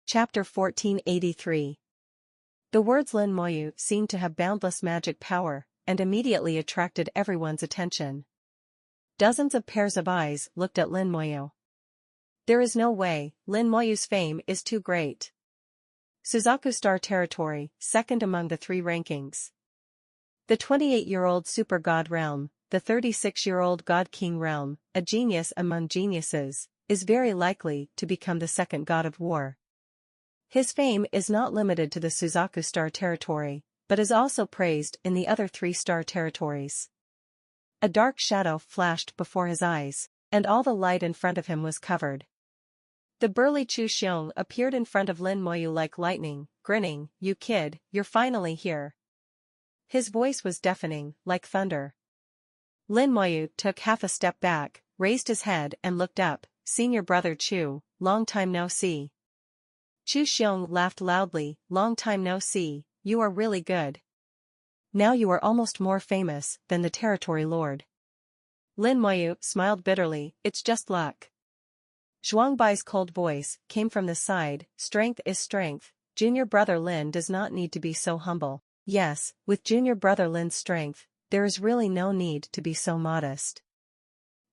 Chapter 1483. The words Lin Moyu seemed to have boundless magic power, and immediately attracted everyone's attention. Dozens of pairs of eyes looked at Lin Moyu. There is no way, Lin Moyu's fame is too great. Suzaku Star Territory, second among the three rankings. The 28-year-old Super God Realm, the 36-year-old God King Realm, a genius among geniuses, is very likely to become the second God of War. His fame is not limited to the Suzaku Star Territory, but is also praised in the other 3 star territories. A dark shadow flashed before his eyes, and all the light in front of him was covered. The burly Chu Xiong appeared in front of Lin Moyu like lightning, grinning, "You kid, you're finally here." His voice was deafening, like thunder. Lin Moyu took half a step back, raised his head and looked up. "Senior brother Chu, long time no see." Chu Xiong laughed loudly. "Long time no see, you are really good. Now you are almost more famous than the territory lord." Lin Moyu smiled bitterly. "It's just luck." Zhuang Bai's cold voice came from the side. "Strength is strength. Junior brother Lin does not need to be so humble." Yes, with junior brother Lin's strength, there is really no need to be so modest.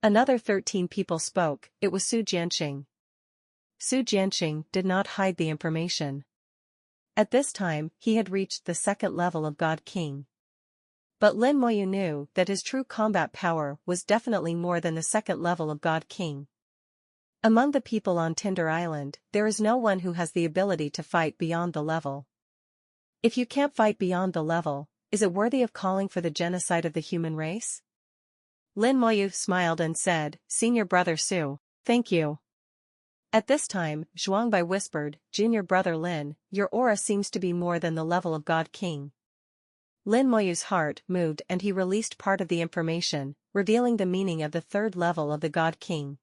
Another 13 people spoke. It was Su Jianxing. Su Jianxing did not hide the information. At this time, he had reached the second level of God King. But Lin Moyu knew that his true combat power was definitely more than the second level of God King. Among the people on Tinder Island, there is no one who has the ability to fight beyond the level. If you can't fight beyond the level, is it worthy of calling for the genocide of the human race? Lin Moyu smiled and said, "Senior brother Su, thank you." At this time, Zhuang Bai whispered, "Junior brother Lin, your aura seems to be more than the level of God King." Lin Moyu's heart moved and he released part of the information, revealing the meaning of the third level of the God King.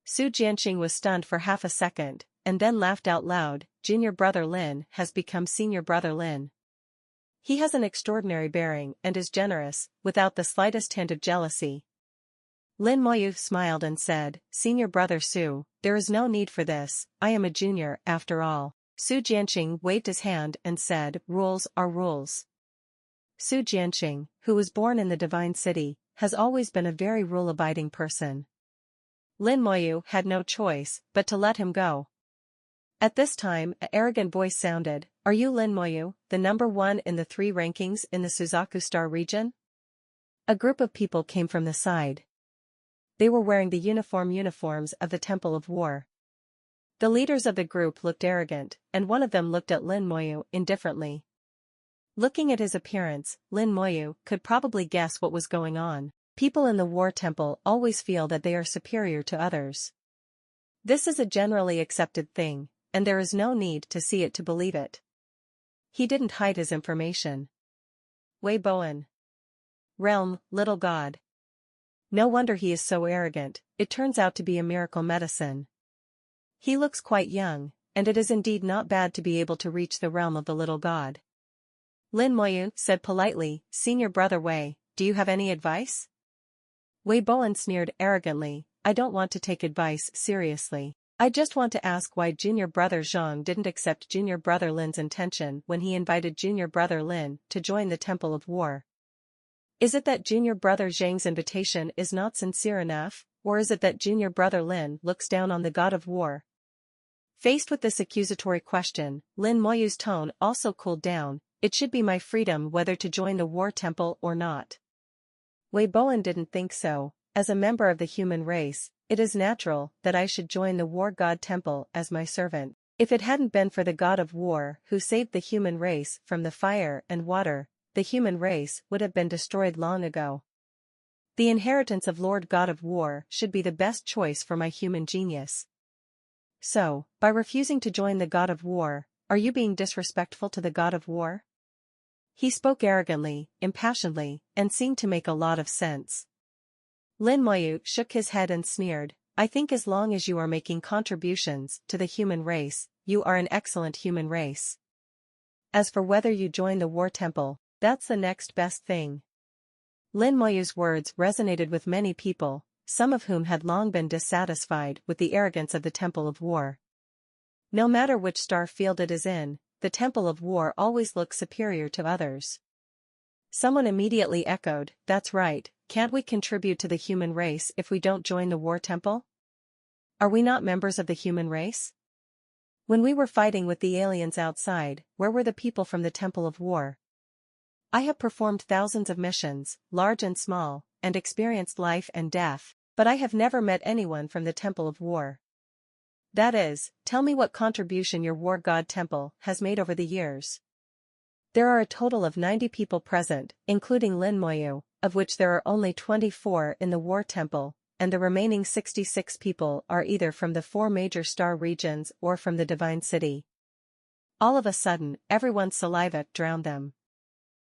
Su Jianxing was stunned for half a second, and then laughed out loud. "Junior brother Lin has become senior brother Lin. He has an extraordinary bearing and is generous, without the slightest hint of jealousy." Lin Moyu smiled and said, "Senior brother Su, there is no need for this, I am a junior after all." Su Jianxing waved his hand and said, "Rules are rules." Su Jianxing, who was born in the Divine City, has always been a very rule-abiding person. Lin Moyu had no choice but to let him go. At this time, an arrogant voice sounded, "Are you Lin Moyu, the number 1 in the 3 rankings in the Suzaku Star region?" A group of people came from the side. They were wearing the uniforms of the Temple of War. The leaders of the group looked arrogant, and one of them looked at Lin Moyu indifferently. Looking at his appearance, Lin Moyu could probably guess what was going on. People in the War Temple always feel that they are superior to others. This is a generally accepted thing, and there is no need to see it to believe it. He didn't hide his information. Wei Bowen. Realm, little god. No wonder he is so arrogant, it turns out to be a miracle medicine. He looks quite young, and it is indeed not bad to be able to reach the realm of the little god. Lin Moyu said politely, "Senior brother Wei, do you have any advice?" Wei Bowen sneered arrogantly, "I don't want to take advice seriously. I just want to ask why junior brother Zhang didn't accept junior brother Lin's intention when he invited junior brother Lin to join the Temple of War. Is it that junior brother Zhang's invitation is not sincere enough, or is it that junior brother Lin looks down on the god of war?" Faced with this accusatory question, Lin Moyu's tone also cooled down. "It should be my freedom whether to join the War Temple or not." Wei Bowen didn't think so. "As a member of the human race, it is natural that I should join the War God Temple as my servant. If it hadn't been for the God of War who saved the human race from the fire and water, the human race would have been destroyed long ago. The inheritance of Lord God of War should be the best choice for my human genius. So, by refusing to join the God of War, are you being disrespectful to the God of War?" He spoke arrogantly, impassionedly, and seemed to make a lot of sense. Lin Moyu shook his head and sneered, "I think as long as you are making contributions to the human race, you are an excellent human race. As for whether you join the War Temple, that's the next best thing." Lin Moyu's words resonated with many people, some of whom had long been dissatisfied with the arrogance of the Temple of War. No matter which star field it is in, the Temple of War always looks superior to others. Someone immediately echoed, "That's right, can't we contribute to the human race if we don't join the War Temple? Are we not members of the human race? When we were fighting with the aliens outside, where were the people from the Temple of War? I have performed thousands of missions, large and small, and experienced life and death, but I have never met anyone from the Temple of War. That is, tell me what contribution your War God Temple has made over the years." There are a total of 90 people present, including Lin Moyu, of which there are only 24 in the War Temple, and the remaining 66 people are either from the 4 major star regions or from the Divine City. All of a sudden, everyone's saliva drowned them.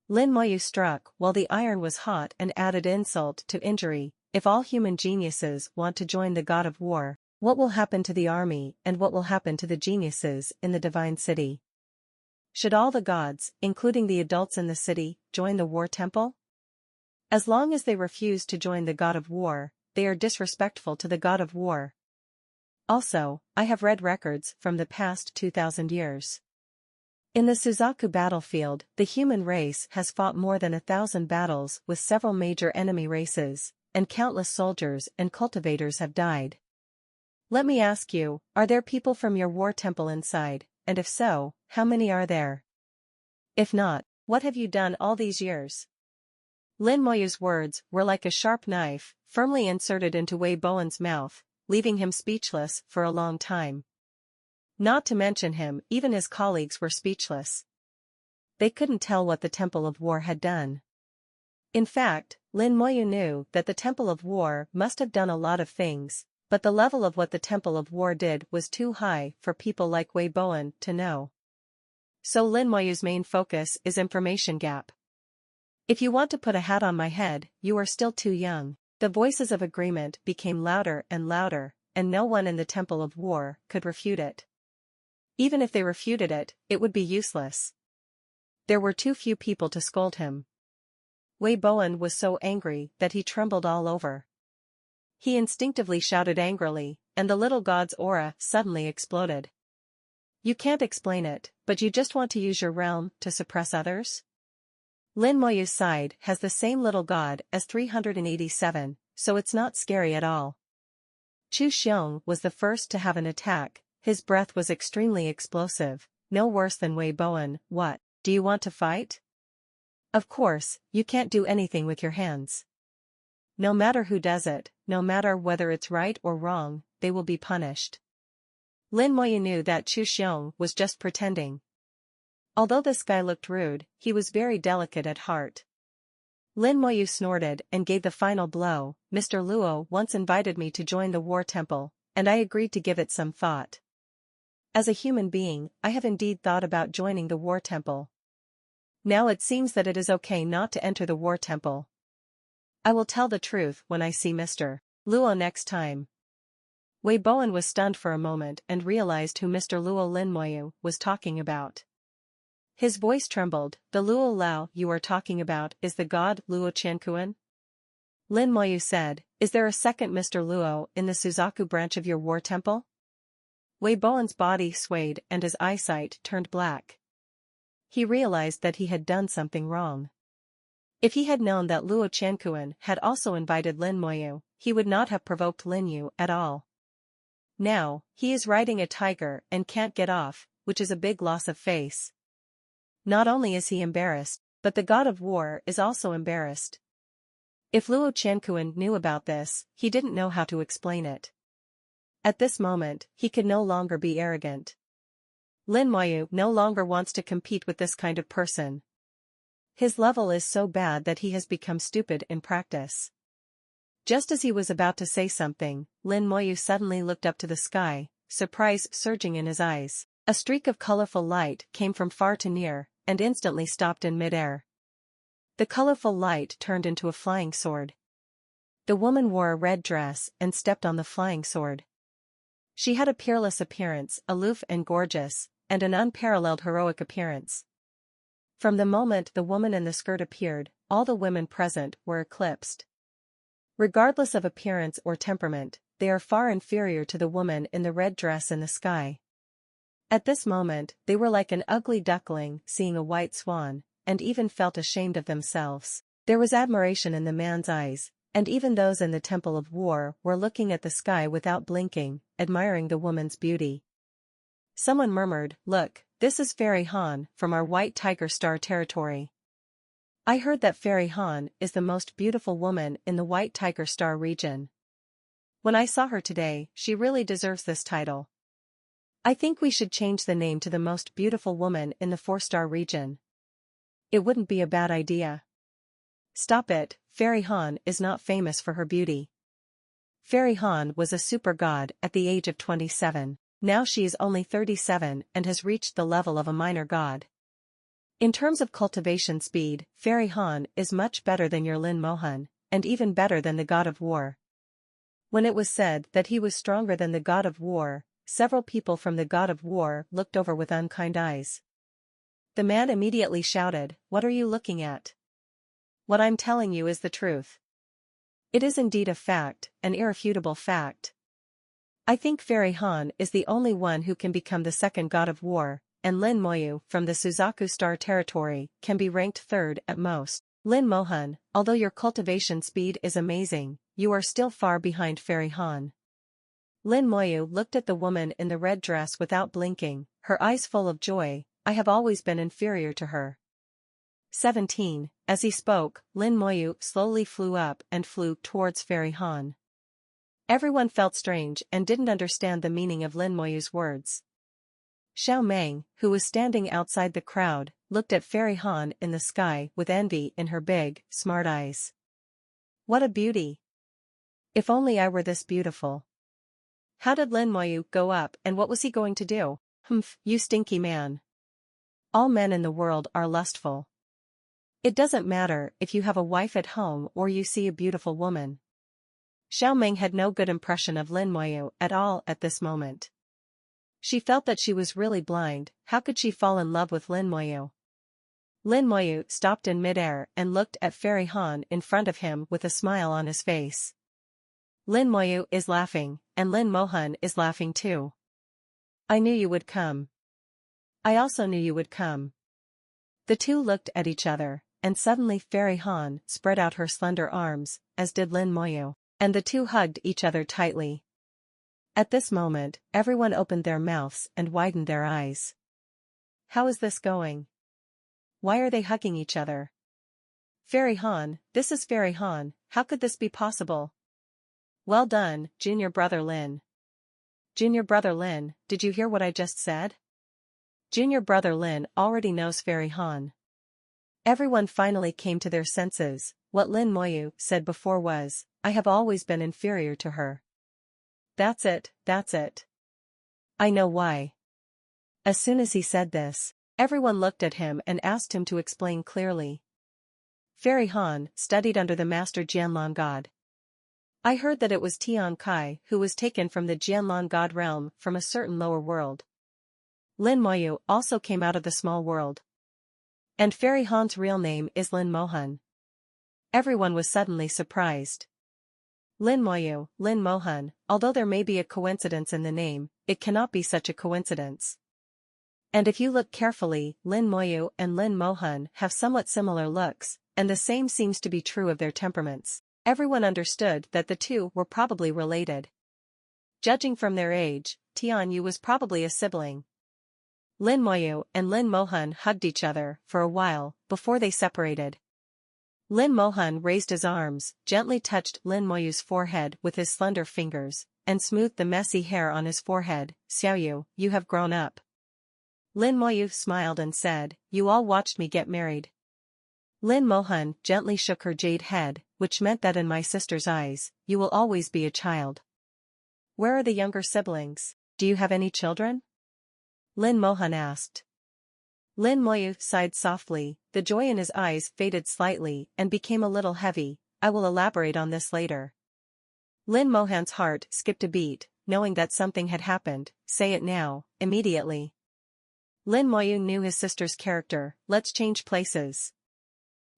Lin Moyu struck while the iron was hot and added insult to injury. If all human geniuses want to join the God of War, what will happen to the army and what will happen to the geniuses in the Divine City? Should all the gods, including the adults in the city, join the War Temple? As long as they refuse to join the God of War, they are disrespectful to the God of War. Also, I have read records from the past 2,000 years. In the Suzaku battlefield, the human race has fought more than 1,000 battles with several major enemy races, and countless soldiers and cultivators have died. Let me ask you, are there people from your War Temple inside, and if so, how many are there? If not, what have you done all these years? Lin Moyu's words were like a sharp knife, firmly inserted into Wei Bowen's mouth, leaving him speechless for a long time. Not to mention him, even his colleagues were speechless. They couldn't tell what the Temple of War had done. In fact, Lin Moyu knew that the Temple of War must have done a lot of things, but the level of what the Temple of War did was too high for people like Wei Bowen to know. So Lin Moyu's main focus is information gap. If you want to put a hat on my head, you are still too young. The voices of agreement became louder and louder, and no one in the Temple of War could refute it. Even if they refuted it, it would be useless. There were too few people to scold him. Wei Bowen was so angry that he trembled all over. He instinctively shouted angrily, and the little god's aura suddenly exploded. You can't explain it, but you just want to use your realm to suppress others? Lin Moyu's side has the same little god as 387, so it's not scary at all. Chu Xiong was the first to have an attack. His breath was extremely explosive, no worse than Wei Bowen. What, do you want to fight? Of course, you can't do anything with your hands. No matter who does it, no matter whether it's right or wrong, they will be punished. Lin Moyu knew that Chu Xiong was just pretending. Although this guy looked rude, he was very delicate at heart. Lin Moyu snorted and gave the final blow. Mr. Luo once invited me to join the War Temple, and I agreed to give it some thought. As a human being, I have indeed thought about joining the War Temple. Now it seems that it is okay not to enter the War Temple. I will tell the truth when I see Mr. Luo next time. Wei Bowen was stunned for a moment and realized who Mr. Luo Lin Moyu was talking about. His voice trembled. The Luo Lao you are talking about is the god Luo Qiankuan? Lin Moyu said, is there a second Mr. Luo in the Suzaku branch of your War Temple? Wei Bowen's body swayed and his eyesight turned black. He realized that he had done something wrong. If he had known that Luo Qiankuan had also invited Lin Moyu, he would not have provoked Lin Yu at all. Now, he is riding a tiger and can't get off, which is a big loss of face. Not only is he embarrassed, but the God of War is also embarrassed. If Luo Qiankuan knew about this, he didn't know how to explain it. At this moment, he could no longer be arrogant. Lin Moyu no longer wants to compete with this kind of person. His level is so bad that he has become stupid in practice. Just as he was about to say something, Lin Moyu suddenly looked up to the sky, surprise surging in his eyes. A streak of colorful light came from far to near, and instantly stopped in midair. The colorful light turned into a flying sword. The woman wore a red dress and stepped on the flying sword. She had a peerless appearance, aloof and gorgeous, and an unparalleled heroic appearance. From the moment the woman in the skirt appeared, all the women present were eclipsed. Regardless of appearance or temperament, they are far inferior to the woman in the red dress in the sky. At this moment, they were like an ugly duckling seeing a white swan, and even felt ashamed of themselves. There was admiration in the man's eyes, and even those in the Temple of War were looking at the sky without blinking, admiring the woman's beauty. Someone murmured, "Look, this is Fairy Han from our White Tiger Star territory. I heard that Fairy Han is the most beautiful woman in the White Tiger Star region. When I saw her today, she really deserves this title. I think we should change the name to the most beautiful woman in the 4-star region. It wouldn't be a bad idea." "Stop it, Fairy Han is not famous for her beauty. Fairy Han was a super god at the age of 27, now she is only 37 and has reached the level of a minor god. In terms of cultivation speed, Fairy Han is much better than your Lin Mohan, and even better than the god of war." When it was said that he was stronger than the god of war, several people from the god of war looked over with unkind eyes. The man immediately shouted, "What are you looking at? What I'm telling you is the truth. It is indeed a fact, an irrefutable fact. I think Fairy Han is the only one who can become the second god of war, and Lin Moyu from the Suzaku Star territory can be ranked third at most. Lin Mohan, although your cultivation speed is amazing, you are still far behind Fairy Han." Lin Moyu looked at the woman in the red dress without blinking, her eyes full of joy. "I have always been inferior to her." 17. As he spoke, Lin Moyu slowly flew up and flew towards Fairy Han. Everyone felt strange and didn't understand the meaning of Lin Moyu's words. Xiao Meng, who was standing outside the crowd, looked at Fairy Han in the sky with envy in her big, smart eyes. "What a beauty! If only I were this beautiful." "How did Lin Moyu go up and what was he going to do?" "Humph, you stinky man. All men in the world are lustful. It doesn't matter if you have a wife at home or you see a beautiful woman." Xiao Meng had no good impression of Lin Moyu at all at this moment. She felt that she was really blind. How could she fall in love with Lin Moyu? Lin Moyu stopped in midair and looked at Fairy Han in front of him with a smile on his face. Lin Moyu is laughing, and Lin Mohan is laughing too. "I knew you would come. I also knew you would come." The two looked at each other, and suddenly Fairy Han spread out her slender arms, as did Lin Moyu, and the two hugged each other tightly. At this moment, everyone opened their mouths and widened their eyes. How is this going? Why are they hugging each other? Fairy Han, this is Fairy Han, how could this be possible? Well done, Junior Brother Lin. Junior Brother Lin, did you hear what I just said? Junior Brother Lin already knows Fairy Han. Everyone finally came to their senses. What Lin Moyu said before was, "I have always been inferior to her." That's it, that's it. I know why. As soon as he said this, everyone looked at him and asked him to explain clearly. Fairy Han studied under the master Jianlan god. I heard that it was Tian Kai who was taken from the Jianlan god realm from a certain lower world. Lin Moyu also came out of the small world. And Fairy Han's real name is Lin Mohan. Everyone was suddenly surprised. Lin Moyu, Lin Mohan, although there may be a coincidence in the name, it cannot be such a coincidence. And if you look carefully, Lin Moyu and Lin Mohan have somewhat similar looks, and the same seems to be true of their temperaments. Everyone understood that the two were probably related. Judging from their age, Tian Yu was probably a sibling. Lin Moyu and Lin Mohan hugged each other for a while before they separated. Lin Mohan raised his arms, gently touched Lin Moyu's forehead with his slender fingers, and smoothed the messy hair on his forehead. Xiaoyu, you have grown up. Lin Moyu smiled and said, you all watched me get married. Lin Mohan gently shook her jade head, which meant that in my sister's eyes, you will always be a child. Where are the younger siblings? Do you have any children? Lin Mohan asked. Lin Moyu sighed softly, the joy in his eyes faded slightly and became a little heavy. I will elaborate on this later. Lin Mohan's heart skipped a beat, knowing that something had happened. Say it now, immediately. Lin Moyu knew his sister's character. Let's change places.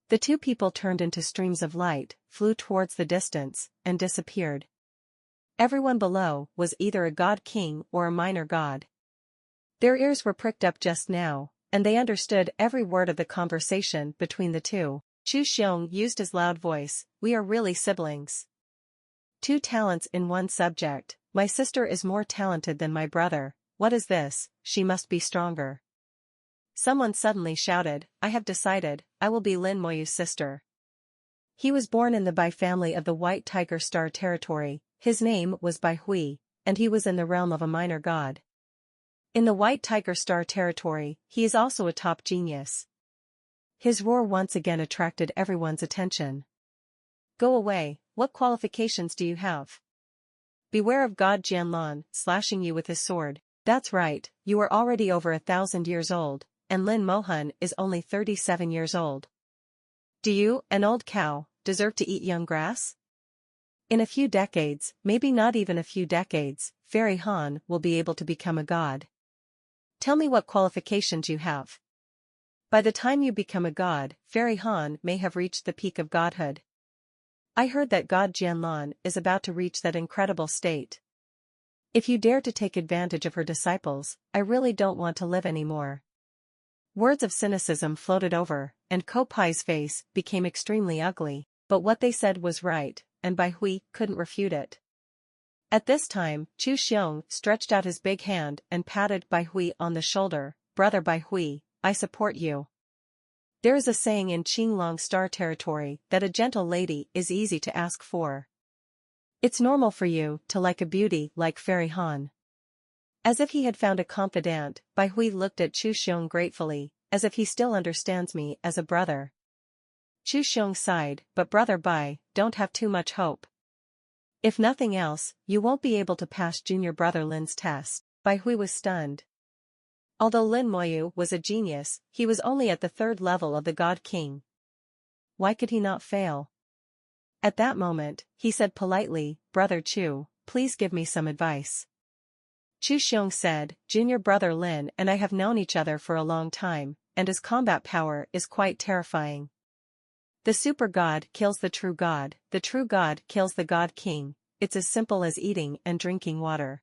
The two people turned into streams of light, flew towards the distance, and disappeared. Everyone below was either a god king or a minor god. Their ears were pricked up just now, and they understood every word of the conversation between the two. Chu Xiong used his loud voice, "We are really siblings. Two talents in one subject. My sister is more talented than my brother. What is this? She must be stronger." Someone suddenly shouted, "I have decided, I will be Lin Moyu's sister." He was born in the Bai family of the White Tiger Star territory. His name was Bai Hui, and he was in the realm of a minor god. In the White Tiger Star territory, he is also a top genius. His roar once again attracted everyone's attention. "Go away, what qualifications do you have? Beware of God Jianlan, slashing you with his sword. That's right, you are already over 1,000 years old, and Lin Mohan is only 37 years old. Do you, an old cow, deserve to eat young grass? In a few decades, maybe not even a few decades, Fairy Han will be able to become a god. Tell me what qualifications you have. By the time you become a god, Fairy Han may have reached the peak of godhood. I heard that God Jianlan is about to reach that incredible state. If you dare to take advantage of her disciples, I really don't want to live anymore." Words of cynicism floated over, and Ko Pai's face became extremely ugly, but what they said was right, and Bai Hui couldn't refute it. At this time, Chu Xiong stretched out his big hand and patted Bai Hui on the shoulder. "Brother Bai Hui, I support you. There is a saying in Qinglong Star territory that a gentle lady is easy to ask for. It's normal for you to like a beauty like Fairy Han." As if he had found a confidant, Bai Hui looked at Chu Xiong gratefully, "As if he still understands me as a brother." Chu Xiong sighed, "But Brother Bai, don't have too much hope. If nothing else, you won't be able to pass junior brother Lin's test." Bai Hui was stunned. Although Lin Moyu was a genius, he was only at the 3rd level of the God King. Why could he not fail? At that moment, he said politely, "Brother Chu, please give me some advice." Chu Xiong said, "Junior brother Lin and I have known each other for a long time, and his combat power is quite terrifying. The super god kills the true god kills the God King. It's as simple as eating and drinking water."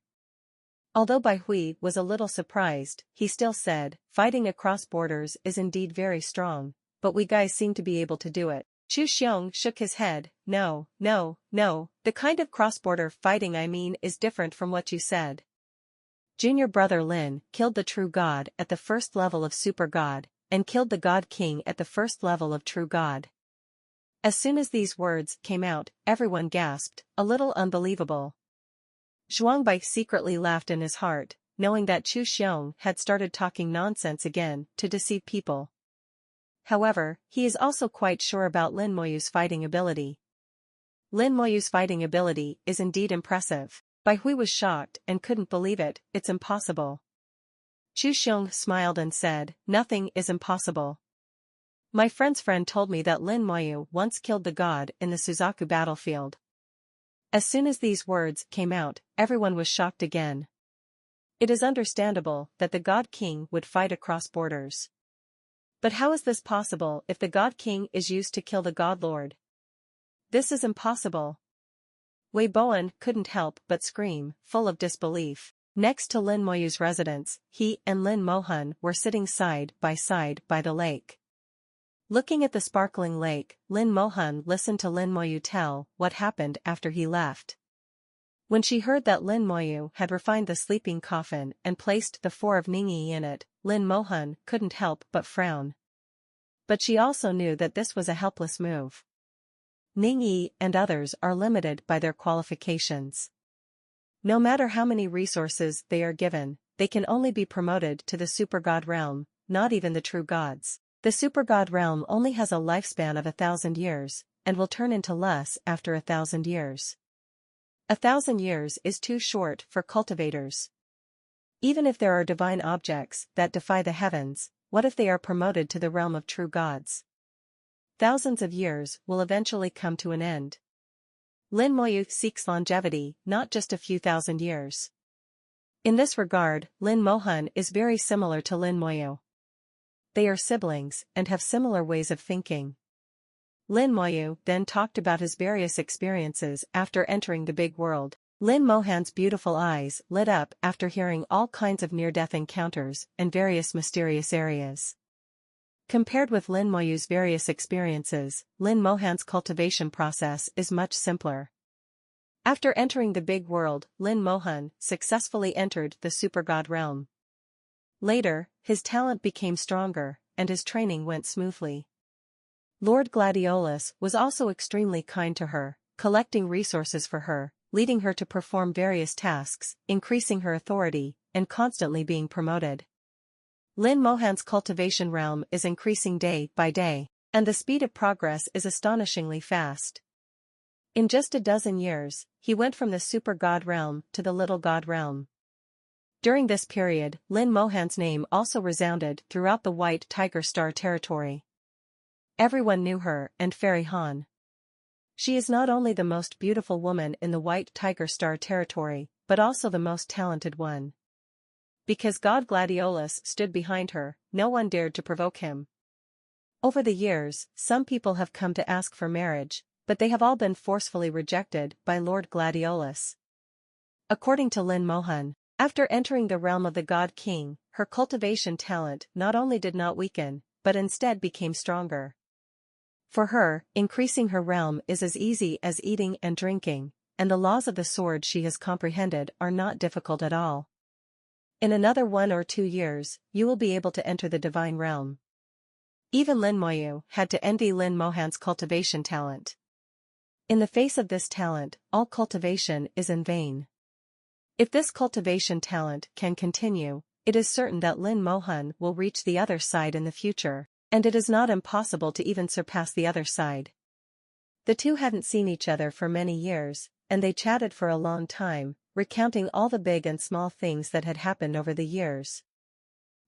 Although Bai Hui was a little surprised, he still said, "Fighting across borders is indeed very strong, but we guys seem to be able to do it." Chu Xiong shook his head, No, the kind of cross-border fighting I mean is different from what you said. Junior brother Lin killed the true god at the 1st level of super god, and killed the God King at the 1st level of true god." As soon as these words came out, everyone gasped, a little unbelievable. Zhuangbai secretly laughed in his heart, knowing that Chu Xiong had started talking nonsense again to deceive people. However, he is also quite sure about Lin Moyu's fighting ability. Lin Moyu's fighting ability is indeed impressive. Bai Hui was shocked and couldn't believe it. "It's impossible." Chu Xiong smiled and said, "Nothing is impossible. My friend's friend told me that Lin Moyu once killed the god in the Suzaku battlefield." As soon as these words came out, everyone was shocked again. It is understandable that the God King would fight across borders. But how is this possible if the God King is used to kill the God Lord? This is impossible. Wei Bowen couldn't help but scream, full of disbelief. Next to Lin Moyu's residence, he and Lin Mohan were sitting side by the lake. Looking at the sparkling lake, Lin Mohan listened to Lin Moyu tell what happened after he left. When she heard that Lin Moyu had refined the sleeping coffin and placed the 4 of Ningyi in it, Lin Mohan couldn't help but frown. But she also knew that this was a helpless move. Ningyi and others are limited by their qualifications. No matter how many resources they are given, they can only be promoted to the super god realm, not even the true gods. The super god realm only has a lifespan of 1,000 years, and will turn into less after 1,000 years. 1,000 years is too short for cultivators. Even if there are divine objects that defy the heavens, what if they are promoted to the realm of true gods? Thousands of years will eventually come to an end. Lin Moyu seeks longevity, not just a few thousand years. In this regard, Lin Mohan is very similar to Lin Moyu. They are siblings and have similar ways of thinking. Lin Moyu then talked about his various experiences after entering the big world. Lin Mohan's beautiful eyes lit up after hearing all kinds of near-death encounters and various mysterious areas. Compared with Lin Moyu's various experiences, Lin Mohan's cultivation process is much simpler. After entering the big world, Lin Mohan successfully entered the super god realm. Later, his talent became stronger, and his training went smoothly. Lord Gladiolus was also extremely kind to her, collecting resources for her, leading her to perform various tasks, increasing her authority, and constantly being promoted. Lin Mohan's cultivation realm is increasing day by day, and the speed of progress is astonishingly fast. In just a dozen years, he went from the super god realm to the little god realm. During this period, Lin Mohan's name also resounded throughout the White Tiger Star territory. Everyone knew her and Fairy Han. She is not only the most beautiful woman in the White Tiger Star territory, but also the most talented one. Because God Gladiolus stood behind her, no one dared to provoke him. Over the years, some people have come to ask for marriage, but they have all been forcefully rejected by Lord Gladiolus. According to Lin Mohan, after entering the realm of the God King, her cultivation talent not only did not weaken, but instead became stronger. For her, increasing her realm is as easy as eating and drinking, and the laws of the sword she has comprehended are not difficult at all. In another 1 or 2 years, you will be able to enter the divine realm. Even Lin Moyu had to envy Lin Mohan's cultivation talent. In the face of this talent, all cultivation is in vain. If this cultivation talent can continue, it is certain that Lin Mohan will reach the other side in the future, and it is not impossible to even surpass the other side. The two hadn't seen each other for many years, and they chatted for a long time, recounting all the big and small things that had happened over the years.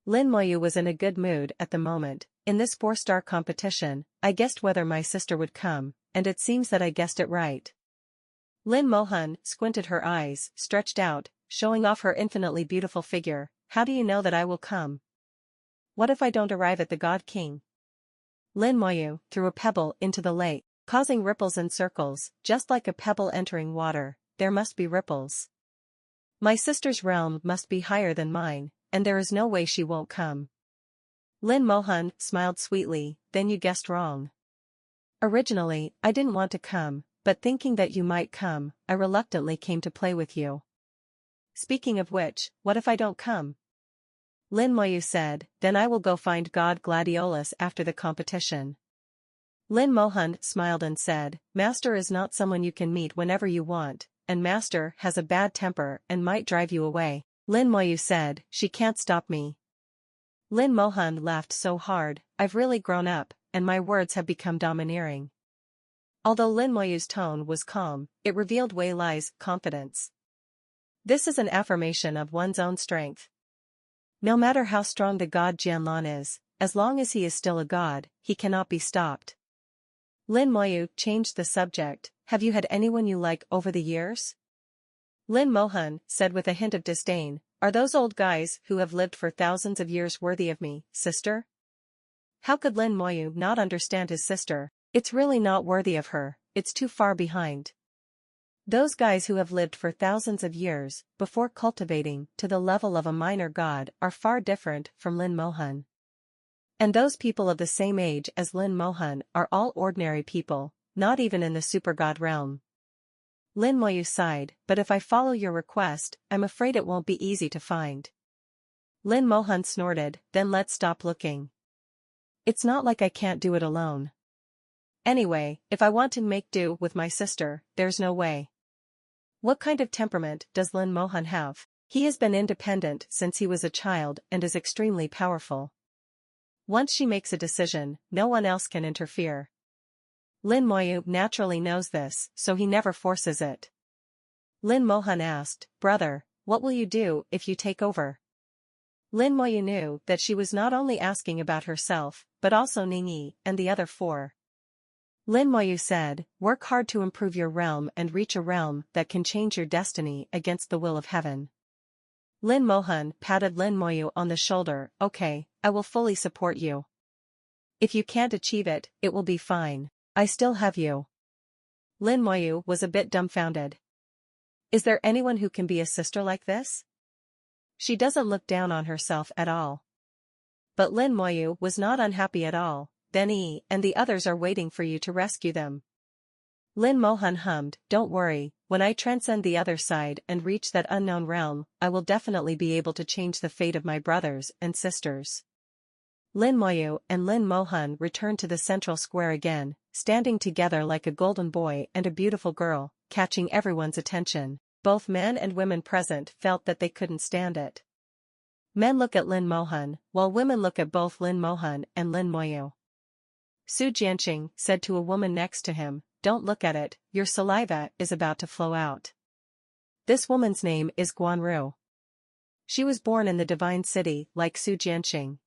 Lin Moyu was in a good mood at the moment. In this 4-star competition, I guessed whether my sister would come, and it seems that I guessed it right. Lin Mohan squinted her eyes, stretched out, showing off her infinitely beautiful figure. How do you know that I will come? What if I don't arrive at the God King? Lin Moyu threw a pebble into the lake, causing ripples and circles, just like a pebble entering water. There must be ripples. My sister's realm must be higher than mine, and there is no way she won't come. Lin Mohan smiled sweetly. Then you guessed wrong. Originally, I didn't want to come, but thinking that you might come, I reluctantly came to play with you. Speaking of which, what if I don't come? Lin Moyu said, then I will go find God Gladiolus after the competition. Lin Mohan smiled and said, Master is not someone you can meet whenever you want, and Master has a bad temper and might drive you away. Lin Moyu said, she can't stop me. Lin Mohan laughed so hard, I've really grown up, and my words have become domineering. Although Lin Moyu's tone was calm, it revealed Wei Lai's confidence. This is an affirmation of one's own strength. No matter how strong the god Jianlan is, as long as he is still a god, he cannot be stopped. Lin Moyu changed the subject. Have you had anyone you like over the years? Lin Mohan said with a hint of disdain, are those old guys who have lived for thousands of years worthy of me, sister? How could Lin Moyu not understand his sister? It's really not worthy of her, it's too far behind. Those guys who have lived for thousands of years, before cultivating to the level of a minor god, are far different from Lin Mohan. And those people of the same age as Lin Mohan are all ordinary people, not even in the super god realm. Lin Moyu sighed, but if I follow your request, I'm afraid it won't be easy to find. Lin Mohan snorted, then let's stop looking. It's not like I can't do it alone. Anyway, if I want to make do with my sister, there's no way. What kind of temperament does Lin Mohan have? He has been independent since he was a child and is extremely powerful. Once she makes a decision, no one else can interfere. Lin Moyu naturally knows this, so he never forces it. Lin Mohan asked, brother, what will you do if you take over? Lin Moyu knew that she was not only asking about herself, but also Ningyi and the other 4. Lin Moyu said, work hard to improve your realm and reach a realm that can change your destiny against the will of heaven. Lin Mohan patted Lin Moyu on the shoulder, okay, I will fully support you. If you can't achieve it, it will be fine. I still have you. Lin Moyu was a bit dumbfounded. Is there anyone who can be a sister like this? She doesn't look down on herself at all. But Lin Moyu was not unhappy at all. Then Yi and the others are waiting for you to rescue them. Lin Mohan hummed, don't worry, when I transcend the other side and reach that unknown realm, I will definitely be able to change the fate of my brothers and sisters. Lin Moyu and Lin Mohan returned to the central square again, standing together like a golden boy and a beautiful girl, catching everyone's attention. Both men and women present felt that they couldn't stand it. Men look at Lin Mohan, while women look at both Lin Mohan and Lin Moyu. Su Jianqing said to a woman next to him, don't look at it, your saliva is about to flow out. This woman's name is Guanru. She was born in the Divine City like Su Jianqing.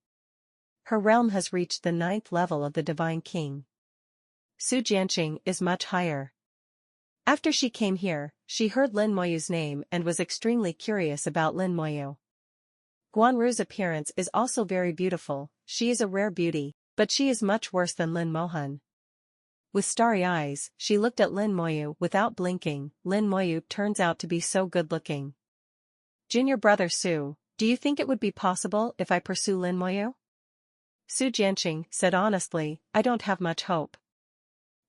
Her realm has reached the 9th level of the Divine King. Su Jianqing is much higher. After she came here, she heard Lin Moyu's name and was extremely curious about Lin Moyu. Guanru's appearance is also very beautiful, she is a rare beauty, but she is much worse than Lin Mohan. With starry eyes, she looked at Lin Moyu without blinking. Lin Moyu turns out to be so good-looking. Junior brother Su, do you think it would be possible if I pursue Lin Moyu? Su Jianqing said honestly, I don't have much hope.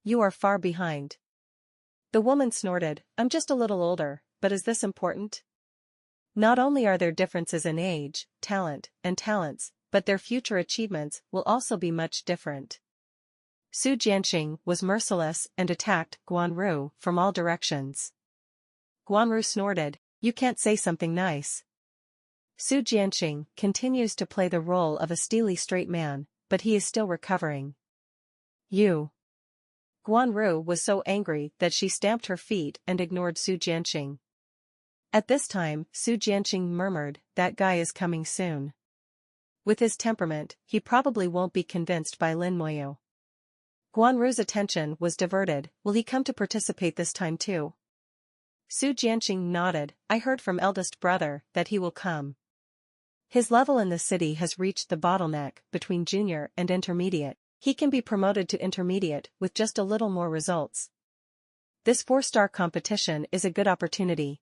You are far behind. The woman snorted, I'm just a little older, but is this important? Not only are there differences in age, talent, and talents, but their future achievements will also be much different. Su Jianqing was merciless and attacked Guanru from all directions. Guanru snorted, you can't say something nice. Su Jianqing continues to play the role of a steely straight man, but he is still recovering. You. Guanru was so angry that she stamped her feet and ignored Su Jianqing. At this time, Su Jianqing murmured, that guy is coming soon. With his temperament, he probably won't be convinced by Lin Moyu. Guanru's attention was diverted, will he come to participate this time too? Su Jianqing nodded, I heard from eldest brother that he will come. His level in the city has reached the bottleneck between junior and intermediate. He can be promoted to intermediate with just a little more results. This 4-star competition is a good opportunity.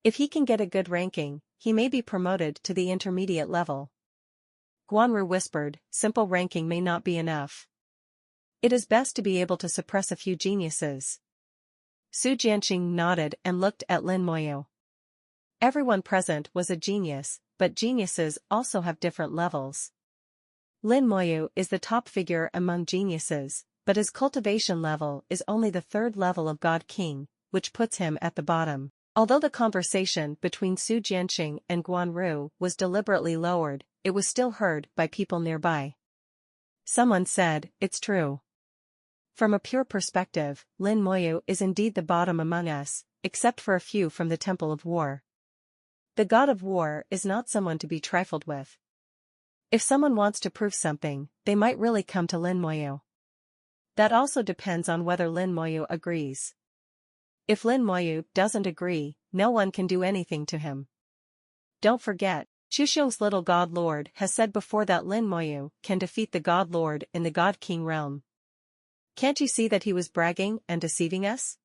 If he can get a good ranking, he may be promoted to the intermediate level. Guanru whispered, simple ranking may not be enough. It is best to be able to suppress a few geniuses. Su Jianqing nodded and looked at Lin Moyu. Everyone present was a genius, but geniuses also have different levels. Lin Moyu is the top figure among geniuses, but his cultivation level is only the 3rd level of God King, which puts him at the bottom. Although the conversation between Su Jianqing and Guanru was deliberately lowered, it was still heard by people nearby. Someone said, it's true. From a pure perspective, Lin Moyu is indeed the bottom among us, except for a few from the Temple of War. The God of War is not someone to be trifled with. If someone wants to prove something, they might really come to Lin Moyu. That also depends on whether Lin Moyu agrees. If Lin Moyu doesn't agree, no one can do anything to him. Don't forget, Chuxiong's little God Lord has said before that Lin Moyu can defeat the God Lord in the God King realm. Can't you see that he was bragging and deceiving us?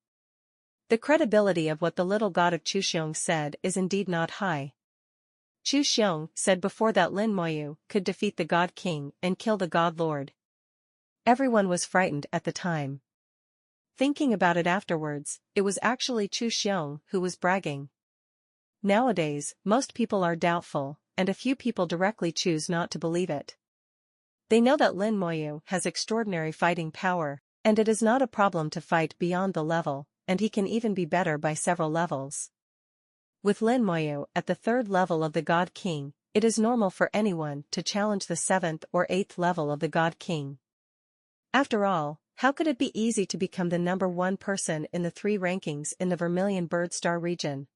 The credibility of what the little god of Chuxiong said is indeed not high. Chuxiong said before that Lin Moyu could defeat the God King and kill the God Lord. Everyone was frightened at the time. Thinking about it afterwards, it was actually Chuxiong who was bragging. Nowadays, most people are doubtful, and a few people directly choose not to believe it. They know that Lin Moyu has extraordinary fighting power, and it is not a problem to fight beyond the level, and he can even be better by several levels. With Lin Moyu at the 3rd level of the God King, it is normal for anyone to challenge the 7th or 8th level of the God King. After all, how could it be easy to become the number 1 person in the 3 rankings in the Vermilion Bird Star region?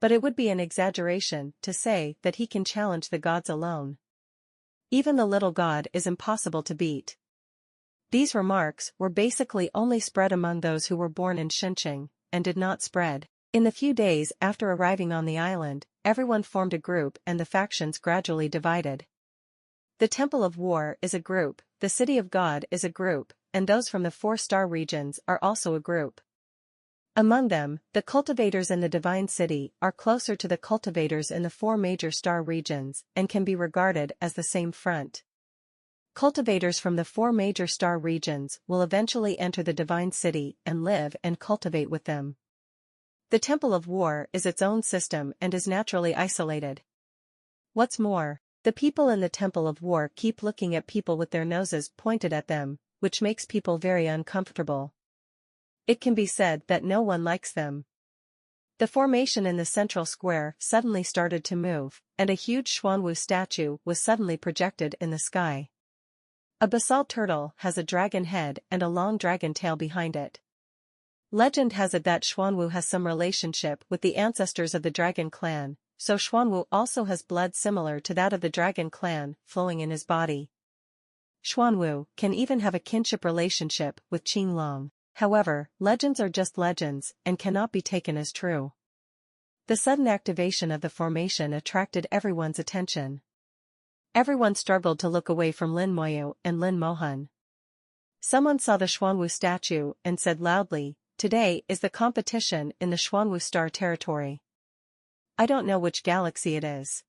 But it would be an exaggeration to say that he can challenge the gods alone. Even the little god is impossible to beat. These remarks were basically only spread among those who were born in Xinqing, and did not spread. In the few days after arriving on the island, everyone formed a group and the factions gradually divided. The Temple of War is a group, the City of God is a group, and those from the 4-star regions are also a group. Among them, the cultivators in the Divine City are closer to the cultivators in the four major star regions and can be regarded as the same front. Cultivators from the four major star regions will eventually enter the Divine City and live and cultivate with them. The Temple of War is its own system and is naturally isolated. What's more, the people in the Temple of War keep looking at people with their noses pointed at them, which makes people very uncomfortable. It can be said that no one likes them. The formation in the central square suddenly started to move, and a huge Xuanwu statue was suddenly projected in the sky. A basalt turtle has a dragon head and a long dragon tail behind it. Legend has it that Xuanwu has some relationship with the ancestors of the dragon clan, so Xuanwu also has blood similar to that of the dragon clan flowing in his body. Xuanwu can even have a kinship relationship with Qinglong. However, legends are just legends and cannot be taken as true. The sudden activation of the formation attracted everyone's attention. Everyone struggled to look away from Lin Moyu and Lin Mohan. Someone saw the Xuanwu statue and said loudly, "Today is the competition in the Xuanwu star territory. I don't know which galaxy it is."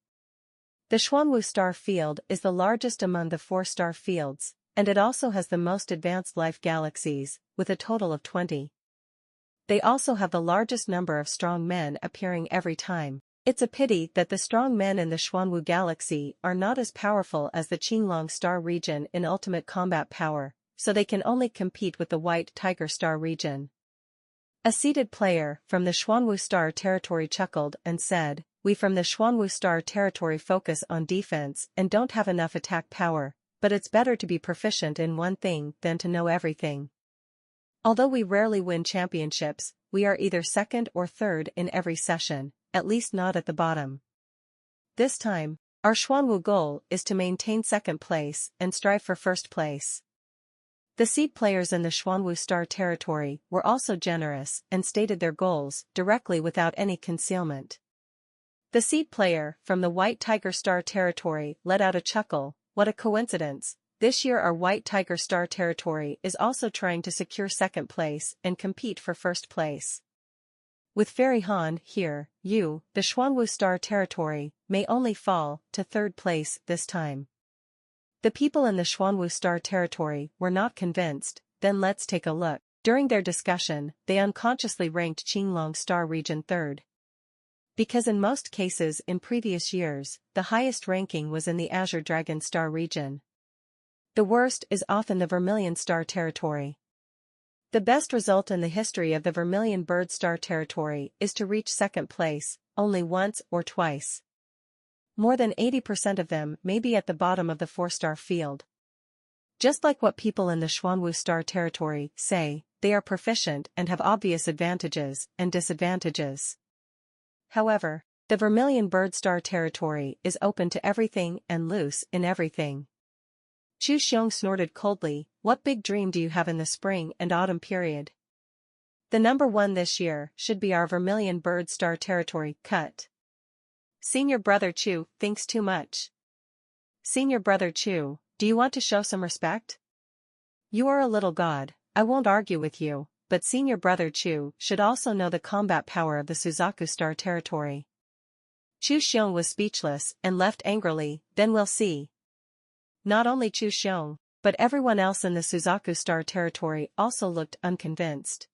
The Xuanwu star field is the largest among the four star fields, and it also has the most advanced life galaxies, with a total of 20. They also have the largest number of strong men appearing every time. It's a pity that the strong men in the Xuanwu galaxy are not as powerful as the Qinglong star region in ultimate combat power, so they can only compete with the White Tiger star region. A seated player from the Xuanwu star territory chuckled and said, "We from the Xuanwu star territory focus on defense and don't have enough attack power, but it's better to be proficient in one thing than to know everything. Although we rarely win championships, we are either second or third in every session, at least not at the bottom. This time, our Xuanwu goal is to maintain second place and strive for first place." The seed players in the Xuanwu star territory were also generous and stated their goals directly without any concealment. The seed player from the White Tiger star territory let out a chuckle. "What a coincidence, this year our White Tiger star territory is also trying to secure second place and compete for first place. With Fairy Han here, you, the Xuanwu star territory, may only fall to third place this time." The people in the Xuanwu star territory were not convinced. Then let's take a look. During their discussion, they unconsciously ranked Qinglong star region third. Because in most cases in previous years, the highest ranking was in the Azure Dragon star region. The worst is often the Vermilion star territory. The best result in the history of the Vermilion bird star territory is to reach second place, only once or twice. More than 80% of them may be at the bottom of the 4-star field. Just like what people in the Xuanwu star territory say, they are proficient and have obvious advantages and disadvantages. However, the Vermilion bird star territory is open to everything and loose in everything. Chu Xiong snorted coldly, "What big dream do you have in the spring and autumn period? The number one this year should be our Vermilion bird star territory, cut. Senior brother Chu thinks too much. Senior brother Chu, do you want to show some respect? You are a little god, I won't argue with you, but senior brother Chu should also know the combat power of the Suzaku star territory." Chu Xiong was speechless and left angrily, "Then we'll see." Not only Chu Xiong, but everyone else in the Suzaku star territory also looked unconvinced.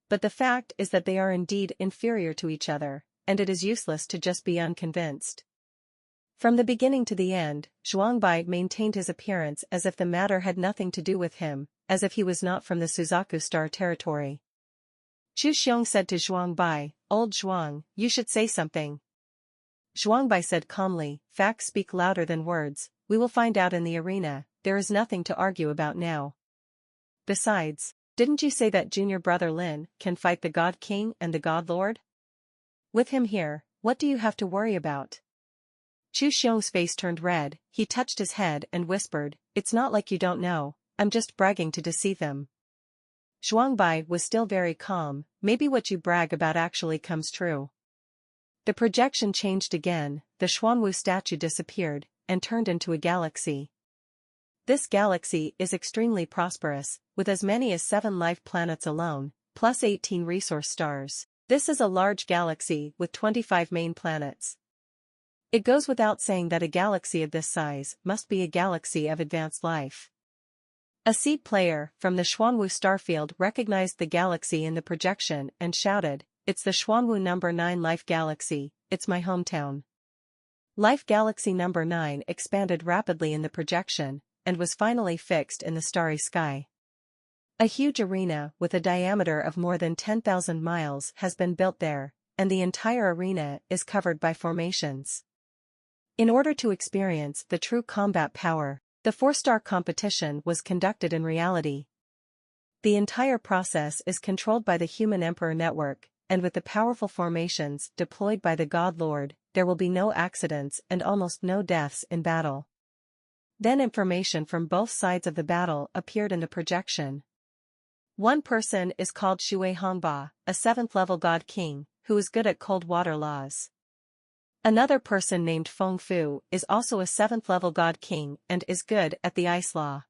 But the fact is that they are indeed inferior to each other, and it is useless to just be unconvinced. From the beginning to the end, Zhuangbai maintained his appearance as if the matter had nothing to do with him, as if he was not from the Suzaku star territory. Chu Xiong said to Zhuangbai, "Old Zhuang, you should say something." Zhuangbai said calmly, "Facts speak louder than words, we will find out in the arena, there is nothing to argue about now. Besides, didn't you say that junior brother Lin can fight the God King and the God Lord? With him here, what do you have to worry about?" Chu Xiong's face turned red, he touched his head and whispered, "It's not like you don't know, I'm just bragging to deceive them." Zhuangbai was still very calm, "Maybe what you brag about actually comes true." The projection changed again, the Xuanwu statue disappeared, and turned into a galaxy. This galaxy is extremely prosperous, with as many as 7 life planets alone, plus 18 resource stars. This is a large galaxy with 25 main planets. It goes without saying that a galaxy of this size must be a galaxy of advanced life. A seed player from the Xuanwu starfield recognized the galaxy in the projection and shouted, "It's the Xuanwu number 9 Life Galaxy, it's my hometown." Life Galaxy number 9 expanded rapidly in the projection, and was finally fixed in the starry sky. A huge arena with a diameter of more than 10,000 miles has been built there, and the entire arena is covered by formations. In order to experience the true combat power, the 4-star competition was conducted in reality. The entire process is controlled by the Human Emperor Network, and with the powerful formations deployed by the God Lord, there will be no accidents and almost no deaths in battle. Then information from both sides of the battle appeared in the projection. One person is called Shui Hongba, a 7th-level God King, who is good at cold water laws. Another person named Feng Fu is also a 7th-level God King and is good at the ice law.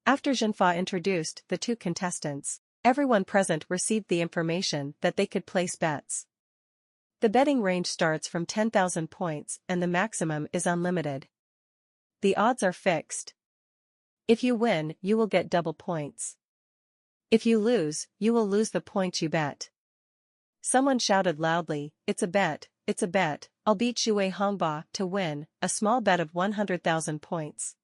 After Zhenfa introduced the 2 contestants, everyone present received the information that they could place bets. The betting range starts from 10,000 points and the maximum is unlimited. The odds are fixed. If you win, you will get double points. If you lose, you will lose the points you bet. Someone shouted loudly, "It's a bet, it's a bet, I'll beat Shui Hongba to win, a small bet of 100,000 points."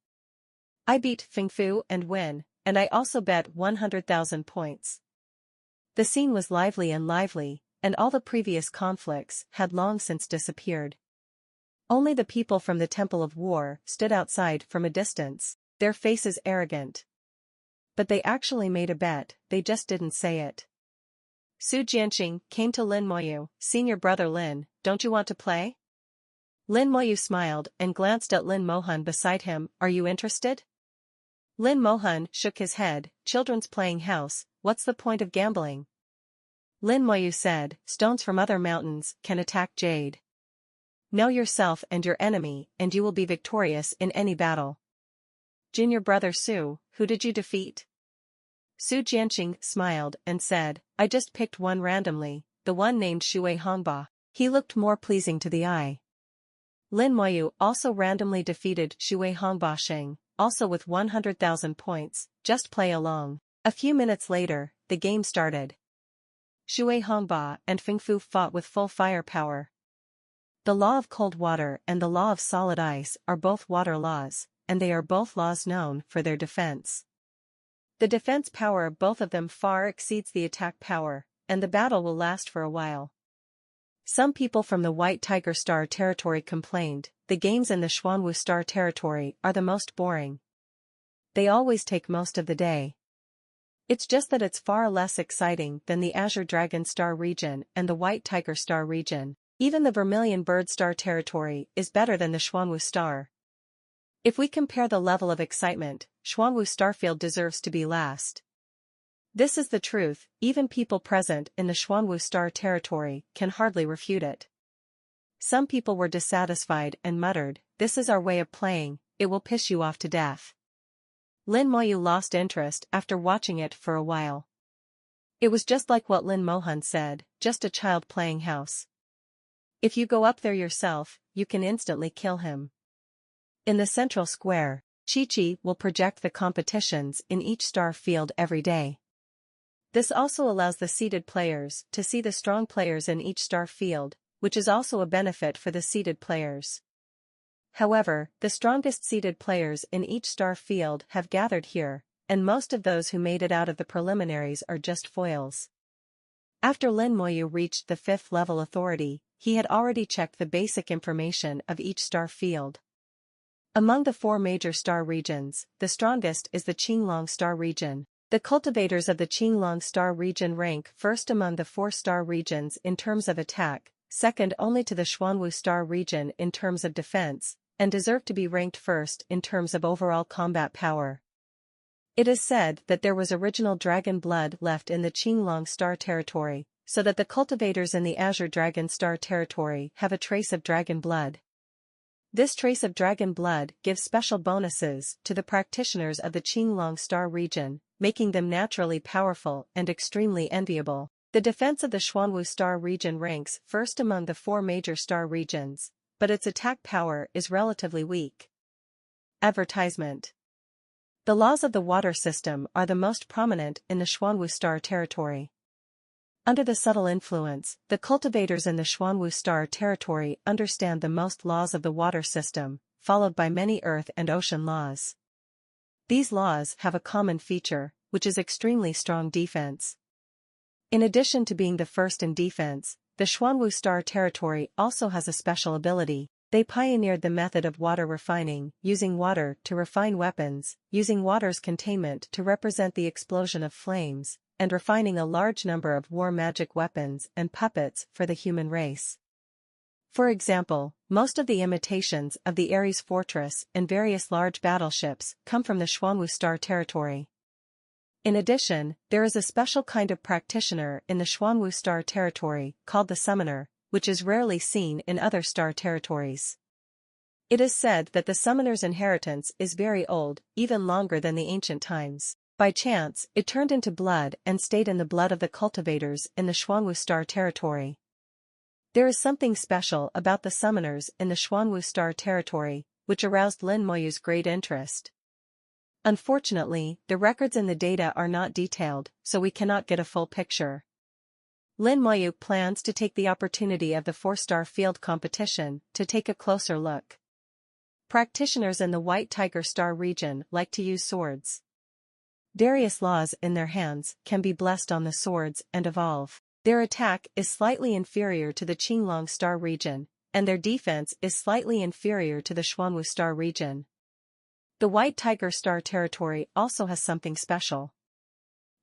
I beat Feng Fu and win, and I also bet 100,000 points. The scene was lively, and all the previous conflicts had long since disappeared. Only the people from the Temple of War stood outside from a distance, their faces arrogant. But they actually made a bet, they just didn't say it. Su Jianqing came to Lin Moyu, "Senior brother Lin, don't you want to play?" Lin Moyu smiled and glanced at Lin Mohan beside him, "Are you interested?" Lin Mohan shook his head, "Children's playing house, what's the point of gambling?" Lin Moyu said, "Stones from other mountains can attack jade. Know yourself and your enemy and you will be victorious in any battle." "Junior brother Su, who did you defeat?" Su Jianqing smiled and said, "I just picked one randomly, the one named Shui Hongba. He looked more pleasing to the eye." Lin Moyu also randomly defeated Shui Hongba Sheng, also with 100,000 points, just play along. A few minutes later, the game started. Shui Hongba and Feng Fu fought with full firepower. The law of cold water and the law of solid ice are both water laws, and they are both laws known for their defense. The defense power of both of them far exceeds the attack power, and the battle will last for a while. Some people from the White Tiger Star territory complained, "The games in the Xuanwu Star territory are the most boring. They always take most of the day." It's just that it's far less exciting than the Azure Dragon Star region and the White Tiger Star region. Even the Vermilion Bird Star territory is better than the Xuanwu Star. If we compare the level of excitement, Xuanwu Starfield deserves to be last. This is the truth, even people present in the Xuanwu Star territory can hardly refute it. Some people were dissatisfied and muttered, "This is our way of playing, it will piss you off to death." Lin Moyu lost interest after watching it for a while. It was just like what Lin Mohan said, just a child playing house. If you go up there yourself, you can instantly kill him. In the central square, Chi-Chi will project the competitions in each star field every day. This also allows the seeded players to see the strong players in each star field, which is also a benefit for the seeded players. However, the strongest seeded players in each star field have gathered here, and most of those who made it out of the preliminaries are just foils. After Lin Moyu reached the 5th level authority, he had already checked the basic information of each star field. Among the 4 major star regions, the strongest is the Qinglong Star region. The cultivators of the Qinglong Star region rank first among the 4 star regions in terms of attack, second only to the Xuanwu Star region in terms of defense, and deserve to be ranked first in terms of overall combat power. It is said that there was original dragon blood left in the Qinglong Star territory, so that the cultivators in the Azure Dragon Star territory have a trace of dragon blood. This trace of dragon blood gives special bonuses to the practitioners of the Qinglong Star region, making them naturally powerful and extremely enviable. The defense of the Xuanwu star region ranks first among the 4 major star regions, but its attack power is relatively weak. Advertisement. The laws of the water system are the most prominent in the Xuanwu star territory. Under the subtle influence, the cultivators in the Xuanwu star territory understand the most laws of the water system, followed by many earth and ocean laws. These laws have a common feature, which is extremely strong defense. In addition to being the first in defense, the Xuanwu star territory also has a special ability. They pioneered the method of water refining, using water to refine weapons, using water's containment to represent the explosion of flames, and refining a large number of war magic weapons and puppets for the human race. For example, most of the imitations of the Ares fortress and various large battleships come from the Xuanwu star territory. In addition, there is a special kind of practitioner in the Xuanwu star territory called the summoner, which is rarely seen in other star territories. It is said that the summoner's inheritance is very old, even longer than the ancient times. By chance, it turned into blood and stayed in the blood of the cultivators in the Xuanwu star territory. There is something special about the summoners in the Xuanwu star territory, which aroused Lin Moyu's great interest. Unfortunately, the records in the data are not detailed, so we cannot get a full picture. Lin Moyu plans to take the opportunity of the 4-star field competition to take a closer look. Practitioners in the White Tiger Star region like to use swords. Various laws in their hands can be blessed on the swords and evolve. Their attack is slightly inferior to the Qinglong Star region, and their defense is slightly inferior to the Xuanwu Star region. The White Tiger Star territory also has something special.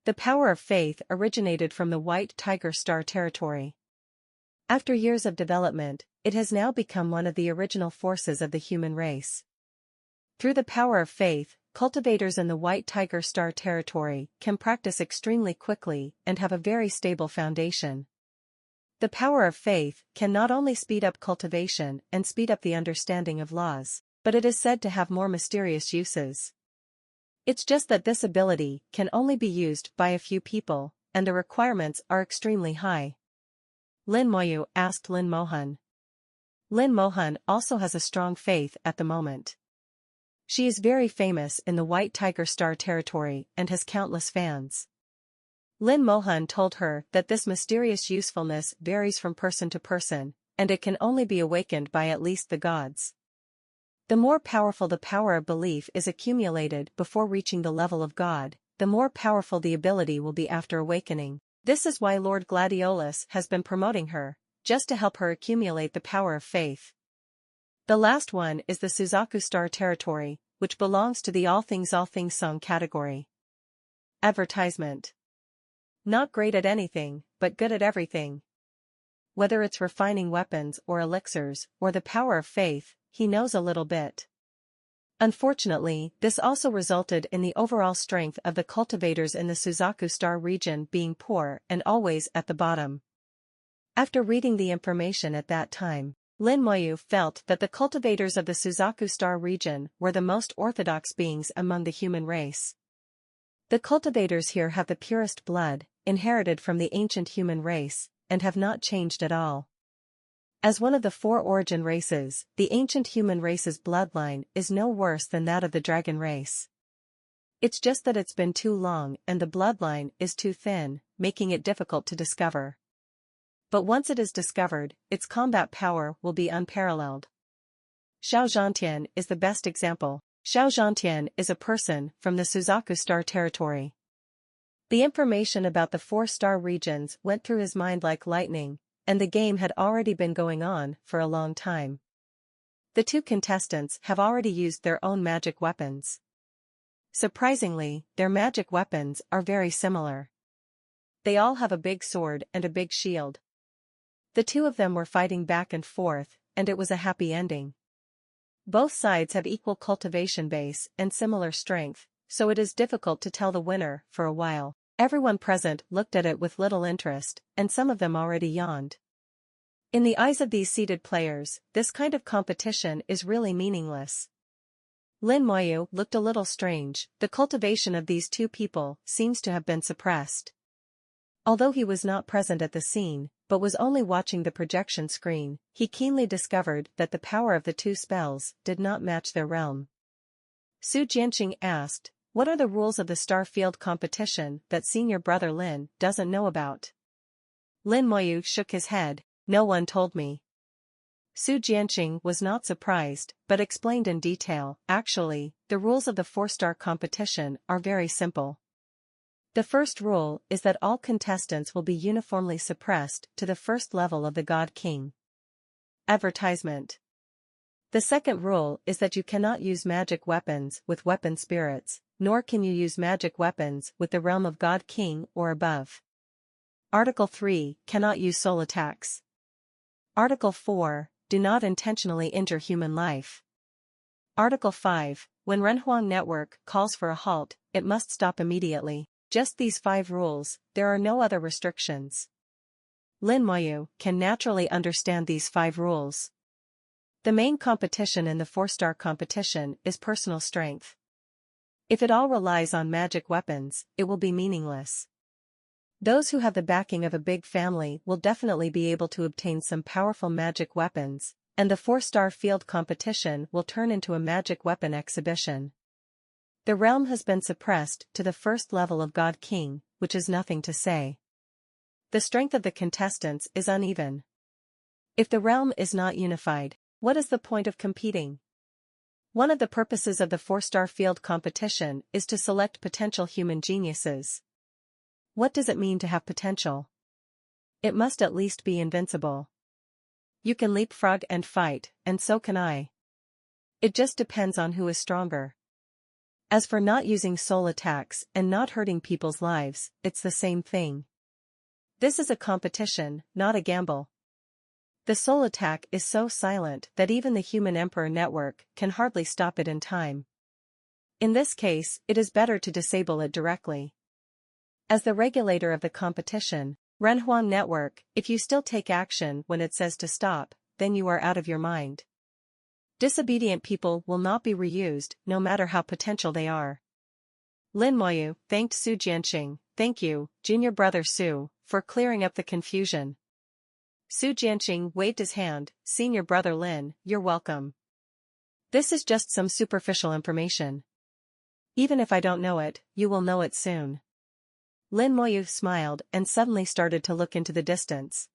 The power of faith originated from the White Tiger Star territory. After years of development, it has now become one of the original forces of the human race. Through the power of faith, cultivators in the White Tiger Star territory can practice extremely quickly and have a very stable foundation. The power of faith can not only speed up cultivation and speed up the understanding of laws, but it is said to have more mysterious uses. It's just that this ability can only be used by a few people, and the requirements are extremely high. Lin Moyu asked Lin Mohan. Lin Mohan also has a strong faith at the moment. She is very famous in the White Tiger Star territory and has countless fans. Lin Mohan told her that this mysterious usefulness varies from person to person, and it can only be awakened by at least the gods. The more powerful the power of belief is accumulated before reaching the level of God, the more powerful the ability will be after awakening. This is why Lord Gladiolus has been promoting her, just to help her accumulate the power of faith. The last one is the Suzaku Star territory, which belongs to the All Things song category. Advertisement. Not great at anything, but good at everything. Whether it's refining weapons or elixirs, or the power of faith, he knows a little bit. Unfortunately, this also resulted in the overall strength of the cultivators in the Suzaku Star region being poor and always at the bottom. After reading the information at that time, Lin Moyu felt that the cultivators of the Suzaku Star region were the most orthodox beings among the human race. The cultivators here have the purest blood, inherited from the ancient human race, and have not changed at all. As one of the 4 origin races, the ancient human race's bloodline is no worse than that of the dragon race. It's just that it's been too long and the bloodline is too thin, making it difficult to discover. But once it is discovered, its combat power will be unparalleled. Xiao Zhantian is the best example. Xiao Zhantian is a person from the Suzaku Star territory. The information about the 4-star regions went through his mind like lightning, and the game had already been going on for a long time. The 2 contestants have already used their own magic weapons. Surprisingly, their magic weapons are very similar. They all have a big sword and a big shield. The 2 of them were fighting back and forth, and it was a happy ending. Both sides have equal cultivation base and similar strength, so it is difficult to tell the winner for a while. Everyone present looked at it with little interest, and some of them already yawned. In the eyes of these seated players, this kind of competition is really meaningless. Lin Moyu looked a little strange. The cultivation of these two people seems to have been suppressed. Although he was not present at the scene, but was only watching the projection screen, he keenly discovered that the power of the two spells did not match their realm. Su Jianqing asked, "What are the rules of the star field competition that senior brother Lin doesn't know about?" Lin Moyu shook his head. "No one told me." Su Jianqing was not surprised, but explained in detail. Actually, the rules of the 4-star competition are very simple. The first rule is that all contestants will be uniformly suppressed to the first level of the God King. Advertisement. The second rule is that you cannot use magic weapons with weapon spirits, nor can you use magic weapons with the realm of God King or above. Article 3, cannot use soul attacks. Article 4, do not intentionally injure human life. Article 5, when Renhuang Network calls for a halt, it must stop immediately. Just these 5 rules, there are no other restrictions. Lin Moyu can naturally understand these 5 rules. The main competition in the 4-star competition is personal strength. If it all relies on magic weapons, it will be meaningless. Those who have the backing of a big family will definitely be able to obtain some powerful magic weapons, and the 4-star field competition will turn into a magic weapon exhibition. The realm has been suppressed to the first level of God King, which is nothing to say. The strength of the contestants is uneven. If the realm is not unified, what is the point of competing? One of the purposes of the 4-star field competition is to select potential human geniuses. What does it mean to have potential? It must at least be invincible. You can leapfrog and fight, and so can I. It just depends on who is stronger. As for not using soul attacks and not hurting people's lives, it's the same thing. This is a competition, not a gamble. The soul attack is so silent that even the Human Emperor Network can hardly stop it in time. In this case, it is better to disable it directly. As the regulator of the competition, Renhuang Network, if you still take action when it says to stop, then you are out of your mind. Disobedient people will not be reused, no matter how potential they are. Lin Moyu thanked Su Jianqing. "Thank you, junior brother Su, for clearing up the confusion." Su Jianqing waved his hand. "Senior brother Lin, you're welcome. This is just some superficial information. Even if I don't know it, you will know it soon." Lin Moyu smiled and suddenly started to look into the distance.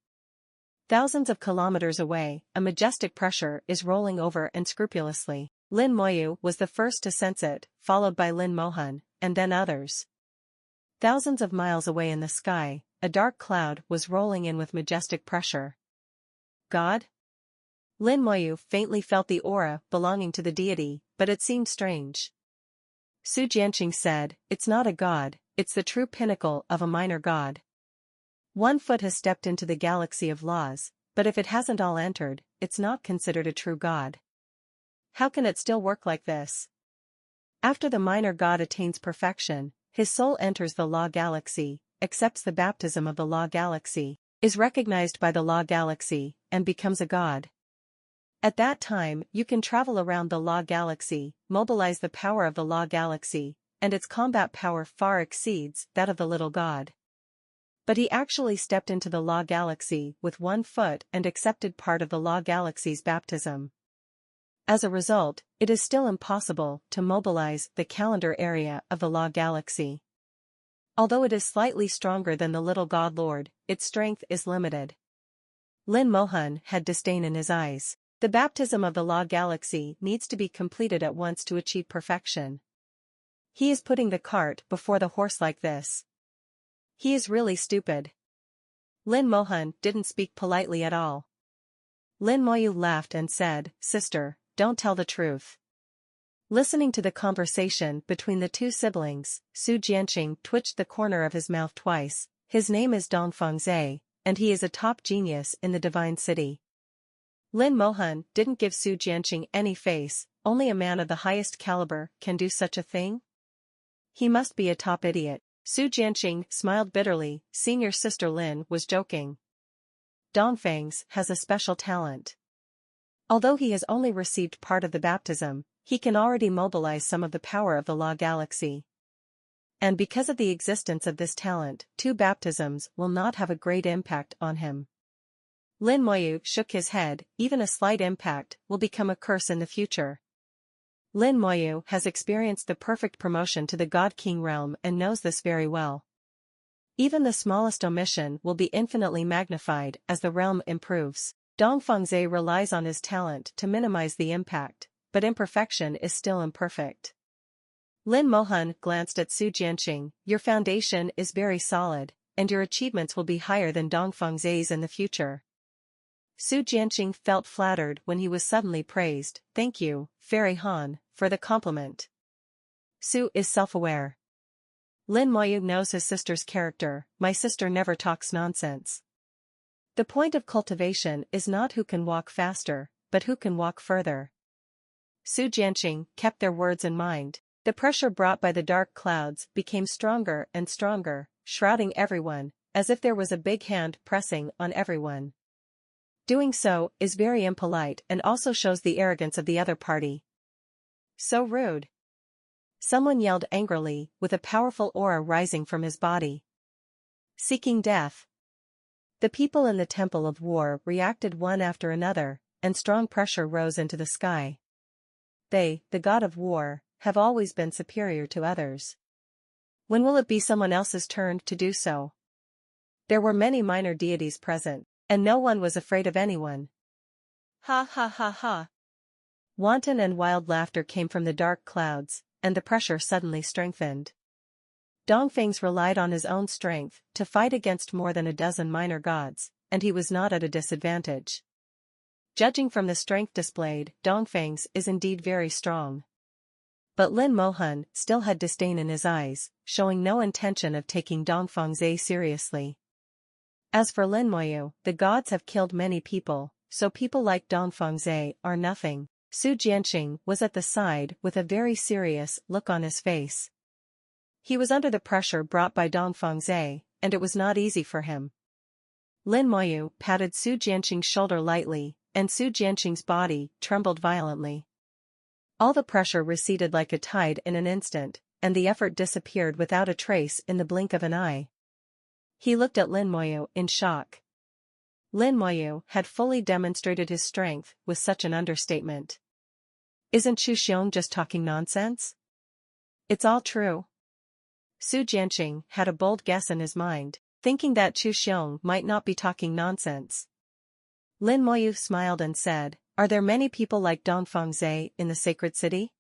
Thousands of kilometers away, a majestic pressure is rolling over unscrupulously. Lin Moyu was the first to sense it, followed by Lin Mohan, and then others. Thousands of miles away in the sky, a dark cloud was rolling in with majestic pressure. God? Lin Moyu faintly felt the aura belonging to the deity, but it seemed strange. Su Jianqing said, "It's not a god, it's the true pinnacle of a minor god. 1 foot has stepped into the galaxy of laws, but if it hasn't all entered, it's not considered a true god. How can it still work like this? After the minor god attains perfection, his soul enters the law galaxy, accepts the baptism of the law galaxy, is recognized by the law galaxy, and becomes a god. At that time, you can travel around the law galaxy, mobilize the power of the law galaxy, and its combat power far exceeds that of the little god. But he actually stepped into the law galaxy with 1 foot and accepted part of the law galaxy's baptism. As a result, it is still impossible to mobilize the calendar area of the law galaxy. Although it is slightly stronger than the little god lord, its strength is limited." Lin Mohan had disdain in his eyes. The baptism of the law galaxy needs to be completed at once to achieve perfection. He is putting the cart before the horse like this. He is really stupid. Lin Mohan didn't speak politely at all. Lin Moyu laughed and said, "Sister, don't tell the truth." Listening to the conversation between the two siblings, Su Jianqing twitched the corner of his mouth twice. His name is Dongfeng Zhe, and he is a top genius in the Divine City. Lin Mohan didn't give Su Jianqing any face. Only a man of the highest caliber can do such a thing? He must be a top idiot. Su Jianqing smiled bitterly. Senior sister Lin was joking. Dongfeng's has a special talent. Although he has only received part of the baptism, he can already mobilize some of the power of the Law Galaxy. And because of the existence of this talent, 2 baptisms will not have a great impact on him. Lin Moyu shook his head, even a slight impact will become a curse in the future. Lin Moyu has experienced the perfect promotion to the God King realm and knows this very well. Even the smallest omission will be infinitely magnified as the realm improves. Dongfengzhi relies on his talent to minimize the impact, but imperfection is still imperfect. Lin Mohan glanced at Su Jianqing. Your foundation is very solid, and your achievements will be higher than Dongfengzhi's in the future. Su Jianqing felt flattered when he was suddenly praised. Thank you, Fairy Han, for the compliment. Su is self-aware. Lin Moyu knows his sister's character. My sister never talks nonsense. The point of cultivation is not who can walk faster, but who can walk further. Su Jianqing kept their words in mind. The pressure brought by the dark clouds became stronger and stronger, shrouding everyone, as if there was a big hand pressing on everyone. Doing so is very impolite and also shows the arrogance of the other party. So rude. Someone yelled angrily, with a powerful aura rising from his body. Seeking death. The people in the Temple of War reacted one after another, and strong pressure rose into the sky. They, the god of war, have always been superior to others. When will it be someone else's turn to do so? There were many minor deities present, and no one was afraid of anyone. Ha ha ha ha. Wanton and wild laughter came from the dark clouds, and the pressure suddenly strengthened. Dongfeng's relied on his own strength to fight against more than a dozen minor gods, and he was not at a disadvantage. Judging from the strength displayed, Dongfeng's is indeed very strong. But Lin Mohan still had disdain in his eyes, showing no intention of taking Dongfengzhi seriously. As for Lin Moyu, the gods have killed many people, so people like Dongfengzhi are nothing. Su Jianqing was at the side with a very serious look on his face. He was under the pressure brought by Dongfengzhi, and it was not easy for him. Lin Moyu patted Su Jianqing's shoulder lightly, and Su Jianqing's body trembled violently. All the pressure receded like a tide in an instant, and the effort disappeared without a trace in the blink of an eye. He looked at Lin Moyu in shock. Lin Moyu had fully demonstrated his strength with such an understatement. Isn't Chu Xiong just talking nonsense? It's all true. Su Jianqing had a bold guess in his mind, thinking that Chu Xiong might not be talking nonsense. Lin Moyu smiled and said, Are there many people like Dongfengzhi in the sacred city?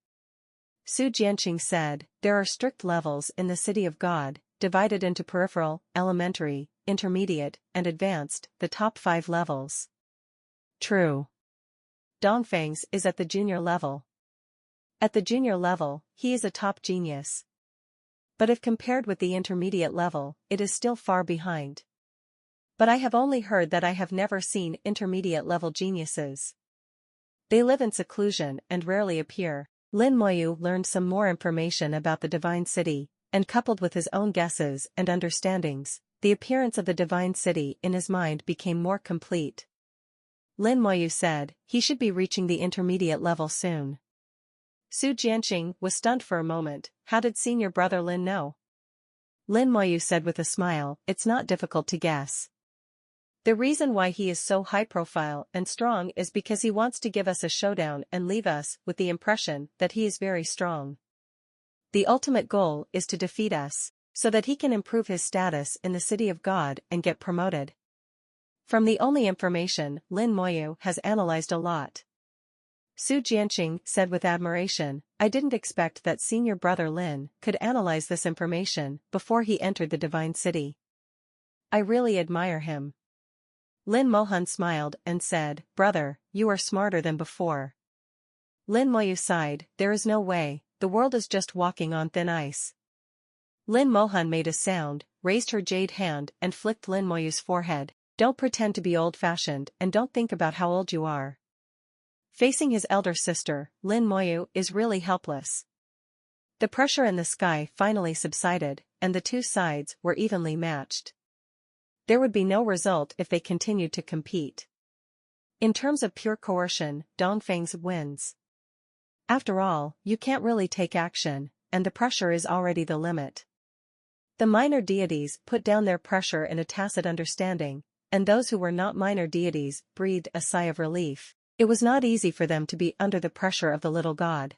Su Jianqing said, There are strict levels in the city of God, divided into peripheral, elementary, intermediate, and advanced, the top 5 levels. True. Dongfeng's is at the junior level. At the junior level, he is a top genius. But if compared with the intermediate level, it is still far behind. But I have only heard that I have never seen intermediate-level geniuses. They live in seclusion and rarely appear. Lin Moyu learned some more information about the Divine City, and coupled with his own guesses and understandings, the appearance of the Divine City in his mind became more complete. Lin Moyu said, he should be reaching the intermediate level soon. Su Jianqing was stunned for a moment. How did senior brother Lin know? Lin Moyu said with a smile, It's not difficult to guess. The reason why he is so high-profile and strong is because he wants to give us a showdown and leave us with the impression that he is very strong. The ultimate goal is to defeat us, so that he can improve his status in the City of God and get promoted. From the only information Lin Moyu has analyzed a lot. Su Jianqing said with admiration, I didn't expect that senior brother Lin could analyze this information before he entered the Divine City. I really admire him. Lin Mohan smiled and said, Brother, you are smarter than before. Lin Moyu sighed, There is no way, the world is just walking on thin ice. Lin Mohan made a sound, raised her jade hand and flicked Lin Moyu's forehead. Don't pretend to be old-fashioned and don't think about how old you are. Facing his elder sister, Lin Moyu is really helpless. The pressure in the sky finally subsided, and the two sides were evenly matched. There would be no result if they continued to compete. In terms of pure coercion, Dongfeng's wins. After all, you can't really take action, and the pressure is already the limit. The minor deities put down their pressure in a tacit understanding, and those who were not minor deities breathed a sigh of relief. It was not easy for them to be under the pressure of the little god.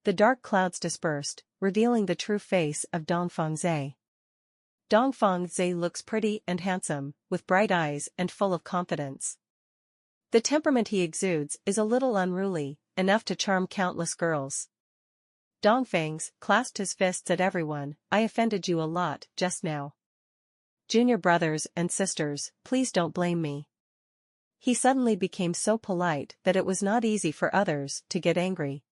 The dark clouds dispersed, revealing the true face of Dongfangzhe. Dongfangzhe looks pretty and handsome, with bright eyes and full of confidence. The temperament he exudes is a little unruly, enough to charm countless girls. Dongfangs clasped his fists at everyone. I offended you a lot just now. Junior brothers and sisters, please don't blame me. He suddenly became so polite that it was not easy for others to get angry.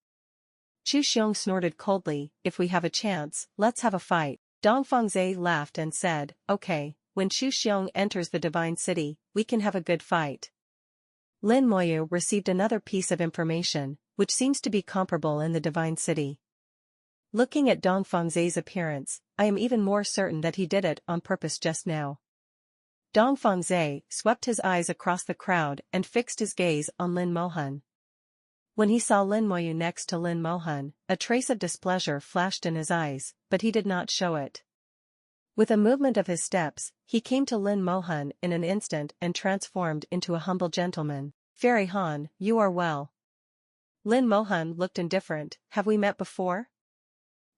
Chu Xiong snorted coldly, if we have a chance, let's have a fight. Dongfangzhe laughed and said, okay, when Chu Xiong enters the Divine City, we can have a good fight. Lin Moyu received another piece of information, which seems to be comparable in the Divine City. Looking at Dongfangzhe's appearance, I am even more certain that he did it on purpose just now. Dongfangzhe swept his eyes across the crowd and fixed his gaze on Lin Mohan. When he saw Lin Moyu next to Lin Mohan, a trace of displeasure flashed in his eyes, but he did not show it. With a movement of his steps, he came to Lin Mohan in an instant and transformed into a humble gentleman. Fairy Han, you are well. Lin Mohan looked indifferent. Have we met before?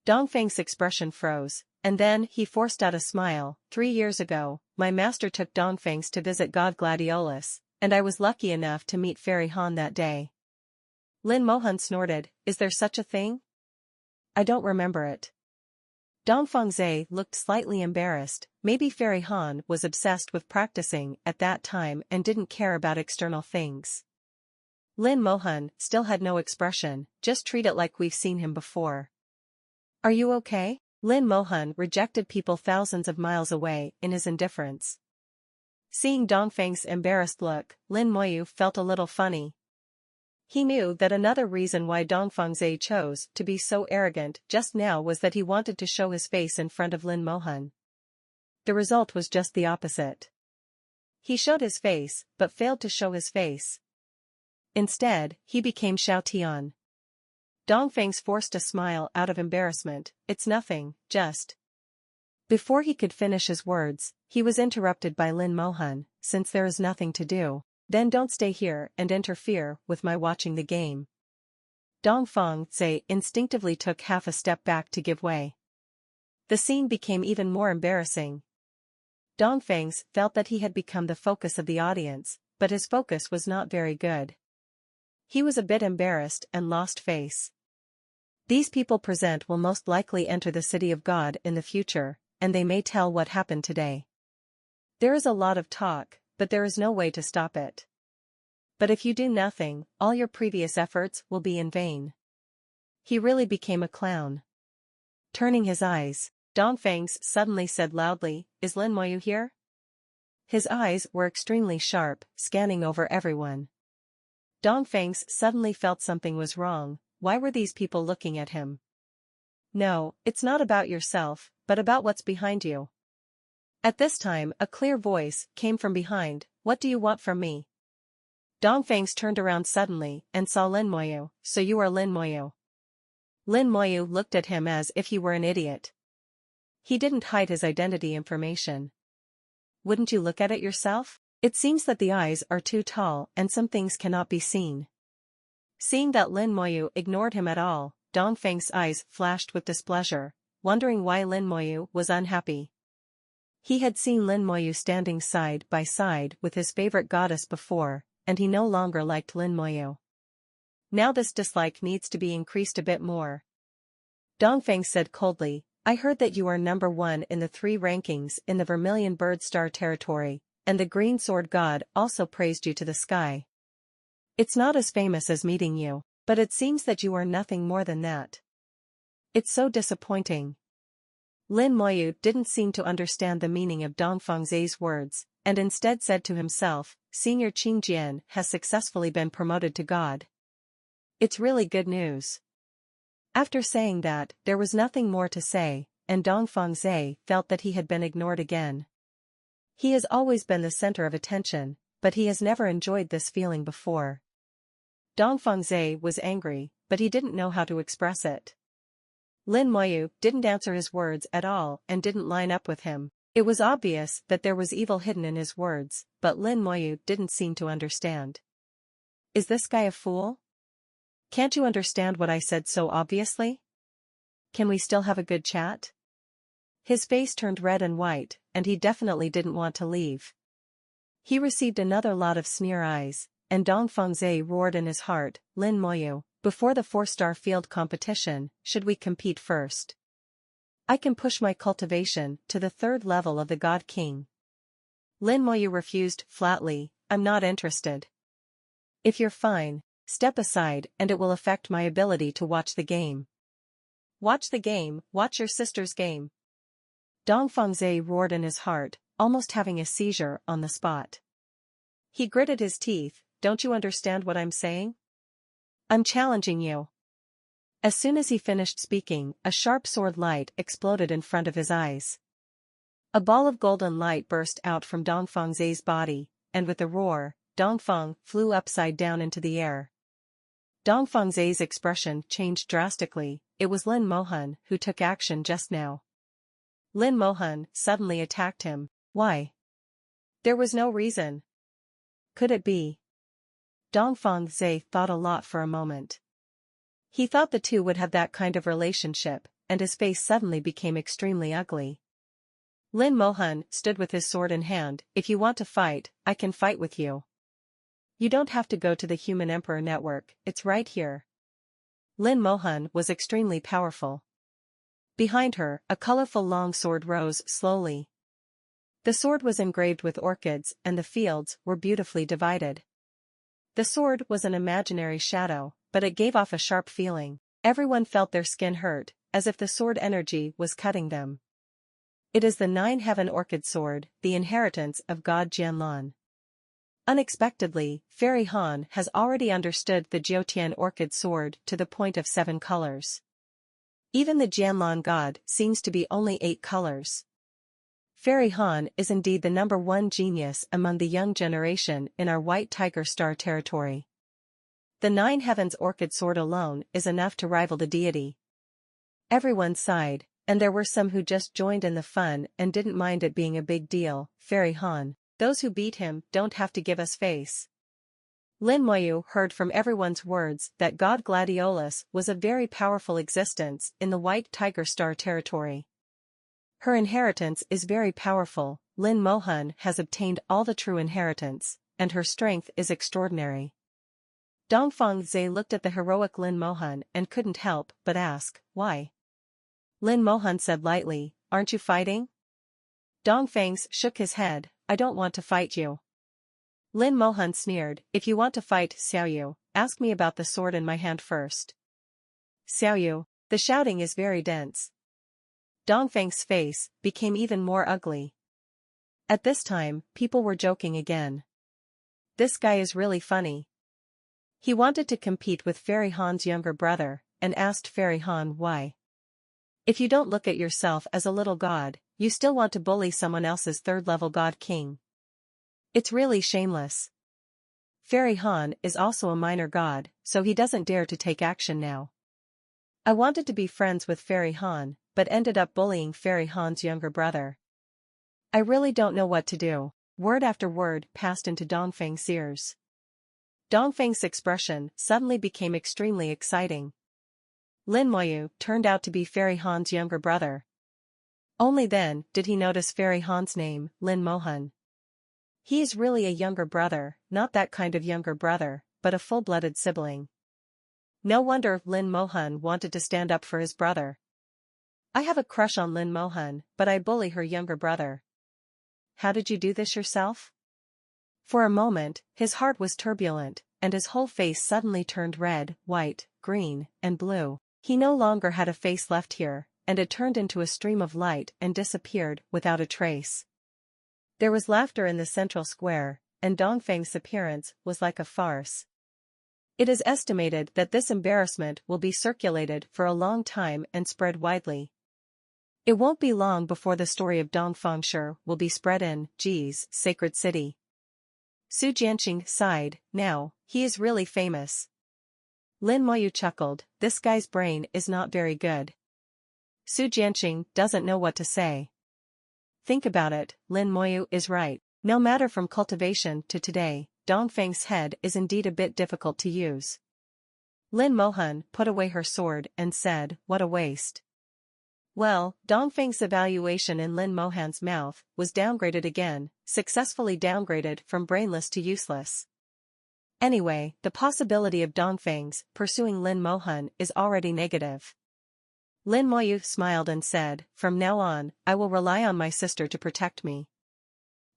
Dongfang's expression froze, and then he forced out a smile. 3 years ago, my master took Dongfangs to visit God Gladiolus, and I was lucky enough to meet Fairy Han that day. Lin Mohan snorted, is there such a thing? I don't remember it. Dongfangzhe looked slightly embarrassed. Maybe Fairy Han was obsessed with practicing at that time and didn't care about external things. Lin Mohan still had no expression, just treat it like we've seen him before. Are you okay? Lin Mohan rejected people thousands of miles away in his indifference. Seeing Dongfang's embarrassed look, Lin Moyu felt a little funny. He knew that another reason why Dongfangzhe chose to be so arrogant just now was that he wanted to show his face in front of Lin Mohan. The result was just the opposite. He showed his face, but failed to show his face. Instead, he became Xiao Tian. Dongfangs forced a smile out of embarrassment. It's nothing, just. Before he could finish his words, he was interrupted by Lin Mohan. Since there is nothing to do, then don't stay here and interfere with my watching the game. Dongfangzhe instinctively took half a step back to give way. The scene became even more embarrassing. Dongfangs felt that he had become the focus of the audience, but his focus was not very good. He was a bit embarrassed and lost face. These people present will most likely enter the city of God in the future, and they may tell what happened today. There is a lot of talk, but there is no way to stop it. But if you do nothing, all your previous efforts will be in vain. He really became a clown. Turning his eyes, Dongfangs suddenly said loudly, is Lin Moyu here? His eyes were extremely sharp, scanning over everyone. Dongfangs suddenly felt something was wrong. Why were these people looking at him? No, it's not about yourself, but about what's behind you. At this time, a clear voice came from behind. What do you want from me? Dongfangs turned around suddenly and saw Lin Moyu. So you are Lin Moyu. Lin Moyu looked at him as if he were an idiot. He didn't hide his identity information. Wouldn't you look at it yourself? It seems that the eyes are too tall and some things cannot be seen. Seeing that Lin Moyu ignored him at all, Dongfang's eyes flashed with displeasure, wondering why Lin Moyu was unhappy. He had seen Lin Moyu standing side by side with his favorite goddess before, and he no longer liked Lin Moyu. Now this dislike needs to be increased a bit more. Dongfang said coldly, I heard that you are number 1 in the 3 rankings in the Vermilion Bird Star territory, and the Green Sword God also praised you to the sky. It's not as famous as meeting you, but it seems that you are nothing more than that. It's so disappointing. Lin Moyu didn't seem to understand the meaning of Dongfangzhe's words, and instead said to himself, Senior Qingjian has successfully been promoted to God. It's really good news. After saying that, there was nothing more to say, and Dongfangzhe felt that he had been ignored again. He has always been the center of attention, but he has never enjoyed this feeling before. Dongfangzhe was angry, but he didn't know how to express it. Lin Moyu didn't answer his words at all and didn't line up with him. It was obvious that there was evil hidden in his words, but Lin Moyu didn't seem to understand. Is this guy a fool? Can't you understand what I said so obviously? Can we still have a good chat? His face turned red and white, and he definitely didn't want to leave. He received another lot of sneer eyes, and Dong Fengzhi roared in his heart, Lin Moyu, before the 4-star field competition, should we compete first? I can push my cultivation to the 3rd level of the God King. Lin Moyu refused flatly, I'm not interested. If you're fine, step aside and it will affect my ability to watch the game. Watch the game, watch your sister's game. Dong Fengzhi roared in his heart, almost having a seizure on the spot. He gritted his teeth, don't you understand what I'm saying? I'm challenging you. As soon as he finished speaking, a sharp sword light exploded in front of his eyes. A ball of golden light burst out from Dong Fengzhi's body, and with a roar, Dong Feng flew upside down into the air. Dong Fengzhi's expression changed drastically. It was Lin Mohan who took action just now. Lin Mohan suddenly attacked him. Why? There was no reason. Could it be? Dong Fengzhi thought a lot for a moment. He thought the two would have that kind of relationship, and his face suddenly became extremely ugly. Lin Mohan stood with his sword in hand. If you want to fight, I can fight with you. You don't have to go to the Human Emperor Network, it's right here. Lin Mohan was extremely powerful. Behind her, a colorful long sword rose slowly. The sword was engraved with orchids and the fields were beautifully divided. The sword was an imaginary shadow, but it gave off a sharp feeling. Everyone felt their skin hurt, as if the sword energy was cutting them. It is the 9-heaven orchid sword, the inheritance of God Jianlan. Unexpectedly, Fairy Han has already understood the Jiutian orchid sword to the point of 7 colors. Even the Jianlan god seems to be only 8 colors. Fairy Han is indeed the #1 genius among the young generation in our White Tiger Star territory. The 9 heavens orchid sword alone is enough to rival the deity. Everyone sighed, and there were some who just joined in the fun and didn't mind it being a big deal. Fairy Han, those who beat him don't have to give us face. Lin Moyu heard from everyone's words that God Gladiolus was a very powerful existence in the White Tiger Star territory. Her inheritance is very powerful. Lin Mohan has obtained all the true inheritance, and her strength is extraordinary. Dong Fengzhi looked at the heroic Lin Mohan and couldn't help but ask, why? Lin Mohan said lightly, aren't you fighting? Dong Feng's shook his head, I don't want to fight you. Lin Mohan sneered, if you want to fight Xiaoyu, ask me about the sword in my hand first. Xiaoyu, the shouting is very dense. Dong Feng's face became even more ugly. At this time, people were joking again. This guy is really funny. He wanted to compete with Fairy Han's younger brother, and asked Fairy Han why. If you don't look at yourself as a little god, you still want to bully someone else's 3rd-level god king. It's really shameless. Fairy Han is also a minor god, so he doesn't dare to take action now. I wanted to be friends with Fairy Han, but ended up bullying Fairy Han's younger brother. I really don't know what to do. Word after word passed into Dong Feng's ears. Dong Feng's expression suddenly became extremely exciting. Lin Moyu turned out to be Fairy Han's younger brother. Only then did he notice Fairy Han's name, Lin Mohan. He is really a younger brother, not that kind of younger brother, but a full-blooded sibling. No wonder Lin Mohan wanted to stand up for his brother. I have a crush on Lin Mohan, but I bully her younger brother. How did you do this yourself? For a moment, his heart was turbulent, and his whole face suddenly turned red, white, green, and blue. He no longer had a face left here, and it turned into a stream of light and disappeared without a trace. There was laughter in the central square, and Dong Feng's appearance was like a farce. It is estimated that this embarrassment will be circulated for a long time and spread widely. It won't be long before the story of Dong Fengshi will be spread in Ji's sacred city. Su Jianqing sighed, now, he is really famous. Lin Moyu chuckled, this guy's brain is not very good. Su Jianqing doesn't know what to say. Think about it, Lin Moyu is right. No matter from cultivation to today, Dongfeng's head is indeed a bit difficult to use. Lin Mohan put away her sword and said, what a waste. Well, Dongfeng's evaluation in Lin Mohan's mouth was downgraded again, successfully downgraded from brainless to useless. Anyway, the possibility of Dongfeng's pursuing Lin Mohan is already negative. Lin Moyu smiled and said, from now on, I will rely on my sister to protect me.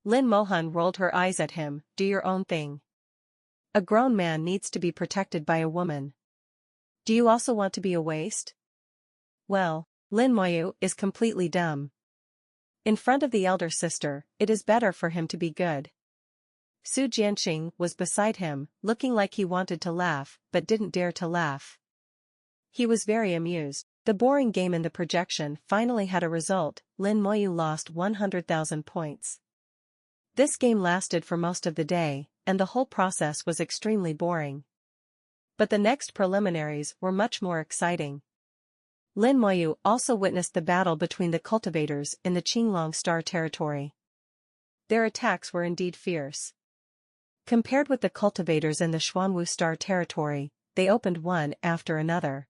Lin Mohan rolled her eyes at him, do your own thing. A grown man needs to be protected by a woman. Do you also want to be a waste? Well, Lin Moyu is completely dumb. In front of the elder sister, it is better for him to be good. Su Jianqing was beside him, looking like he wanted to laugh, but didn't dare to laugh. He was very amused. The boring game in the projection finally had a result. Lin Moyu lost 100,000 points. This game lasted for most of the day, and the whole process was extremely boring. But the next preliminaries were much more exciting. Lin Moyu also witnessed the battle between the cultivators in the Qinglong Star territory. Their attacks were indeed fierce. Compared with the cultivators in the Xuanwu Star territory, they opened one after another.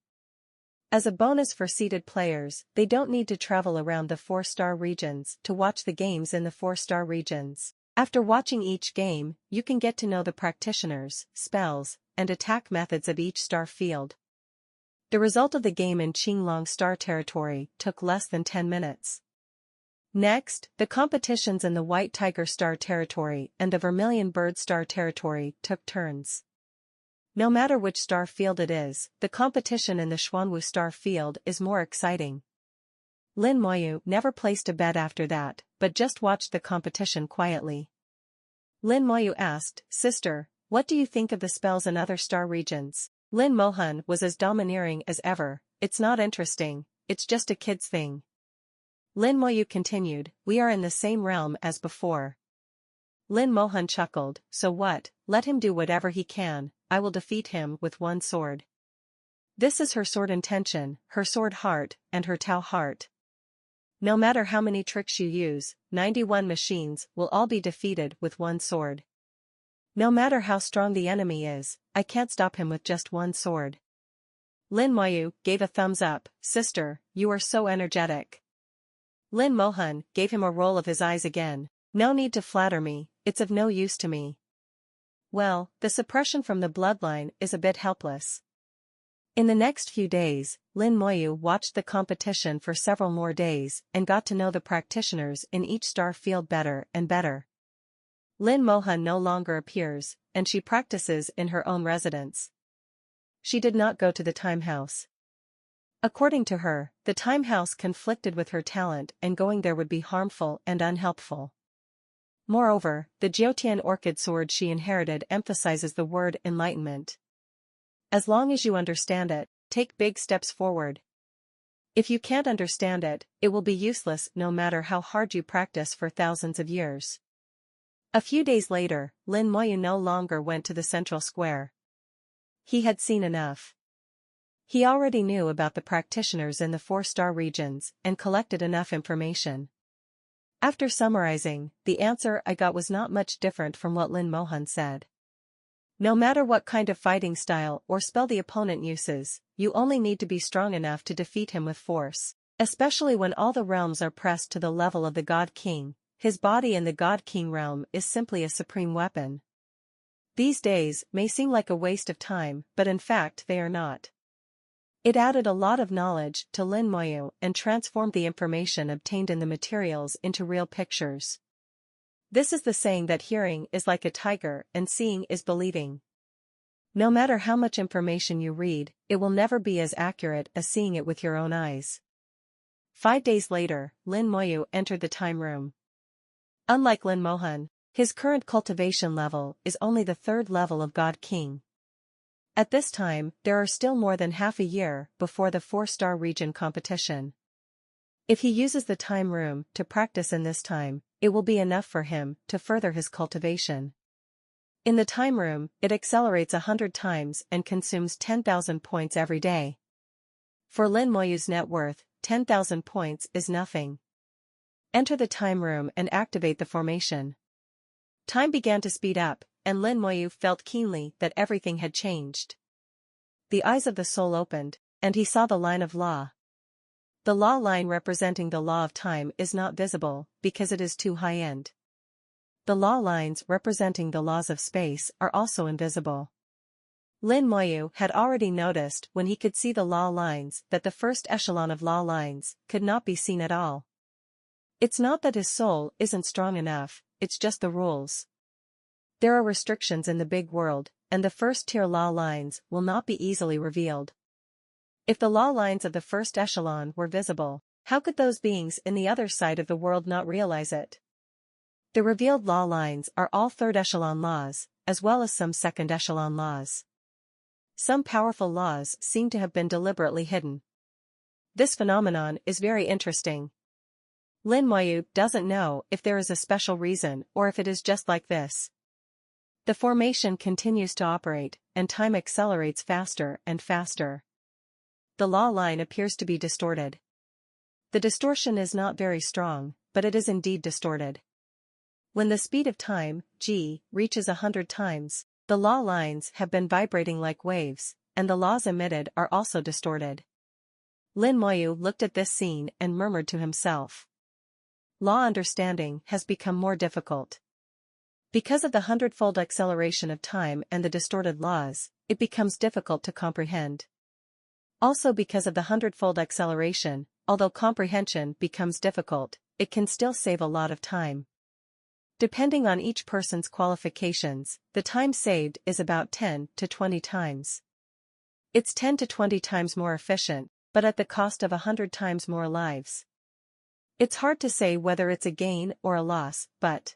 As a bonus for seeded players, they don't need to travel around the 4-star regions to watch the games in the 4-star regions. After watching each game, you can get to know the practitioners, spells, and attack methods of each star field. The result of the game in Qinglong Star territory took less than 10 minutes. Next, the competitions in the White Tiger Star territory and the Vermilion Bird Star territory took turns. No matter which star field it is, the competition in the Xuanwu Star field is more exciting. Lin Moyu never placed a bet after that, but just watched the competition quietly. Lin Moyu asked, Sister, what do you think of the spells in other star regions? Lin Mohan was as domineering as ever, it's not interesting, it's just a kid's thing. Lin Moyu continued, we are in the same realm as before. Lin Mohan chuckled, so what, let him do whatever he can, I will defeat him with one sword. This is her sword intention, her sword heart, and her Tao heart. No matter how many tricks you use, 91 machines will all be defeated with one sword. No matter how strong the enemy is, I can't stop him with just one sword. Lin Moyu gave a thumbs up, Sister, you are so energetic. Lin Mohan gave him a roll of his eyes again, no need to flatter me, it's of no use to me. Well, the suppression from the bloodline is a bit helpless. In the next few days, Lin Moyu watched the competition for several more days and got to know the practitioners in each star field better and better. Lin Mohan no longer appears, and she practices in her own residence. She did not go to the time house. According to her, the time house conflicted with her talent and going there would be harmful and unhelpful. Moreover, the Jiutian orchid sword she inherited emphasizes the word enlightenment. As long as you understand it, take big steps forward. If you can't understand it, it will be useless no matter how hard you practice for thousands of years. A few days later, Lin Moyu no longer went to the central square. He had seen enough. He already knew about the practitioners in the 4-star regions and collected enough information. After summarizing, the answer I got was not much different from what Lin Mohan said. No matter what kind of fighting style or spell the opponent uses, you only need to be strong enough to defeat him with force, especially when all the realms are pressed to the level of the God King. His body in the God King realm is simply a supreme weapon. These days may seem like a waste of time, but in fact they are not. It added a lot of knowledge to Lin Moyu and transformed the information obtained in the materials into real pictures. This is the saying that hearing is like a tiger and seeing is believing. No matter how much information you read, it will never be as accurate as seeing it with your own eyes. 5 days later, Lin Moyu entered the time room. Unlike Lin Mohan, his current cultivation level is only the 3rd level of God King. At this time, there are still more than half a year before the 4-star region competition. If he uses the time room to practice in this time, it will be enough for him to further his cultivation. In the time room, it accelerates 100 times and consumes 10,000 points every day. For Lin Moyu's net worth, 10,000 points is nothing. Enter the time room and activate the formation. Time began to speed up, and Lin Moyu felt keenly that everything had changed. The eyes of the soul opened, and he saw the line of law. The law line representing the law of time is not visible, because it is too high-end. The law lines representing the laws of space are also invisible. Lin Moyu had already noticed when he could see the law lines that the first echelon of law lines could not be seen at all. It's not that his soul isn't strong enough, it's just the rules. There are restrictions in the big world, and the first-tier law lines will not be easily revealed. If the law lines of the first echelon were visible, how could those beings in the other side of the world not realize it? The revealed law lines are all third echelon laws, as well as some second echelon laws. Some powerful laws seem to have been deliberately hidden. This phenomenon is very interesting. Lin Moyu doesn't know if there is a special reason or if it is just like this. The formation continues to operate, and time accelerates faster and faster. The law line appears to be distorted. The distortion is not very strong, but it is indeed distorted. When the speed of time, g, reaches 100 times, the law lines have been vibrating like waves, and the laws emitted are also distorted. Lin Moyu looked at this scene and murmured to himself. Law understanding has become more difficult. Because of the 100-fold acceleration of time and the distorted laws, it becomes difficult to comprehend. Also because of the 100-fold acceleration, although comprehension becomes difficult, it can still save a lot of time. Depending on each person's qualifications, the time saved is about 10 to 20 times. It's 10 to 20 times more efficient, but at the cost of 100 times more lives. It's hard to say whether it's a gain or a loss, but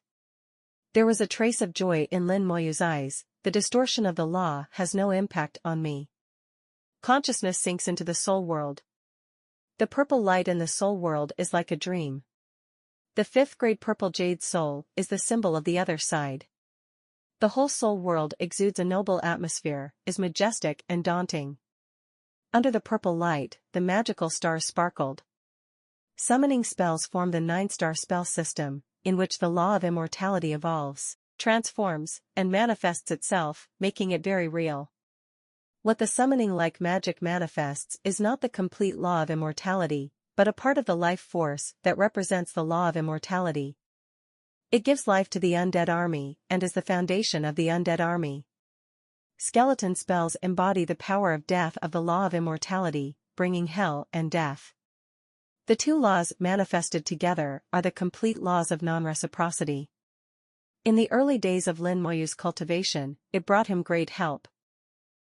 there was a trace of joy in Lin Moyu's eyes. The distortion of the law has no impact on me. Consciousness sinks into the soul world. The purple light in the soul world is like a dream. The 5th grade purple jade soul is the symbol of the other side. The whole soul world exudes a noble atmosphere, is majestic and daunting. Under the purple light, the magical stars sparkled. Summoning spells form the 9-star spell system, in which the law of immortality evolves, transforms, and manifests itself, making it very real. What the summoning-like magic manifests is not the complete law of immortality, but a part of the life force that represents the law of immortality. It gives life to the undead army, and is the foundation of the undead army. Skeleton spells embody the power of death of the law of immortality, bringing hell and death. The two laws manifested together are the complete laws of non-reciprocity. In the early days of Lin Moyu's cultivation, it brought him great help.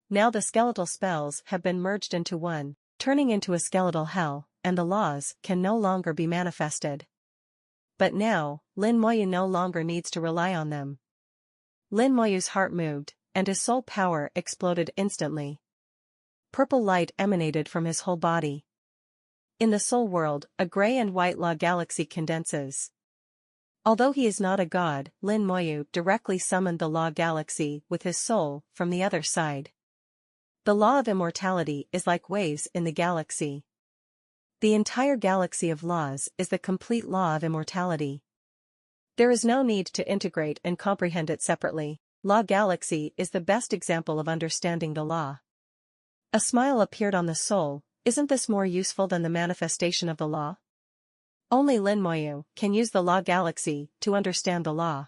Now the skeletal spells have been merged into one, turning into a skeletal hell, and the laws can no longer be manifested. But now, Lin Moyu no longer needs to rely on them. Lin Moyu's heart moved, and his soul power exploded instantly. Purple light emanated from his whole body. In the soul world, a gray and white law galaxy condenses. Although he is not a god, Lin Moyu directly summoned the law galaxy with his soul from the other side. The law of immortality is like waves in the galaxy. The entire galaxy of laws is the complete law of immortality. There is no need to integrate and comprehend it separately. Law galaxy is the best example of understanding the law. A smile appeared on the soul. Isn't this more useful than the manifestation of the law? Only Lin Moyu can use the law galaxy to understand the law.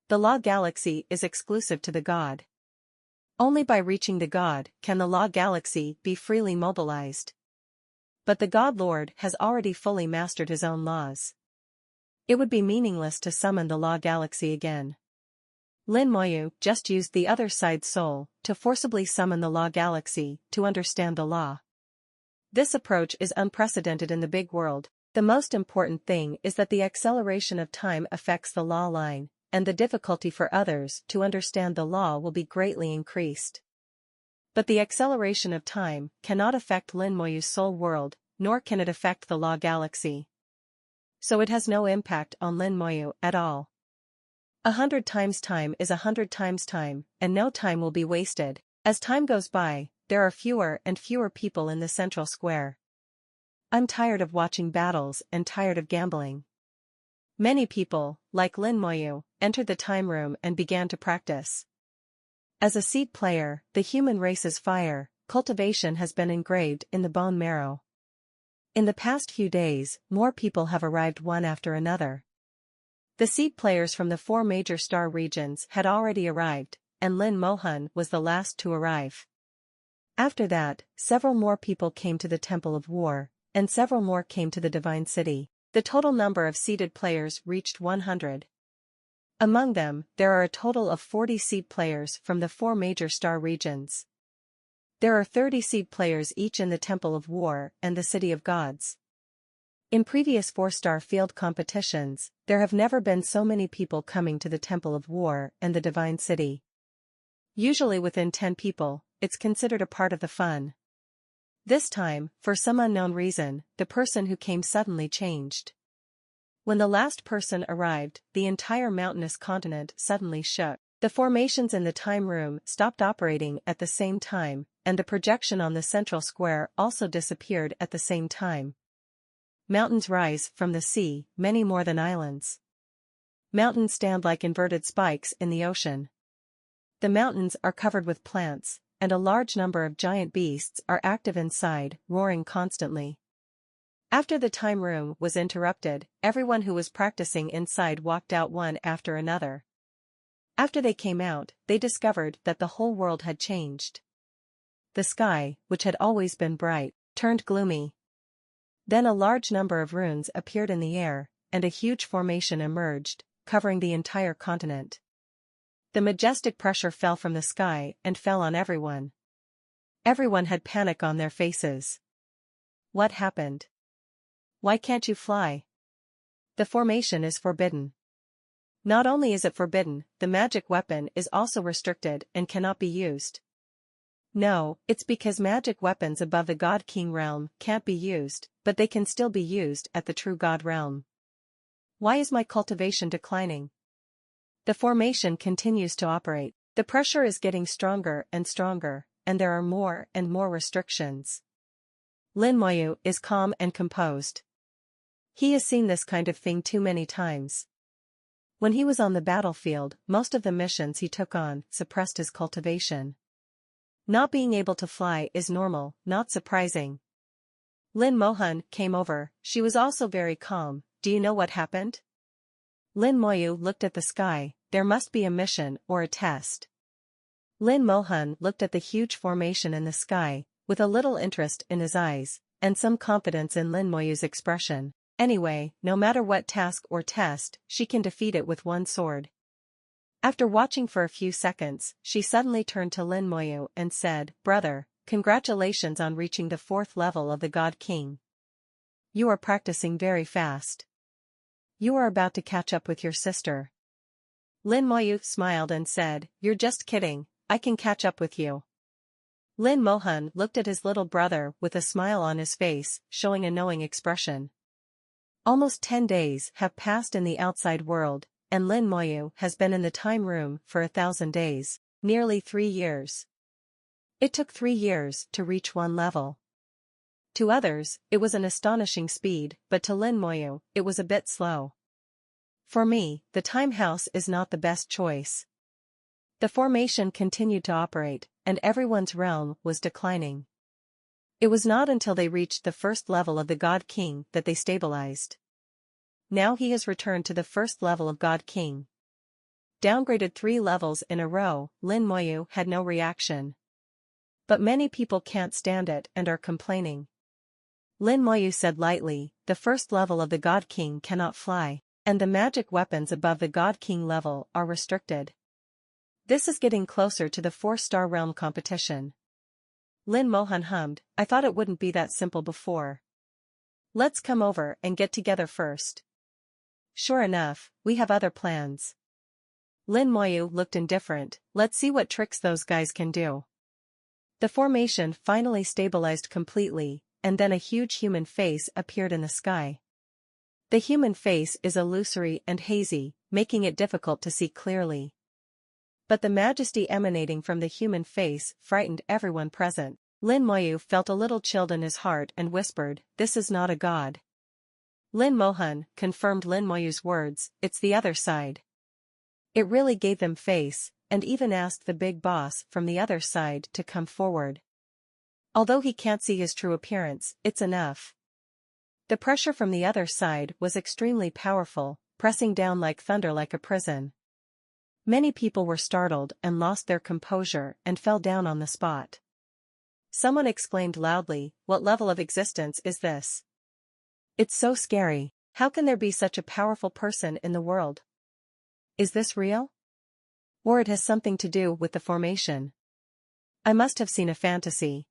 The law galaxy is exclusive to the god. Only by reaching the god can the law galaxy be freely mobilized. But the God Lord has already fully mastered his own laws. It would be meaningless to summon the law galaxy again. Lin Moyu just used the other side soul to forcibly summon the law galaxy to understand the law. This approach is unprecedented in the big world. The most important thing is that the acceleration of time affects the law line, and the difficulty for others to understand the law will be greatly increased. But the acceleration of time cannot affect Lin Moyu's soul world, nor can it affect the law galaxy. So it has no impact on Lin Moyu at all. 100 times time is 100 times time, and no time will be wasted. As time goes by, there are fewer and fewer people in the central square. I'm tired of watching battles and tired of gambling. Many people, like Lin Moyu, entered the time room and began to practice. As a seed player, the human race's fire, cultivation has been engraved in the bone marrow. In the past few days, more people have arrived one after another. The seed players from the 4 major star regions had already arrived, and Lin Mohan was the last to arrive. After that, several more people came to the Temple of War, and several more came to the Divine City. The total number of seeded players reached 100. Among them, there are a total of 40 seed players from the 4 major star regions. There are 30 seed players each in the Temple of War and the City of Gods. In previous 4-star field competitions, there have never been so many people coming to the Temple of War and the Divine City. Usually within 10 people, it's considered a part of the fun. This time, for some unknown reason, the person who came suddenly changed. When the last person arrived, the entire mountainous continent suddenly shook. The formations in the time room stopped operating at the same time, and the projection on the central square also disappeared at the same time. Mountains rise from the sea, many more than islands. Mountains stand like inverted spikes in the ocean. The mountains are covered with plants, and a large number of giant beasts are active inside, roaring constantly. After the time room was interrupted, everyone who was practicing inside walked out one after another. After they came out, they discovered that the whole world had changed. The sky, which had always been bright, turned gloomy. Then a large number of runes appeared in the air, and a huge formation emerged, covering the entire continent. The majestic pressure fell from the sky and fell on everyone. Everyone had panic on their faces. What happened? Why can't you fly? The formation is forbidden. Not only is it forbidden, the magic weapon is also restricted and cannot be used. No, it's because magic weapons above the God King realm can't be used, but they can still be used at the true God realm. Why is my cultivation declining? The formation continues to operate. The pressure is getting stronger and stronger, and there are more and more restrictions. Lin Moyu is calm and composed. He has seen this kind of thing too many times. When he was on the battlefield, most of the missions he took on suppressed his cultivation. Not being able to fly is normal, not surprising. Lin Mohan came over. She was also very calm. Do you know what happened? Lin Moyu looked at the sky. There must be a mission or a test. Lin Mohan looked at the huge formation in the sky, with a little interest in his eyes, and some confidence in Lin Moyu's expression. Anyway, no matter what task or test, she can defeat it with one sword. After watching for a few seconds, she suddenly turned to Lin Moyu and said, "Brother, congratulations on reaching the 4th level of the God King. You are practicing very fast. You are about to catch up with your sister." Lin Moyu smiled and said, "You're just kidding, I can catch up with you." Lin Mohan looked at his little brother with a smile on his face, showing a knowing expression. Almost 10 days have passed in the outside world, and Lin Moyu has been in the time room for 1,000 days, nearly 3 years. It took 3 years to reach one level. To others, it was an astonishing speed, but to Lin Moyu, it was a bit slow. For me, the time house is not the best choice. The formation continued to operate, and everyone's realm was declining. It was not until they reached the 1st level of the God King that they stabilized. Now he has returned to the 1st level of God King. Downgraded 3 levels in a row, Lin Moyu had no reaction. But many people can't stand it and are complaining. Lin Moyu said lightly, "The 1st level of the God King cannot fly, and the magic weapons above the God King level are restricted. This is getting closer to the 4-star realm competition." Lin Mohan hummed, "I thought it wouldn't be that simple before. Let's come over and get together first." Sure enough, we have other plans. Lin Moyu looked indifferent. Let's see what tricks those guys can do. The formation finally stabilized completely, and then a huge human face appeared in the sky. The human face is illusory and hazy, making it difficult to see clearly. But the majesty emanating from the human face frightened everyone present. Lin Moyu felt a little chilled in his heart and whispered, "This is not a god." Lin Mohan confirmed Lin Moyu's words, "It's the other side." It really gave them face, and even asked the big boss from the other side to come forward. Although he can't see his true appearance, it's enough. The pressure from the other side was extremely powerful, pressing down like thunder like a prison. Many people were startled and lost their composure and fell down on the spot. Someone exclaimed loudly, "What level of existence is this? It's so scary. How can there be such a powerful person in the world? Is this real? Or it has something to do with the formation. I must have seen a fantasy."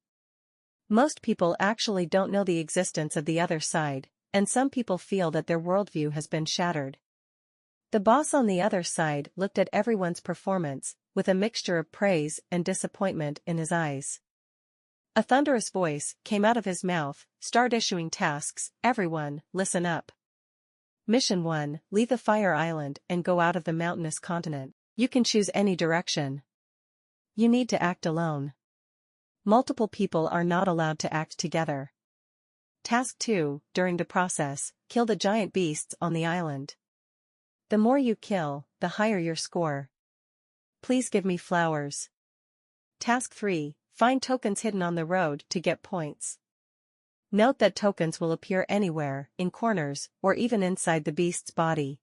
Most people actually don't know the existence of the other side, and some people feel that their worldview has been shattered. The boss on the other side looked at everyone's performance, with a mixture of praise and disappointment in his eyes. A thunderous voice came out of his mouth, start issuing tasks. "Everyone, listen up. Mission 1, leave the Fire Island and go out of the mountainous continent. You can choose any direction. You need to act alone. Multiple people are not allowed to act together. Task 2, during the process, kill the giant beasts on the island. The more you kill, the higher your score. Please give me flowers. Task 3, find tokens hidden on the road to get points. Note that tokens will appear anywhere, in corners, or even inside the beast's body.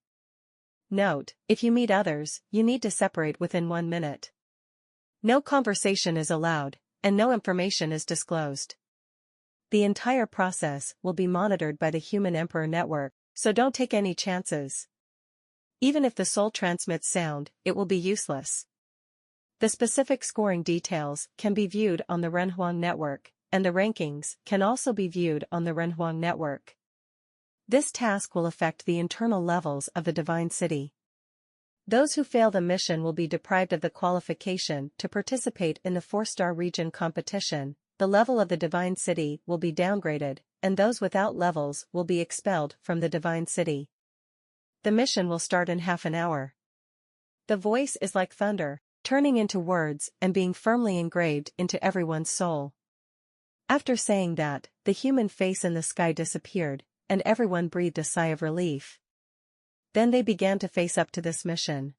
Note, if you meet others, you need to separate within 1 minute. No conversation is allowed, and no information is disclosed. The entire process will be monitored by the Human Emperor Network, so don't take any chances. Even if the soul transmits sound, it will be useless. The specific scoring details can be viewed on the Renhuang Network, and the rankings can also be viewed on the Renhuang Network. This task will affect the internal levels of the Divine City. Those who fail the mission will be deprived of the qualification to participate in the 4-star region competition, the level of the Divine City will be downgraded, and those without levels will be expelled from the Divine City. The mission will start in half an hour. The voice is like thunder, turning into words and being firmly engraved into everyone's soul. After saying that, the human face in the sky disappeared, and everyone breathed a sigh of relief. Then they began to face up to this mission.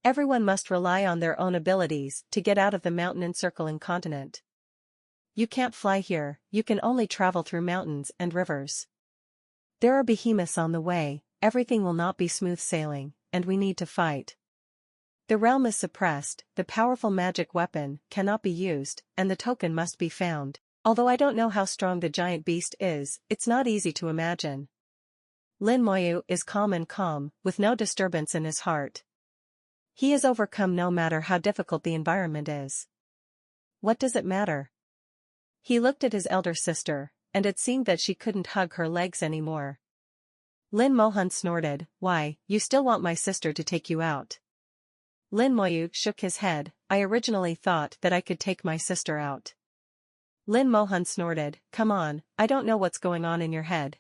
Everyone must rely on their own abilities to get out of the mountain-encircling continent. You can't fly here, you can only travel through mountains and rivers. There are behemoths on the way, everything will not be smooth sailing, and we need to fight. The realm is suppressed, the powerful magic weapon cannot be used, and the token must be found. Although I don't know how strong the giant beast is, it's not easy to imagine. Lin Moyu is calm, with no disturbance in his heart. He is overcome no matter how difficult the environment is. What does it matter? He looked at his elder sister, and it seemed that she couldn't hug her legs anymore. Lin Mohan snorted, "Why, you still want my sister to take you out?" Lin Moyu shook his head, "I originally thought that I could take my sister out." Lin Mohan snorted, "Come on, I don't know what's going on in your head.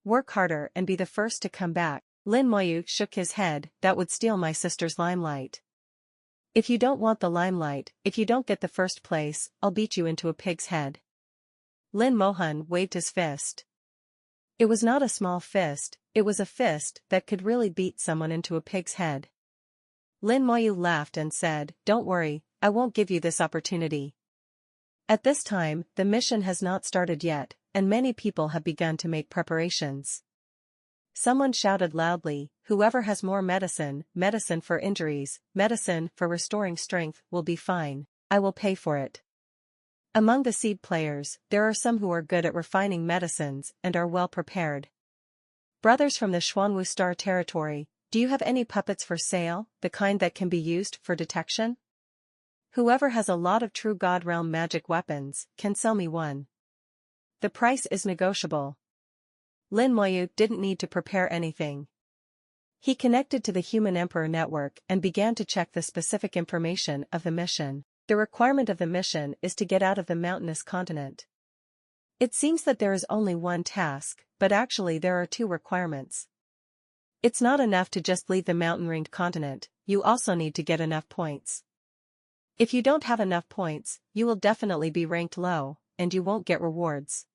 Work harder and be the first to come back." Lin Moyu shook his head, "That would steal my sister's limelight. If you don't want the limelight, if you don't get the first place, I'll beat you into a pig's head." Lin Mohan waved his fist. It was not a small fist, it was a fist that could really beat someone into a pig's head. Lin Moyu laughed and said, "Don't worry, I won't give you this opportunity." At this time, the mission has not started yet, and many people have begun to make preparations. Someone shouted loudly, "Whoever has more medicine, medicine for injuries, medicine for restoring strength will be fine, I will pay for it." Among the seed players, there are some who are good at refining medicines and are well prepared. Brothers from the Xuanwu Star territory, do you have any puppets for sale, the kind that can be used for detection? Whoever has a lot of true God realm magic weapons, can sell me one. The price is negotiable. Lin Moyu didn't need to prepare anything. He connected to the Human Emperor Network and began to check the specific information of the mission. The requirement of the mission is to get out of the mountainous continent. It seems that there is only one task, but actually there are 2 requirements. It's not enough to just leave the mountain-ringed continent, you also need to get enough points. If you don't have enough points, you will definitely be ranked low, and you won't get rewards.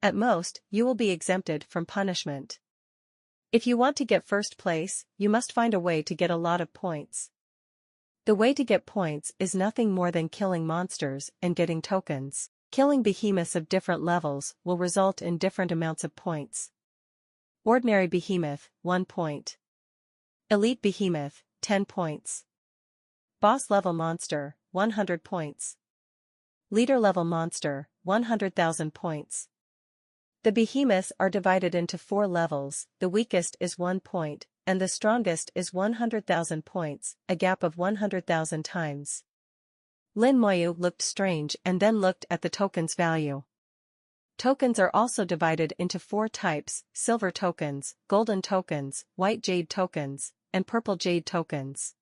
At most, you will be exempted from punishment. If you want to get first place, you must find a way to get a lot of points. The way to get points is nothing more than killing monsters and getting tokens. Killing behemoths of different levels will result in different amounts of points. Ordinary behemoth, 1 point. Elite behemoth, 10 points. Boss level monster, 100 points. Leader level monster, 100,000 points. The behemoths are divided into 4 levels, the weakest is 1 point, and the strongest is 100,000 points, a gap of 100,000 times. Lin Moyu looked strange and then looked at the token's value. Tokens are also divided into 4 types, silver tokens, golden tokens, white jade tokens, and purple jade tokens.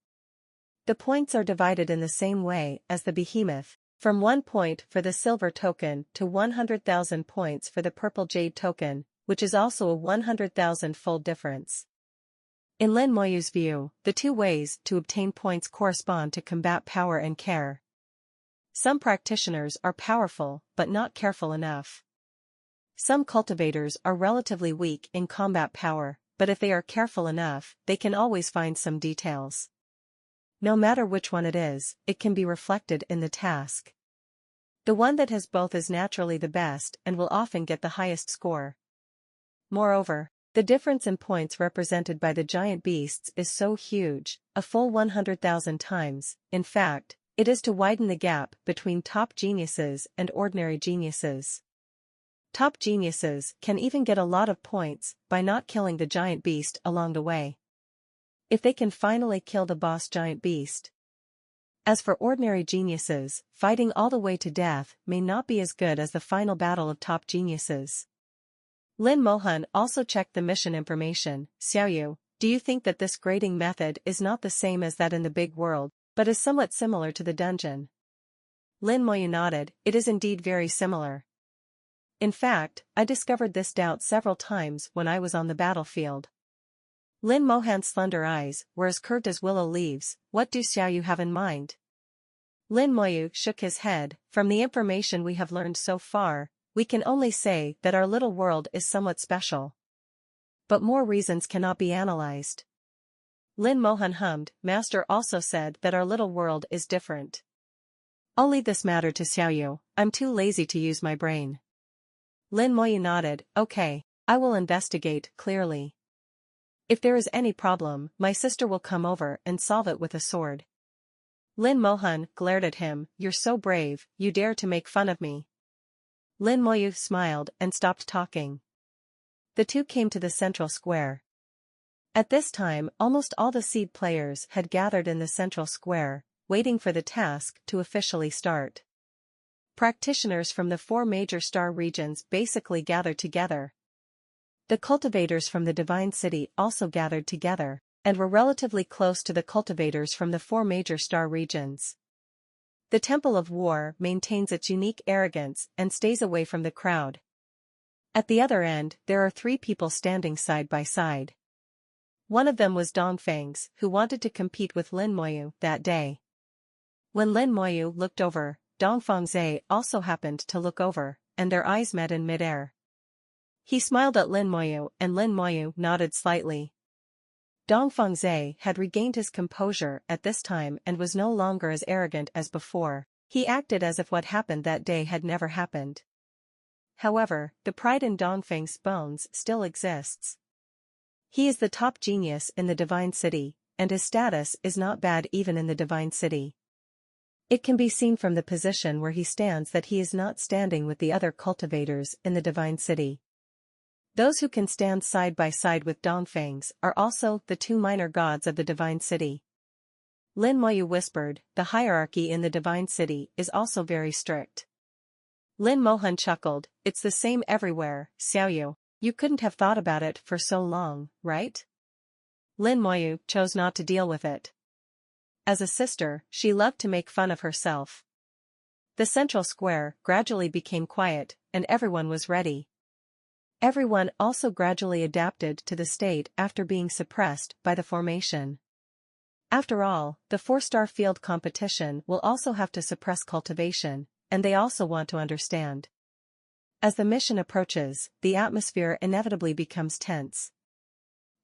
The points are divided in the same way as the behemoth, from 1 point for the silver token to 100,000 points for the purple jade token, which is also a 100,000-fold difference. In Lin Moyu's view, the 2 ways to obtain points correspond to combat power and care. Some practitioners are powerful but not careful enough. Some cultivators are relatively weak in combat power, but if they are careful enough, they can always find some details. No matter which one it is, it can be reflected in the task. The one that has both is naturally the best and will often get the highest score. Moreover, the difference in points represented by the giant beasts is so huge, a full 100,000 times, in fact, it is to widen the gap between top geniuses and ordinary geniuses. Top geniuses can even get a lot of points by not killing the giant beast along the way. If they can finally kill the boss giant beast. As for ordinary geniuses, fighting all the way to death may not be as good as the final battle of top geniuses. Lin Mohan also checked the mission information. Xiaoyu, do you think that this grading method is not the same as that in the big world, but is somewhat similar to the dungeon? Lin Moyu nodded, it is indeed very similar. In fact, I discovered this doubt several times when I was on the battlefield. Lin Mohan's slender eyes were as curved as willow leaves. What do Xiaoyu have in mind? Lin Moyu shook his head. From the information we have learned so far, we can only say that our little world is somewhat special. But more reasons cannot be analyzed. Lin Mohan hummed. Master also said that our little world is different. I'll leave this matter to Xiaoyu, I'm too lazy to use my brain. Lin Moyu nodded, okay, I will investigate clearly. If there is any problem, my sister will come over and solve it with a sword. Lin Mohan glared at him, you're so brave, you dare to make fun of me. Lin Moyu smiled and stopped talking. The two came to the central square. At this time, almost all the seed players had gathered in the central square, waiting for the task to officially start. Practitioners from the 4 major star regions basically gathered together. The cultivators from the Divine City also gathered together, and were relatively close to the cultivators from the 4 major star regions. The Temple of War maintains its unique arrogance and stays away from the crowd. At the other end, there are 3 people standing side by side. One of them was Dongfang's, who wanted to compete with Lin Moyu that day. When Lin Moyu looked over, Dongfang's also happened to look over, and their eyes met in midair. He smiled at Lin Moyu and Lin Moyu nodded slightly. Dongfang's had regained his composure at this time and was no longer as arrogant as before. He acted as if what happened that day had never happened. However, the pride in Dongfang's bones still exists. He is the top genius in the Divine City, and his status is not bad even in the Divine City. It can be seen from the position where he stands that he is not standing with the other cultivators in the Divine City. Those who can stand side by side with Dongfang's are also the 2 minor gods of the Divine City. Lin Moyu whispered, the hierarchy in the Divine City is also very strict. Lin Mohan chuckled, it's the same everywhere, Xiaoyu, you couldn't have thought about it for so long, right? Lin Moyu chose not to deal with it. As a sister, she loved to make fun of herself. The central square gradually became quiet, and everyone was ready. Everyone also gradually adapted to the state after being suppressed by the formation. After all, the 4-star field competition will also have to suppress cultivation, and they also want to understand. As the mission approaches, the atmosphere inevitably becomes tense.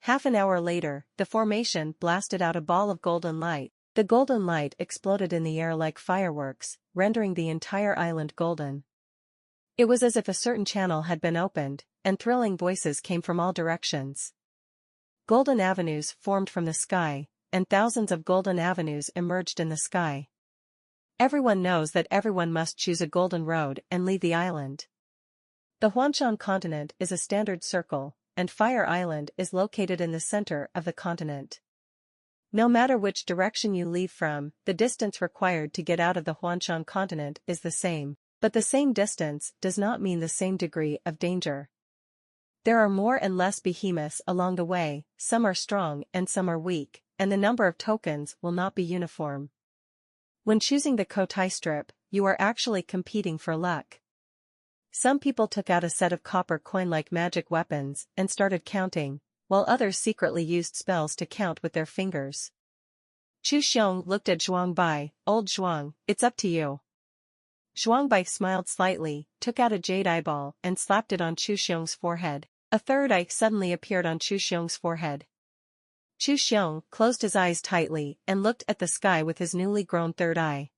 Half an hour later, the formation blasted out a ball of golden light. The golden light exploded in the air like fireworks, rendering the entire island golden. It was as if a certain channel had been opened, and thrilling voices came from all directions. Golden avenues formed from the sky, and thousands of golden avenues emerged in the sky. Everyone knows that everyone must choose a golden road and leave the island. The Huanshan continent is a standard circle, and Fire Island is located in the center of the continent. No matter which direction you leave from, the distance required to get out of the Huanshan continent is the same, but the same distance does not mean the same degree of danger. There are more and less behemoths along the way, some are strong and some are weak, and the number of tokens will not be uniform. When choosing the Kotai strip, you are actually competing for luck. Some people took out a set of copper coin-like magic weapons and started counting, while others secretly used spells to count with their fingers. Chu Xiong looked at Zhuangbai. "Old Zhuang, it's up to you." Zhuangbai smiled slightly, took out a jade eyeball and slapped it on Chu Xiong's forehead. A third eye suddenly appeared on Chu Xiong's forehead. Chu Xiong closed his eyes tightly and looked at the sky with his newly grown third eye.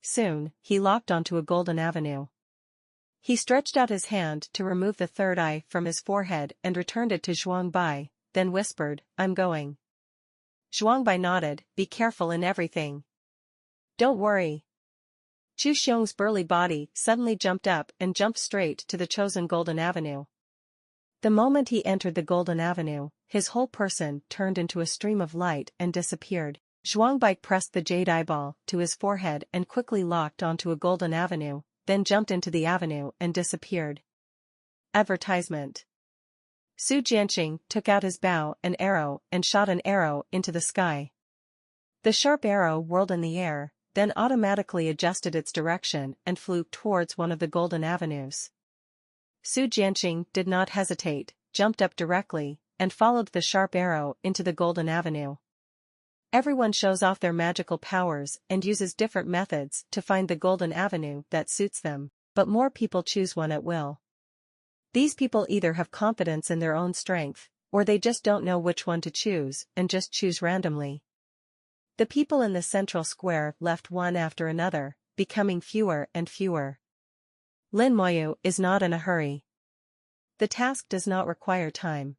Soon, he locked onto a golden avenue. He stretched out his hand to remove the third eye from his forehead and returned it to Zhuangbai, then whispered, "I'm going." Zhuangbai nodded, "Be careful in everything." "Don't worry." Chu Xiong's burly body suddenly jumped up and jumped straight to the chosen golden avenue. The moment he entered the golden avenue, his whole person turned into a stream of light and disappeared. Zhuangbai pressed the jade eyeball to his forehead and quickly locked onto a golden avenue, then jumped into the avenue and disappeared. Advertisement. Su Jianqing took out his bow and arrow and shot an arrow into the sky. The sharp arrow whirled in the air, then automatically adjusted its direction and flew towards one of the golden avenues. Su Jianqing did not hesitate, jumped up directly, and followed the sharp arrow into the golden avenue. Everyone shows off their magical powers and uses different methods to find the golden avenue that suits them, but more people choose one at will. These people either have confidence in their own strength, or they just don't know which one to choose and just choose randomly. The people in the central square left one after another, becoming fewer and fewer. Lin Moyu is not in a hurry. The task does not require time.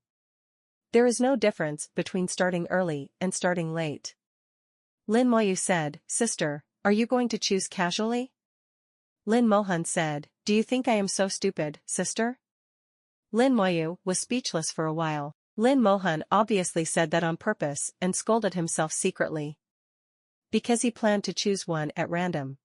There is no difference between starting early and starting late. Lin Moyu said, "Sister, are you going to choose casually?" Lin Mohan said, "Do you think I am so stupid, sister?" Lin Moyu was speechless for a while. Lin Mohan obviously said that on purpose and scolded himself secretly. Because he planned to choose one at random.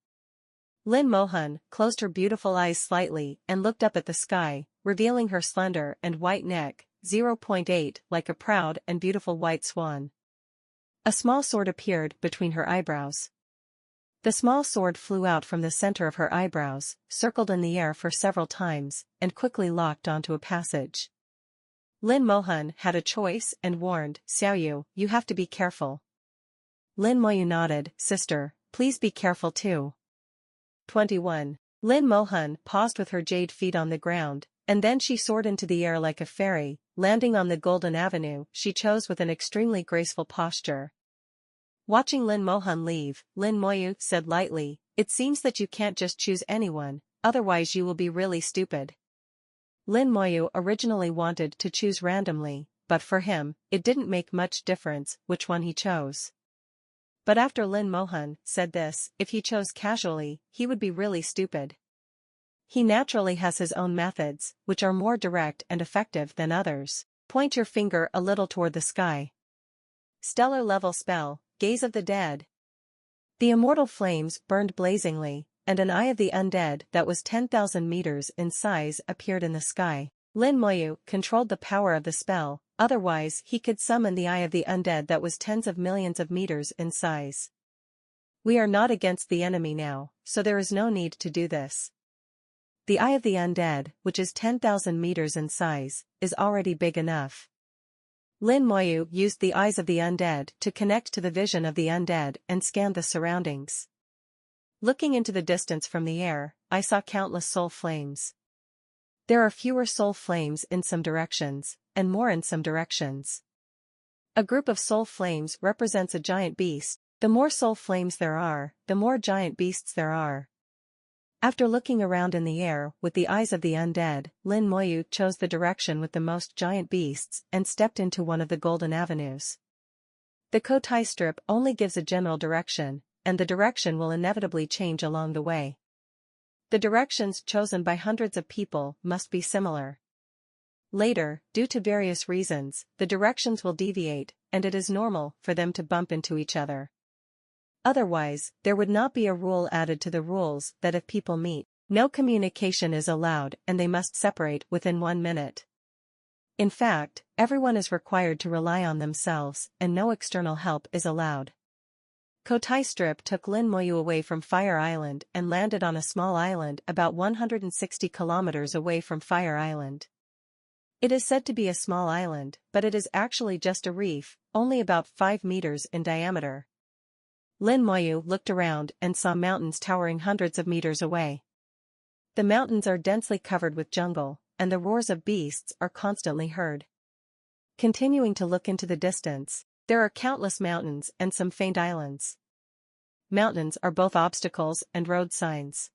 Lin Mohan closed her beautiful eyes slightly and looked up at the sky, revealing her slender and white neck, 0.8 like a proud and beautiful white swan. A small sword appeared between her eyebrows. The small sword flew out from the center of her eyebrows, circled in the air for several times, and quickly locked onto a passage. Lin Mohan had a choice and warned, "Xiaoyu, you have to be careful." Lin Moyu nodded, "Sister, please be careful too." 21. Lin Mohan paused with her jade feet on the ground, and then she soared into the air like a fairy, landing on the golden avenue she chose with an extremely graceful posture. Watching Lin Mohan leave, Lin Moyu said lightly, "It seems that you can't just choose anyone, otherwise you will be really stupid." Lin Moyu originally wanted to choose randomly, but for him, it didn't make much difference which one he chose. But after Lin Mohan said this, if he chose casually, he would be really stupid. He naturally has his own methods, which are more direct and effective than others. Point your finger a little toward the sky. Stellar level spell, Gaze of the Dead. The immortal flames burned blazingly, and an eye of the undead that was 10,000 meters in size appeared in the sky. Lin Moyu controlled the power of the spell, otherwise he could summon the eye of the undead that was tens of millions of meters in size. We are not against the enemy now, so there is no need to do this. The eye of the undead, which is 10,000 meters in size, is already big enough. Lin Moyu used the eyes of the undead to connect to the vision of the undead and scan the surroundings. Looking into the distance from the air, I saw countless soul flames. There are fewer soul flames in some directions, and more in some directions. A group of soul flames represents a giant beast. The more soul flames there are, the more giant beasts there are. After looking around in the air with the eyes of the undead, Lin Moyu chose the direction with the most giant beasts and stepped into one of the golden avenues. The Kotai strip only gives a general direction, and the direction will inevitably change along the way. The directions chosen by hundreds of people must be similar. Later, due to various reasons, the directions will deviate, and it is normal for them to bump into each other. Otherwise, there would not be a rule added to the rules that if people meet, no communication is allowed and they must separate within 1 minute. In fact, everyone is required to rely on themselves and no external help is allowed. Kotai Strip took Lin Moyu away from Fire Island and landed on a small island about 160 kilometers away from Fire Island. It is said to be a small island, but it is actually just a reef, only about 5 meters in diameter. Lin Moyu looked around and saw mountains towering hundreds of meters away. The mountains are densely covered with jungle, and the roars of beasts are constantly heard. Continuing to look into the distance, there are countless mountains and some faint islands. Mountains are both obstacles and road signs.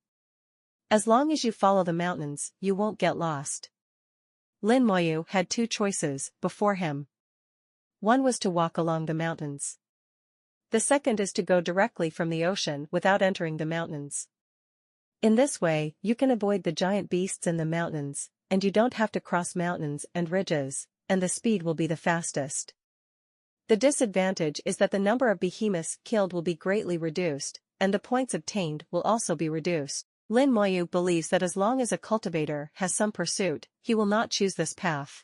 As long as you follow the mountains, you won't get lost. Lin Moyu had 2 choices before him. One was to walk along the mountains. The second is to go directly from the ocean without entering the mountains. In this way, you can avoid the giant beasts in the mountains, and you don't have to cross mountains and ridges, and the speed will be the fastest. The disadvantage is that the number of behemoths killed will be greatly reduced, and the points obtained will also be reduced. Lin Moyu believes that as long as a cultivator has some pursuit, he will not choose this path.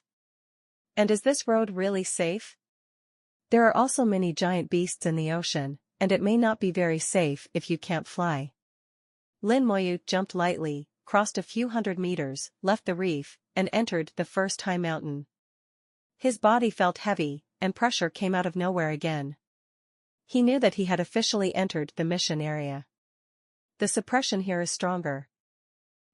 And is this road really safe? There are also many giant beasts in the ocean, and it may not be very safe if you can't fly. Lin Moyu jumped lightly, crossed a few hundred meters, left the reef, and entered the first high mountain. His body felt heavy, and pressure came out of nowhere again. He knew that he had officially entered the mission area. The suppression here is stronger.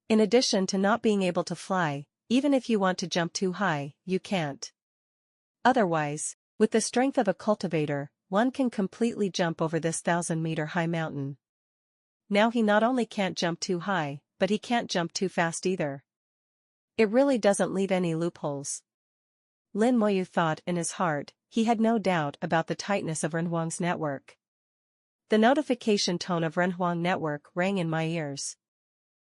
In addition to not being able to fly, even if you want to jump too high, you can't. Otherwise, with the strength of a cultivator, one can completely jump over this 1,000-meter high mountain. Now he not only can't jump too high, but he can't jump too fast either. It really doesn't leave any loopholes. Lin Moyu thought in his heart, he had no doubt about the tightness of Renhuang's network. The notification tone of Renhuang network rang in my ears.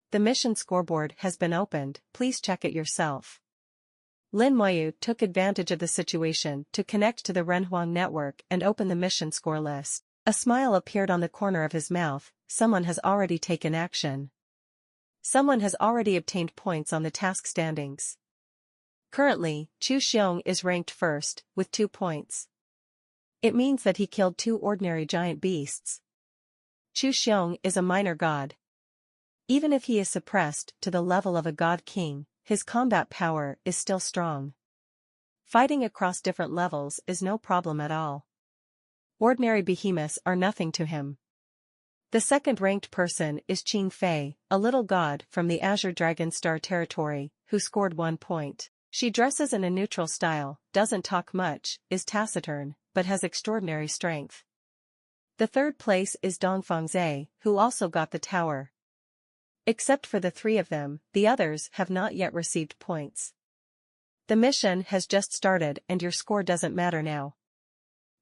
The mission scoreboard has been opened, please check it yourself. Lin Moyu took advantage of the situation to connect to the Renhuang network and open the mission score list. A smile appeared on the corner of his mouth, someone has already taken action. Someone has already obtained points on the task standings. Currently, Chu Xiong is ranked first, with 2 points. It means that he killed 2 ordinary giant beasts. Chu Xiong is a minor god. Even if he is suppressed to the level of a god king, his combat power is still strong. Fighting across different levels is no problem at all. Ordinary behemoths are nothing to him. The second-ranked person is Qing Fei, a little god from the Azure Dragon Star territory, who scored 1 point. She dresses in a neutral style, doesn't talk much, is taciturn, but has extraordinary strength. The third place is Dongfang Zhe, who also got the tower. Except for the 3 of them, the others have not yet received points. The mission has just started and your score doesn't matter now.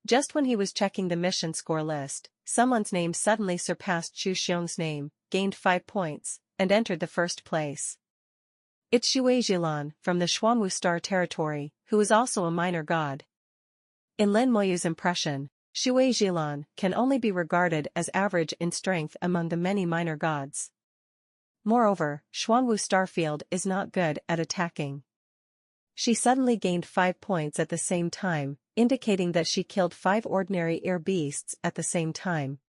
Just when he was checking the mission score list, someone's name suddenly surpassed Chu Xiong's name, gained 5 points, and entered the first place. It's Xue Jilan from the Xuanwu Star territory, who is also a minor god. In Lin Moyu's impression, Xue Jilan can only be regarded as average in strength among the many minor gods. Moreover, Xuanwu Starfield is not good at attacking. She suddenly gained 5 points at the same time, indicating that she killed 5 ordinary air beasts at the same time.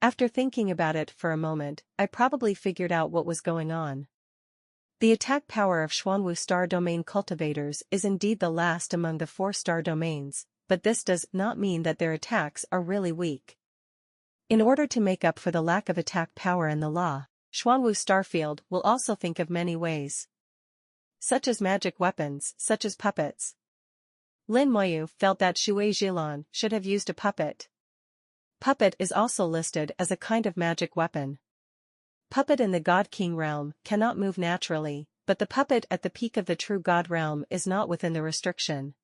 After thinking about it for a moment, I probably figured out what was going on. The attack power of Xuanwu star domain cultivators is indeed the last among the 4-star domains, but this does not mean that their attacks are really weak. In order to make up for the lack of attack power in the law, Xuanwu Starfield will also think of many ways, such as magic weapons, such as puppets. Lin Moyu felt that Shui Jilin should have used a puppet. Puppet is also listed as a kind of magic weapon. Puppet in the God King realm cannot move naturally, but the puppet at the peak of the true God realm is not within the restriction.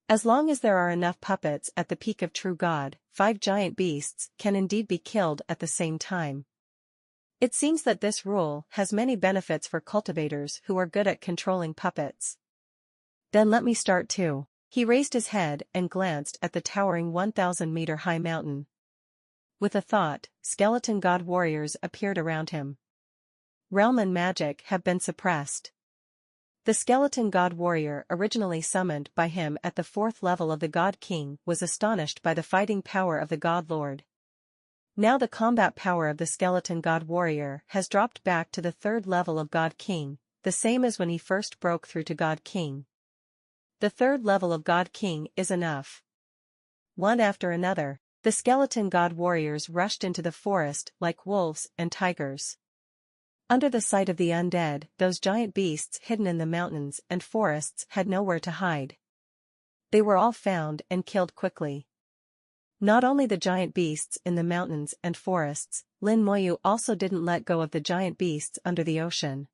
As long as there are enough puppets at the peak of true God, 5 giant beasts can indeed be killed at the same time. It seems that this rule has many benefits for cultivators who are good at controlling puppets. Then let me start too. He raised his head and glanced at the towering 1,000-meter-high mountain. With a thought, skeleton god warriors appeared around him. Realm and magic have been suppressed. The skeleton god warrior originally summoned by him at the 4th level of the God King was astonished by the fighting power of the God Lord. Now the combat power of the skeleton god warrior has dropped back to the 3rd level of God King, the same as when he first broke through to God King. The 3rd level of God King is enough. One after another, the skeleton god warriors rushed into the forest like wolves and tigers. Under the sight of the undead, those giant beasts hidden in the mountains and forests had nowhere to hide. They were all found and killed quickly. Not only the giant beasts in the mountains and forests, Lin Moyu also didn't let go of the giant beasts under the ocean.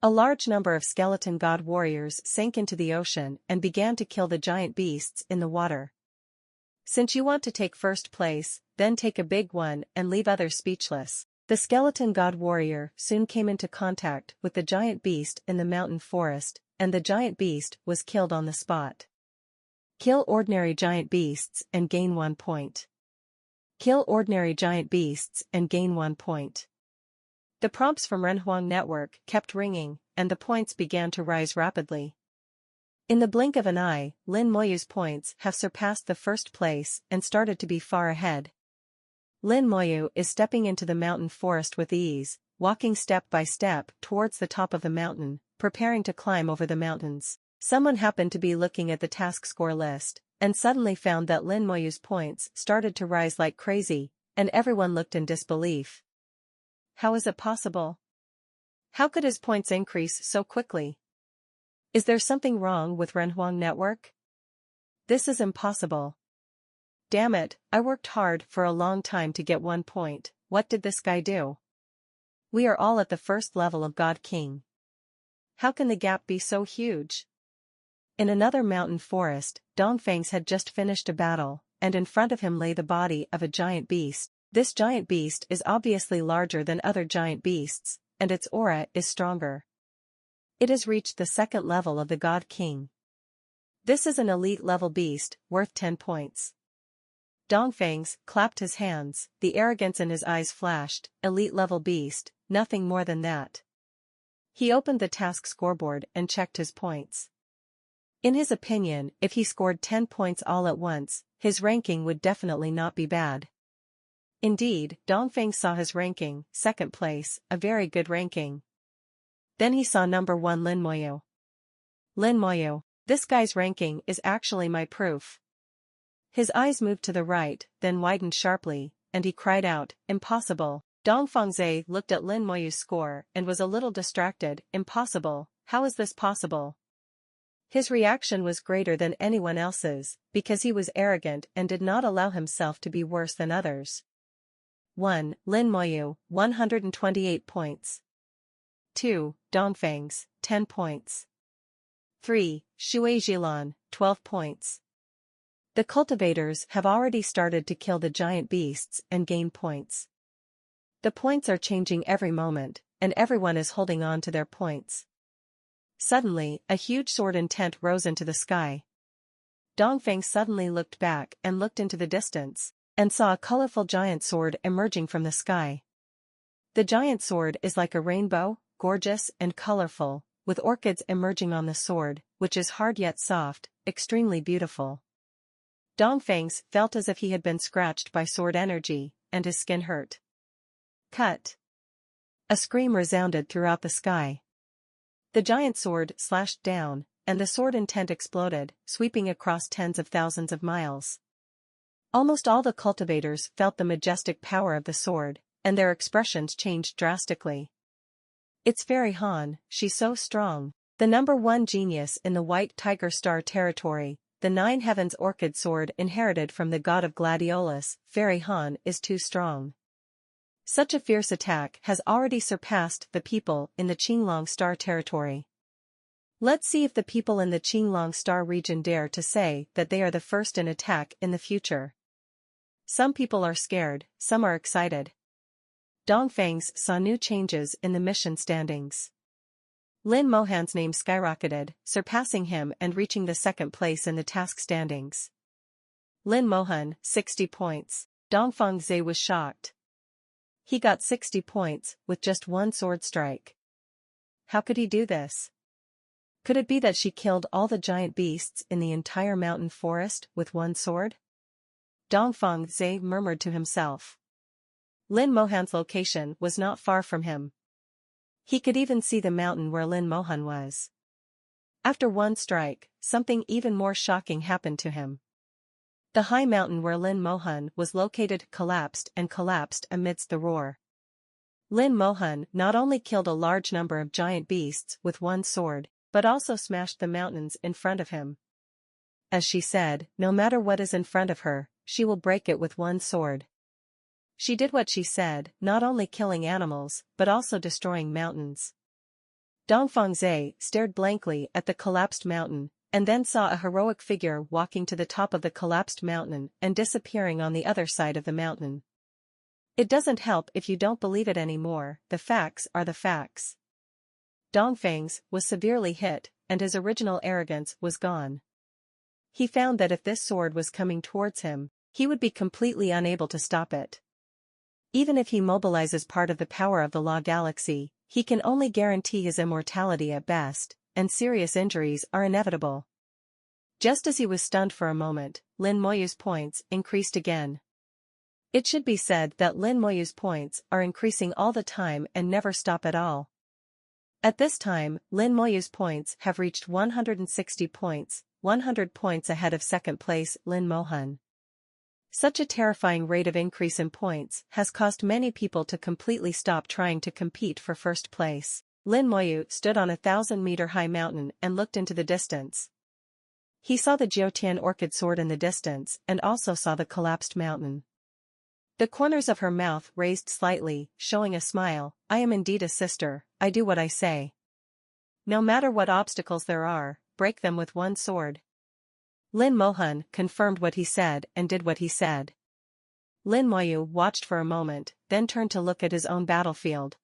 A large number of skeleton god warriors sank into the ocean and began to kill the giant beasts in the water. Since you want to take first place, then take a big one and leave others speechless. The skeleton god warrior soon came into contact with the giant beast in the mountain forest, and the giant beast was killed on the spot. Kill ordinary giant beasts and gain 1 point. Kill ordinary giant beasts and gain 1 point. The prompts from Renhuang Network kept ringing, and the points began to rise rapidly. In the blink of an eye, Lin Moyu's points have surpassed the 1st place and started to be far ahead. Lin Moyu is stepping into the mountain forest with ease, walking step by step towards the top of the mountain, preparing to climb over the mountains. Someone happened to be looking at the task score list, and suddenly found that Lin Moyu's points started to rise like crazy, and everyone looked in disbelief. How is it possible? How could his points increase so quickly? Is there something wrong with Renhuang Network? This is impossible. Damn it, I worked hard for a long time to get 1 point, what did this guy do? We are all at the 1st level of God King. How can the gap be so huge? In another mountain forest, Dongfang's had just finished a battle, and in front of him lay the body of a giant beast. This giant beast is obviously larger than other giant beasts, and its aura is stronger. It has reached the 2nd level of the God King. This is an elite level beast, worth 10 points. Dongfang's clapped his hands, the arrogance in his eyes flashed. Elite level beast, nothing more than that. He opened the task scoreboard and checked his points. In his opinion, if he scored 10 points all at once, his ranking would definitely not be bad. Indeed, Dongfang saw his ranking, 2nd place, a very good ranking. Then he saw number 1 Lin Moyu. Lin Moyu, this guy's ranking is actually my proof. His eyes moved to the right, then widened sharply, and he cried out, impossible. Dongfangze looked at Lin Moyu's score and was a little distracted. Impossible, how is this possible? His reaction was greater than anyone else's, because he was arrogant and did not allow himself to be worse than others. 1. Lin Moyu, 128 points. 2. Dongfang's, 10 points. 3. Shui Jilin, 12 points. The cultivators have already started to kill the giant beasts and gain points. The points are changing every moment, and everyone is holding on to their points. Suddenly, a huge sword intent rose into the sky. Dongfang suddenly looked back and looked into the distance, and saw a colorful giant sword emerging from the sky. The giant sword is like a rainbow, gorgeous and colorful, with orchids emerging on the sword, which is hard yet soft, extremely beautiful. Dongfang's felt as if he had been scratched by sword energy, and his skin hurt. Cut! A scream resounded throughout the sky. The giant sword slashed down, and the sword intent exploded, sweeping across tens of thousands of miles. Almost all the cultivators felt the majestic power of the sword, and their expressions changed drastically. "It's Fairy Han, she's so strong." The number one genius in the White Tiger Star territory, the Nine Heavens Orchid Sword inherited from the god of Gladiolus, Fairy Han is too strong. Such a fierce attack has already surpassed the people in the Qinglong Star territory. Let's see if the people in the Qinglong Star region dare to say that they are the first in attack in the future. Some people are scared, some are excited. Dongfang's saw new changes in the mission standings. Lin Mohan's name skyrocketed, surpassing him and reaching the second place in the task standings. Lin Mohan, 60 points. Dongfang Zhe was shocked. He got 60 points with just one sword strike. How could he do this? Could it be that she killed all the giant beasts in the entire mountain forest with one sword? Dongfang Zhe murmured to himself. Lin Mohan's location was not far from him. He could even see the mountain where Lin Mohan was. After one strike, something even more shocking happened to him. The high mountain where Lin Mohan was located collapsed amidst the roar. Lin Mohan not only killed a large number of giant beasts with one sword, but also smashed the mountains in front of him. As she said, no matter what is in front of her, she will break it with one sword. She did what she said, not only killing animals, but also destroying mountains. Dongfang Zhe stared blankly at the collapsed mountain, and then saw a heroic figure walking to the top of the collapsed mountain and disappearing on the other side of the mountain. It doesn't help if you don't believe it anymore, the facts are the facts. Dongfang's was severely hit, and his original arrogance was gone. He found that if this sword was coming towards him, he would be completely unable to stop it. Even if he mobilizes part of the power of the Law Galaxy, he can only guarantee his immortality at best, and serious injuries are inevitable. Just as he was stunned for a moment, Lin Moyu's points increased again. It should be said that Lin Moyu's points are increasing all the time and never stop at all. At this time, Lin Moyu's points have reached 160 points, 100 points ahead of second place Lin Mohan. Such a terrifying rate of increase in points has caused many people to completely stop trying to compete for first place. Lin Moyu stood on a 1,000-meter-high mountain and looked into the distance. He saw the Jiutian orchid sword in the distance and also saw the collapsed mountain. The corners of her mouth raised slightly, showing a smile. "I am indeed a sister, I do what I say. No matter what obstacles there are, break them with one sword." Lin Mohan confirmed what he said and did what he said. Lin Moyu watched for a moment, then turned to look at his own battlefield.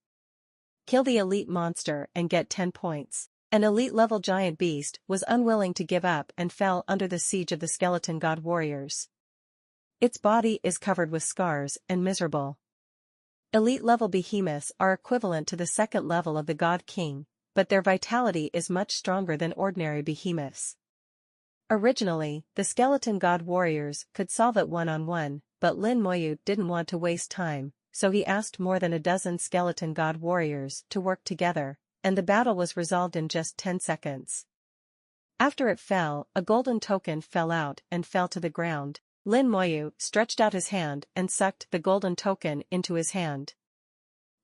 Kill the elite monster and get 10 points. An elite-level giant beast was unwilling to give up and fell under the siege of the skeleton god warriors. Its body is covered with scars and miserable. Elite-level behemoths are equivalent to the second level of the god king, but their vitality is much stronger than ordinary behemoths. Originally, the skeleton god warriors could solve it one-on-one, but Lin Moyu didn't want to waste time, so he asked more than a dozen skeleton god warriors to work together, and the battle was resolved in just 10 seconds. After it fell, a golden token fell out and fell to the ground. Lin Moyu stretched out his hand and sucked the golden token into his hand.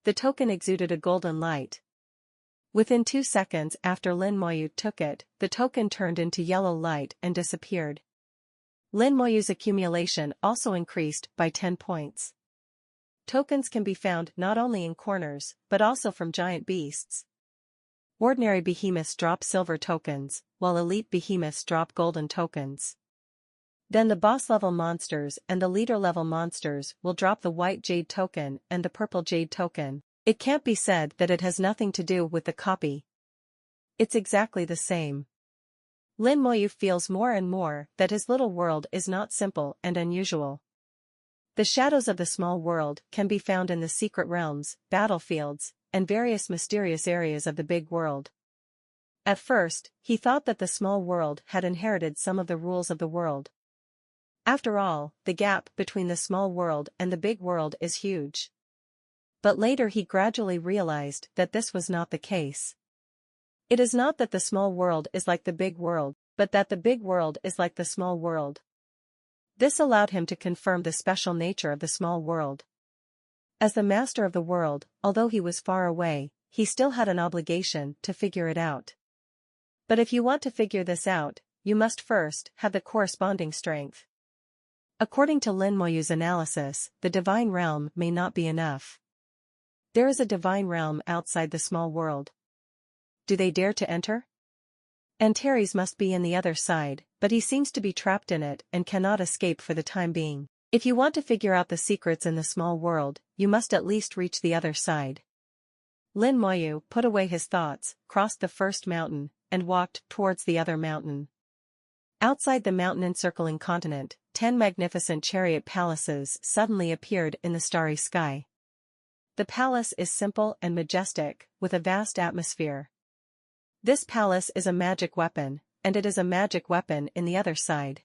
The token exuded a golden light. Within 2 seconds after Lin Moyu took it, the token turned into yellow light and disappeared. Lin Moyu's accumulation also increased by 10 points. Tokens can be found not only in corners, but also from giant beasts. Ordinary behemoths drop silver tokens, while elite behemoths drop golden tokens. Then the boss-level monsters and the leader-level monsters will drop the white jade token and the purple jade token. It can't be said that it has nothing to do with the copy. It's exactly the same. Lin Moyu feels more and more that his little world is not simple and unusual. The shadows of the small world can be found in the secret realms, battlefields, and various mysterious areas of the big world. At first, he thought that the small world had inherited some of the rules of the world. After all, the gap between the small world and the big world is huge. But later he gradually realized that this was not the case. It is not that the small world is like the big world, but that the big world is like the small world. This allowed him to confirm the special nature of the small world. As the master of the world, although he was far away, he still had an obligation to figure it out. But if you want to figure this out, you must first have the corresponding strength. According to Lin Moyu's analysis, the divine realm may not be enough. There is a divine realm outside the small world. Do they dare to enter? Antares must be in the other side, but he seems to be trapped in it and cannot escape for the time being. If you want to figure out the secrets in the small world, you must at least reach the other side. Lin Moyu put away his thoughts, crossed the first mountain, and walked towards the other mountain. Outside the mountain-encircling continent, 10 magnificent chariot palaces suddenly appeared in the starry sky. The palace is simple and majestic, with a vast atmosphere. This palace is a magic weapon, and it is a magic weapon in the other side.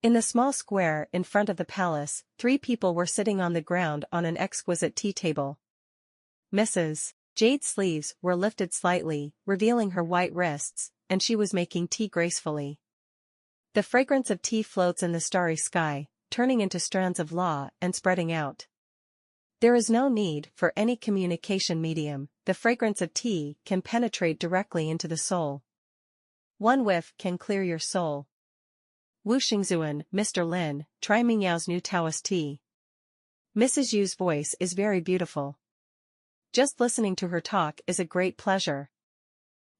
In the small square in front of the palace, 3 people were sitting on the ground on an exquisite tea table. Mrs. Jade's sleeves were lifted slightly, revealing her white wrists, and she was making tea gracefully. The fragrance of tea floats in the starry sky, turning into strands of law and spreading out. There is no need for any communication medium, the fragrance of tea can penetrate directly into the soul. One whiff can clear your soul. Wu Xingzuan, Mr. Lin, try Mingyao's new Taoist tea. Mrs. Yu's voice is very beautiful. Just listening to her talk is a great pleasure.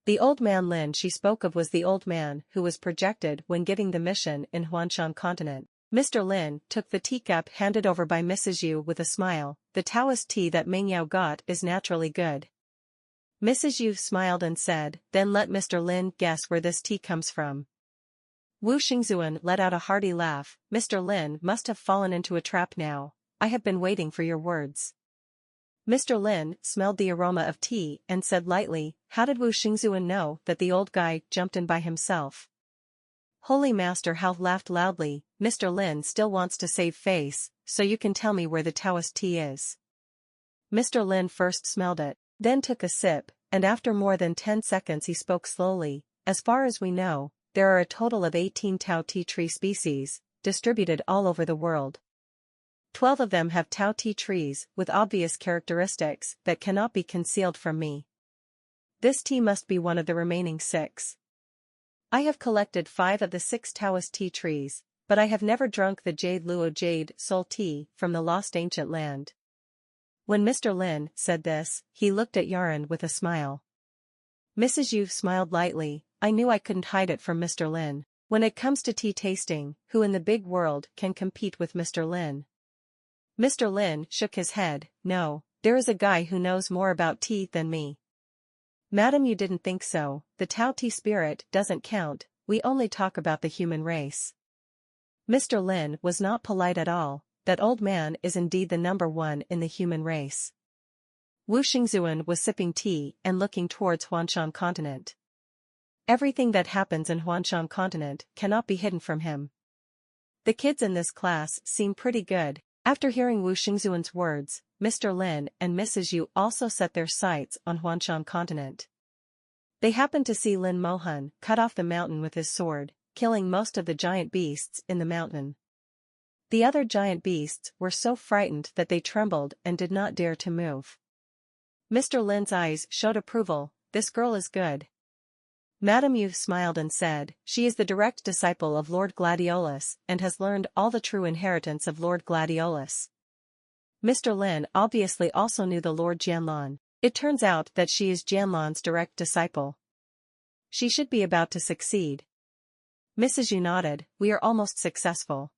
The old man Lin she spoke of was the old man who was projected when giving the mission in Huanshan continent. Mr. Lin took the teacup handed over by Mrs. Yu with a smile. The Taoist tea that Mingyao got is naturally good. Mrs. Yu smiled and said, then let Mr. Lin guess where this tea comes from. Wu Xingzuan let out a hearty laugh. Mr. Lin must have fallen into a trap now. I have been waiting for your words. Mr. Lin smelled the aroma of tea and said lightly, how did Wu Xingzuan know that the old guy jumped in by himself? Holy Master Hao laughed loudly. Mr. Lin still wants to save face, so you can tell me where the Taoist tea is. Mr. Lin first smelled it, then took a sip, and after more than 10 seconds he spoke slowly. As far as we know, there are a total of 18 Tao tea tree species, distributed all over the world. 12 of them have Tao tea trees with obvious characteristics that cannot be concealed from me. This tea must be one of the remaining 6. I have collected 5 of the 6 Taoist tea trees, but I have never drunk the Jade Luo Jade Soul tea from the lost ancient land. When Mr. Lin said this, he looked at Yaren with a smile. Mrs. Yu smiled lightly. I knew I couldn't hide it from Mr. Lin. When it comes to tea tasting, who in the big world can compete with Mr. Lin? Mr. Lin shook his head. No, there is a guy who knows more about tea than me. Madam, you didn't think so. The Tao tea spirit doesn't count, we only talk about the human race. Mr. Lin was not polite at all. That old man is indeed the number 1 in the human race. Wu Xingzuan was sipping tea and looking towards Huanshan continent. Everything that happens in Huanshan continent cannot be hidden from him. The kids in this class seem pretty good. After hearing Wu Xingzuan's words, Mr. Lin and Mrs. Yu also set their sights on Huanshan continent. They happened to see Lin Mohan cut off the mountain with his sword, killing most of the giant beasts in the mountain. The other giant beasts were so frightened that they trembled and did not dare to move. Mr. Lin's eyes showed approval. This girl is good. Madame Yu smiled and said, she is the direct disciple of Lord Gladiolus and has learned all the true inheritance of Lord Gladiolus. Mr. Lin obviously also knew the Lord Jianlan. It turns out that she is Jianlan's direct disciple. She should be about to succeed. Mrs. Yu nodded. We are almost successful.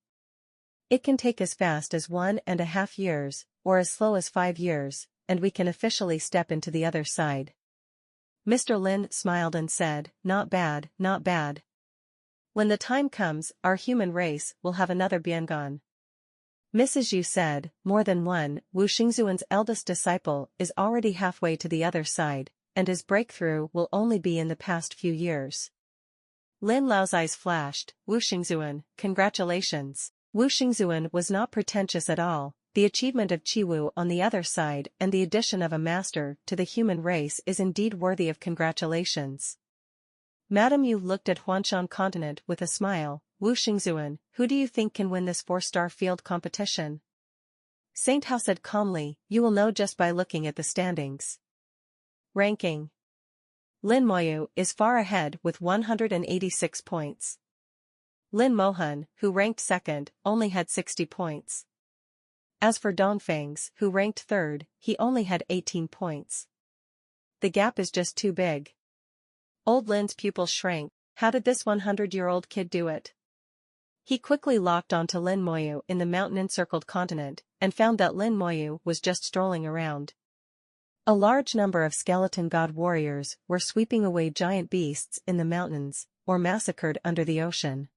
It can take as fast as 1.5 years, or as slow as 5 years, and we can officially step into the other side. Mr. Lin smiled and said, not bad, not bad. When the time comes, our human race will have another Biangon. Mrs. Yu said, more than one. Wu Xingzuan's eldest disciple is already halfway to the other side, and his breakthrough will only be in the past few years. Lin Lao's eyes flashed. Wu Xingzuan, congratulations. Wu Xingzuan was not pretentious at all. the achievement of Chiwu on the other side and the addition of a master to the human race is indeed worthy of congratulations. Madame Yu looked at Huanshan continent with a smile. Wu Xingzuan, who do you think can win this 4-star field competition? Saint Hao said calmly, you will know just by looking at the standings. Ranking. Lin Moyu is far ahead with 186 points. Lin Mohan, who ranked second, only had 60 points. As for Dongfangs, who ranked third, he only had 18 points. The gap is just too big. Old Lin's pupils shrank. How did this 100-year-old kid do it? He quickly locked onto Lin Moyu in the mountain-encircled continent, and found that Lin Moyu was just strolling around. A large number of skeleton god warriors were sweeping away giant beasts in the mountains, or massacred under the ocean.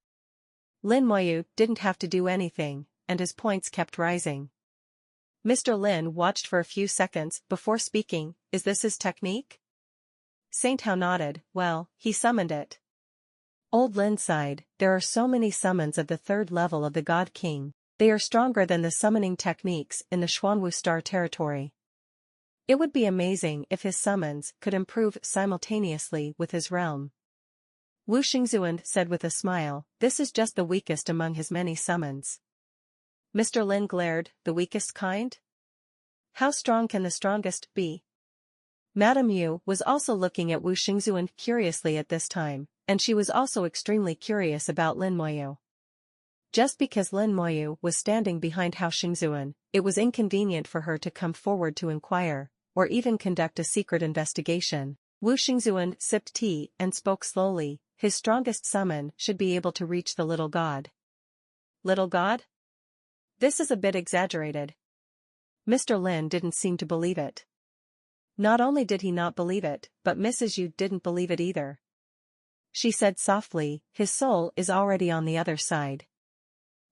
Lin Moyu didn't have to do anything, and his points kept rising. Mr. Lin watched for a few seconds before speaking. Is this his technique? Saint Hao nodded. Well, he summoned it. Old Lin sighed. There are so many summons of the 3rd level of the God King. They are stronger than the summoning techniques in the Xuanwu Star territory. It would be amazing if his summons could improve simultaneously with his realm. Wu Xingzuan said with a smile, this is just the weakest among his many summons. Mr. Lin glared, the weakest kind? How strong can the strongest be? Madame Yu was also looking at Wu Xingzuan curiously at this time, and she was also extremely curious about Lin Moyu. Just because Lin Moyu was standing behind Hao Xingzuan, it was inconvenient for her to come forward to inquire, or even conduct a secret investigation. Wu Xingzuan sipped tea and spoke slowly. His strongest summon should be able to reach the little god. Little god? This is a bit exaggerated. Mr. Lin didn't seem to believe it. Not only did he not believe it, but Mrs. Yu didn't believe it either. She said softly, his soul is already on the other side.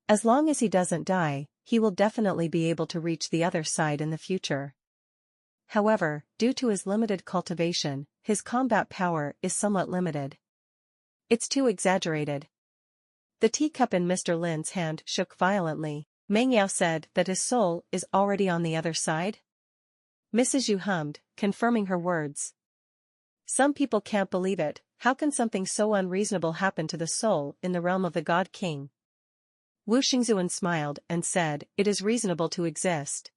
As long as he doesn't die, he will definitely be able to reach the other side in the future. However, due to his limited cultivation, his combat power is somewhat limited. It's too exaggerated. The teacup in Mr. Lin's hand shook violently. Meng Yao said that his soul is already on the other side? Mrs. Yu hummed, confirming her words. Some people can't believe it. How can something so unreasonable happen to the soul in the realm of the God King? Wu Xingzuan smiled and said, it is reasonable to exist.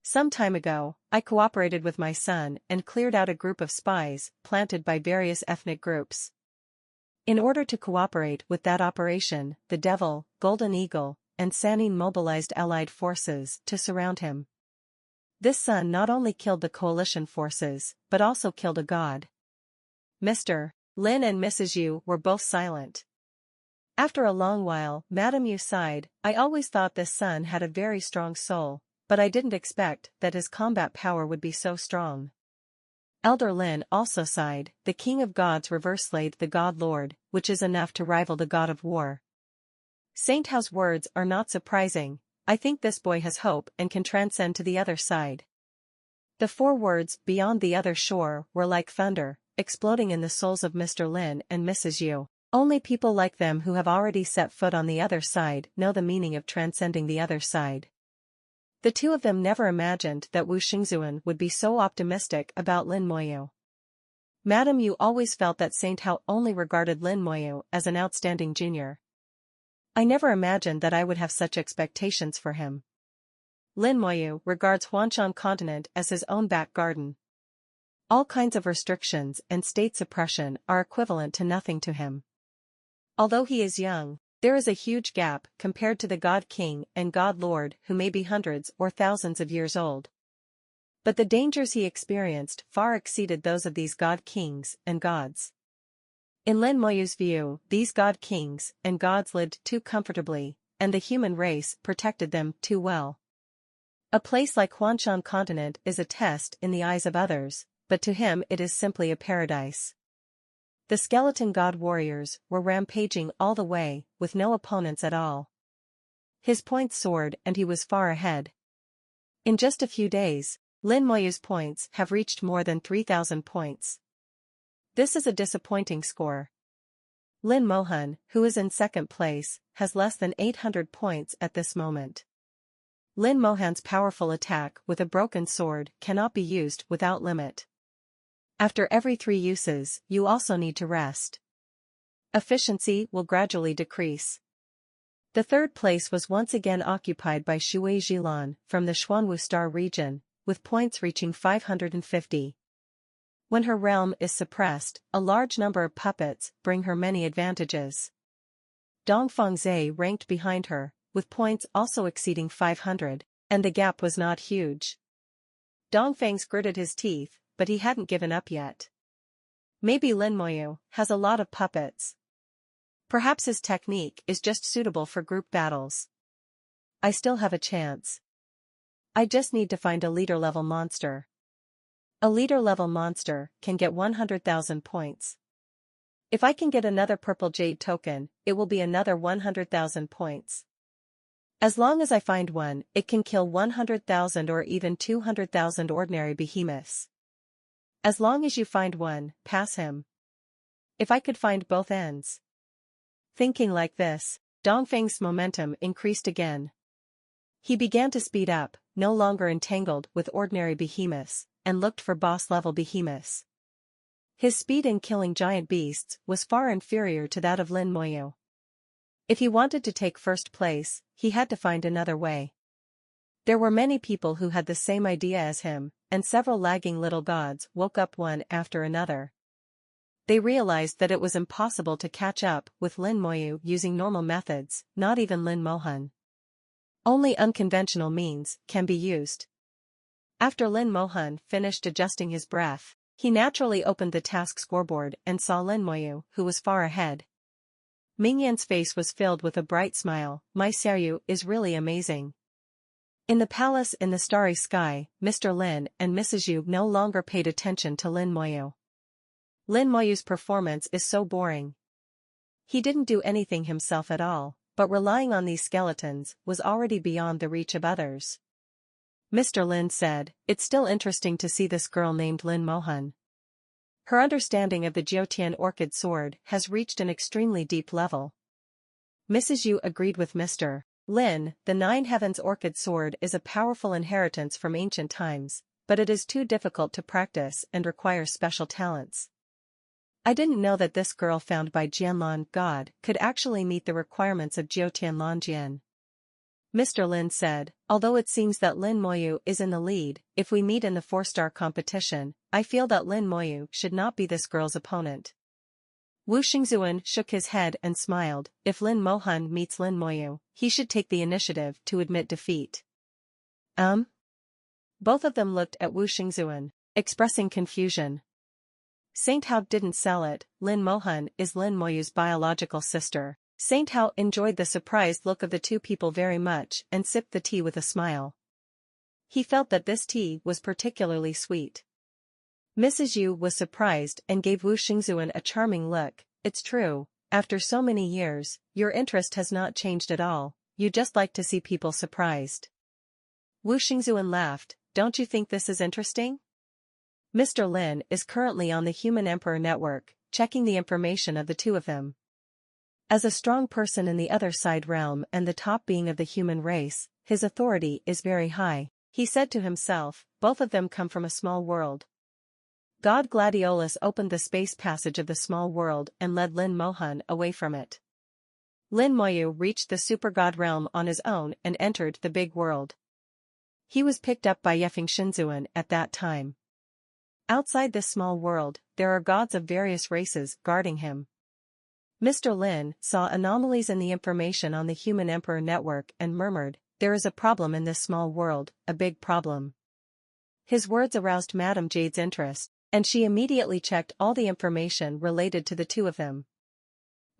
Some time ago, I cooperated with my son and cleared out a group of spies planted by various ethnic groups. In order to cooperate with that operation, the Devil, Golden Eagle, and Sanin mobilized allied forces to surround him. This son not only killed the coalition forces, but also killed a god. Mr. Lin and Mrs. Yu were both silent. After a long while, Madame Yu sighed, I always thought this son had a very strong soul, but I didn't expect that his combat power would be so strong. Elder Lin also sighed, the King of Gods reverse-slayed the God Lord, which is enough to rival the God of War. Saint Hao's words are not surprising. I think this boy has hope and can transcend to the other side. The 4 words, beyond the other shore, were like thunder, exploding in the souls of Mr. Lin and Mrs. Yu. Only people like them who have already set foot on the other side know the meaning of transcending the other side. The two of them never imagined that Wu Xingzuan would be so optimistic about Lin Moyu. Madame Yu always felt that Saint Hao only regarded Lin Moyu as an outstanding junior. I never imagined that I would have such expectations for him. Lin Moyu regards Huanshan continent as his own back garden. All kinds of restrictions and state suppression are equivalent to nothing to him. Although he is young, there is a huge gap compared to the God King and God Lord who may be hundreds or thousands of years old. But the dangers he experienced far exceeded those of these God Kings and Gods. In Lin Moyu's view, these God Kings and Gods lived too comfortably, and the human race protected them too well. A place like Huanshan continent is a test in the eyes of others, but to him it is simply a paradise. The skeleton god warriors were rampaging all the way, with no opponents at all. His points soared and he was far ahead. In just a few days, Lin Moyu's points have reached more than 3,000 points. This is a disappointing score. Lin Mohan, who is in second place, has less than 800 points at this moment. Lin Mohan's powerful attack with a broken sword cannot be used without limit. After every 3 uses, you also need to rest. Efficiency will gradually decrease. The third place was once again occupied by Shui Jilan from the Xuanwu Star region, with points reaching 550. When her realm is suppressed, a large number of puppets bring her many advantages. Dongfeng Zhe ranked behind her, with points also exceeding 500, and the gap was not huge. Dongfeng's gritted his teeth, but he hadn't given up yet. Maybe Lin Moyu has a lot of puppets. Perhaps his technique is just suitable for group battles. I still have a chance. I just need to find a leader-level monster. A leader-level monster can get 100,000 points. If I can get another purple jade token, it will be another 100,000 points. As long as I find one, it can kill 100,000 or even 200,000 ordinary behemoths. As long as you find one, pass him. If I could find both ends. Thinking like this, Dongfeng's momentum increased again. He began to speed up, no longer entangled with ordinary behemoths, and looked for boss-level behemoths. His speed in killing giant beasts was far inferior to that of Lin Moyu. If he wanted to take first place, he had to find another way. There were many people who had the same idea as him, and several lagging little gods woke up one after another. They realized that it was impossible to catch up with Lin Moyu using normal methods, not even Lin Mohan. Only unconventional means can be used. After Lin Mohan finished adjusting his breath, he naturally opened the task scoreboard and saw Lin Moyu, who was far ahead. Mingyan's face was filled with a bright smile. My Seryu is really amazing. In the palace in the starry sky, Mr. Lin and Mrs. Yu no longer paid attention to Lin Moyu. Lin Moyu's performance is so boring. He didn't do anything himself at all, but relying on these skeletons was already beyond the reach of others. Mr. Lin said, "It's still interesting to see this girl named Lin Mohan. Her understanding of the Jiutian Orchid Sword has reached an extremely deep level." Mrs. Yu agreed with Mr. Lin. The Nine Heavens Orchid Sword is a powerful inheritance from ancient times, but it is too difficult to practice and requires special talents. I didn't know that this girl found by Jianlan God could actually meet the requirements of Jiutian Lanjian. Mr. Lin said, although it seems that Lin Moyu is in the lead, if we meet in the 4-star competition, I feel that Lin Moyu should not be this girl's opponent. Wu Xingzuan shook his head and smiled. If Lin Mohan meets Lin Moyu, he should take the initiative to admit defeat. Both of them looked at Wu Xingzuan, expressing confusion. Saint Hao didn't sell it. Lin Mohan is Lin Moyu's biological sister. Saint Hao enjoyed the surprised look of the two people very much and sipped the tea with a smile. He felt that this tea was particularly sweet. Mrs. Yu was surprised and gave Wu Xingzuan a charming look. It's true, after so many years, your interest has not changed at all, you just like to see people surprised. Wu Xingzuan laughed. Don't you think this is interesting? Mr. Lin is currently on the Human Emperor Network, checking the information of the two of them. As a strong person in the other side realm and the top being of the human race, his authority is very high. He said to himself, both of them come from a small world. God Gladiolus opened the space passage of the small world and led Lin Mohan away from it. Lin Moyu reached the super god realm on his own and entered the big world. He was picked up by Yefeng Xinzuan at that time. Outside this small world, there are gods of various races guarding him. Mr. Lin saw anomalies in the information on the Human Emperor Network and murmured, there is a problem in this small world, a big problem. His words aroused Madame Jade's interest, and she immediately checked all the information related to the two of them.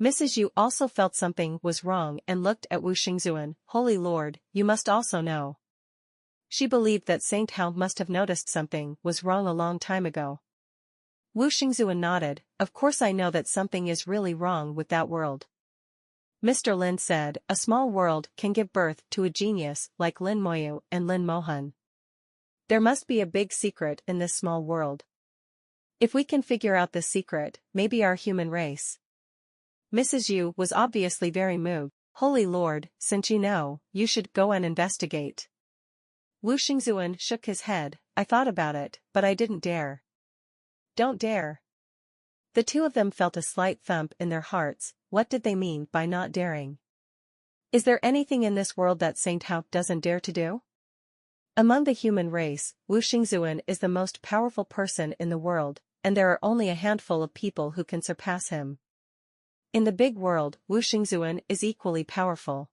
Mrs. Yu also felt something was wrong and looked at Wu Xingzuan. Holy Lord, you must also know. She believed that Saint Hao must have noticed something was wrong a long time ago. Wu Xingzuan nodded. Of course I know that something is really wrong with that world. Mr. Lin said, a small world can give birth to a genius like Lin Moyu and Lin Mohan. There must be a big secret in this small world. If we can figure out the secret, maybe our human race. Mrs. Yu was obviously very moved. Holy Lord, since you know, you should go and investigate. Wu Xingzuan shook his head. I thought about it, but I didn't dare. Don't dare. The two of them felt a slight thump in their hearts. What did they mean by not daring? Is there anything in this world that Saint Hao doesn't dare to do? Among the human race, Wu Xingzuan is the most powerful person in the world, and there are only a handful of people who can surpass him. In the big world, Wu Xingzuan is equally powerful.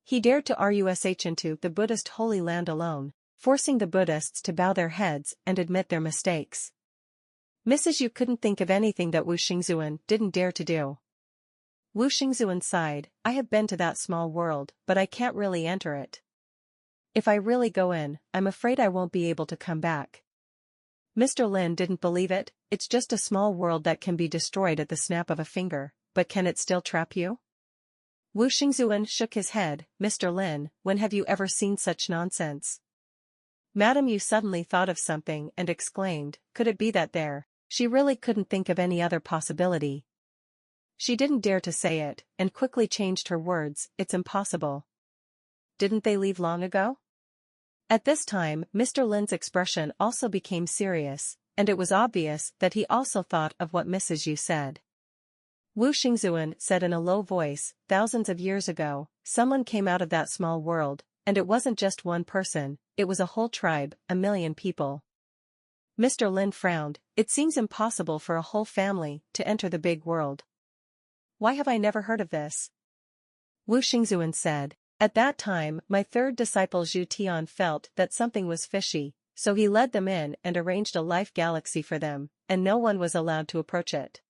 He dared to rush into the Buddhist Holy Land alone, forcing the Buddhists to bow their heads and admit their mistakes. Mrs. Yu couldn't think of anything that Wu Xingzuan didn't dare to do. Wu Xingzuan sighed. I have been to that small world, but I can't really enter it. If I really go in, I'm afraid I won't be able to come back. Mr. Lin didn't believe it. It's just a small world that can be destroyed at the snap of a finger, but can it still trap you? Wu Xingzuan shook his head. Mr. Lin, when have you ever seen such nonsense? Madame Yu suddenly thought of something and exclaimed, could it be that there? She really couldn't think of any other possibility. She didn't dare to say it, and quickly changed her words, it's impossible. Didn't they leave long ago? At this time, Mr. Lin's expression also became serious, and it was obvious that he also thought of what Mrs. Yu said. Wu Xingzuan said in a low voice, thousands of years ago, someone came out of that small world, and it wasn't just one person, it was a whole tribe, 1,000,000 people. Mr. Lin frowned. It seems impossible for a whole family to enter the big world. Why have I never heard of this? Wu Xingzuan said. At that time, my third disciple Zhu Tian felt that something was fishy, so he led them in and arranged a life galaxy for them, and no one was allowed to approach it.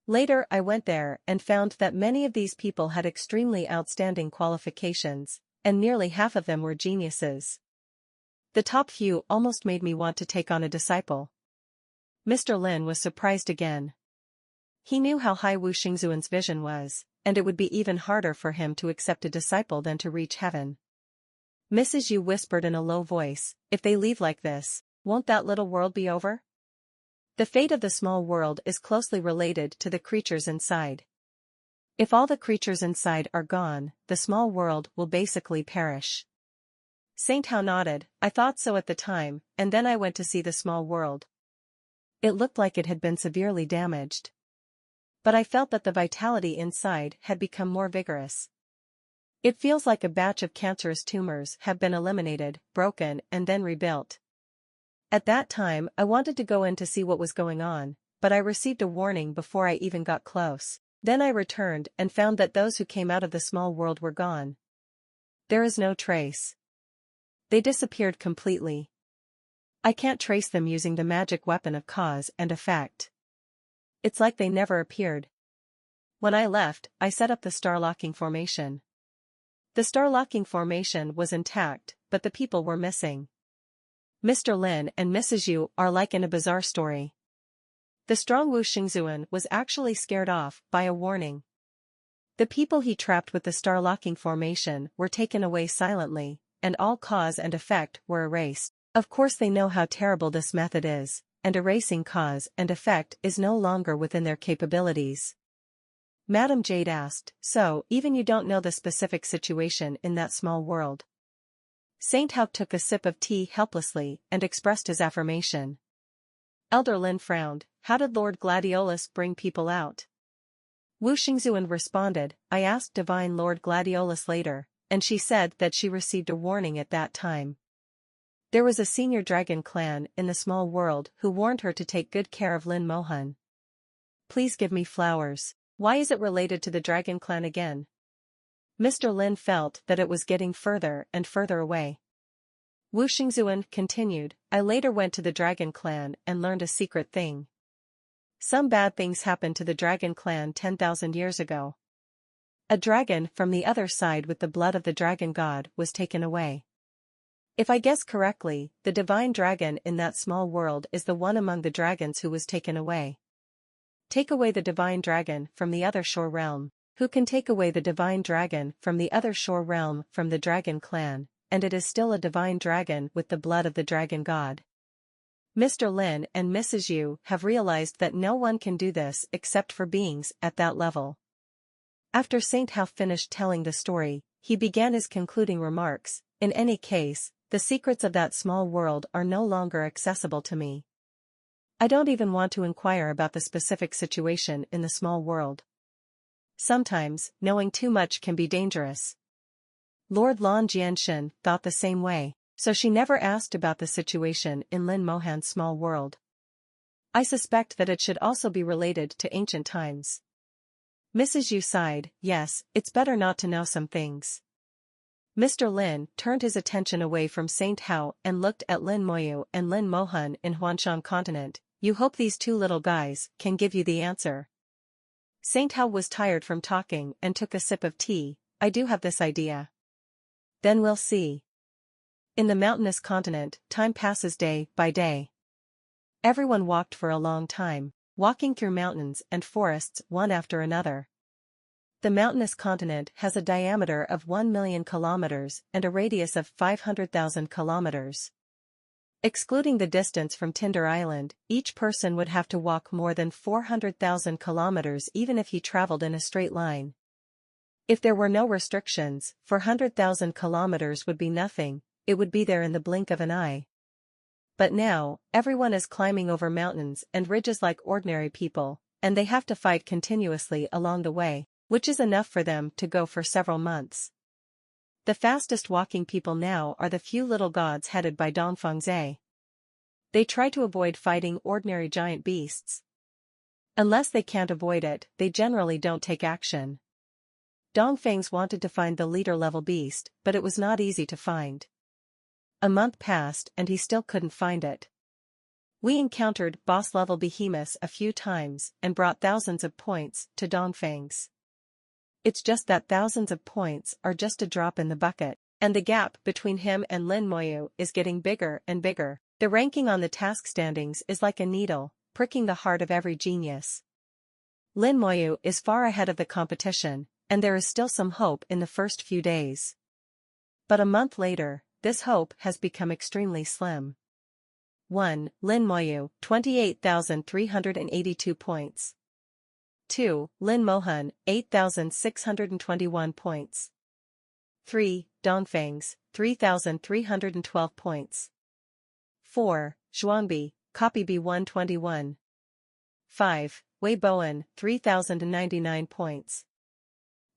Later I went there and found that many of these people had extremely outstanding qualifications, and nearly half of them were geniuses. The top few almost made me want to take on a disciple. Mr. Lin was surprised again. He knew how high Wu Xingzuan's vision was, and it would be even harder for him to accept a disciple than to reach heaven. Mrs. Yu whispered in a low voice, if they leave like this, won't that little world be over? The fate of the small world is closely related to the creatures inside. If all the creatures inside are gone, the small world will basically perish. Saint Hao nodded. I thought so at the time, and then I went to see the small world. It looked like it had been severely damaged. But I felt that the vitality inside had become more vigorous. It feels like a batch of cancerous tumors have been eliminated, broken, and then rebuilt. At that time, I wanted to go in to see what was going on, but I received a warning before I even got close. Then I returned and found that those who came out of the small world were gone. There is no trace. They disappeared completely. I can't trace them using the magic weapon of cause and effect. It's like they never appeared. When I left, I set up the star-locking formation. The star-locking formation was intact, but the people were missing. Mr. Lin and Mrs. Yu are like in a bizarre story. The strong Wu Xingzuan was actually scared off by a warning. The people he trapped with the star-locking formation were taken away silently, and all cause and effect were erased. Of course they know how terrible this method is, and erasing cause and effect is no longer within their capabilities. Madame Jade asked, so, even you don't know the specific situation in that small world? Saint Hao took a sip of tea helplessly and expressed his affirmation. Elder Lin frowned. How did Lord Gladiolus bring people out? Wu Xingzuan responded, I asked Divine Lord Gladiolus later, and she said that she received a warning at that time. There was a senior dragon clan in the small world who warned her to take good care of Lin Mohan. Please give me flowers. Why is it related to the dragon clan again? Mr. Lin felt that it was getting further and further away. Wu Xingzuan continued, I later went to the dragon clan and learned a secret thing. Some bad things happened to the dragon clan 10,000 years ago. A dragon from the other side with the blood of the dragon god was taken away. If I guess correctly, the divine dragon in that small world is the one among the dragons who was taken away. Take away the divine dragon from the other shore realm. Who can take away the divine dragon from the other shore realm from the dragon clan, and it is still a divine dragon with the blood of the dragon god. Mr. Lin and Mrs. Yu have realized that no one can do this except for beings at that level. After Saint Hao finished telling the story, he began his concluding remarks. In any case, The secrets of that small world are no longer accessible to me. I don't even want to inquire about the specific situation in the small world. Sometimes, knowing too much can be dangerous. Lord Lan Jianshan thought the same way, so she never asked about the situation in Lin Mohan's small world. I suspect that it should also be related to ancient times. Mrs. Yu sighed, yes, it's better not to know some things. Mr. Lin turned his attention away from Saint Hao and looked at Lin Moyu and Lin Mohan in Huanshan continent. You hope these two little guys can give you the answer. Saint Hao was tired from talking and took a sip of tea. I do have this idea. Then we'll see. In the mountainous continent, time passes day by day. Everyone walked for a long time, walking through mountains and forests one after another. The mountainous continent has a diameter of 1 million kilometers and a radius of 500,000 kilometers. Excluding the distance from Tinder Island, each person would have to walk more than 400,000 kilometers even if he traveled in a straight line. If there were no restrictions, 400,000 kilometers would be nothing, it would be there in the blink of an eye. But now, everyone is climbing over mountains and ridges like ordinary people, and they have to fight continuously along the way, which is enough for them to go for several months. The fastest walking people now are the few little gods headed by Dongfengzhe. They try to avoid fighting ordinary giant beasts. Unless they can't avoid it, they generally don't take action. Dongfeng's wanted to find the leader-level beast, but it was not easy to find. A month passed and he still couldn't find it. We encountered boss-level behemoths a few times and brought thousands of points to Dongfeng's. It's just that thousands of points are just a drop in the bucket, and the gap between him and Lin Moyu is getting bigger and bigger. The ranking on the task standings is like a needle, pricking the heart of every genius. Lin Moyu is far ahead of the competition, and there is still some hope in the first few days. But a month later, this hope has become extremely slim. 1. Lin Moyu, 28,382 points. 2. Lin Mohan, 8,621 points. 3. Dongfeng's, 3,312 points. 4. Zhuangbi, copy B121. 5. Wei Bowen, 3,099 points.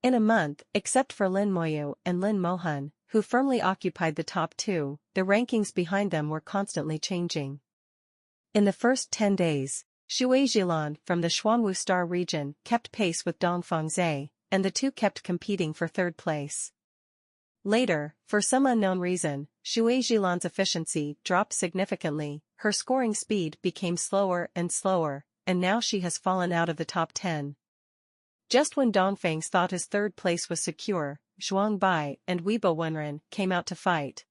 In a month, except for Lin Moyu and Lin Mohan, who firmly occupied the top two, the rankings behind them were constantly changing. In the first 10 days, Shui Jilan from the Xuanwu Star region kept pace with Dongfengzhe, and the two kept competing for third place. Later, for some unknown reason, Shui Jilan's efficiency dropped significantly, her scoring speed became slower and slower, and now she has fallen out of the top 10. Just when Dongfeng thought his third place was secure, Zhuang Bai and Weibo Wenren came out to fight.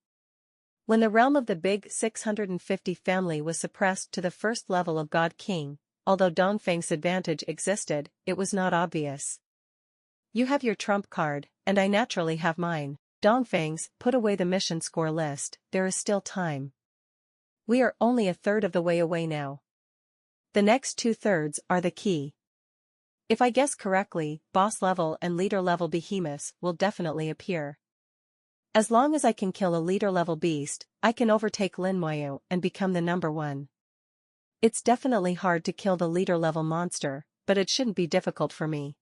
When the realm of the Big 650 family was suppressed to the first level of God King, although Dongfeng's advantage existed, it was not obvious. You have your trump card, and I naturally have mine. Dongfeng's put away the mission score list, there is still time. We are only a third of the way away now. The next 2/3 are the key. If I guess correctly, boss level and leader level behemoths will definitely appear. As long as I can kill a leader-level beast, I can overtake Lin Moyu and become the number one. It's definitely hard to kill the leader-level monster, but it shouldn't be difficult for me.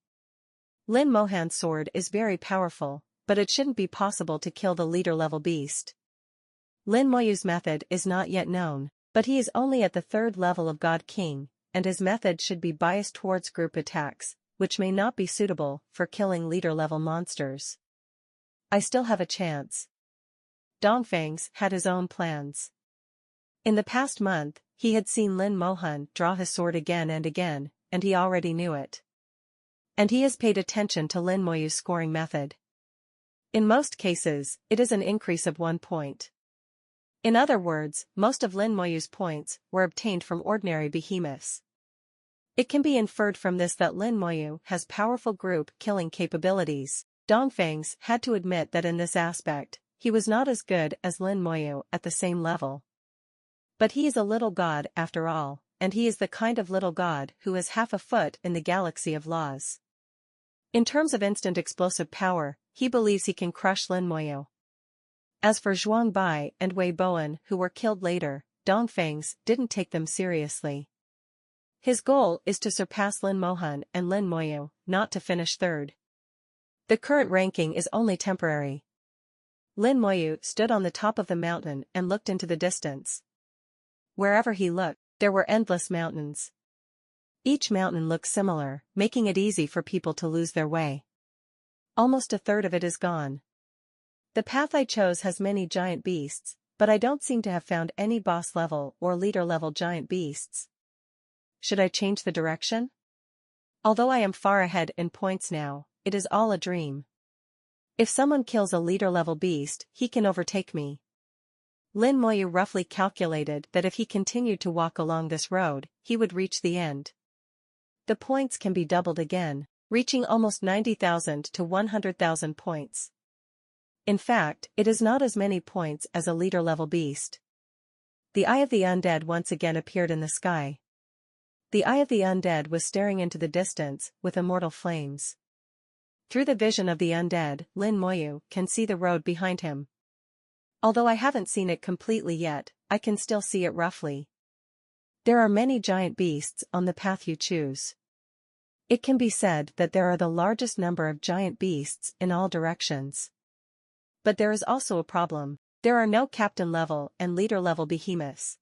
Lin Mohan's sword is very powerful, but it shouldn't be possible to kill the leader-level beast. Lin Moyu's method is not yet known, but he is only at the 3rd level of God King, and his method should be biased towards group attacks, which may not be suitable for killing leader-level monsters. I still have a chance. Dongfeng's had his own plans. In the past month, he had seen Lin Mohan draw his sword again, and he already knew it. And he has paid attention to Lin Moyu's scoring method. In most cases, it is an increase of 1 point. In other words, most of Lin Moyu's points were obtained from ordinary behemoths. It can be inferred from this that Lin Moyu has powerful group killing capabilities. Dongfeng's had to admit that in this aspect, he was not as good as Lin Moyu at the same level. But he is a little god after all, and he is the kind of little god who has half a foot in the galaxy of laws. In terms of instant explosive power, he believes he can crush Lin Moyu. As for Zhuang Bai and Wei Bowen who were killed later, Dongfangs didn't take them seriously. His goal is to surpass Lin Mohan and Lin Moyu, not to finish third. The current ranking is only temporary. Lin Moyu stood on the top of the mountain and looked into the distance. Wherever he looked, there were endless mountains. Each mountain looks similar, making it easy for people to lose their way. Almost a third of it is gone. The path I chose has many giant beasts, but I don't seem to have found any boss level or leader level giant beasts. Should I change the direction? Although I am far ahead in points now, it is all a dream. If someone kills a leader level beast, he can overtake me. Lin Moyu roughly calculated that if he continued to walk along this road, he would reach the end. The points can be doubled again, reaching almost 90,000 to 100,000 points. In fact, it is not as many points as a leader-level beast. The Eye of the Undead once again appeared in the sky. The Eye of the Undead was staring into the distance with immortal flames. Through the vision of the undead, Lin Moyu can see the road behind him. Although I haven't seen it completely yet, I can still see it roughly. There are many giant beasts on the path you choose. It can be said that there are the largest number of giant beasts in all directions. But there is also a problem. There are no captain level and leader level behemoths.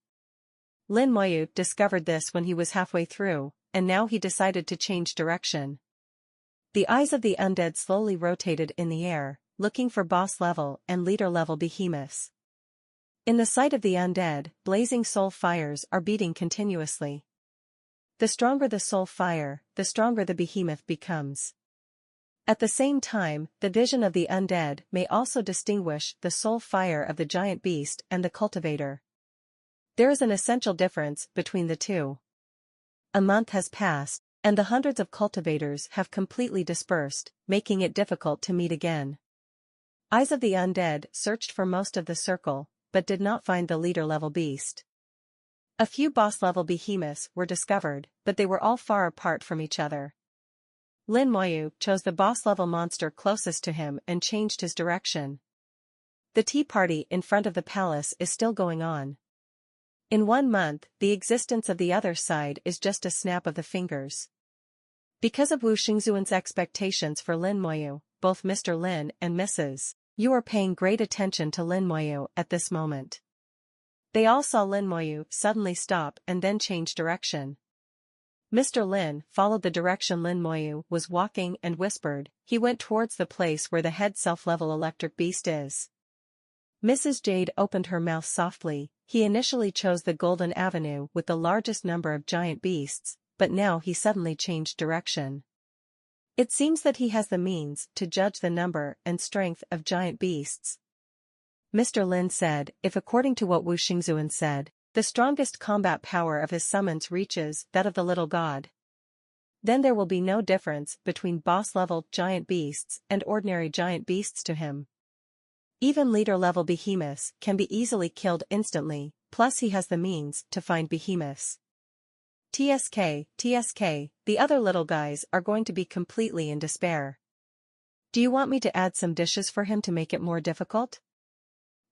Lin Moyu discovered this when he was halfway through, and now he decided to change direction. The eyes of the undead slowly rotated in the air, looking for boss level and leader level behemoths. In the sight of the undead, blazing soul fires are beating continuously. The stronger the soul fire, the stronger the behemoth becomes. At the same time, the vision of the undead may also distinguish the soul fire of the giant beast and the cultivator. There is an essential difference between the two. A month has passed, and the hundreds of cultivators have completely dispersed, making it difficult to meet again. Eyes of the undead searched for most of the circle, but did not find the leader-level beast. A few boss-level behemoths were discovered, but they were all far apart from each other. Lin Moyu chose the boss-level monster closest to him and changed his direction. The tea party in front of the palace is still going on. In 1 month, the existence of the other side is just a snap of the fingers. Because of Wu Xingzuan's expectations for Lin Moyu, both Mr. Lin and Mrs. Yu are paying great attention to Lin Moyu at this moment. They all saw Lin Moyu suddenly stop and then change direction. Mr. Lin followed the direction Lin Moyu was walking and whispered. He went towards the place where the head self-level electric beast is. Mrs. Jade opened her mouth softly. He initially chose the Golden Avenue with the largest number of giant beasts, but now he suddenly changed direction. It seems that he has the means to judge the number and strength of giant beasts. Mr. Lin said, if according to what Wu Xingzuan said, the strongest combat power of his summons reaches that of the little god, then there will be no difference between boss-level giant beasts and ordinary giant beasts to him. Even leader-level behemoths can be easily killed instantly, plus he has the means to find behemoths. TSK, the other little guys are going to be completely in despair. Do you want me to add some dishes for him to make it more difficult?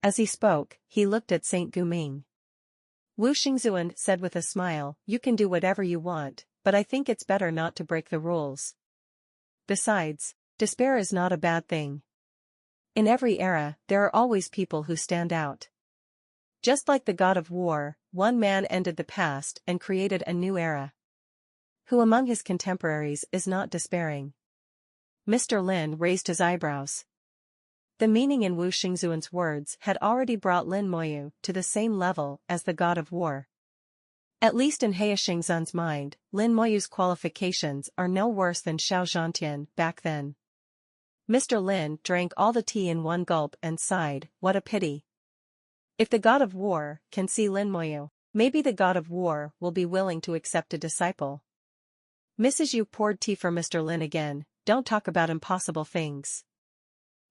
As he spoke, he looked at Saint Guming. Wu Xingzuan said with a smile, you can do whatever you want, but I think it's better not to break the rules. Besides, despair is not a bad thing. In every era, there are always people who stand out. Just like the god of war, one man ended the past and created a new era. Who among his contemporaries is not despairing? Mr. Lin raised his eyebrows. The meaning in Wu Xingzuan's words had already brought Lin Moyu to the same level as the god of war. At least in He Xingzun's mind, Lin Moyu's qualifications are no worse than Xiao Zhantian back then. Mr. Lin drank all the tea in one gulp and sighed, what a pity. If the god of war can see Lin Moyu, maybe the god of war will be willing to accept a disciple. Mrs. Yu poured tea for Mr. Lin again. Don't talk about impossible things.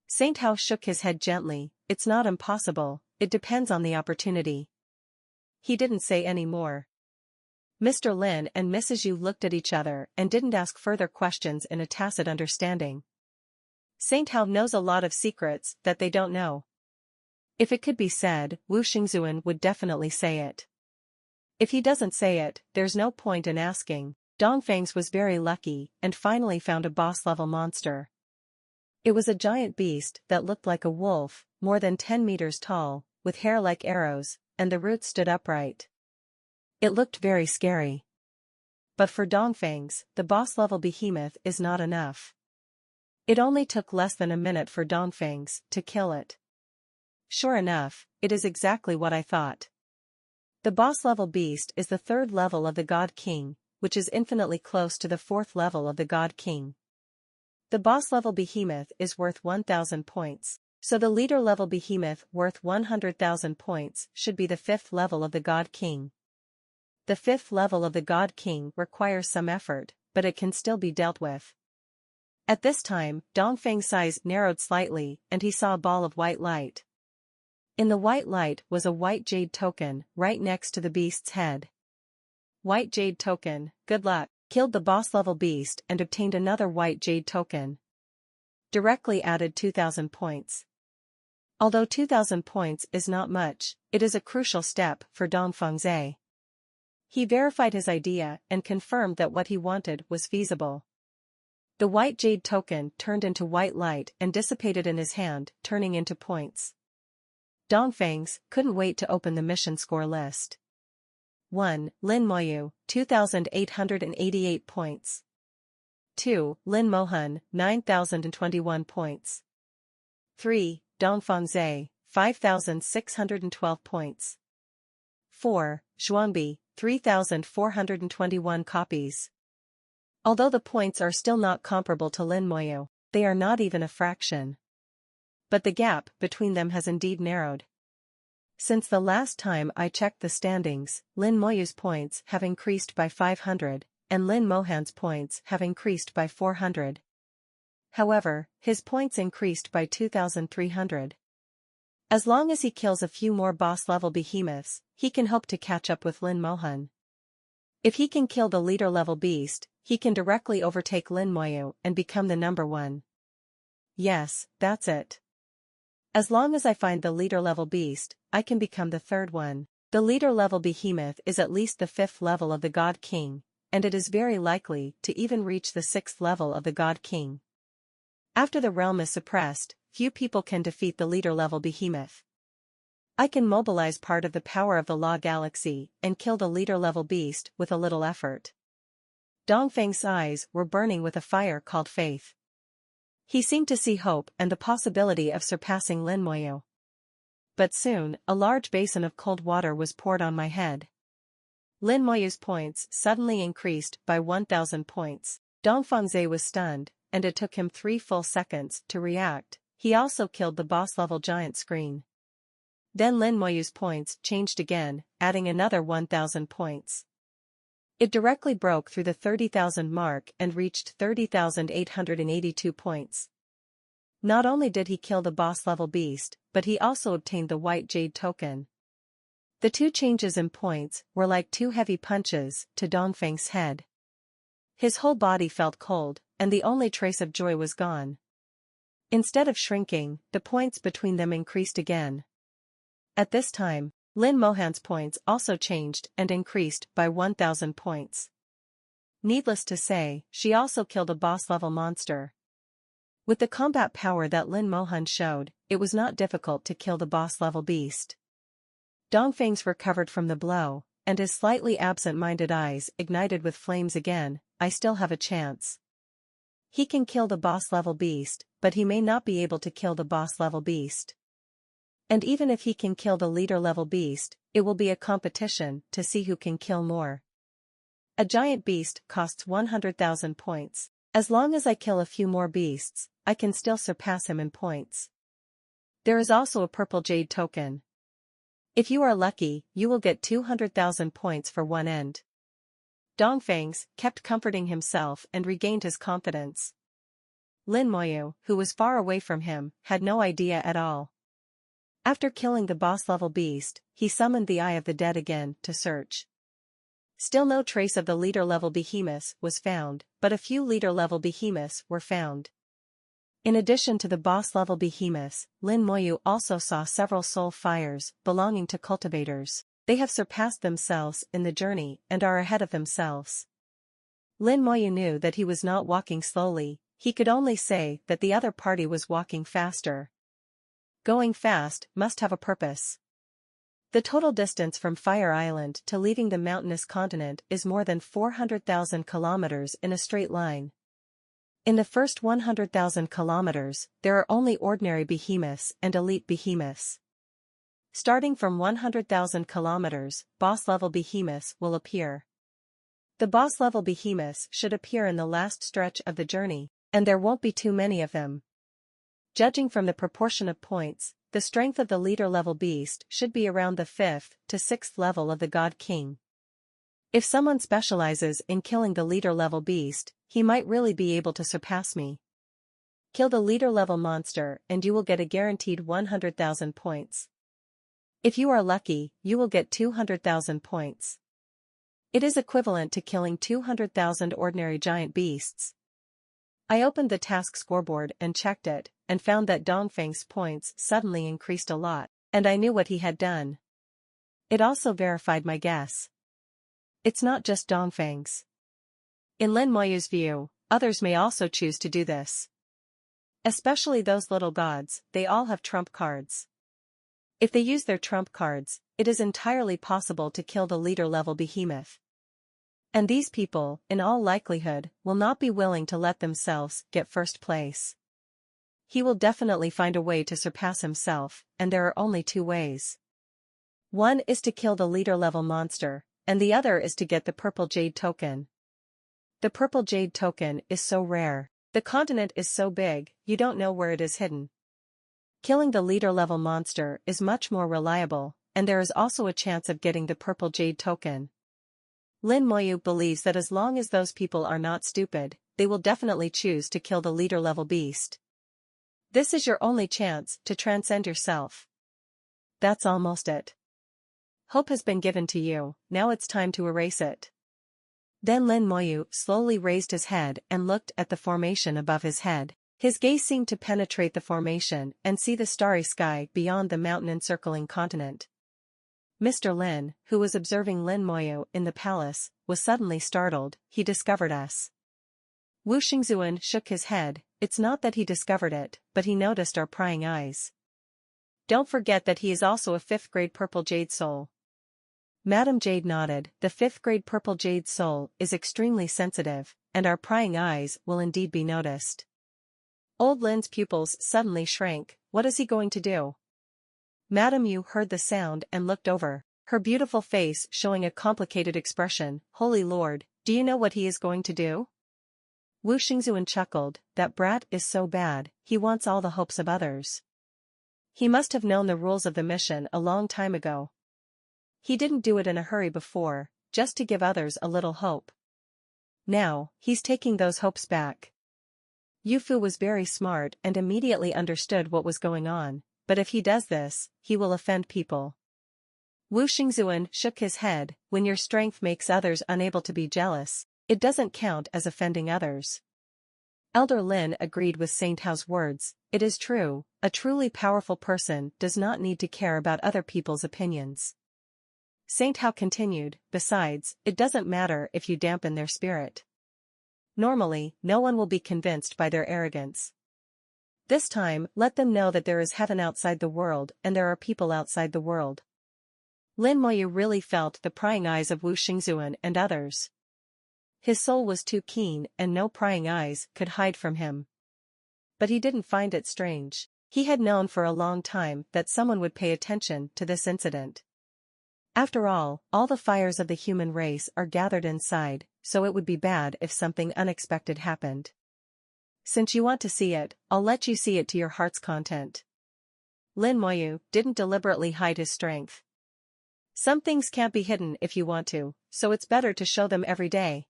Saint Hao shook his head gently. It's not impossible, it depends on the opportunity. He didn't say any more. Mr. Lin and Mrs. Yu looked at each other and didn't ask further questions in a tacit understanding. Saint Hao knows a lot of secrets that they don't know. If it could be said, Wu Xingzuan would definitely say it. If he doesn't say it, there's no point in asking. Dongfang's was very lucky and finally found a boss-level monster. It was a giant beast that looked like a wolf, more than 10 meters tall, with hair like arrows, and the roots stood upright. It looked very scary. But for Dongfang's, the boss-level behemoth is not enough. It only took less than a minute for Dongfang's to kill it. Sure enough, it is exactly what I thought. The boss-level beast is the third level of the God King, which is infinitely close to the fourth level of the God King. The boss-level behemoth is worth 1,000 points, so the leader-level behemoth worth 100,000 points should be the fifth level of the God King. The fifth level of the God King requires some effort, but it can still be dealt with. At this time, Dongfang's eyes narrowed slightly and he saw a ball of white light. In the white light was a white jade token right next to the beast's head. White jade token, good luck, killed the boss-level beast and obtained another white jade token. Directly added 2,000 points. Although 2,000 points is not much, it is a crucial step for Dongfang's. He verified his idea and confirmed that what he wanted was feasible. The white jade token turned into white light and dissipated in his hand, turning into points. Dongfang's couldn't wait to open the mission score list. 1. Lin Moyu, 2,888 points. 2. Lin Mohan, 9,021 points. 3. Dongfang's, 5,612 points. 4. Zhuangbi, 3,421 copies. Although the points are still not comparable to Lin Moyu, they are not even a fraction. But the gap between them has indeed narrowed. Since the last time I checked the standings, Lin Moyu's points have increased by 500, and Lin Mohan's points have increased by 400. However, his points increased by 2,300. As long as he kills a few more boss-level behemoths, he can hope to catch up with Lin Mohan. If he can kill the leader-level beast, he can directly overtake Lin Moyu and become the number one. Yes, that's it. As long as I find the leader-level beast, I can become the third one. The leader-level behemoth is at least the fifth level of the God King, and it is very likely to even reach the sixth level of the God King. After the realm is suppressed, few people can defeat the leader-level behemoth. I can mobilize part of the power of the Law Galaxy and kill the leader-level beast with a little effort. Dongfang's eyes were burning with a fire called faith. He seemed to see hope and the possibility of surpassing Lin Moyu. But soon, a large basin of cold water was poured on my head. Lin Moyu's points suddenly increased by 1,000 points. Dongfang's was stunned, and it took him 3 full seconds to react. He also killed the boss-level giant screen. Then Lin Moyu's points changed again, adding another 1,000 points. It directly broke through the 30,000 mark and reached 30,882 points. Not only did he kill the boss-level beast, but he also obtained the white jade token. The two changes in points were like 2 heavy punches to Dongfang's head. His whole body felt cold, and the only trace of joy was gone. Instead of shrinking, the points between them increased again. At this time, Lin Mohan's points also changed and increased by 1,000 points. Needless to say, she also killed a boss-level monster. With the combat power that Lin Mohan showed, it was not difficult to kill the boss-level beast. Dongfang's recovered from the blow, and his slightly absent-minded eyes ignited with flames again. I still have a chance. He can kill the boss-level beast, but he may not be able to kill the boss-level beast. And even if he can kill the leader-level beast, it will be a competition to see who can kill more. A giant beast costs 100,000 points. As long as I kill a few more beasts, I can still surpass him in points. There is also a purple jade token. If you are lucky, you will get 200,000 points for one end. Dongfang's kept comforting himself and regained his confidence. Lin Moyu, who was far away from him, had no idea at all. After killing the boss-level beast, he summoned the Eye of the Dead again to search. Still no trace of the leader-level behemoths was found, but a few leader-level behemoths were found. In addition to the boss-level behemoths, Lin Moyu also saw several soul fires belonging to cultivators. They have surpassed themselves in the journey and are ahead of themselves. Lin Moyu knew that he was not walking slowly, he could only say that the other party was walking faster. Going fast must have a purpose. The total distance from Fire Island to leaving the mountainous continent is more than 400,000 kilometers in a straight line. In the first 100,000 kilometers, there are only ordinary behemoths and elite behemoths. Starting from 100,000 kilometers, boss-level behemoths will appear. The boss-level behemoths should appear in the last stretch of the journey, and there won't be too many of them. Judging from the proportion of points, the strength of the leader-level beast should be around the 5th to 6th level of the God King. If someone specializes in killing the leader-level beast, he might really be able to surpass me. Kill the leader-level monster and you will get a guaranteed 100,000 points. If you are lucky, you will get 200,000 points. It is equivalent to killing 200,000 ordinary giant beasts. I opened the task scoreboard and checked it, and found that Dongfeng's points suddenly increased a lot, and I knew what he had done. It also verified my guess. It's not just Dongfeng's. In Lin Moyu's view, others may also choose to do this. Especially those little gods, they all have trump cards. If they use their trump cards, it is entirely possible to kill the leader-level behemoth. And these people, in all likelihood, will not be willing to let themselves get first place. He will definitely find a way to surpass himself, and there are only two ways. One is to kill the leader-level monster, and the other is to get the purple jade token. The purple jade token is so rare, the continent is so big, you don't know where it is hidden. Killing the leader-level monster is much more reliable, and there is also a chance of getting the purple jade token. Lin Moyu believes that as long as those people are not stupid, they will definitely choose to kill the leader-level beast. This is your only chance to transcend yourself. That's almost it. Hope has been given to you, now it's time to erase it. Then Lin Moyu slowly raised his head and looked at the formation above his head. His gaze seemed to penetrate the formation and see the starry sky beyond the mountain-encircling continent. Mr. Lin, who was observing Lin Moyu in the palace, was suddenly startled. He discovered us. Wu Xingzuan shook his head. It's not that he discovered it, but he noticed our prying eyes. Don't forget that he is also a 5th grade purple jade soul. Madame Jade nodded. The 5th grade purple jade soul is extremely sensitive, and our prying eyes will indeed be noticed. Old Lin's pupils suddenly shrank. What is he going to do? Madame Yu heard the sound and looked over, her beautiful face showing a complicated expression. Holy Lord, do you know what he is going to do? Wu Xingzuan chuckled. That brat is so bad, he wants all the hopes of others. He must have known the rules of the mission a long time ago. He didn't do it in a hurry before, just to give others a little hope. Now, he's taking those hopes back. Yu Fu was very smart and immediately understood what was going on, but if he does this, he will offend people. Wu Xingzuan shook his head. When your strength makes others unable to be jealous, it doesn't count as offending others. Elder Lin agreed with Saint Hao's words. It is true, a truly powerful person does not need to care about other people's opinions. Saint Hao continued, besides, it doesn't matter if you dampen their spirit. Normally, no one will be convinced by their arrogance. This time, let them know that there is heaven outside the world and there are people outside the world. Lin Moyu really felt the prying eyes of Wu Xingzuan and others. His soul was too keen and no prying eyes could hide from him. But he didn't find it strange. He had known for a long time that someone would pay attention to this incident. After all the fires of the human race are gathered inside, so it would be bad if something unexpected happened. Since you want to see it, I'll let you see it to your heart's content. Lin Moyu didn't deliberately hide his strength. Some things can't be hidden if you want to, so it's better to show them every day.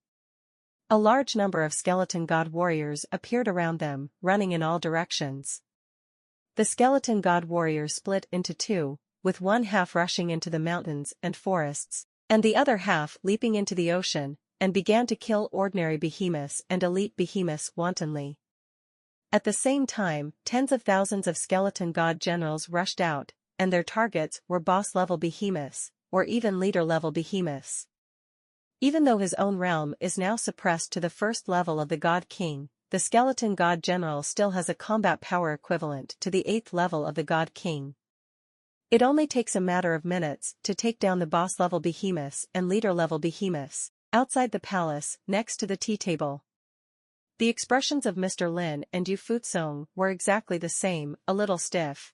A large number of skeleton god warriors appeared around them, running in all directions. The skeleton god warriors split into two, with one half rushing into the mountains and forests, and the other half leaping into the ocean, and began to kill ordinary behemoths and elite behemoths wantonly. At the same time, tens of thousands of skeleton god generals rushed out, and their targets were boss-level behemoths, or even leader-level behemoths. Even though his own realm is now suppressed to the first level of the God King, the skeleton god general still has a combat power equivalent to the 8th level of the God King. It only takes a matter of minutes to take down the boss-level behemoths and leader-level behemoths, outside the palace, next to the tea table. The expressions of Mr. Lin and Yu Futsong were exactly the same, a little stiff.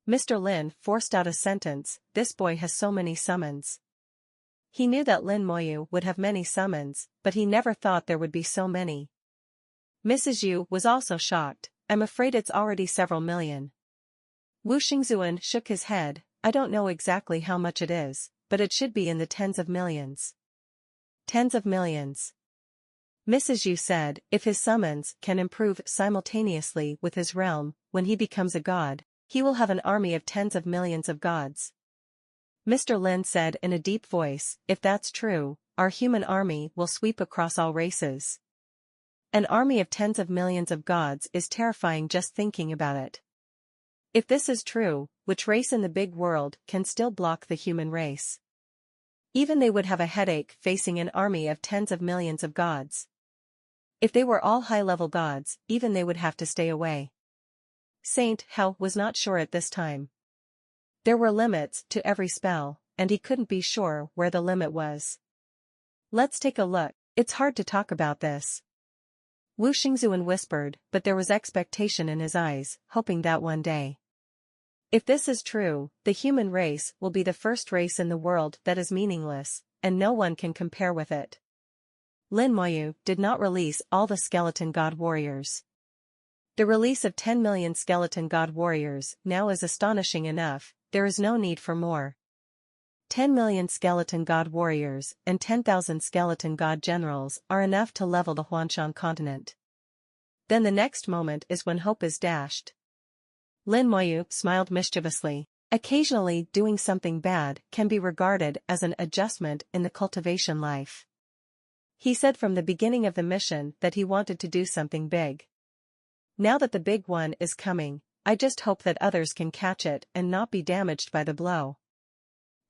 Mr. Lin forced out a sentence, "This boy has so many summons." He knew that Lin Moyu would have many summons, but he never thought there would be so many. Mrs. Yu was also shocked. "I'm afraid it's already several million." Wu Xingzuan shook his head. "I don't know exactly how much it is, but it should be in the tens of millions. Tens of millions. Mrs. Yu said, "If his summons can improve simultaneously with his realm, when he becomes a god, he will have an army of tens of millions of gods." Mr. Lin said in a deep voice, "If that's true, our human army will sweep across all races." An army of tens of millions of gods is terrifying just thinking about it. If this is true, which race in the big world can still block the human race? Even they would have a headache facing an army of tens of millions of gods. If they were all high-level gods, even they would have to stay away. Saint Hao was not sure at this time. There were limits to every spell, and he couldn't be sure where the limit was. "Let's take a look. It's hard to talk about this." Wu Xingzuan whispered, but there was expectation in his eyes, hoping that one day. If this is true, the human race will be the first race in the world that is meaningless, and no one can compare with it. Lin Moyu did not release all the skeleton god warriors. The release of 10 million skeleton god warriors now is astonishing enough, there is no need for more. 10 million skeleton god warriors and 10,000 skeleton god generals are enough to level the Huanshan continent. Then the next moment is when hope is dashed. Lin Moyu smiled mischievously. Occasionally doing something bad can be regarded as an adjustment in the cultivation life. He said from the beginning of the mission that he wanted to do something big. Now that the big one is coming, I just hope that others can catch it and not be damaged by the blow.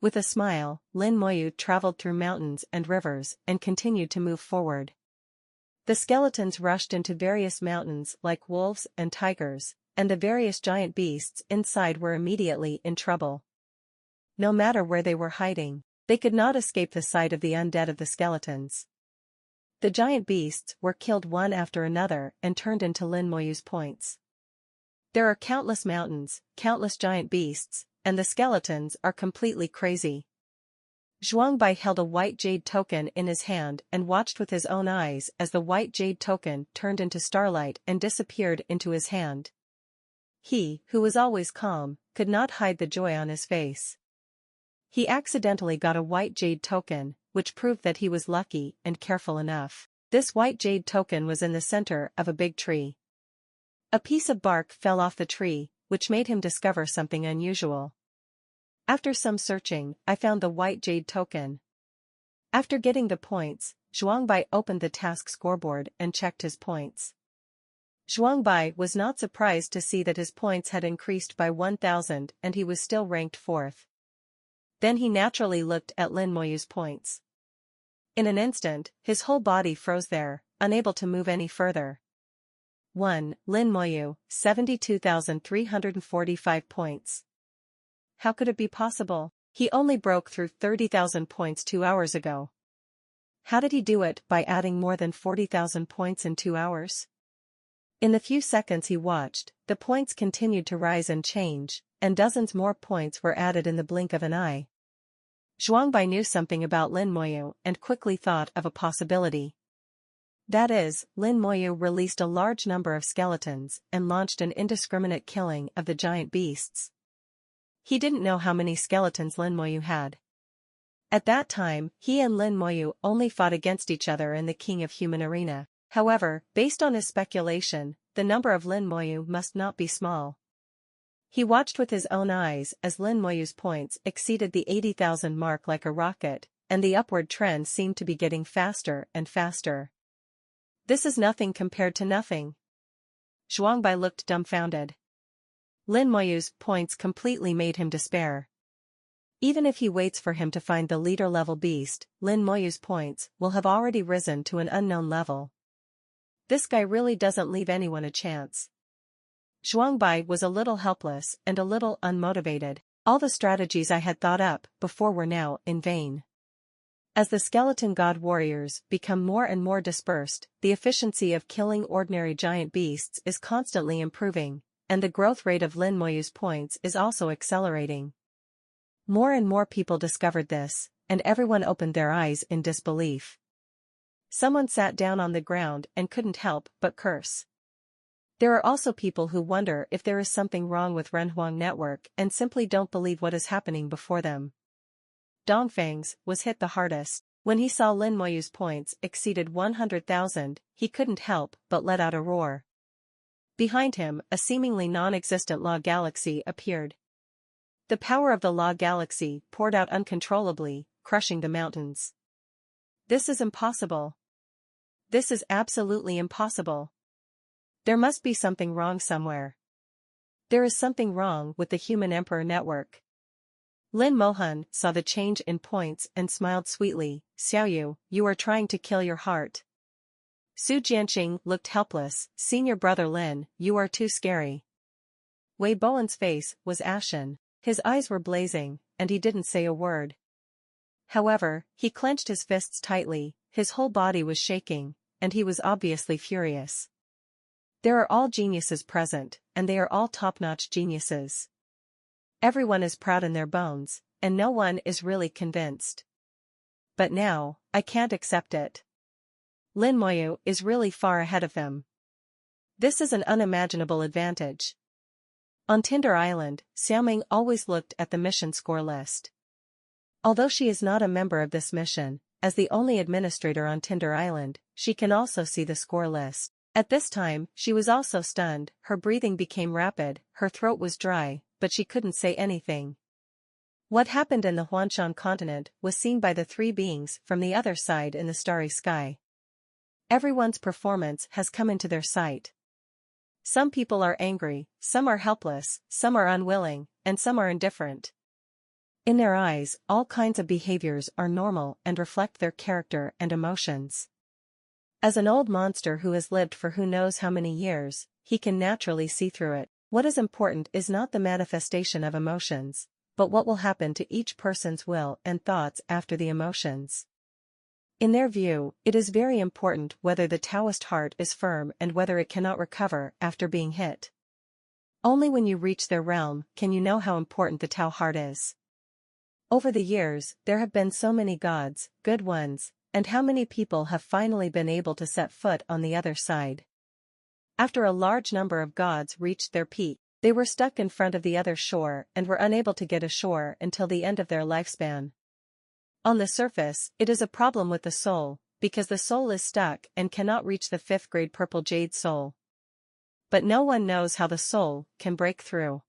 With a smile, Lin Moyu traveled through mountains and rivers and continued to move forward. The skeletons rushed into various mountains like wolves and tigers, and the various giant beasts inside were immediately in trouble. No matter where they were hiding, they could not escape the sight of the undead of the skeletons. The giant beasts were killed one after another and turned into Lin Moyu's points. There are countless mountains, countless giant beasts, and the skeletons are completely crazy. Zhuangbai held a white jade token in his hand and watched with his own eyes as the white jade token turned into starlight and disappeared into his hand. He, who was always calm, could not hide the joy on his face. He accidentally got a white jade token, which proved that he was lucky and careful enough. This white jade token was in the center of a big tree. A piece of bark fell off the tree, which made him discover something unusual. After some searching, I found the white jade token. After getting the points, Zhuangbai opened the task scoreboard and checked his points. Zhuangbai was not surprised to see that his points had increased by 1,000 and he was still ranked 4th. Then he naturally looked at Lin Moyu's points. In an instant, his whole body froze there, unable to move any further. 1. Lin Moyu, 72,345 points. How could it be possible? He only broke through 30,000 points 2 hours ago. How did he do it by adding more than 40,000 points in 2 hours? In the few seconds he watched, the points continued to rise and change, and dozens more points were added in the blink of an eye. Zhuangbai knew something about Lin Moyu and quickly thought of a possibility. That is, Lin Moyu released a large number of skeletons and launched an indiscriminate killing of the giant beasts. He didn't know how many skeletons Lin Moyu had. At that time, he and Lin Moyu only fought against each other in the King of Human Arena. However, based on his speculation, the number of Lin Moyu must not be small. He watched with his own eyes as Lin Moyu's points exceeded the 80,000 mark like a rocket, and the upward trend seemed to be getting faster and faster. This is nothing compared to nothing. Zhuangbai looked dumbfounded. Lin Moyu's points completely made him despair. Even if he waits for him to find the leader-level beast, Lin Moyu's points will have already risen to an unknown level. This guy really doesn't leave anyone a chance. Zhuangbai was a little helpless and a little unmotivated. All the strategies I had thought up before were now in vain. As the skeleton god warriors become more and more dispersed, the efficiency of killing ordinary giant beasts is constantly improving, and the growth rate of Lin Moyu's points is also accelerating. More and more people discovered this, and everyone opened their eyes in disbelief. Someone sat down on the ground and couldn't help but curse. There are also people who wonder if there is something wrong with Renhuang Network and simply don't believe what is happening before them. Dongfang's was hit the hardest. When he saw Lin Moyu's points exceeded 100,000, he couldn't help but let out a roar. Behind him, a seemingly non-existent law galaxy appeared. The power of the law galaxy poured out uncontrollably, crushing the mountains. This is impossible. This is absolutely impossible. There must be something wrong somewhere. There is something wrong with the Human Emperor Network. Lin Mohan saw the change in points and smiled sweetly. Xiaoyu, you are trying to kill your heart. Su Jianqing looked helpless. Senior brother Lin, you are too scary. Wei Bowen's face was ashen. His eyes were blazing, and he didn't say a word. However, he clenched his fists tightly, his whole body was shaking, and he was obviously furious. There are all geniuses present, and they are all top-notch geniuses. Everyone is proud in their bones, and no one is really convinced. But now, I can't accept it. Lin Moyu is really far ahead of them. This is an unimaginable advantage. On Tinder Island, Xiaoming always looked at the mission score list. Although she is not a member of this mission, as the only administrator on Tinder Island, she can also see the score list. At this time, she was also stunned, her breathing became rapid, her throat was dry, but she couldn't say anything. What happened in the Huanshan continent was seen by the three beings from the other side in the starry sky. Everyone's performance has come into their sight. Some people are angry, some are helpless, some are unwilling, and some are indifferent. In their eyes, all kinds of behaviors are normal and reflect their character and emotions. As an old monster who has lived for who knows how many years, he can naturally see through it. What is important is not the manifestation of emotions, but what will happen to each person's will and thoughts after the emotions. In their view, it is very important whether the Taoist heart is firm and whether it cannot recover after being hit. Only when you reach their realm can you know how important the Tao heart is. Over the years, there have been so many gods, good ones, and how many people have finally been able to set foot on the other side. After a large number of gods reached their peak, they were stuck in front of the other shore and were unable to get ashore until the end of their lifespan. On the surface, it is a problem with the soul, because the soul is stuck and cannot reach the 5th grade purple jade soul. But no one knows how the soul can break through.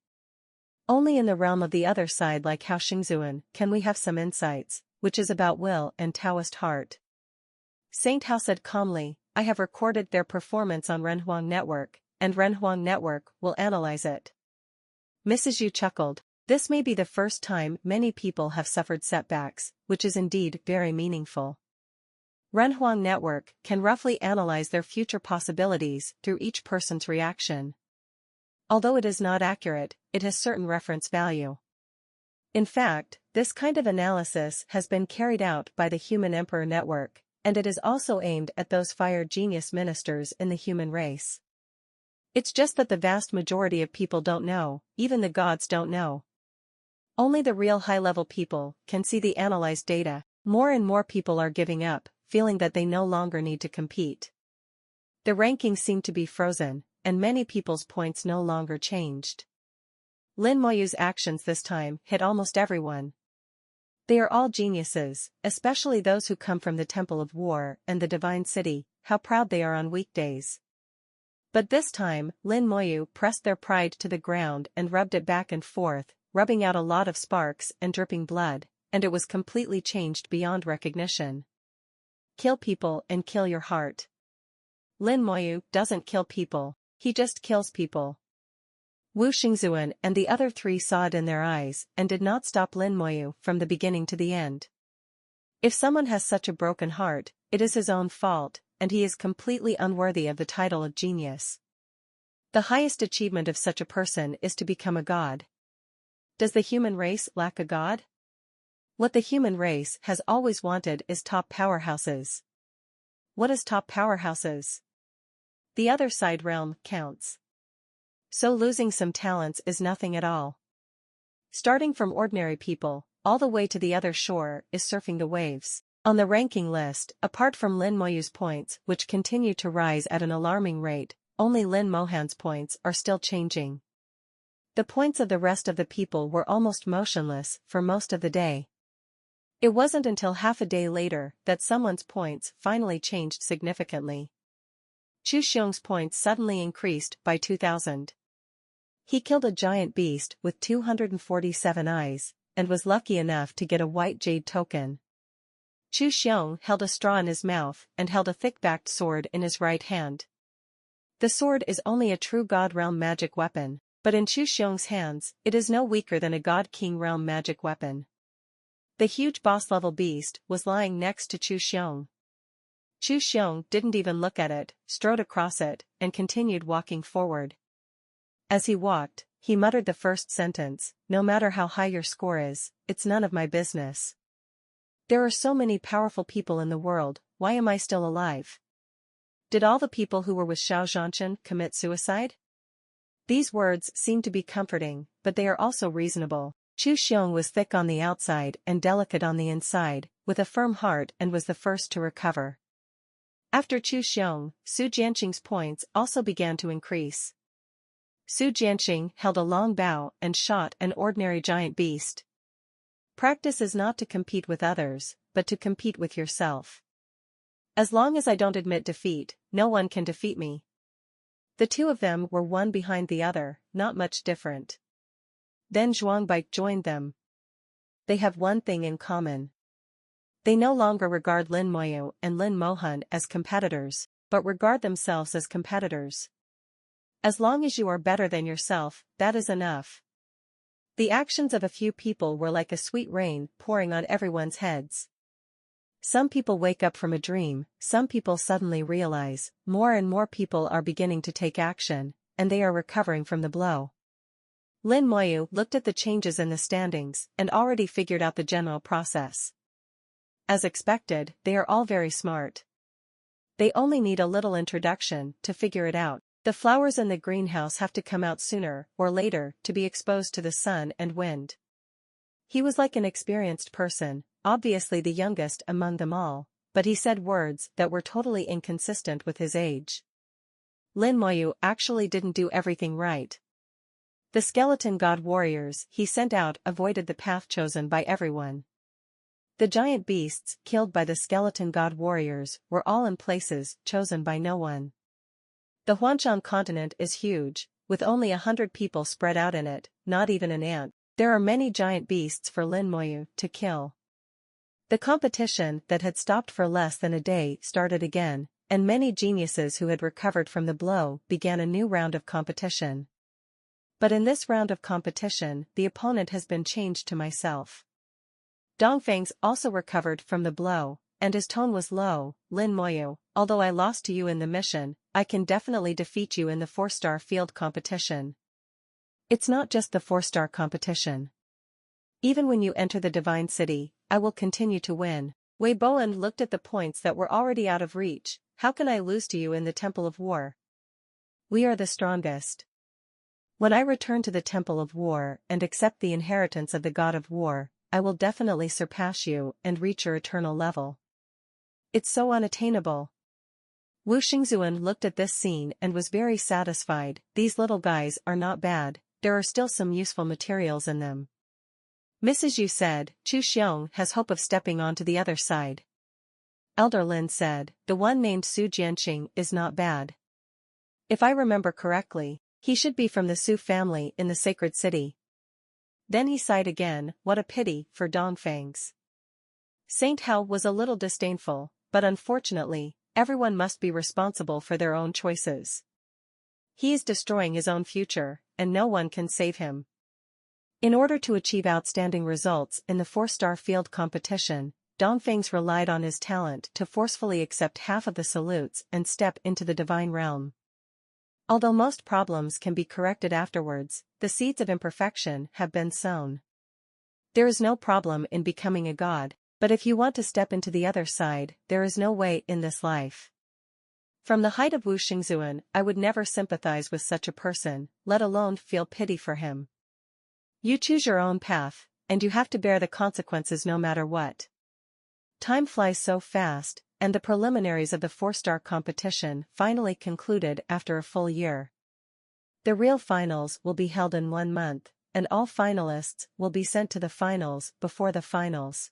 Only in the realm of the other side like Hao Xingzuan can we have some insights, which is about will and Taoist heart. Saint Hao said calmly, I have recorded their performance on Renhuang Network, and Renhuang Network will analyze it. Mrs. Yu chuckled. This may be the first time many people have suffered setbacks, which is indeed very meaningful. Renhuang Network can roughly analyze their future possibilities through each person's reaction. Although it is not accurate, it has certain reference value. In fact, this kind of analysis has been carried out by the Human Emperor Network, and it is also aimed at those fire genius ministers in the human race. It's just that the vast majority of people don't know, even the gods don't know. Only the real high-level people can see the analyzed data. More and more people are giving up, feeling that they no longer need to compete. The rankings seem to be frozen, and many people's points no longer changed. Lin Moyu's actions this time hit almost everyone. They are all geniuses, especially those who come from the Temple of War and the Divine City, how proud they are on weekdays. But this time, Lin Moyu pressed their pride to the ground and rubbed it back and forth, rubbing out a lot of sparks and dripping blood, and it was completely changed beyond recognition. Kill people and kill your heart. Lin Moyu doesn't kill people, He just kills people. Wu Xingzuan and the other three saw it in their eyes and did not stop Lin Moyu from the beginning to the end. If someone has such a broken heart, it is his own fault, and he is completely unworthy of the title of genius. The highest achievement of such a person is to become a god. Does the human race lack a god? What the human race has always wanted is top powerhouses. What is top powerhouses? The other side realm counts. So losing some talents is nothing at all. Starting from ordinary people, all the way to the other shore, is surfing the waves. On the ranking list, apart from Lin Moyu's points which continue to rise at an alarming rate, only Lin Mohan's points are still changing. The points of the rest of the people were almost motionless for most of the day. It wasn't until half a day later that someone's points finally changed significantly. Chu Xiong's points suddenly increased by 2,000. He killed a giant beast with 247 eyes, and was lucky enough to get a white jade token. Chu Xiong held a straw in his mouth and held a thick-backed sword in his right hand. The sword is only a true God realm magic weapon, but in Chu Xiong's hands, it is no weaker than a God King realm magic weapon. The huge boss-level beast was lying next to Chu Xiong. Chu Xiong didn't even look at it, strode across it, and continued walking forward. As he walked, he muttered the first sentence, "No matter how high your score is, it's none of my business. There are so many powerful people in the world, why am I still alive? Did all the people who were with Xiao Zhanchen commit suicide?" These words seem to be comforting, but they are also reasonable. Chu Xiong was thick on the outside and delicate on the inside, with a firm heart, and was the first to recover. After Chu Xiong, Su Jianqing's points also began to increase. Su Jianqing held a long bow and shot an ordinary giant beast. Practice is not to compete with others, but to compete with yourself. As long as I don't admit defeat, no one can defeat me. The two of them were one behind the other, not much different. Then Zhuangbai joined them. They have one thing in common. They no longer regard Lin Moyu and Lin Mohan as competitors, but regard themselves as competitors. As long as you are better than yourself, that is enough. The actions of a few people were like a sweet rain pouring on everyone's heads. Some people wake up from a dream, some people suddenly realize, more and more people are beginning to take action, and they are recovering from the blow. Lin Moyu looked at the changes in the standings and already figured out the general process. As expected, they are all very smart. They only need a little introduction to figure it out. The flowers in the greenhouse have to come out sooner or later to be exposed to the sun and wind. He was like an experienced person, obviously the youngest among them all, but he said words that were totally inconsistent with his age. Lin Moyu actually didn't do everything right. The skeleton god warriors he sent out avoided the path chosen by everyone. The giant beasts killed by the skeleton god warriors were all in places chosen by no one. The Huanshan continent is huge, with only 100 people spread out in it, not even an ant. There are many giant beasts for Lin Moyu to kill. The competition that had stopped for less than a day started again, and many geniuses who had recovered from the blow began a new round of competition. But in this round of competition, the opponent has been changed to myself. Dongfang's also recovered from the blow, and his tone was low. Lin Moyu, although I lost to you in the mission, I can definitely defeat you in the 4-star field competition. It's not just the 4-star competition. Even when you enter the Divine City, I will continue to win. Wei Bowen looked at the points that were already out of reach. How can I lose to you in the Temple of War? We are the strongest. When I return to the Temple of War and accept the inheritance of the God of War, I will definitely surpass you and reach your eternal level. It's so unattainable. Wu Xingzuan looked at this scene and was very satisfied. These little guys are not bad, there are still some useful materials in them. Mrs. Yu said, Chu Xiong has hope of stepping onto the other side. Elder Lin said, the one named Su Jianqing is not bad. If I remember correctly, he should be from the Su family in the sacred city. Then he sighed again, what a pity for Dongfangs. Saint Hao was a little disdainful, but unfortunately, everyone must be responsible for their own choices. He is destroying his own future, and no one can save him. In order to achieve outstanding results in the 4-star field competition, Dongfang's relied on his talent to forcefully accept half of the salutes and step into the divine realm. Although most problems can be corrected afterwards, the seeds of imperfection have been sown. There is no problem in becoming a god, but if you want to step into the other side, there is no way in this life. From the height of Wu Xingzuan, I would never sympathize with such a person, let alone feel pity for him. You choose your own path, and you have to bear the consequences no matter what. Time flies so fast, and the preliminaries of the 4-star competition finally concluded after a full year. The real finals will be held in 1 month, and all finalists will be sent to the finals before the finals.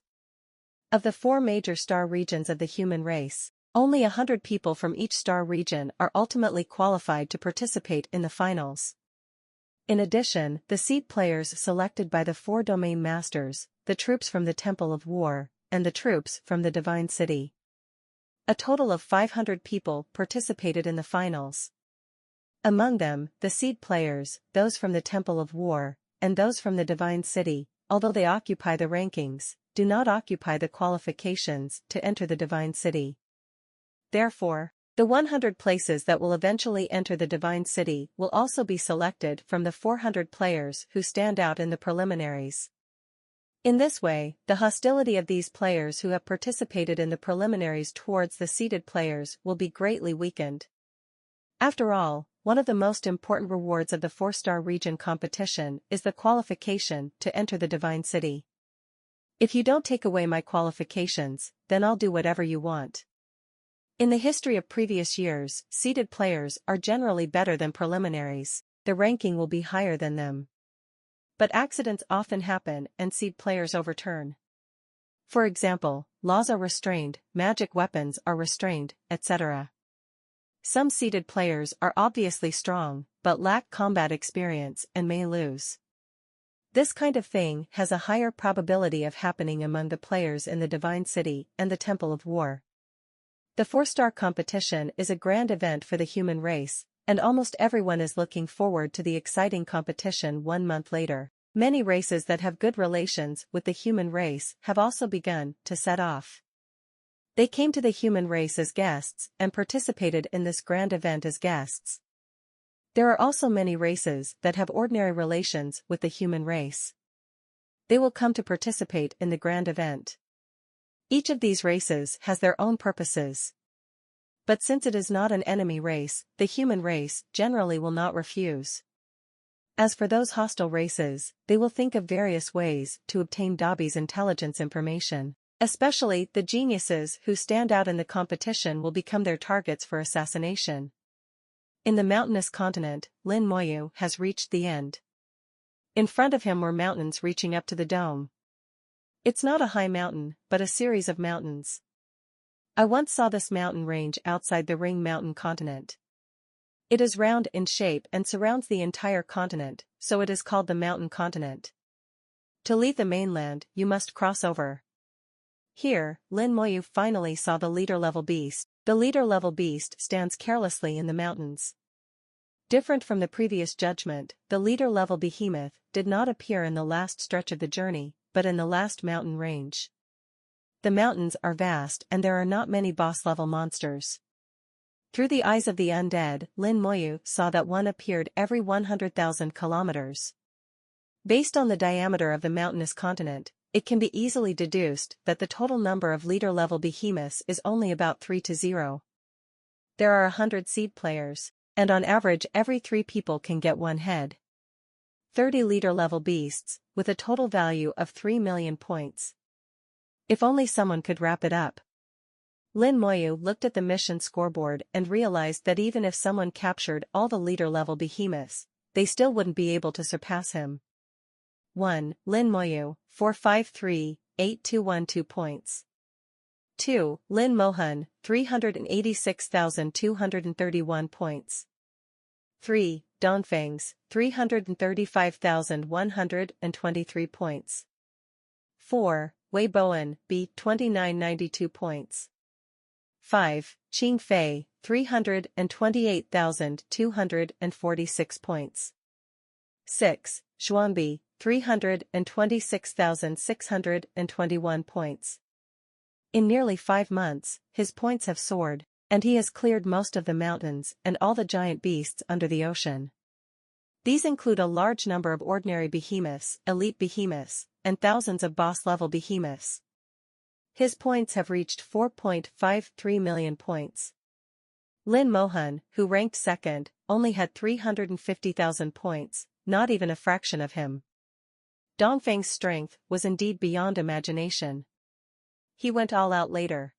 Of the 4 major star regions of the human race, only 100 people from each star region are ultimately qualified to participate in the finals. In addition, the seed players selected by the 4 domain masters, the troops from the Temple of War, and the troops from the Divine City. A total of 500 people participated in the finals. Among them, the seed players, those from the Temple of War, and those from the Divine City, although they occupy the rankings, do not occupy the qualifications to enter the Divine City. Therefore, the 100 places that will eventually enter the Divine City will also be selected from the 400 players who stand out in the preliminaries. In this way, the hostility of these players who have participated in the preliminaries towards the seeded players will be greatly weakened. After all, one of the most important rewards of the 4-star region competition is the qualification to enter the Divine City. If you don't take away my qualifications, then I'll do whatever you want. In the history of previous years, seeded players are generally better than preliminaries, the ranking will be higher than them. But accidents often happen and seed players overturn. For example, laws are restrained, magic weapons are restrained, etc. Some seeded players are obviously strong, but lack combat experience and may lose. This kind of thing has a higher probability of happening among the players in the Divine City and the Temple of War. The 4-star competition is a grand event for the human race, and almost everyone is looking forward to the exciting competition 1 month later. Many races that have good relations with the human race have also begun to set off. They came to the human race as guests and participated in this grand event as guests. There are also many races that have ordinary relations with the human race. They will come to participate in the grand event. Each of these races has their own purposes. But since it is not an enemy race, the human race generally will not refuse. As for those hostile races, they will think of various ways to obtain Dobby's intelligence information. Especially the geniuses who stand out in the competition will become their targets for assassination. In the mountainous continent, Lin Moyu has reached the end. In front of him were mountains reaching up to the dome. It's not a high mountain, but a series of mountains. I once saw this mountain range outside the Ring Mountain continent. It is round in shape and surrounds the entire continent, so it is called the mountain continent. To leave the mainland, you must cross over. Here, Lin Moyu finally saw the leader-level beast. The leader-level beast stands carelessly in the mountains. Different from the previous judgment, the leader-level behemoth did not appear in the last stretch of the journey, but in the last mountain range. The mountains are vast and there are not many boss-level monsters. Through the eyes of the undead, Lin Moyu saw that one appeared every 100,000 kilometers. Based on the diameter of the mountainous continent, it can be easily deduced that the total number of leader-level behemoths is only about 3 to 0. There are 100 seed players, and on average every 3 people can get one head. 30 leader-level beasts, with a total value of 3 million points. If only someone could wrap it up. Lin Moyu looked at the mission scoreboard and realized that even if someone captured all the leader-level behemoths, they still wouldn't be able to surpass him. 1. Lin Moyu, 453,8212 points. 2. Lin Mohan, 386,231 points. 3. Dongfang's, 335,123 points. 4. Wei Bowen, B. 2992 points. 5. Qing Fei, 328,246 points. 6. Xuanbi, 326,621 points. In nearly 5 months, his points have soared, and he has cleared most of the mountains and all the giant beasts under the ocean. These include a large number of ordinary behemoths, elite behemoths, and thousands of boss-level behemoths. His points have reached 4.53 million points. Lin Mohan, who ranked second, only had 350,000 points, not even a fraction of him. Dongfang's strength was indeed beyond imagination. He went all out later.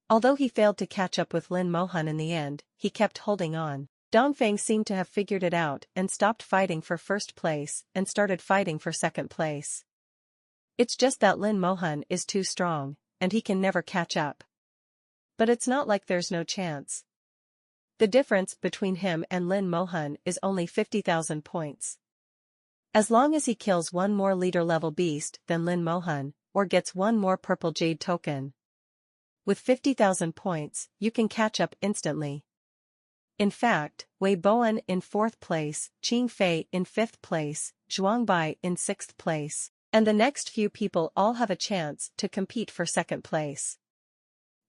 Although he failed to catch up with Lin Mohan in the end, he kept holding on. Dongfang seemed to have figured it out and stopped fighting for first place and started fighting for second place. It's just that Lin Mohan is too strong, and he can never catch up. But it's not like there's no chance. The difference between him and Lin Mohan is only 50,000 points. As long as he kills one more leader-level beast than Lin Mohan, or gets one more purple jade token. With 50,000 points, you can catch up instantly. In fact, Wei Boan in 4th place, Qing Fei in 5th place, Zhuang Bai in 6th place, and the next few people all have a chance to compete for second place.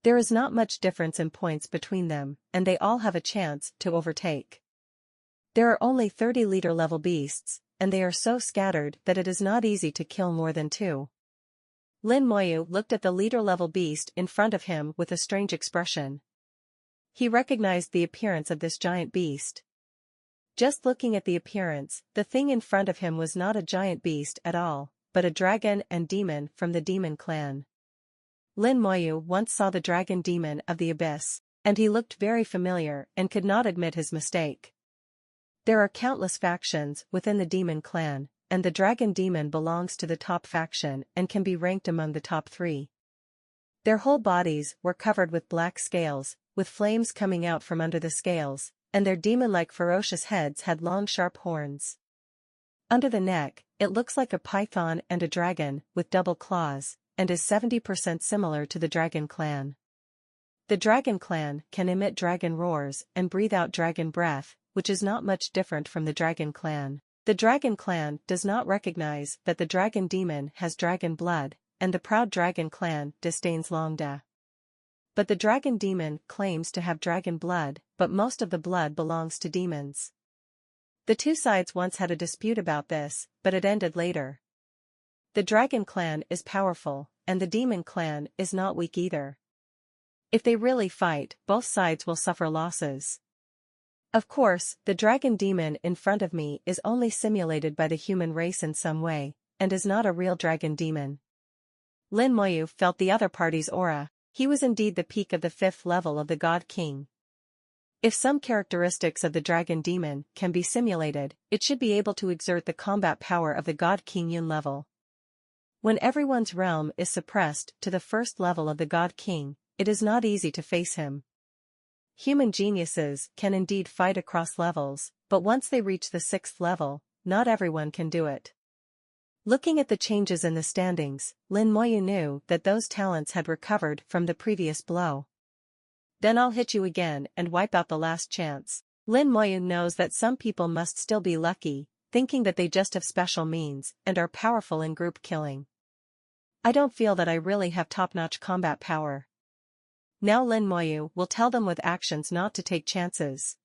There is not much difference in points between them, and they all have a chance to overtake. There are only 30 leader-level beasts, and they are so scattered that it is not easy to kill more than 2. Lin Moyu looked at the leader-level beast in front of him with a strange expression. He recognized the appearance of this giant beast. Just looking at the appearance, the thing in front of him was not a giant beast at all, but a dragon and demon from the demon clan. Lin Moyu once saw the dragon demon of the abyss, and he looked very familiar and could not admit his mistake. There are countless factions within the demon clan, and the dragon demon belongs to the top faction and can be ranked among the top 3. Their whole bodies were covered with black scales, with flames coming out from under the scales, and their demon-like ferocious heads had long sharp horns. Under the neck, it looks like a python and a dragon, with double claws, and is 70% similar to the dragon clan. The dragon clan can emit dragon roars and breathe out dragon breath, which is not much different from the dragon clan. The dragon clan does not recognize that the dragon demon has dragon blood, and the proud dragon clan disdains Longda. But the dragon demon claims to have dragon blood, but most of the blood belongs to demons. The two sides once had a dispute about this, but it ended later. The dragon clan is powerful, and the demon clan is not weak either. If they really fight, both sides will suffer losses. Of course, the dragon demon in front of me is only simulated by the human race in some way, and is not a real dragon demon. Lin Moyu felt the other party's aura. He was indeed the peak of the 5th level of the God King. If some characteristics of the dragon demon can be simulated, it should be able to exert the combat power of the God King Yun level. When everyone's realm is suppressed to the 1st level of the God King, it is not easy to face him. Human geniuses can indeed fight across levels, but once they reach the 6th level, not everyone can do it. Looking at the changes in the standings, Lin Moyu knew that those talents had recovered from the previous blow. Then I'll hit you again and wipe out the last chance. Lin Moyu knows that some people must still be lucky, thinking that they just have special means and are powerful in group killing. I don't feel that I really have top-notch combat power. Now Lin Moyu will tell them with actions not to take chances.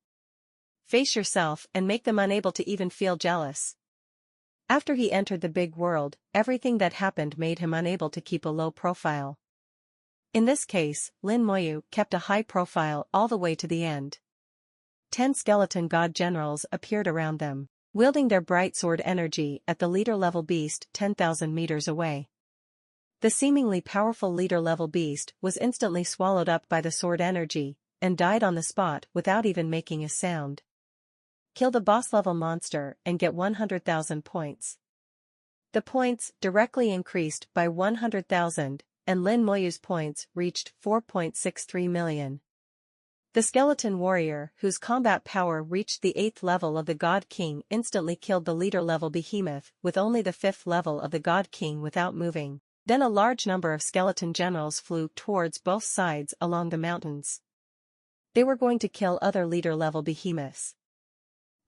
Face yourself and make them unable to even feel jealous. After he entered the big world, everything that happened made him unable to keep a low profile. In this case, Lin Moyu kept a high profile all the way to the end. 10 skeleton god generals appeared around them, wielding their bright sword energy at the leader-level beast 10,000 meters away. The seemingly powerful leader-level beast was instantly swallowed up by the sword energy, and died on the spot without even making a sound. Kill the boss-level monster and get 100,000 points. The points directly increased by 100,000, and Lin Moyu's points reached 4.63 million. The skeleton warrior, whose combat power reached the 8th level of the God King, instantly killed the leader-level behemoth with only the 5th level of the God King without moving. Then a large number of skeleton generals flew towards both sides along the mountains. They were going to kill other leader-level behemoths.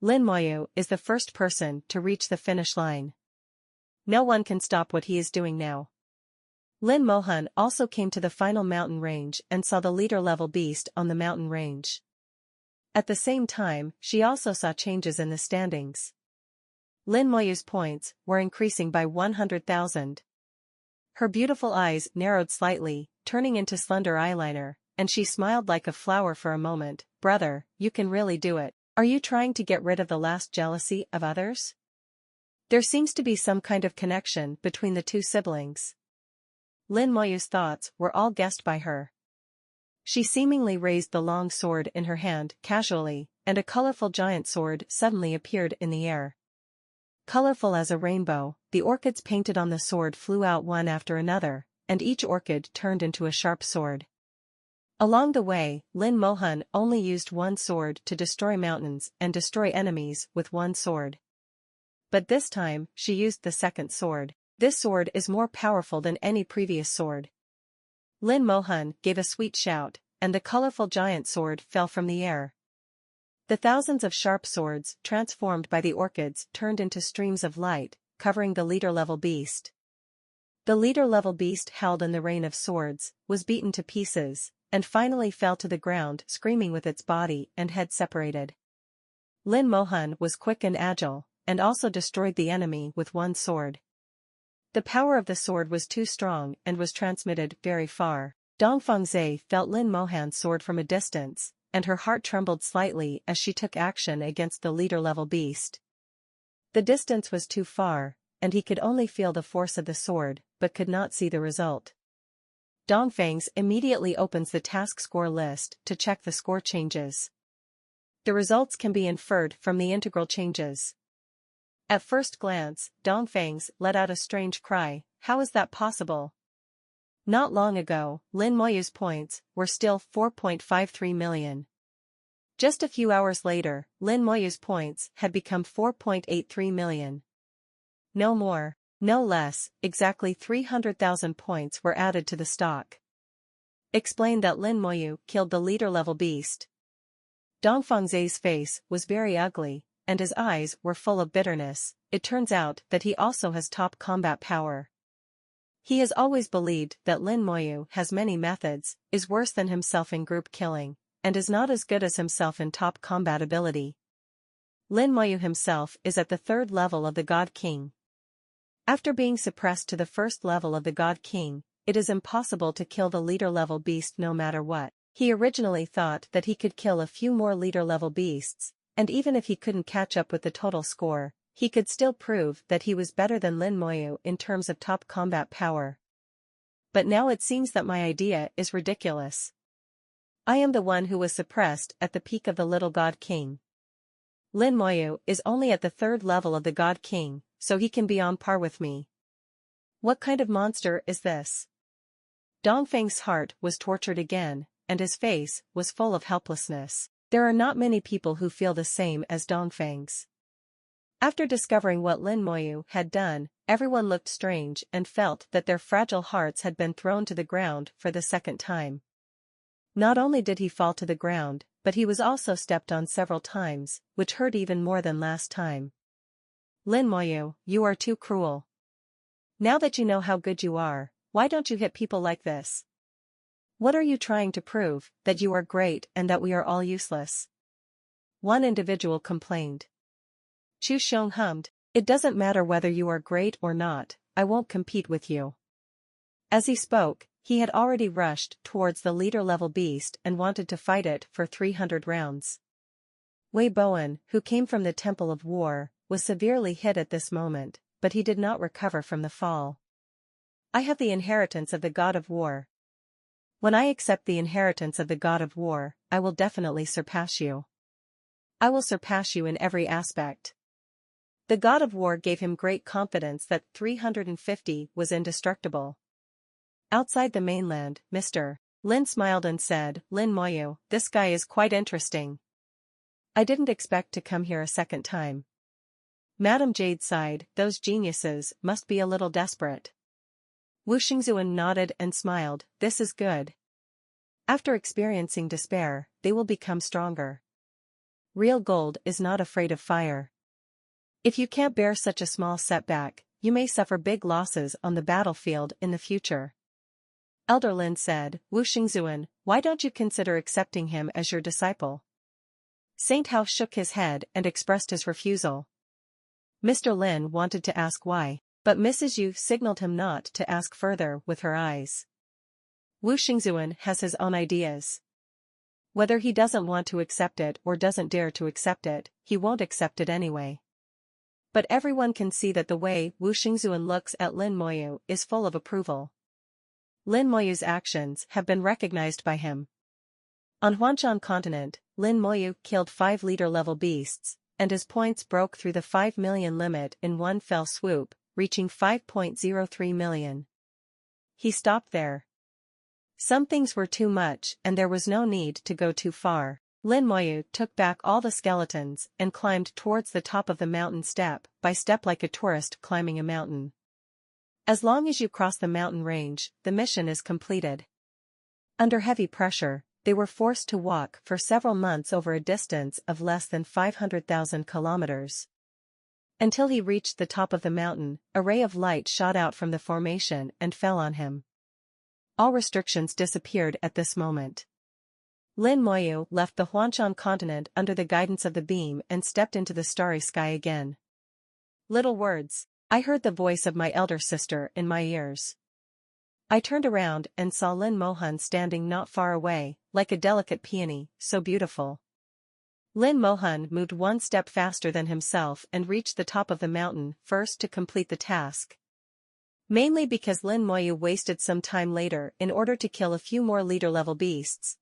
Lin Moyu is the first person to reach the finish line. No one can stop what he is doing now. Lin Mohan also came to the final mountain range and saw the leader-level beast on the mountain range. At the same time, she also saw changes in the standings. Lin Moyu's points were increasing by 100,000. Her beautiful eyes narrowed slightly, turning into slender eyeliner, and she smiled like a flower for a moment. Brother, you can really do it. Are you trying to get rid of the last jealousy of others? There seems to be some kind of connection between the two siblings. Lin Moyu's thoughts were all guessed by her. She seemingly raised the long sword in her hand casually, and a colorful giant sword suddenly appeared in the air. Colorful as a rainbow, the orchids painted on the sword flew out one after another, and each orchid turned into a sharp sword. Along the way, Lin Mohan only used one sword to destroy mountains and destroy enemies with one sword. But this time, she used the second sword. This sword is more powerful than any previous sword. Lin Mohan gave a sweet shout, and the colorful giant sword fell from the air. The thousands of sharp swords transformed by the orchids turned into streams of light, covering the leader-level beast. The leader-level beast held in the rain of swords, was beaten to pieces, and finally fell to the ground screaming with its body and head separated. Lin Mohan was quick and agile, and also destroyed the enemy with one sword. The power of the sword was too strong and was transmitted very far. Dongfeng Zhe felt Lin Mohan's sword from a distance, and her heart trembled slightly as she took action against the leader-level beast. The distance was too far, and he could only feel the force of the sword, but could not see the result. Dongfeng immediately opens the task score list to check the score changes. The results can be inferred from the integral changes. At first glance, Dongfeng let out a strange cry. How is that possible? Not long ago, Lin Moyu's points were still 4.53 million. Just a few hours later, Lin Moyu's points had become 4.83 million. No more, no less, exactly 300,000 points were added to the stock. Explained that Lin Moyu killed the leader-level beast. Dongfeng Zhe's face was very ugly, and his eyes were full of bitterness. It turns out that he also has top combat power. He has always believed that Lin Moyu has many methods, is worse than himself in group killing, and is not as good as himself in top combat ability. Lin Moyu himself is at the 3rd level of the God King. After being suppressed to the 1st level of the God King, it is impossible to kill the leader-level beast no matter what. He originally thought that he could kill a few more leader-level beasts, and even if he couldn't catch up with the total score, he could still prove that he was better than Lin Moyu in terms of top combat power. But now it seems that my idea is ridiculous. I am the one who was suppressed at the peak of the little God King. Lin Moyu is only at the 3rd level of the God King, so he can be on par with me. What kind of monster is this? Dongfeng's heart was tortured again, and his face was full of helplessness. There are not many people who feel the same as Dongfeng's. After discovering what Lin Moyu had done, everyone looked strange and felt that their fragile hearts had been thrown to the ground for the 2nd time. Not only did he fall to the ground, but he was also stepped on several times, which hurt even more than last time. Lin Moyu, you are too cruel. Now that you know how good you are, why don't you hit people like this? What are you trying to prove, that you are great and that we are all useless? One individual complained. Chu Xiong hummed, it doesn't matter whether you are great or not, I won't compete with you. As he spoke, he had already rushed towards the leader-level beast and wanted to fight it for 300 rounds. Wei Bowen, who came from the Temple of War, was severely hit at this moment, but he did not recover from the fall. I have the inheritance of the God of War. When I accept the inheritance of the God of War, I will definitely surpass you. I will surpass you in every aspect. The God of War gave him great confidence that 350 was indestructible. Outside the mainland, Mr. Lin smiled and said, Lin Moyu, this guy is quite interesting. I didn't expect to come here a 2nd time. Madame Jade sighed, those geniuses must be a little desperate. Wu Xingzuan nodded and smiled, this is good. After experiencing despair, they will become stronger. Real gold is not afraid of fire. If you can't bear such a small setback, you may suffer big losses on the battlefield in the future. Elder Lin said, Wu Xingzuan, why don't you consider accepting him as your disciple? Saint Hao shook his head and expressed his refusal. Mr. Lin wanted to ask why, but Mrs. Yu signaled him not to ask further with her eyes. Wu Xingzuan has his own ideas. Whether he doesn't want to accept it or doesn't dare to accept it, he won't accept it anyway. But everyone can see that the way Wu Xingzuan looks at Lin Moyu is full of approval. Lin Moyu's actions have been recognized by him. On Huanshan continent, Lin Moyu killed 5 leader-level beasts, and his points broke through the 5 million limit in one fell swoop, reaching 5.03 million. He stopped there. Some things were too much and there was no need to go too far. Lin Moyu took back all the skeletons and climbed towards the top of the mountain step by step like a tourist climbing a mountain. As long as you cross the mountain range, the mission is completed. Under heavy pressure, they were forced to walk for several months over a distance of less than 500,000 kilometers. Until he reached the top of the mountain, a ray of light shot out from the formation and fell on him. All restrictions disappeared at this moment. Lin Moyu left the Huanshan continent under the guidance of the beam and stepped into the starry sky again. Little words. I heard the voice of my elder sister in my ears. I turned around and saw Lin Mohan standing not far away, like a delicate peony, so beautiful. Lin Mohan moved one step faster than himself and reached the top of the mountain first to complete the task. Mainly because Lin Moyu wasted some time later in order to kill a few more leader-level beasts.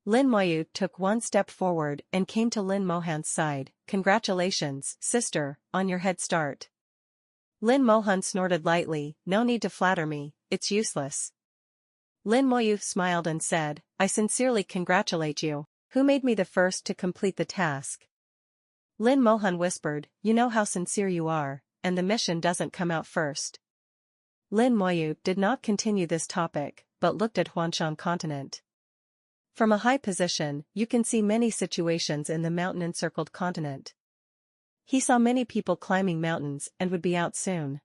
Lin Moyu took one step forward and came to Lin Mohan's side. Congratulations, sister, on your head start. Lin Mohan snorted lightly, no need to flatter me, it's useless. Lin Moyu smiled and said, I sincerely congratulate you. Who made me the first to complete the task? Lin Mohan whispered, you know how sincere you are, and the mission doesn't come out first. Lin Moyu did not continue this topic, but looked at Huanshan continent. From a high position, you can see many situations in the mountain-encircled continent. He saw many people climbing mountains and would be out soon.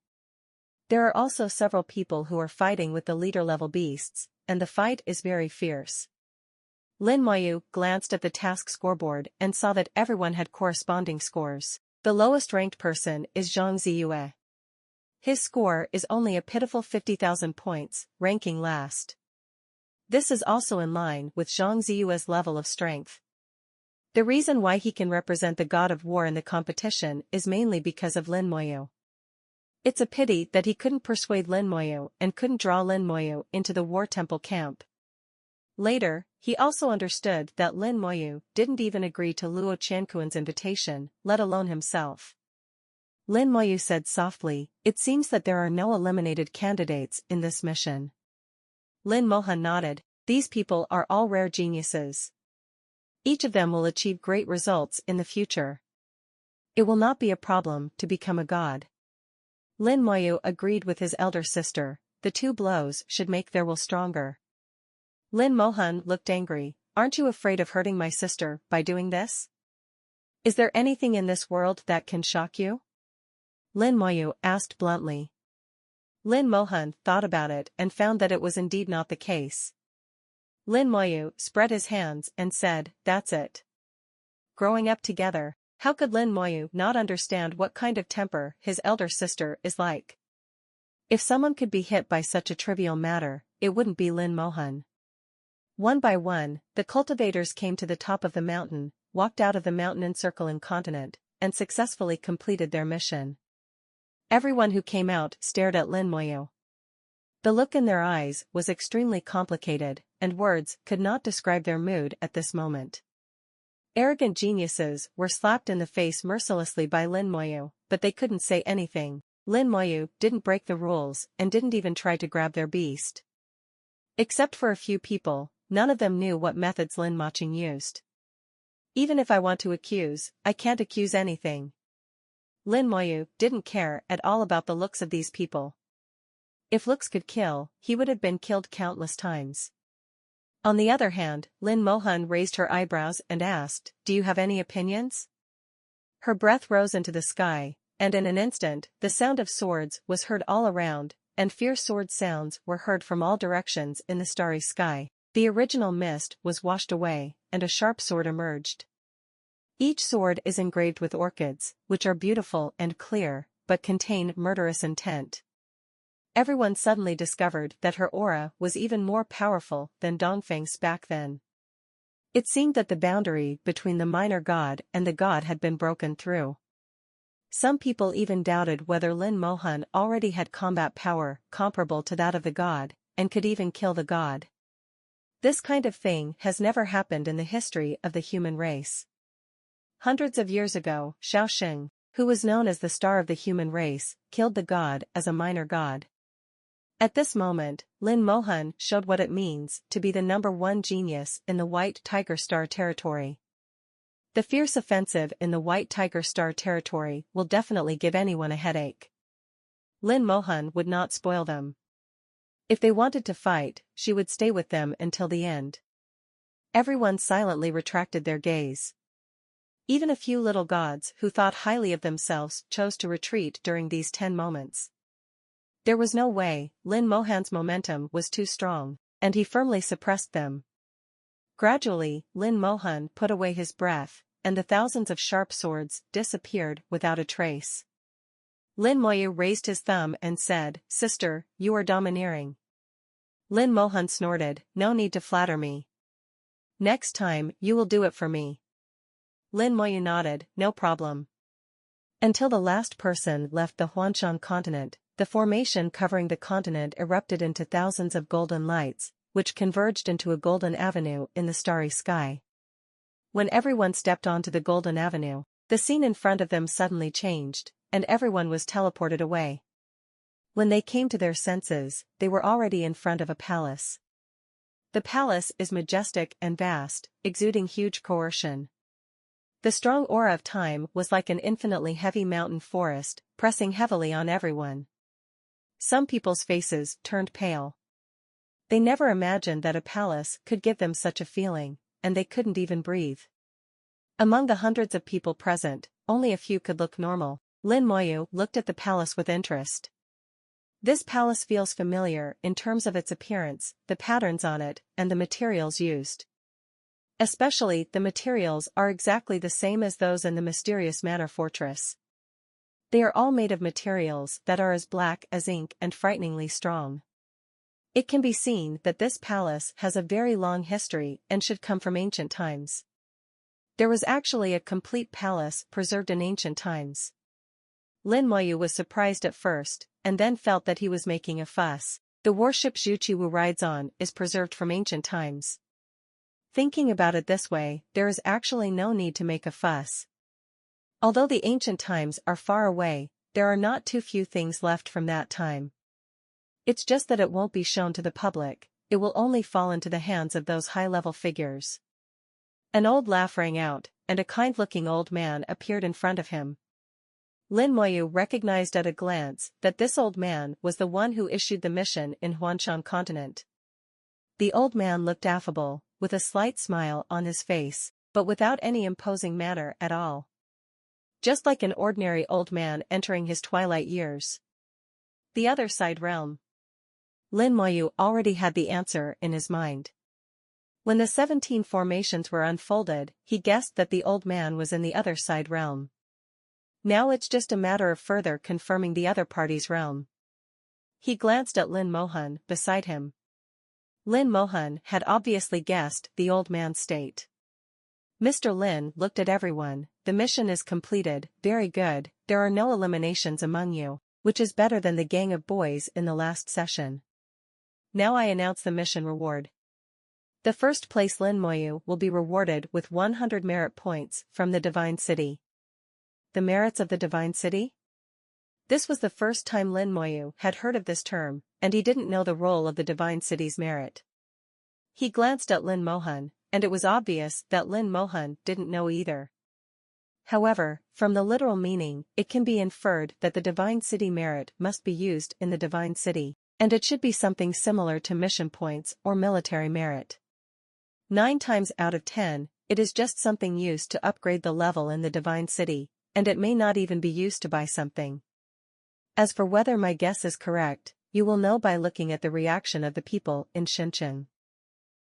There are also several people who are fighting with the leader-level beasts, and the fight is very fierce. Lin Moyu glanced at the task scoreboard and saw that everyone had corresponding scores. The lowest-ranked person is Zhang Ziyue. His score is only a pitiful 50,000 points, ranking last. This is also in line with Zhang Ziyue's level of strength. The reason why he can represent the god of war in the competition is mainly because of Lin Moyu. It's a pity that he couldn't persuade Lin Moyu and couldn't draw Lin Moyu into the war temple camp. Later, he also understood that Lin Moyu didn't even agree to Luo Qianquan's invitation, let alone himself. Lin Moyu said softly, it seems that there are no eliminated candidates in this mission. Lin Mohan nodded, these people are all rare geniuses. Each of them will achieve great results in the future. It will not be a problem to become a god. Lin Moyu agreed with his elder sister, the 2 blows should make their will stronger. Lin Mohan looked angry, aren't you afraid of hurting my sister by doing this? Is there anything in this world that can shock you? Lin Moyu asked bluntly. Lin Mohan thought about it and found that it was indeed not the case. Lin Moyu spread his hands and said, that's it. Growing up together, how could Lin Moyu not understand what kind of temper his elder sister is like? If someone could be hit by such a trivial matter, it wouldn't be Lin Mohan. One by one, the cultivators came to the top of the mountain, walked out of the mountain-encircling continent, and successfully completed their mission. Everyone who came out stared at Lin Moyu. The look in their eyes was extremely complicated, and words could not describe their mood at this moment. Arrogant geniuses were slapped in the face mercilessly by Lin Moyu, but they couldn't say anything. Lin Moyu didn't break the rules and didn't even try to grab their beast. Except for a few people, none of them knew what methods Lin Moching used. Even if I want to accuse, I can't accuse anything. Lin Moyu didn't care at all about the looks of these people. If looks could kill, he would have been killed countless times. On the other hand, Lin Mohan raised her eyebrows and asked, "Do you have any opinions?" Her breath rose into the sky, and in an instant, the sound of swords was heard all around, and fierce sword sounds were heard from all directions in the starry sky. The original mist was washed away, and a sharp sword emerged. Each sword is engraved with orchids, which are beautiful and clear, but contain murderous intent. Everyone suddenly discovered that her aura was even more powerful than Dongfeng's back then. It seemed that the boundary between the minor god and the god had been broken through. Some people even doubted whether Lin Mohan already had combat power comparable to that of the god, and could even kill the god. This kind of thing has never happened in the history of the human race. Hundreds of years ago, Shaoxing, who was known as the star of the human race, killed the god as a minor god. At this moment, Lin Mohan showed what it means to be the #1 genius in the White Tiger Star territory. The fierce offensive in the White Tiger Star territory will definitely give anyone a headache. Lin Mohan would not spoil them. If they wanted to fight, she would stay with them until the end. Everyone silently retracted their gaze. Even a few little gods who thought highly of themselves chose to retreat during these 10 moments. There was no way, Lin Mohan's momentum was too strong, and he firmly suppressed them. Gradually, Lin Mohan put away his breath, and the thousands of sharp swords disappeared without a trace. Lin Moyu raised his thumb and said, "Sister, you are domineering." Lin Mohan snorted, "No need to flatter me. Next time, you will do it for me." Lin Moyu nodded, "No problem." Until the last person left the Huanshan continent, the formation covering the continent erupted into thousands of golden lights, which converged into a golden avenue in the starry sky. When everyone stepped onto the golden avenue, the scene in front of them suddenly changed, and everyone was teleported away. When they came to their senses, they were already in front of a palace. The palace is majestic and vast, exuding huge coercion. The strong aura of time was like an infinitely heavy mountain forest, pressing heavily on everyone. Some people's faces turned pale. They never imagined that a palace could give them such a feeling, and they couldn't even breathe. Among the hundreds of people present, only a few could look normal. Lin Moyu looked at the palace with interest. This palace feels familiar in terms of its appearance, the patterns on it, and the materials used. Especially, the materials are exactly the same as those in the mysterious Manor Fortress. They are all made of materials that are as black as ink and frighteningly strong. It can be seen that this palace has a very long history and should come from ancient times. There was actually a complete palace preserved in ancient times. Lin Moyu was surprised at first, and then felt that he was making a fuss. The warship Zhuqiwu rides on is preserved from ancient times. Thinking about it this way, there is actually no need to make a fuss. Although the ancient times are far away, there are not too few things left from that time. It's just that it won't be shown to the public, it will only fall into the hands of those high-level figures. An old laugh rang out, and a kind-looking old man appeared in front of him. Lin Moyu recognized at a glance that this old man was the one who issued the mission in Huanshan continent. The old man looked affable, with a slight smile on his face, but without any imposing manner at all. Just like an ordinary old man entering his twilight years. The other side realm. Lin Moyu already had the answer in his mind. When the 17 formations were unfolded, he guessed that the old man was in the other side realm. Now it's just a matter of further confirming the other party's realm. He glanced at Lin Mohan beside him. Lin Mohan had obviously guessed the old man's state. Mr. Lin looked at everyone. The mission is completed, very good, there are no eliminations among you, which is better than the gang of boys in the last session. Now I announce the mission reward. The first place Lin Moyu will be rewarded with 100 merit points from the Divine City. The merits of the Divine City? This was the first time Lin Moyu had heard of this term, and he didn't know the role of the Divine City's merit. He glanced at Lin Mohan, and it was obvious that Lin Mohan didn't know either. However, from the literal meaning, it can be inferred that the Divine City merit must be used in the Divine City. And it should be something similar to mission points or military merit. 9 times out of 10, it is just something used to upgrade the level in the Divine City, and it may not even be used to buy something. As for whether my guess is correct, you will know by looking at the reaction of the people in Xinqiang.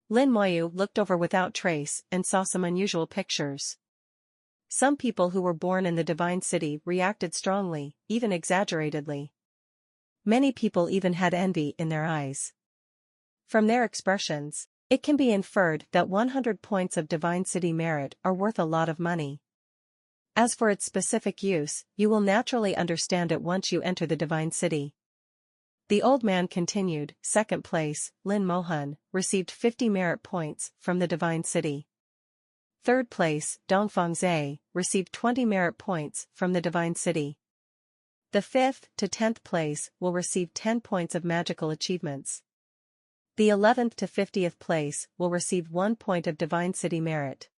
Lin Moyu looked over without trace and saw some unusual pictures. Some people who were born in the Divine City reacted strongly, even exaggeratedly. Many people even had envy in their eyes. From their expressions, it can be inferred that 100 points of Divine City merit are worth a lot of money. As for its specific use, you will naturally understand it once you enter the Divine City. The old man continued. Second place, Lin Mohan, received 50 merit points from the Divine City. Third place, Dongfang Zhe, received 20 merit points from the Divine City. The 5th to 10th place will receive 10 points of magical achievements. The 11th to 50th place will receive 1 point of Divine City merit.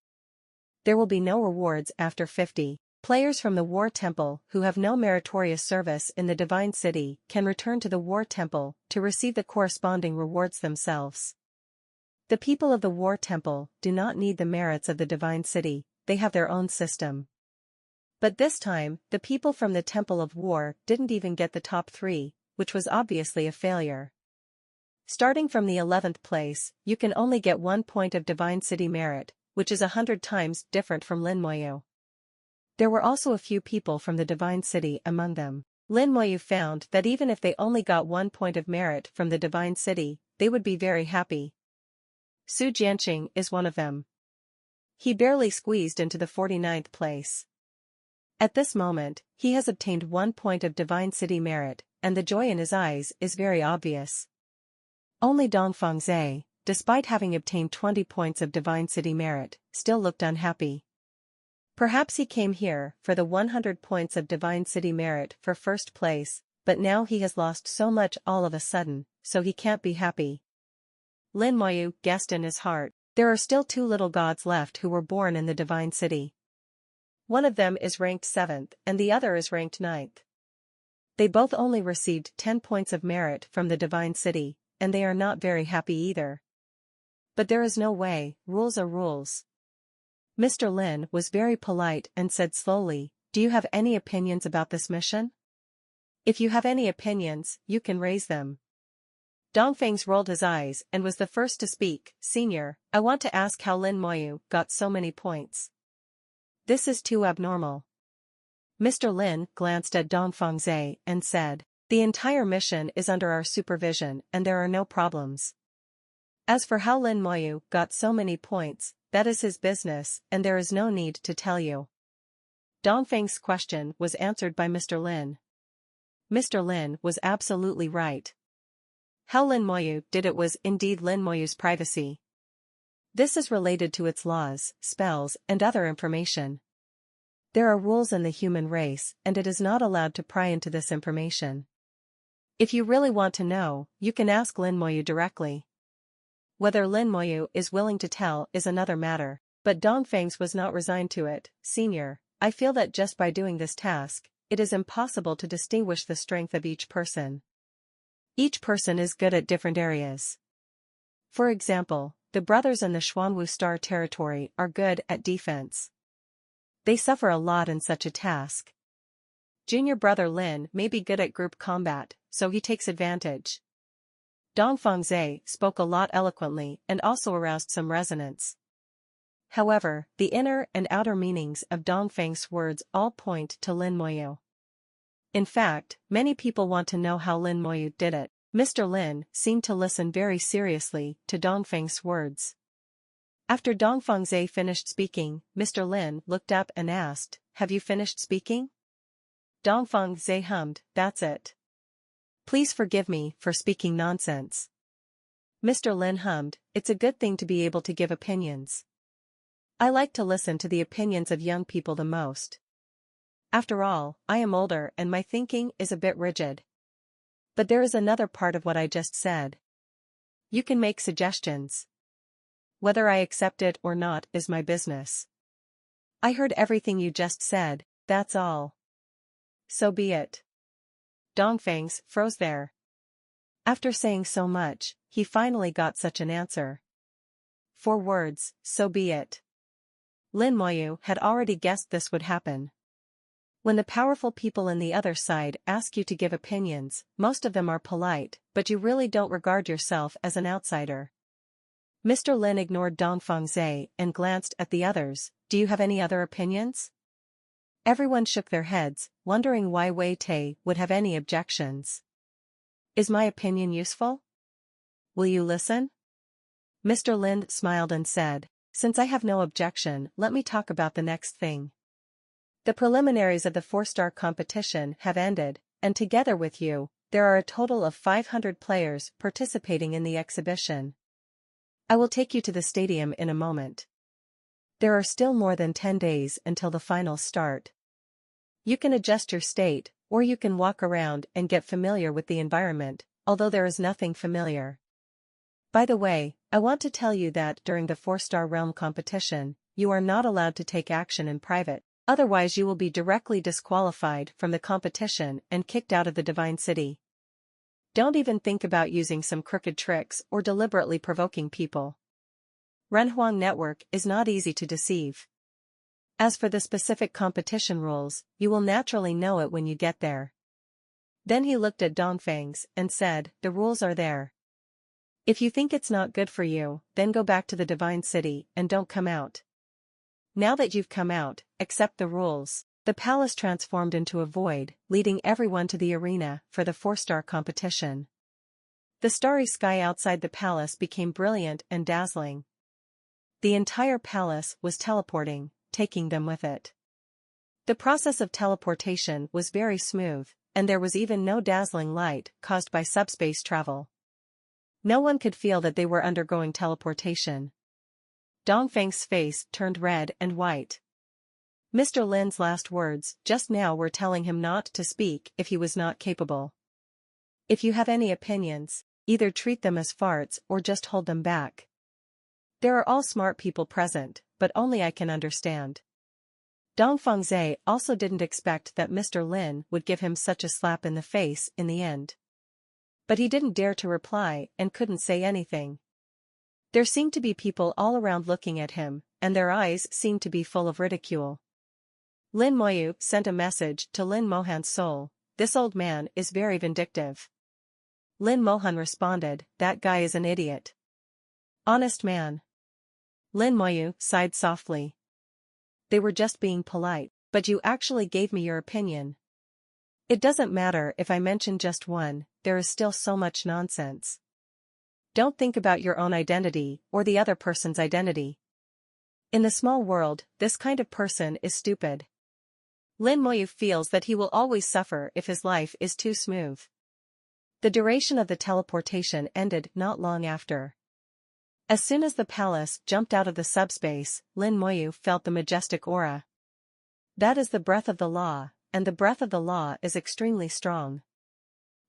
There will be no rewards after 50. Players from the War Temple who have no meritorious service in the Divine City can return to the War Temple to receive the corresponding rewards themselves. The people of the War Temple do not need the merits of the Divine City, they have their own system. But this time, the people from the Temple of War didn't even get the top 3, which was obviously a failure. Starting from the 11th place, you can only get 1 point of Divine City merit, which is 100 times different from Lin Moyu. There were also a few people from the Divine City among them. Lin Moyu found that even if they only got 1 point of merit from the Divine City, they would be very happy. Su Jianqing is one of them. He barely squeezed into the 49th place. At this moment, he has obtained 1 point of Divine City merit, and the joy in his eyes is very obvious. Only Dongfang Zhe, despite having obtained 20 points of Divine City merit, still looked unhappy. Perhaps he came here for the 100 points of Divine City merit for first place, but now he has lost so much all of a sudden, so he can't be happy. Lin Moyu guessed in his heart, there are still 2 little gods left who were born in the Divine City. One of them is ranked 7th and the other is ranked 9th. They both only received 10 points of merit from the Divine City, and they are not very happy either. But there is no way, rules are rules. Mr. Lin was very polite and said slowly, do you have any opinions about this mission? If you have any opinions, you can raise them. Dongfang rolled his eyes and was the first to speak. Senior, I want to ask how Lin Moyu got so many points. This is too abnormal. Mr. Lin glanced at Dongfang Zhe and said, the entire mission is under our supervision and there are no problems. As for how Lin Moyu got so many points, that is his business and there is no need to tell you. Dongfang's question was answered by Mr. Lin. Mr. Lin was absolutely right. How Lin Moyu did it was indeed Lin Moyu's privacy. This is related to its laws, spells, and other information. There are rules in the human race and it is not allowed to pry into this information. If you really want to know, you can ask Lin Moyu directly. Whether Lin Moyu is willing to tell is another matter, but Dongfang was not resigned to it. Senior, I feel that just by doing this task, it is impossible to distinguish the strength of each person. Each person is good at different areas. For example, the brothers in the Xuanwu Star territory are good at defense. They suffer a lot in such a task. Junior brother Lin may be good at group combat, so he takes advantage. Dongfang Zhe spoke a lot eloquently and also aroused some resonance. However, the inner and outer meanings of Dongfang's words all point to Lin Moyu. In fact, many people want to know how Lin Moyu did it. Mr. Lin seemed to listen very seriously to Dongfang's words. After Dongfang Zhe finished speaking, Mr. Lin looked up and asked, have you finished speaking? Dongfang Zhe hummed, that's it. Please forgive me for speaking nonsense. Mr. Lin hummed, it's a good thing to be able to give opinions. I like to listen to the opinions of young people the most. After all, I am older and my thinking is a bit rigid. But there is another part of what I just said. You can make suggestions. Whether I accept it or not is my business. I heard everything you just said, that's all. So be it. Dongfang froze there. After saying so much, he finally got such an answer. 4 words, so be it. Lin Moyu had already guessed this would happen. When the powerful people in the other side ask you to give opinions, most of them are polite, but you really don't regard yourself as an outsider. Mr. Lin ignored Dong Fengzhi and glanced at the others. Do you have any other opinions? Everyone shook their heads, wondering why Wei Te would have any objections. Is my opinion useful? Will you listen? Mr. Lin smiled and said, since I have no objection, let me talk about the next thing. The preliminaries of the 4-star competition have ended, and together with you, there are a total of 500 players participating in the exhibition. I will take you to the stadium in a moment. There are still more than 10 days until the finals start. You can adjust your state, or you can walk around and get familiar with the environment, although there is nothing familiar. By the way, I want to tell you that during the 4-star realm competition, you are not allowed to take action in private, otherwise you will be directly disqualified from the competition and kicked out of the Divine City. Don't even think about using some crooked tricks or deliberately provoking people. Renhuang Network is not easy to deceive. As for the specific competition rules, you will naturally know it when you get there. Then he looked at Dongfang's and said, the rules are there. If you think it's not good for you, then go back to the Divine City and don't come out. Now that you've come out, accept the rules. The palace transformed into a void, leading everyone to the arena for the 4-star competition. The starry sky outside the palace became brilliant and dazzling. The entire palace was teleporting, taking them with it. The process of teleportation was very smooth, and there was even no dazzling light caused by subspace travel. No one could feel that they were undergoing teleportation. Dongfang's face turned red and white. Mr. Lin's last words just now were telling him not to speak if he was not capable. If you have any opinions, either treat them as farts or just hold them back. There are all smart people present, but only I can understand. Dong Fengzhi also didn't expect that Mr. Lin would give him such a slap in the face in the end. But he didn't dare to reply and couldn't say anything. There seemed to be people all around looking at him, and their eyes seemed to be full of ridicule. Lin Moyu sent a message to Lin Mohan's soul. This old man is very vindictive. Lin Mohan responded, that guy is an idiot. Honest man. Lin Moyu sighed softly. They were just being polite, but you actually gave me your opinion. It doesn't matter if I mention just one, there is still so much nonsense. Don't think about your own identity or the other person's identity. In the small world, this kind of person is stupid. Lin Moyu feels that he will always suffer if his life is too smooth. The duration of the teleportation ended not long after. As soon as the palace jumped out of the subspace, Lin Moyu felt the majestic aura. That is the breath of the law, and the breath of the law is extremely strong.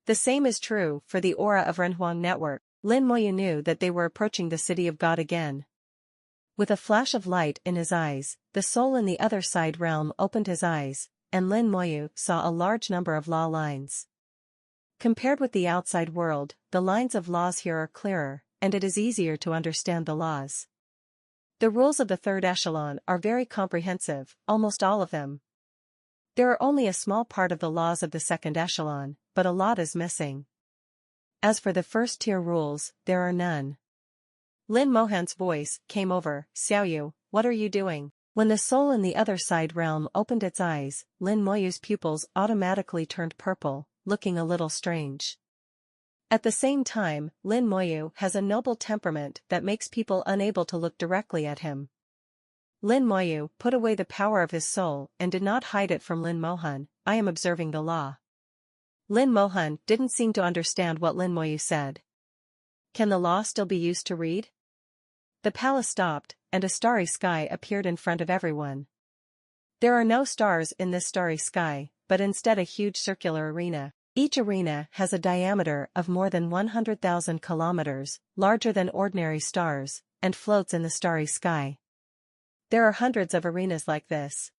The same is true for the aura of Renhuang Network. Lin Moyu knew that they were approaching the city of God again. With a flash of light in his eyes, the soul in the other side realm opened his eyes, and Lin Moyu saw a large number of law lines. Compared with the outside world, the lines of laws here are clearer, and it is easier to understand the laws. The rules of the 3rd echelon are very comprehensive, almost all of them. There are only a small part of the laws of the 2nd echelon, but a lot is missing. As for the 1st-tier rules, there are none. Lin Mohan's voice came over, Xiaoyu, what are you doing? When the soul in the other side realm opened its eyes, Lin Moyu's pupils automatically turned purple, looking a little strange. At the same time, Lin Moyu has a noble temperament that makes people unable to look directly at him. Lin Moyu put away the power of his soul and did not hide it from Lin Mohan. I am observing the law. Lin Mohan didn't seem to understand what Lin Moyu said. Can the law still be used to read? The palace stopped, and a starry sky appeared in front of everyone. There are no stars in this starry sky, but instead a huge circular arena. Each arena has a diameter of more than 100,000 kilometers, larger than ordinary stars, and floats in the starry sky. There are hundreds of arenas like this.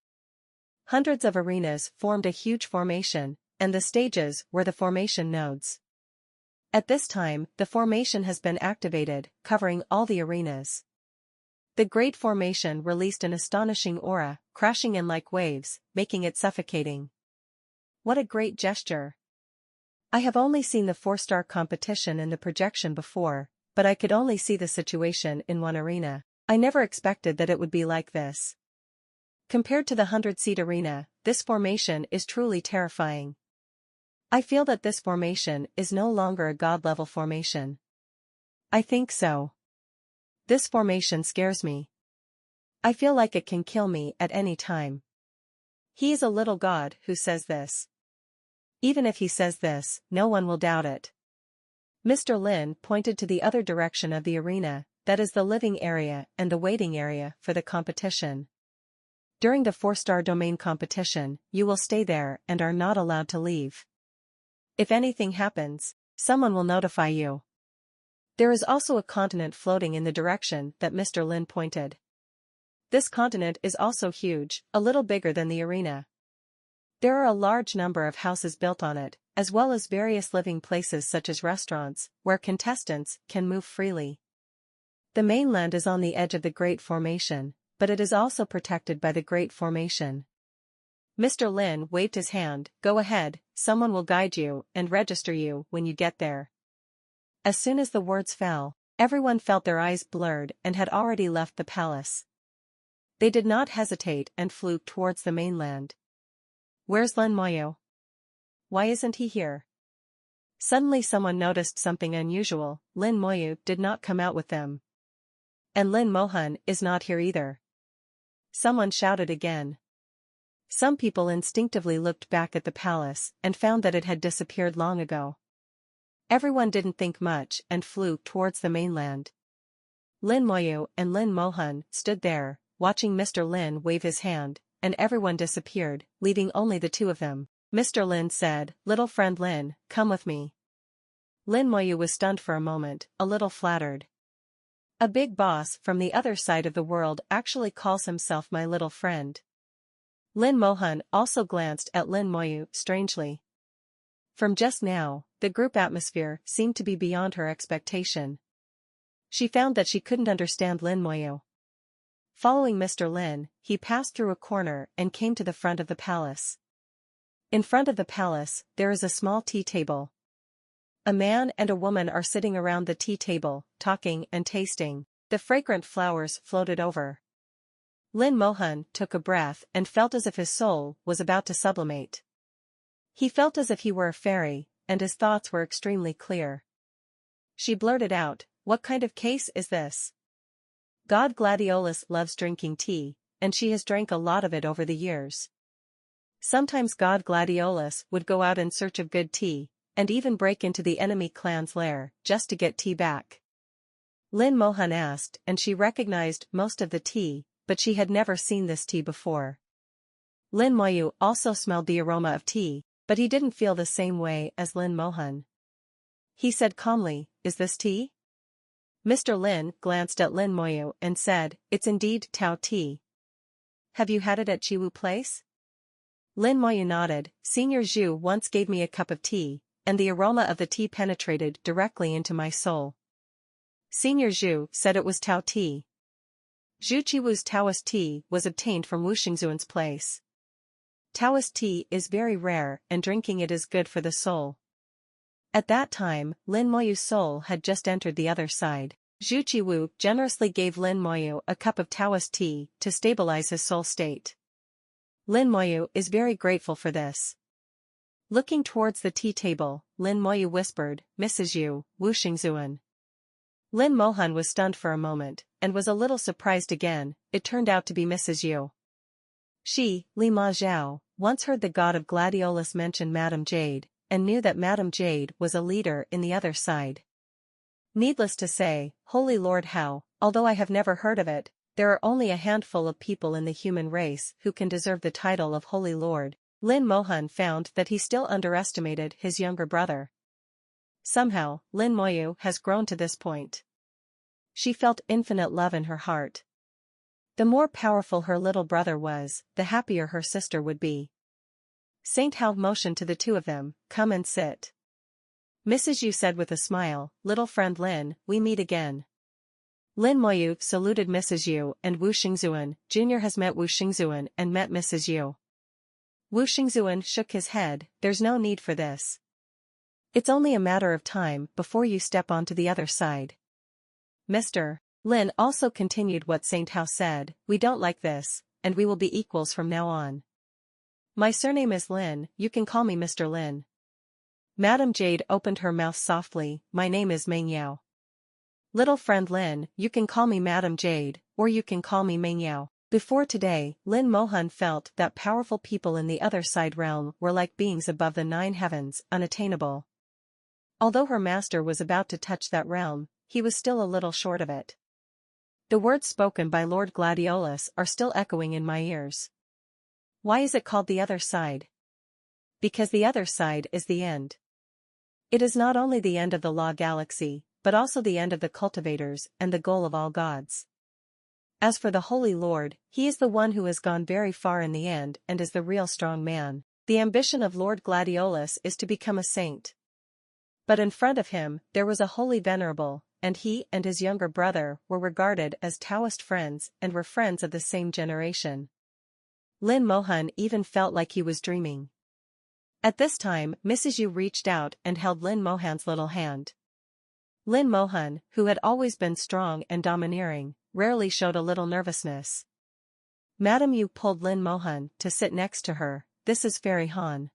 Hundreds of arenas formed a huge formation, and the stages were the formation nodes. At this time, the formation has been activated, covering all the arenas. The Great Formation released an astonishing aura, crashing in like waves, making it suffocating. What a great gesture! I have only seen the 4-star competition in the projection before, but I could only see the situation in one arena. I never expected that it would be like this. Compared to the 100-seat arena, this formation is truly terrifying. I feel that this formation is no longer a god-level formation. I think so. This formation scares me. I feel like it can kill me at any time. He is a little god who says this. Even if he says this, no one will doubt it. Mr. Lin pointed to the other direction of the arena, that is the living area and the waiting area for the competition. During the 4-star domain competition, you will stay there and are not allowed to leave. If anything happens, someone will notify you. There is also a continent floating in the direction that Mr. Lin pointed. This continent is also huge, a little bigger than the arena. There are a large number of houses built on it, as well as various living places such as restaurants, where contestants can move freely. The mainland is on the edge of the Great Formation, but it is also protected by the Great Formation. Mr. Lin waved his hand. Go ahead, someone will guide you and register you when you get there. As soon as the words fell, everyone felt their eyes blurred and had already left the palace. They did not hesitate and flew towards the mainland. Where's Lin Moyu? Why isn't he here? Suddenly someone noticed something unusual. Lin Moyu did not come out with them. And Lin Mohan is not here either. Someone shouted again. Some people instinctively looked back at the palace and found that it had disappeared long ago. Everyone didn't think much and flew towards the mainland. Lin Moyu and Lin Mohan stood there, watching Mr. Lin wave his hand, and everyone disappeared, leaving only the two of them. Mr. Lin said, "Little friend Lin, come with me." Lin Moyu was stunned for a moment, a little flattered. A big boss from the other side of the world actually calls himself my little friend. Lin Mohan also glanced at Lin Moyu strangely. From just now, the group atmosphere seemed to be beyond her expectation. She found that she couldn't understand Lin Moyu. Following Mr. Lin, he passed through a corner and came to the front of the palace. In front of the palace, there is a small tea table. A man and a woman are sitting around the tea table, talking and tasting. The fragrant flowers floated over. Lin Mohan took a breath and felt as if his soul was about to sublimate. He felt as if he were a fairy, and his thoughts were extremely clear. She blurted out, "What kind of case is this?" God Gladiolus loves drinking tea, and she has drank a lot of it over the years. Sometimes God Gladiolus would go out in search of good tea, and even break into the enemy clan's lair, just to get tea back. Lin Mohan asked, and she recognized most of the tea, but she had never seen this tea before. Lin Moyu also smelled the aroma of tea, but he didn't feel the same way as Lin Mohan. He said calmly, "Is this tea?" Mr. Lin glanced at Lin Moyu and said, "It's indeed Tao tea. Have you had it at Chiwu Place?" Lin Moyu nodded. "Senior Zhu once gave me a cup of tea, and the aroma of the tea penetrated directly into my soul. Senior Zhu said it was Tao tea. Zhu Chiwu's Taoist tea was obtained from Wu Xingzuan's place. Taoist tea is very rare and drinking it is good for the soul." At that time, Lin Moyu's soul had just entered the other side. Zhu Chiwu generously gave Lin Moyu a cup of Taoist tea to stabilize his soul state. Lin Moyu is very grateful for this. Looking towards the tea table, Lin Moyu whispered, "Mrs. Yu, Wu Xingzuan." Lin Mohan was stunned for a moment, and was a little surprised again. It turned out to be Mrs. Yu. She, Li Ma Zhao, once heard the god of Gladiolus mention Madame Jade, and knew that Madame Jade was a leader in the other side. Needless to say, Holy Lord Hao, although I have never heard of it, there are only a handful of people in the human race who can deserve the title of Holy Lord. Lin Mohan found that he still underestimated his younger brother. Somehow, Lin Moyu has grown to this point. She felt infinite love in her heart. The more powerful her little brother was, the happier her sister would be. Saint Hao motioned to the two of them, "Come and sit." Mrs. Yu said with a smile, "Little friend Lin, we meet again." Lin Moyu saluted Mrs. Yu, and Wu Xingzuan Jr. has met Wu Xingzuan and met Mrs. Yu. Wu Xingzuan shook his head, "There's no need for this. It's only a matter of time before you step onto the other side." Mr. Lin also continued what Saint Hao said, "We don't like this, and we will be equals from now on. My surname is Lin, you can call me Mr. Lin." Madame Jade opened her mouth softly, "My name is Meng Yao." "Little friend Lin, you can call me Madame Jade, or you can call me Meng Yao." Before today, Lin Mohan felt that powerful people in the other side realm were like beings above the 9 heavens, unattainable. Although her master was about to touch that realm, he was still a little short of it. The words spoken by Lord Gladiolus are still echoing in my ears. Why is it called the other side? Because the other side is the end. It is not only the end of the law galaxy, but also the end of the cultivators and the goal of all gods. As for the Holy Lord, he is the one who has gone very far in the end and is the real strong man. The ambition of Lord Gladiolus is to become a saint. But in front of him, there was a holy venerable, and he and his younger brother were regarded as Taoist friends and were friends of the same generation. Lin Mohan even felt like he was dreaming. At this time, Mrs. Yu reached out and held Lin Mohan's little hand. Lin Mohan, who had always been strong and domineering, rarely showed a little nervousness. Madame Yu pulled Lin Mohan to sit next to her. "This is Fairy Han.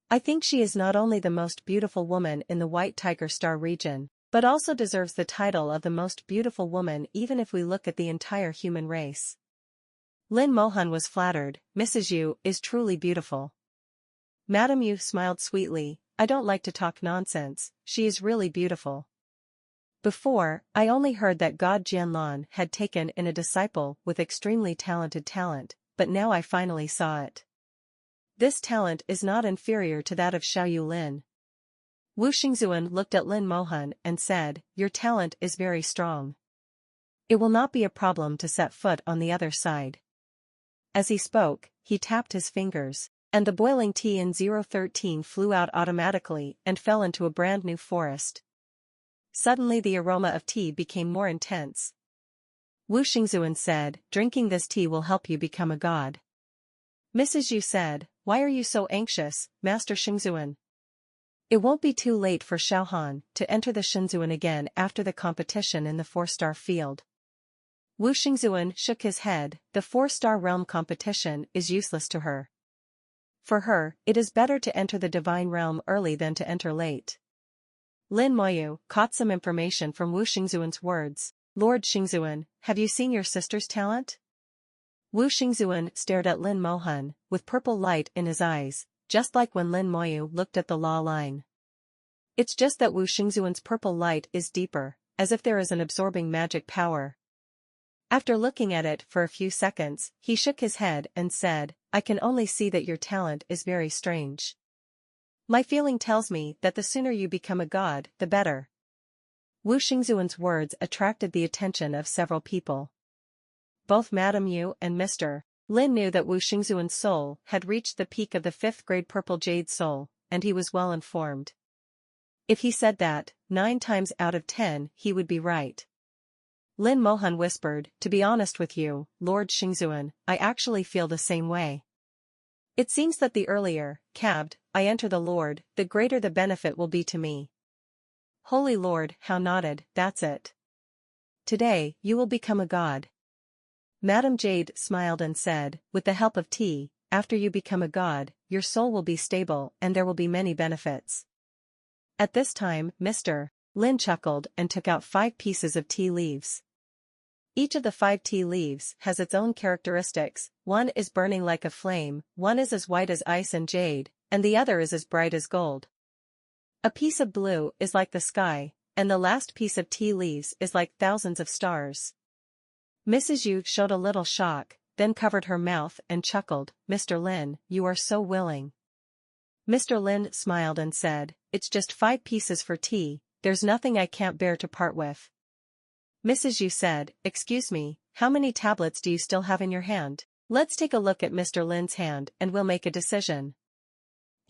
I think she is not only the most beautiful woman in the White Tiger Star region, but also deserves the title of the most beautiful woman even if we look at the entire human race." Lin Mohan was flattered. "Mrs. Yu is truly beautiful." Madame Yu smiled sweetly, "I don't like to talk nonsense, she is really beautiful. Before, I only heard that God Jianlan had taken in a disciple with extremely talented talent, but now I finally saw it. This talent is not inferior to that of Xiaoyu Lin." Wu Xingzuan looked at Lin Mohan and said, "Your talent is very strong. It will not be a problem to set foot on the other side." As he spoke, he tapped his fingers, and the boiling tea in 013 flew out automatically and fell into a brand new forest. Suddenly the aroma of tea became more intense. Wu Xingzuan said, "Drinking this tea will help you become a god." Mrs. Yu said, "Why are you so anxious, Master Xingzuan? It won't be too late for Xiaohan to enter the Xingzuan again after the competition in the 4-star field." Wu Xingzuan shook his head, "The 4-star realm competition is useless to her. For her, it is better to enter the divine realm early than to enter late." Lin Moyu caught some information from Wu Xingzuan's words. "Lord Xingzuan, have you seen your sister's talent?" Wu Xingzuan stared at Lin Mohan, with purple light in his eyes, just like when Lin Moyu looked at the law line. It's just that Wu Xingzuan's purple light is deeper, as if there is an absorbing magic power. After looking at it for a few seconds, he shook his head and said, "I can only see that your talent is very strange. My feeling tells me that the sooner you become a god, the better." Wu Xingzuan's words attracted the attention of several people. Both Madame Yu and Mr. Lin knew that Wu Xingzuan's soul had reached the peak of the 5th grade purple jade soul, and he was well informed. If he said that, 9 times out of 10 he would be right. Lin Mohan whispered, "To be honest with you, Lord Xingzuan, I actually feel the same way. It seems that the earlier, I enter the Lord, the greater the benefit will be to me." Holy Lord, Hao nodded, "That's it. Today, you will become a god." Madame Jade smiled and said, "With the help of tea, after you become a god, your soul will be stable and there will be many benefits." At this time, Mr. Lin chuckled and took out 5 pieces of tea leaves. Each of the 5 tea leaves has its own characteristics. One is burning like a flame, one is as white as ice and jade, and the other is as bright as gold. A piece of blue is like the sky, and the last piece of tea leaves is like thousands of stars. Mrs. Yu showed a little shock, then covered her mouth and chuckled, "Mr. Lin, you are so willing." Mr. Lin smiled and said, "It's just 5 pieces for tea, there's nothing I can't bear to part with." Mrs. Yu said, "Excuse me, how many tablets do you still have in your hand? Let's take a look at Mr. Lin's hand and we'll make a decision."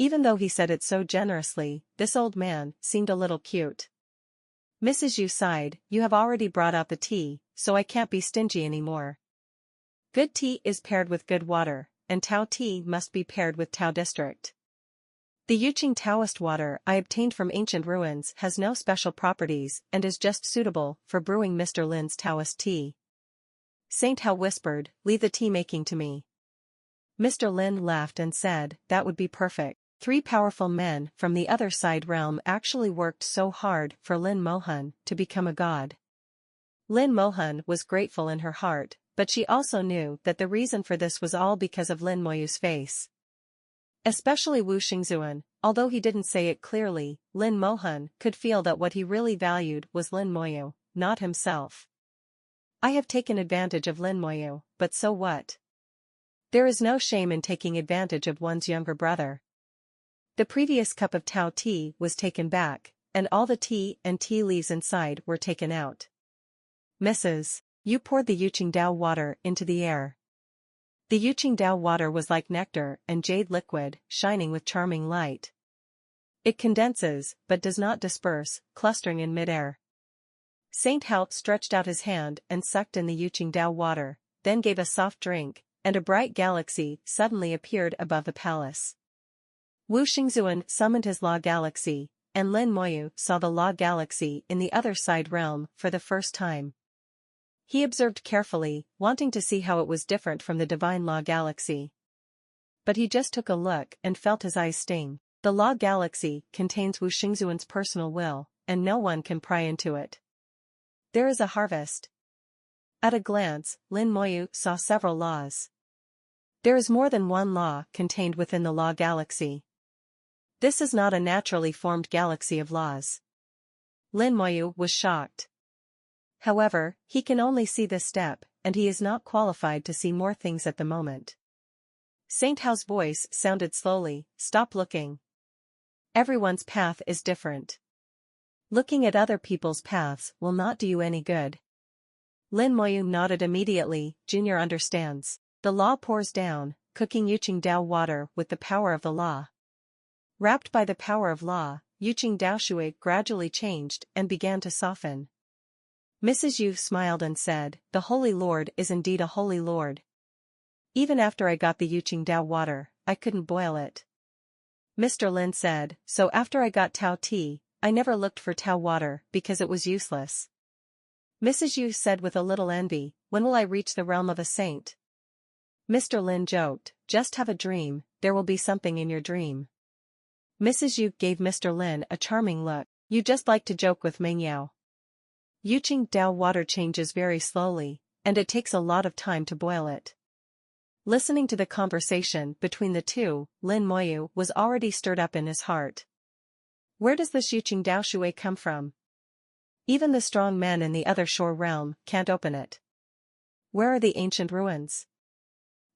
Even though he said it so generously, this old man seemed a little cute. Mrs. Yu sighed, "You have already brought out the tea, so I can't be stingy anymore. Good tea is paired with good water, and Tao tea must be paired with Tao district. The Yuqing Taoist water I obtained from ancient ruins has no special properties and is just suitable for brewing Mr. Lin's Taoist tea." Saint Hao whispered, "Leave the tea making to me." Mr. Lin laughed and said, "That would be perfect." 3 powerful men from the other side realm actually worked so hard for Lin Mohan to become a god. Lin Mohan was grateful in her heart, but she also knew that the reason for this was all because of Lin Moyu's face. Especially Wu Xingzuan, although he didn't say it clearly, Lin Mohan could feel that what he really valued was Lin Moyu, not himself. "I have taken advantage of Lin Moyu, but so what? There is no shame in taking advantage of one's younger brother." The previous cup of Tao tea was taken back, and all the tea and tea leaves inside were taken out. "Mrs. Yu poured the Yuqing Dao water into the air. The Yuqing Dao water was like nectar and jade liquid, shining with charming light. It condenses, but does not disperse, clustering in midair. Saint Hao stretched out his hand and sucked in the Yuqing Dao water, then gave a soft drink, and a bright galaxy suddenly appeared above the palace. Wu Xingzuan summoned his law galaxy, and Lin Moyu saw the law galaxy in the other side realm for the first time. He observed carefully, wanting to see how it was different from the divine law galaxy. But he just took a look and felt his eyes sting. The law galaxy contains Wu Xingzuan's personal will, and no one can pry into it. There is a harvest. At a glance, Lin Moyu saw several laws. There is more than one law contained within the law galaxy. This is not a naturally formed galaxy of laws. Lin Moyu was shocked. However, he can only see this step, and he is not qualified to see more things at the moment. Saint Hao's voice sounded slowly, "Stop looking. Everyone's path is different. Looking at other people's paths will not do you any good." Lin Moyu nodded immediately. "Junior understands." The law pours down, cooking Yuqing Dao water with the power of the law. Wrapped by the power of law, Yuqing Dao Shui gradually changed and began to soften. Mrs. Yu smiled and said, "The Holy Lord is indeed a Holy Lord. Even after I got the Yuqing Dao water, I couldn't boil it." Mr. Lin said, "So after I got Tao tea, I never looked for Tao water because it was useless." Mrs. Yu said with a little envy, "When will I reach the realm of a saint?" Mr. Lin joked, "Just have a dream, there will be something in your dream." Mrs. Yu gave Mr. Lin a charming look. "You just like to joke with Meng Yao. Yuqing Dao water changes very slowly, and it takes a lot of time to boil it." Listening to the conversation between the two, Lin Moyu was already stirred up in his heart. Where does this Yuqing Dao Shui come from? Even the strong men in the other shore realm can't open it. Where are the ancient ruins?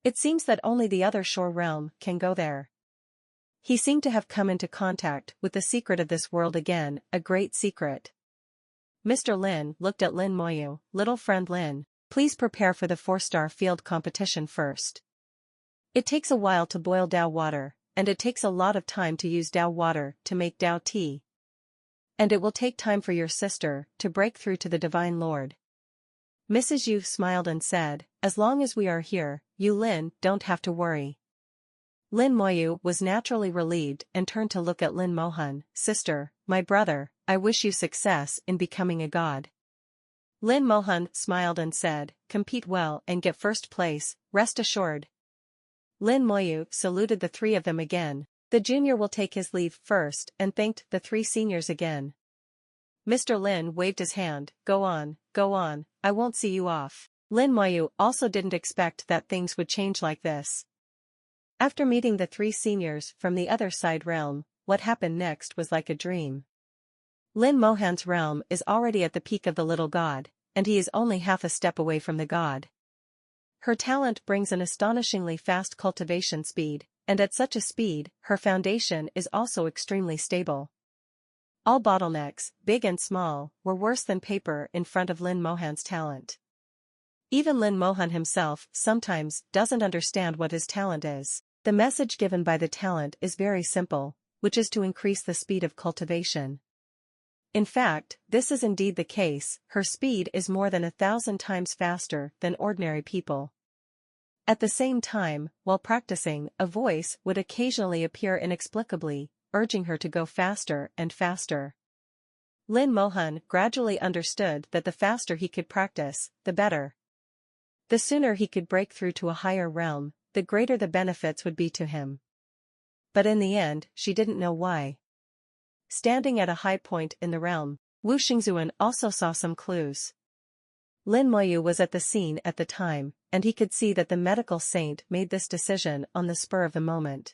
It seems that only the other shore realm can go there. He seemed to have come into contact with the secret of this world again, a great secret. Mr. Lin looked at Lin Moyu. "Little friend Lin, please prepare for the 4-star field competition first. It takes a while to boil Dao water, and it takes a lot of time to use Dao water to make Dao tea. And it will take time for your sister to break through to the Divine Lord." Mrs. Yu smiled and said, "As long as we are here, you Lin don't have to worry." Lin Moyu was naturally relieved and turned to look at Lin Mohan. "Sister, my brother, I wish you success in becoming a god." Lin Mohan smiled and said, "Compete well and get first place, rest assured." Lin Moyu saluted the 3 of them again. The junior will take his leave first and thanked the 3 seniors again. Mr. Lin waved his hand. Go on, I won't see you off." Lin Moyu also didn't expect that things would change like this. After meeting the 3 seniors from the other side realm, what happened next was like a dream. Lin Mohan's realm is already at the peak of the little god, and he is only half a step away from the god. Her talent brings an astonishingly fast cultivation speed, and at such a speed, her foundation is also extremely stable. All bottlenecks, big and small, were worse than paper in front of Lin Mohan's talent. Even Lin Mohan himself sometimes doesn't understand what his talent is. The message given by the talent is very simple, which is to increase the speed of cultivation. In fact, this is indeed the case, her speed is more than 1,000 times faster than ordinary people. At the same time, while practicing, a voice would occasionally appear inexplicably, urging her to go faster and faster. Lin Mohan gradually understood that the faster he could practice, the better. The sooner he could break through to a higher realm, the greater the benefits would be to him. But in the end, she didn't know why. Standing at a high point in the realm, Wu Xingzuan also saw some clues. Lin Moyu was at the scene at the time, and he could see that the medical saint made this decision on the spur of the moment.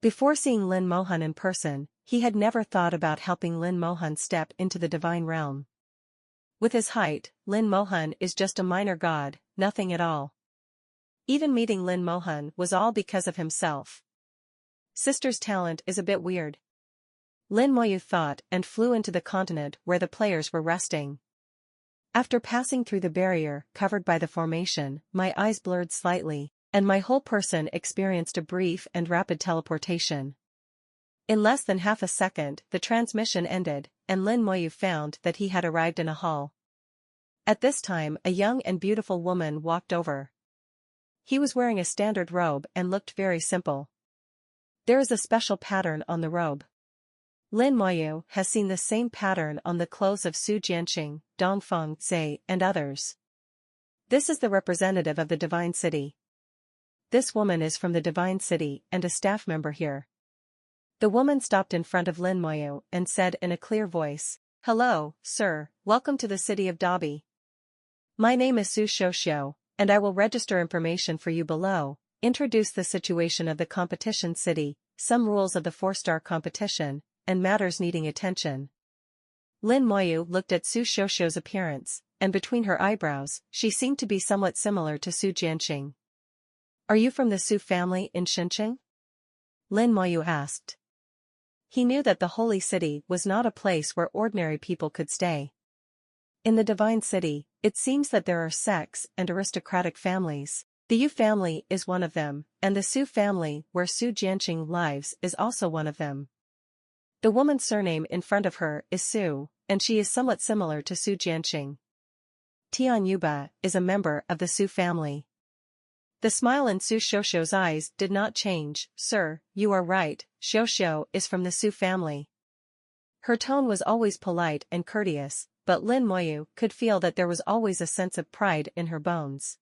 Before seeing Lin Mohan in person, he had never thought about helping Lin Mohan step into the divine realm. With his height, Lin Mohan is just a minor god, nothing at all. Even meeting Lin Mohan was all because of himself. Sister's talent is a bit weird. Lin Moyu thought and flew into the continent where the players were resting. After passing through the barrier covered by the formation, my eyes blurred slightly, and my whole person experienced a brief and rapid teleportation. In less than half a second, the transmission ended, and Lin Moyu found that he had arrived in a hall. At this time, a young and beautiful woman walked over. He was wearing a standard robe and looked very simple. There is a special pattern on the robe. Lin Moyu has seen the same pattern on the clothes of Su Jianqing, Dongfeng Zhe, and others. This is the representative of the Divine City. This woman is from the Divine City and a staff member here. The woman stopped in front of Lin Moyu and said in a clear voice, "Hello, sir, welcome to the city of Dabi. My name is Su Xiuxiu, and I will register information for you below, introduce the situation of the competition city, some rules of the 4-star competition, and matters needing attention." Lin Moyu looked at Su Xiuxiu's appearance, and between her eyebrows, she seemed to be somewhat similar to Su Jianqing. "Are you from the Su family in Xinqiang?" Lin Moyu asked. He knew that the holy city was not a place where ordinary people could stay. In the divine city, it seems that there are sects and aristocratic families. The Yu family is one of them, and the Su family where Su Jianqing lives is also one of them. The woman's surname in front of her is Su, and she is somewhat similar to Su Jianqing. Tian Yuba is a member of the Su family. The smile in Su Xiuxiu's eyes did not change. "Sir, you are right, Xiuxiu is from the Su family." Her tone was always polite and courteous, but Lin Moyu could feel that there was always a sense of pride in her bones.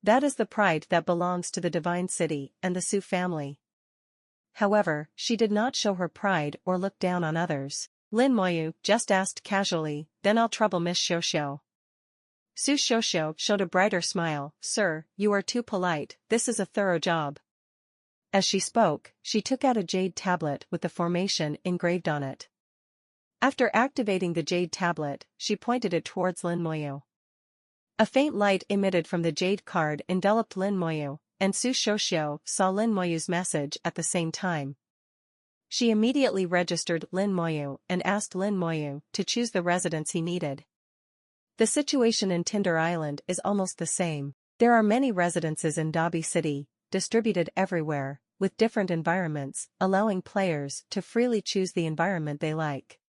That is the pride that belongs to the Divine City and the Su family. However, she did not show her pride or look down on others. Lin Moyu just asked casually, "Then I'll trouble Miss Xiuxiu." Su Xiuxiu showed a brighter smile. "Sir, you are too polite, this is a thorough job." As she spoke, she took out a jade tablet with the formation engraved on it. After activating the jade tablet, she pointed it towards Lin Moyu. A faint light emitted from the jade card enveloped Lin Moyu, and Su Xiuxiu saw Lin Moyu's message at the same time. She immediately registered Lin Moyu and asked Lin Moyu to choose the residence he needed. The situation in Tinder Island is almost the same. There are many residences in Dabi City, distributed everywhere, with different environments, allowing players to freely choose the environment they like.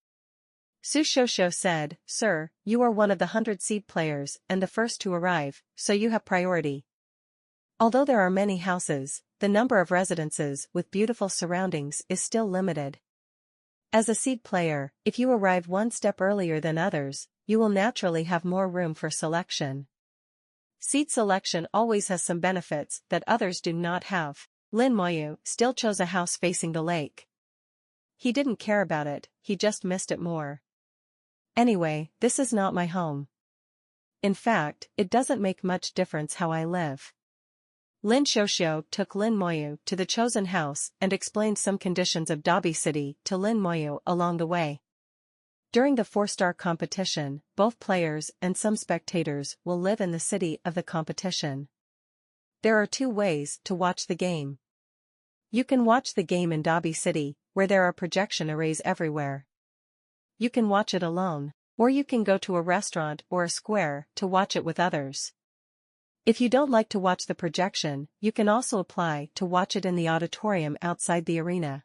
Su Xiuxiu said, "Sir, you are one of the 100 seed players and the first to arrive, so you have priority. Although there are many houses, the number of residences with beautiful surroundings is still limited. As a seed player, if you arrive one step earlier than others, you will naturally have more room for selection. Seed selection always has some benefits that others do not have." Lin Moyu still chose a house facing the lake. He didn't care about it, he just missed it more. "Anyway, this is not my home. In fact, it doesn't make much difference how I live." Lin Xiuxiu took Lin Moyu to the chosen house and explained some conditions of Dabi City to Lin Moyu along the way. During the 4-star competition, both players and some spectators will live in the city of the competition. There are 2 ways to watch the game. You can watch the game in Dabi City, where there are projection arrays everywhere. You can watch it alone, or you can go to a restaurant or a square to watch it with others. If you don't like to watch the projection, you can also apply to watch it in the auditorium outside the arena.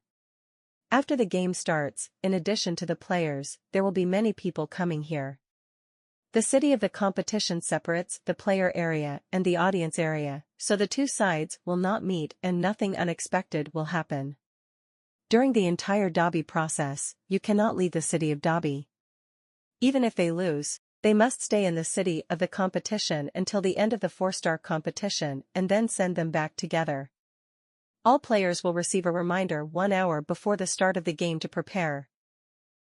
After the game starts, in addition to the players, there will be many people coming here. The city of the competition separates the player area and the audience area, so the two sides will not meet and nothing unexpected will happen. During the entire Dobby process, you cannot leave the city of Dobby. Even if they lose, they must stay in the city of the competition until the end of the 4-star competition and then send them back together. All players will receive a reminder 1 hour before the start of the game to prepare.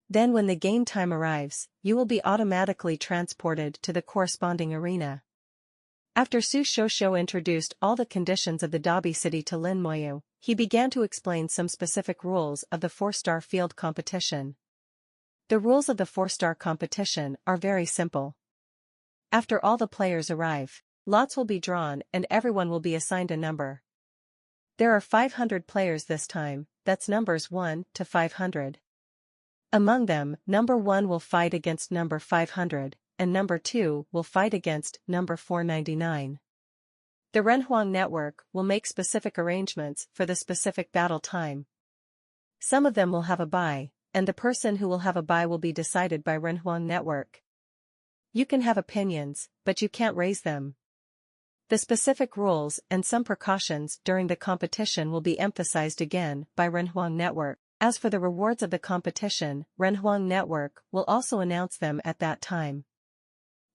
Then when the game time arrives, you will be automatically transported to the corresponding arena. After Su Shosho introduced all the conditions of the Dobby city to Lin Moyu, he began to explain some specific rules of the 4-star field competition. The rules of the 4-star competition are very simple. After all the players arrive, lots will be drawn and everyone will be assigned a number. There are 500 players this time, that's numbers 1 to 500. Among them, number 1 will fight against number 500, and number 2 will fight against number 499. The Renhuang network will make specific arrangements for the specific battle time. Some of them will have a bye, and the person who will have a bye will be decided by Renhuang network. You can have opinions, but you can't raise them. The specific rules and some precautions during the competition will be emphasized again by Renhuang network. As for the rewards of the competition, Renhuang network will also announce them at that time.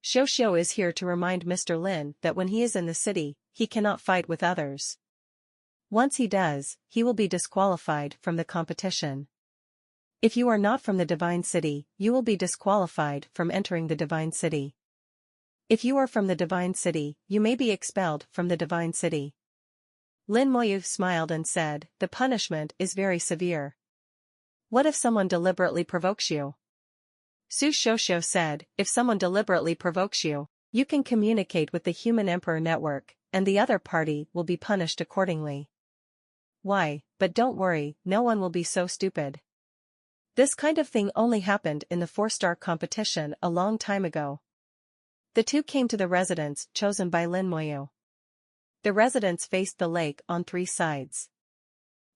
Shosho is here to remind Mr. Lin that when he is in the city, he cannot fight with others. Once he does, he will be disqualified from the competition. If you are not from the Divine City, you will be disqualified from entering the Divine City. If you are from the Divine City, you may be expelled from the Divine City. Lin Moyu smiled and said, the punishment is very severe. What if someone deliberately provokes you? Su Shosho said, if someone deliberately provokes you, you can communicate with the Human Emperor Network, and the other party will be punished accordingly. Why, but don't worry, no one will be so stupid. This kind of thing only happened in the 4-star competition a long time ago. The two came to the residence chosen by Lin Moyu. The residence faced the lake on 3 sides.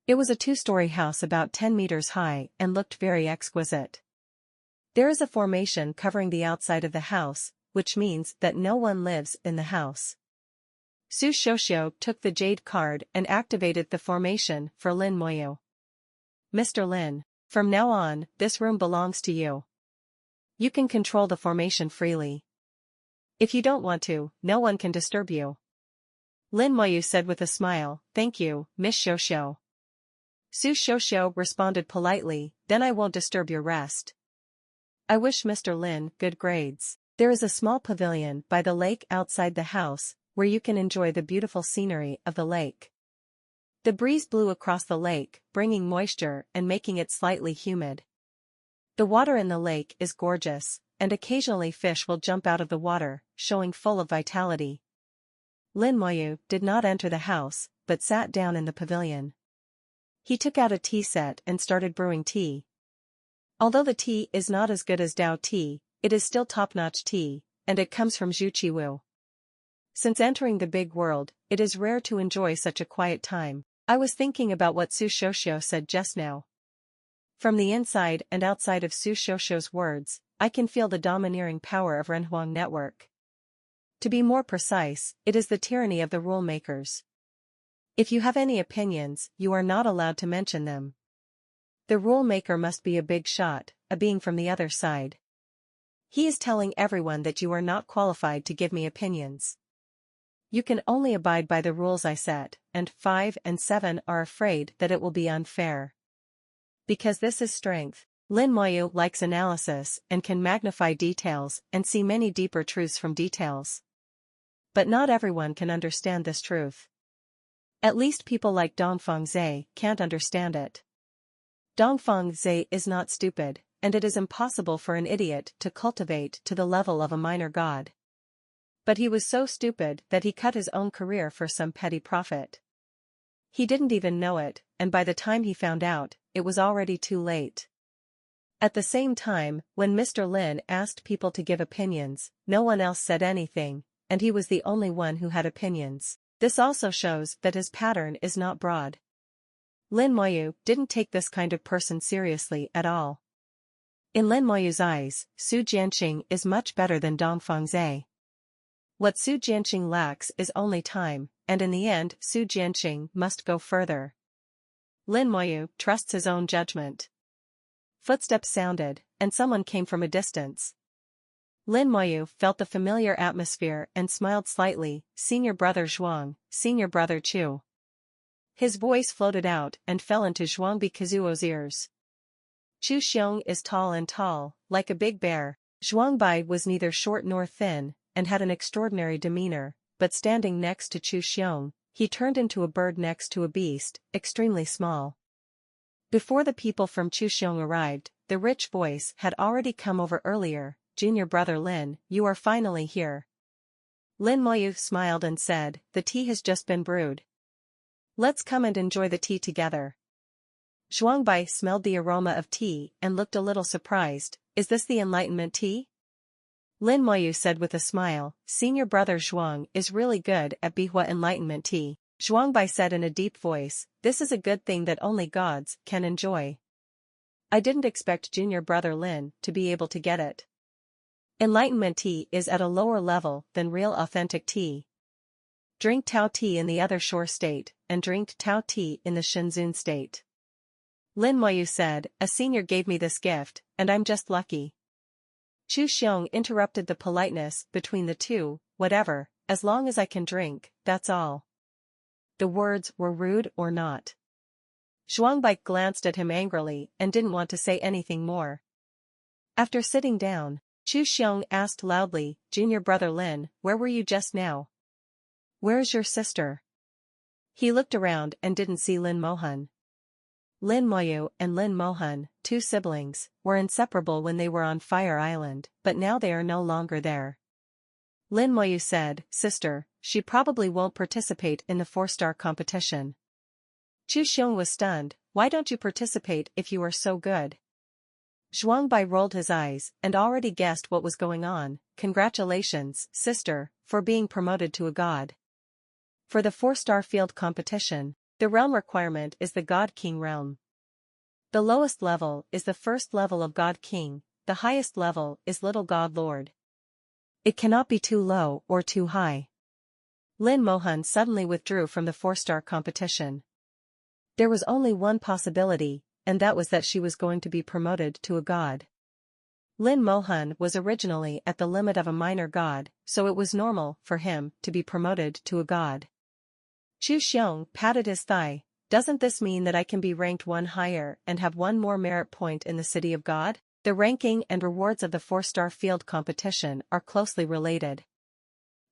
It was a 2-story house about 10 meters high and looked very exquisite. There is a formation covering the outside of the house, which means that no one lives in the house. Su Shosho took the jade card and activated the formation for Lin Moyu. Mr. Lin, from now on, this room belongs to you. You can control the formation freely. If you don't want to, no one can disturb you. Lin Moyu said with a smile, thank you, Miss Shosho. Su Shosho responded politely, then I won't disturb your rest. I wish Mr. Lin good grades. There is a small pavilion by the lake outside the house, where you can enjoy the beautiful scenery of the lake. The breeze blew across the lake, bringing moisture and making it slightly humid. The water in the lake is gorgeous, and occasionally fish will jump out of the water, showing full of vitality. Lin Moyu did not enter the house, but sat down in the pavilion. He took out a tea set and started brewing tea. Although the tea is not as good as Dao tea, it is still top-notch tea, and it comes from Zhuqiwu. Since entering the big world, it is rare to enjoy such a quiet time. I was thinking about what Su Shosho said just now. From the inside and outside of Su Shosho's words, I can feel the domineering power of Renhuang network. To be more precise, it is the tyranny of the rule makers. If you have any opinions, you are not allowed to mention them. The rule maker must be a big shot, a being from the other side. He is telling everyone that you are not qualified to give me opinions. You can only abide by the rules I set, and 5 and 7 are afraid that it will be unfair. Because this is strength, Lin Moyu likes analysis and can magnify details and see many deeper truths from details. But not everyone can understand this truth. At least people like Dongfeng Zhe can't understand it. Dongfeng Zhe is not stupid, and it is impossible for an idiot to cultivate to the level of a minor god. But he was so stupid that he cut his own career for some petty profit. He didn't even know it, and by the time he found out, it was already too late. At the same time, when Mr. Lin asked people to give opinions, no one else said anything, and he was the only one who had opinions. This also shows that his pattern is not broad. Lin Moyu didn't take this kind of person seriously at all. In Lin Moyu's eyes, Su Jianqing is much better than Dong Fengzhe. What Su Jianqing lacks is only time, and in the end Su Jianqing must go further. Lin Moyu trusts his own judgment. Footsteps sounded, and someone came from a distance. Lin Moyu felt the familiar atmosphere and smiled slightly. Senior brother Zhuang, senior brother Chu. His voice floated out and fell into Zhuang Bikazuo's ears. Chu Xiong is tall and tall, like a big bear. Zhuang Bai was neither short nor thin, and had an extraordinary demeanor, but standing next to Chu Xiong, he turned into a bird next to a beast, extremely small. Before the people from Chu Xiong arrived, the rich voice had already come over earlier. Junior brother Lin, you are finally here. Lin Moyu smiled and said, the tea has just been brewed. Let's come and enjoy the tea together. Zhuang Bai smelled the aroma of tea and looked a little surprised. Is this the enlightenment tea? Lin Moyu said with a smile, senior brother Zhuang is really good at Bihua enlightenment tea. Zhuang Bai said in a deep voice, this is a good thing that only gods can enjoy. I didn't expect junior brother Lin to be able to get it. Enlightenment tea is at a lower level than real authentic tea. Drink Tao tea in the other shore state, and drink Tao tea in the Shenzhen state. Lin Moyu said, a senior gave me this gift, and I'm just lucky. Chu Xiong interrupted the politeness between the two, whatever, as long as I can drink, that's all. The words were rude or not. Zhuang Bai glanced at him angrily and didn't want to say anything more. After sitting down, Chu Xiong asked loudly, junior brother Lin, where were you just now? Where's your sister? He looked around and didn't see Lin Mohan. Lin Moyu and Lin Mohan, two siblings, were inseparable when they were on Fire Island, but now they are no longer there. Lin Moyu said, sister, she probably won't participate in the 4-star competition. Chu Xiong was stunned, why don't you participate if you are so good? Zhuang Bai rolled his eyes and already guessed what was going on. Congratulations, sister, for being promoted to a god. For the 4-star field competition, the realm requirement is the God King realm. The lowest level is the first level of God King, the highest level is Little God Lord. It cannot be too low or too high. Lin Mohan suddenly withdrew from the 4-star competition. There was only one possibility, and that was that she was going to be promoted to a god. Lin Mohan was originally at the limit of a minor god, so it was normal for him to be promoted to a god. Chu Xiong patted his thigh, doesn't this mean that I can be ranked one higher and have one more merit point in the City of God? The ranking and rewards of the 4-star field competition are closely related.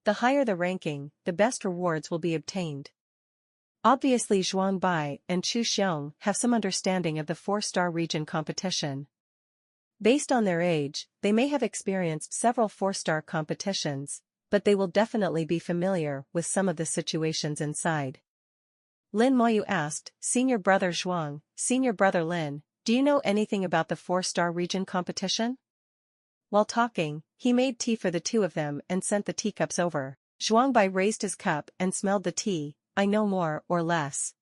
The higher the ranking, the best rewards will be obtained. Obviously Zhuang Bai and Chu Xiong have some understanding of the 4-star region competition. Based on their age, they may have experienced several 4-star competitions, but they will definitely be familiar with some of the situations inside. Lin Moyu asked, senior brother Zhuang, senior brother Lin, do you know anything about the 4-star region competition? While talking, he made tea for the two of them and sent the teacups over. Zhuang Bai raised his cup and smelled the tea. I know more or less.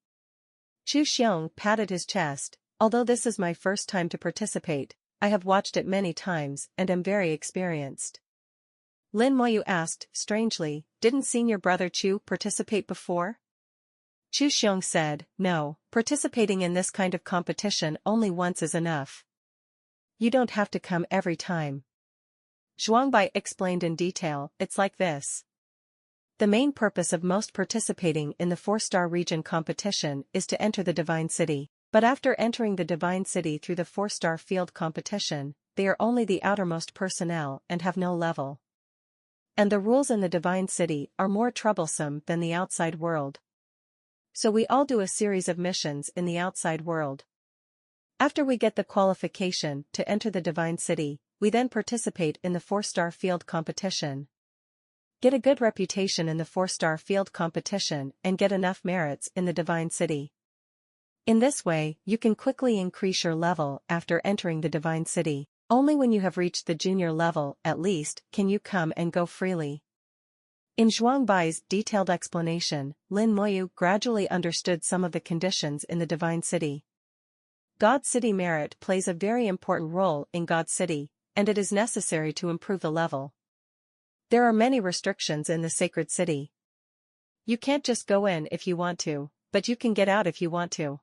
Chu Xiong patted his chest, although this is my first time to participate, I have watched it many times and am very experienced. Lin Moyu asked, strangely, didn't senior brother Chu participate before? Chu Xiong said, no, participating in this kind of competition only once is enough. You don't have to come every time. Zhuang Bai explained in detail, it's like this. The main purpose of most participating in the 4-star region competition is to enter the Divine City, but after entering the Divine City through the 4-star field competition, they are only the outermost personnel and have no level. And the rules in the Divine City are more troublesome than the outside world. So we all do a series of missions in the outside world. After we get the qualification to enter the Divine City, we then participate in the 4-star field competition. Get a good reputation in the 4-star field competition and get enough merits in the Divine City. In this way, you can quickly increase your level after entering the Divine City. Only when you have reached the junior level, at least, can you come and go freely. In Zhuangbai's detailed explanation, Lin Moyu gradually understood some of the conditions in the Divine City. God City merit plays a very important role in God City, and it is necessary to improve the level. There are many restrictions in the Sacred City. You can't just go in if you want to, but you can get out if you want to.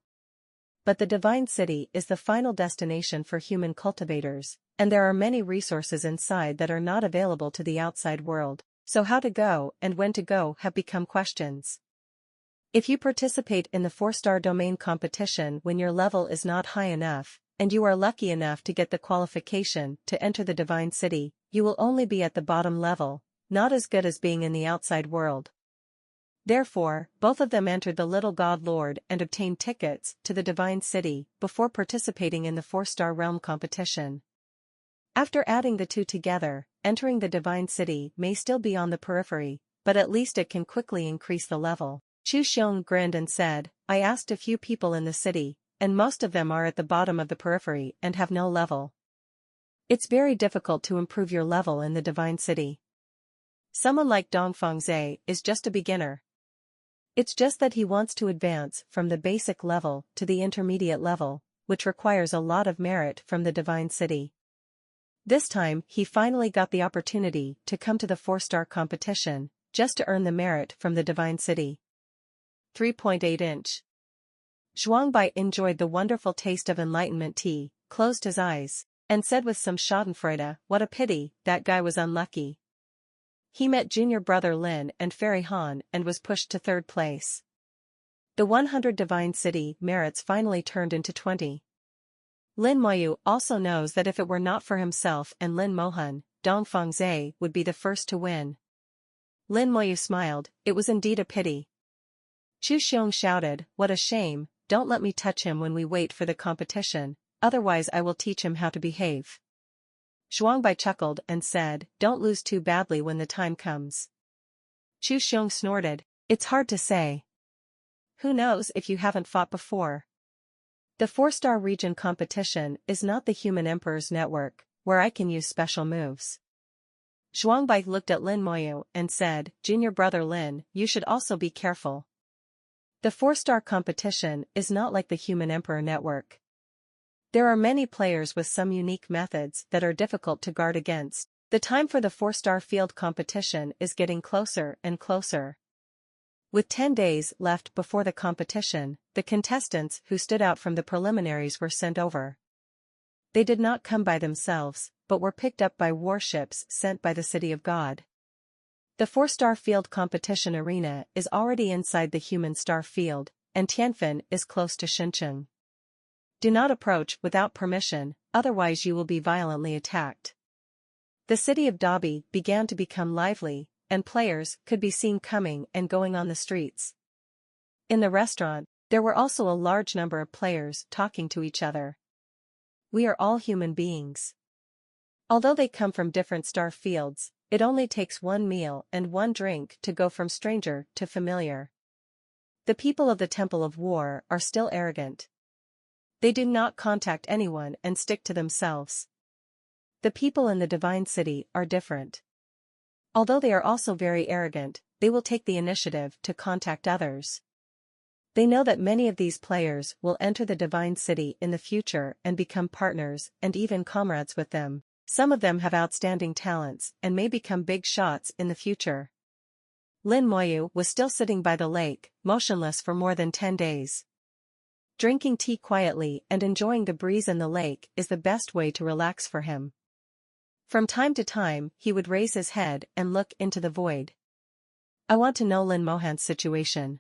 But the Divine City is the final destination for human cultivators, and there are many resources inside that are not available to the outside world, so how to go and when to go have become questions. If you participate in the 4-star domain competition when your level is not high enough, and you are lucky enough to get the qualification to enter the Divine City, you will only be at the bottom level, not as good as being in the outside world. Therefore, both of them entered the Little God Lord and obtained tickets to the Divine City before participating in the 4-star realm competition. After adding the two together, entering the Divine City may still be on the periphery, but at least it can quickly increase the level. Chu Xiong grinned and said, I asked a few people in the city, and most of them are at the bottom of the periphery and have no level. It's very difficult to improve your level in the Divine City. Someone like Dongfeng Zhe is just a beginner. It's just that he wants to advance from the basic level to the intermediate level, which requires a lot of merit from the Divine City. This time he finally got the opportunity to come to the 4-star competition, just to earn the merit from the Divine City. 3.8-inch. Zhuangbai enjoyed the wonderful taste of enlightenment tea, closed his eyes, and said with some schadenfreude, what a pity, that guy was unlucky. He met junior brother Lin and Fairy Han and was pushed to 3rd place. The 100 Divine City merits finally turned into 20. Lin Moyu also knows that if it were not for himself and Lin Mohan, Dongfeng Zhe would be the first to win. Lin Moyu smiled, it was indeed a pity. Chu Xiong shouted, what a shame, don't let me touch him when we wait for the competition, otherwise I will teach him how to behave. Zhuangbai chuckled and said, don't lose too badly when the time comes. Chu Xiong snorted, it's hard to say. Who knows if you haven't fought before? The 4-star region competition is not the Human Emperor's network, where I can use special moves. Zhuangbai looked at Lin Moyu and said, junior brother Lin, you should also be careful. The 4-star competition is not like the Human Emperor network. There are many players with some unique methods that are difficult to guard against. The time for the 4-star field competition is getting closer and closer. With 10 days left before the competition, the contestants who stood out from the preliminaries were sent over. They did not come by themselves, but were picked up by warships sent by the City of God. The 4-star field competition arena is already inside the human star field, and Tianfen is close to Shenzhen. Do not approach without permission, otherwise you will be violently attacked. The city of Dabi began to become lively, and players could be seen coming and going on the streets. In the restaurant, there were also a large number of players talking to each other. We are all human beings. Although they come from different star fields, it only takes one meal and one drink to go from stranger to familiar. The people of the Temple of War are still arrogant. They do not contact anyone and stick to themselves. The people in the Divine City are different. Although they are also very arrogant, they will take the initiative to contact others. They know that many of these players will enter the Divine City in the future and become partners and even comrades with them. Some of them have outstanding talents and may become big shots in the future. Lin Moyu was still sitting by the lake, motionless for more than 10 days. Drinking tea quietly and enjoying the breeze in the lake is the best way to relax for him. From time to time, he would raise his head and look into the void. I want to know Lin Mohan's situation.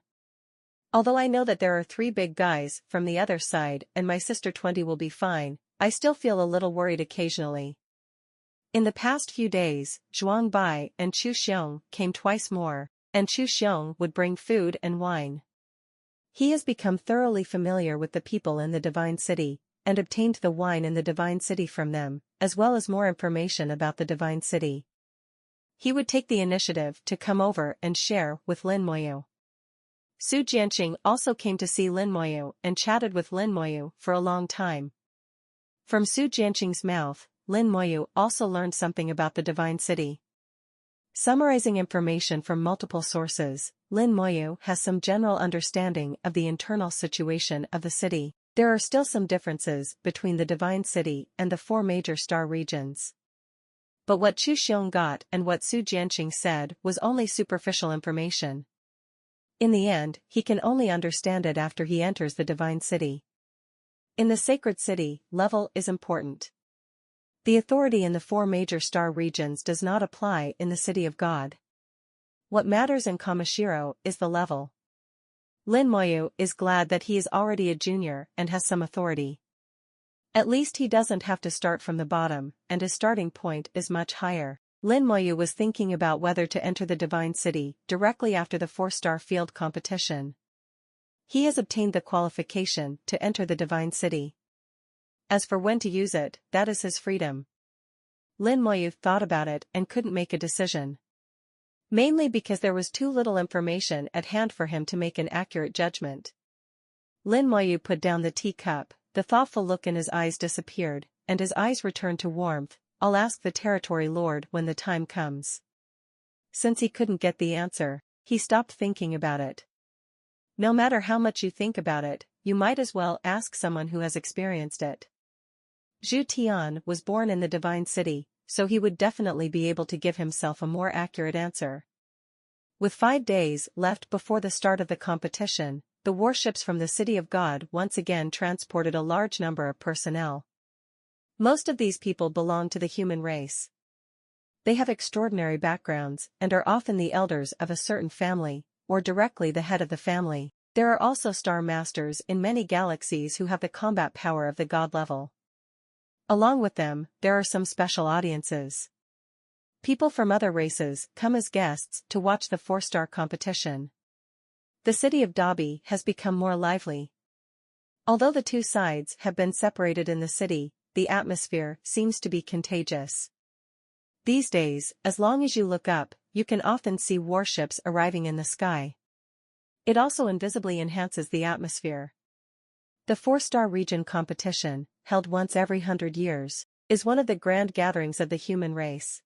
Although I know that there are 3 big guys from the other side and my sister 20 will be fine, I still feel a little worried occasionally. In the past few days, Zhuang Bai and Chu Xiong came twice more, and Chu Xiong would bring food and wine. He has become thoroughly familiar with the people in the Divine City, and obtained the wine in the Divine City from them, as well as more information about the Divine City. He would take the initiative to come over and share with Lin Moyu. Su Jianqing also came to see Lin Moyu and chatted with Lin Moyu for a long time. From Su Jianqing's mouth, Lin Moyu also learned something about the Divine City. Summarizing information from multiple sources, Lin Moyu has some general understanding of the internal situation of the city. There are still some differences between the Divine City and the four major star regions. But what Chu Xiong got and what Su Jianqing said was only superficial information. In the end, he can only understand it after he enters the Divine City. In the Sacred City, level is important. The authority in the four major star regions does not apply in the City of God. What matters in Kamashiro is the level. Lin Moyu is glad that he is already a junior and has some authority. At least he doesn't have to start from the bottom, and his starting point is much higher. Lin Moyu was thinking about whether to enter the Divine City directly after the 4-star field competition. He has obtained the qualification to enter the Divine City. As for when to use it, that is his freedom. Lin Moyu thought about it and couldn't make a decision. Mainly because there was too little information at hand for him to make an accurate judgment. Lin Moyu put down the teacup, the thoughtful look in his eyes disappeared, and his eyes returned to warmth. I'll ask the territory lord when the time comes. Since he couldn't get the answer, he stopped thinking about it. No matter how much you think about it, you might as well ask someone who has experienced it. Zhu Tian was born in the Divine City, so he would definitely be able to give himself a more accurate answer. With 5 days left before the start of the competition, the warships from the City of God once again transported a large number of personnel. Most of these people belong to the human race. They have extraordinary backgrounds and are often the elders of a certain family, or directly the head of the family. There are also star masters in many galaxies who have the combat power of the god level. Along with them, there are some special audiences. People from other races come as guests to watch the 4-star competition. The city of Dabi has become more lively. Although the two sides have been separated in the city, the atmosphere seems to be contagious. These days, as long as you look up, you can often see warships arriving in the sky. It also invisibly enhances the atmosphere. The 4-star region competition, held once every 100 years, is one of the grand gatherings of the human race.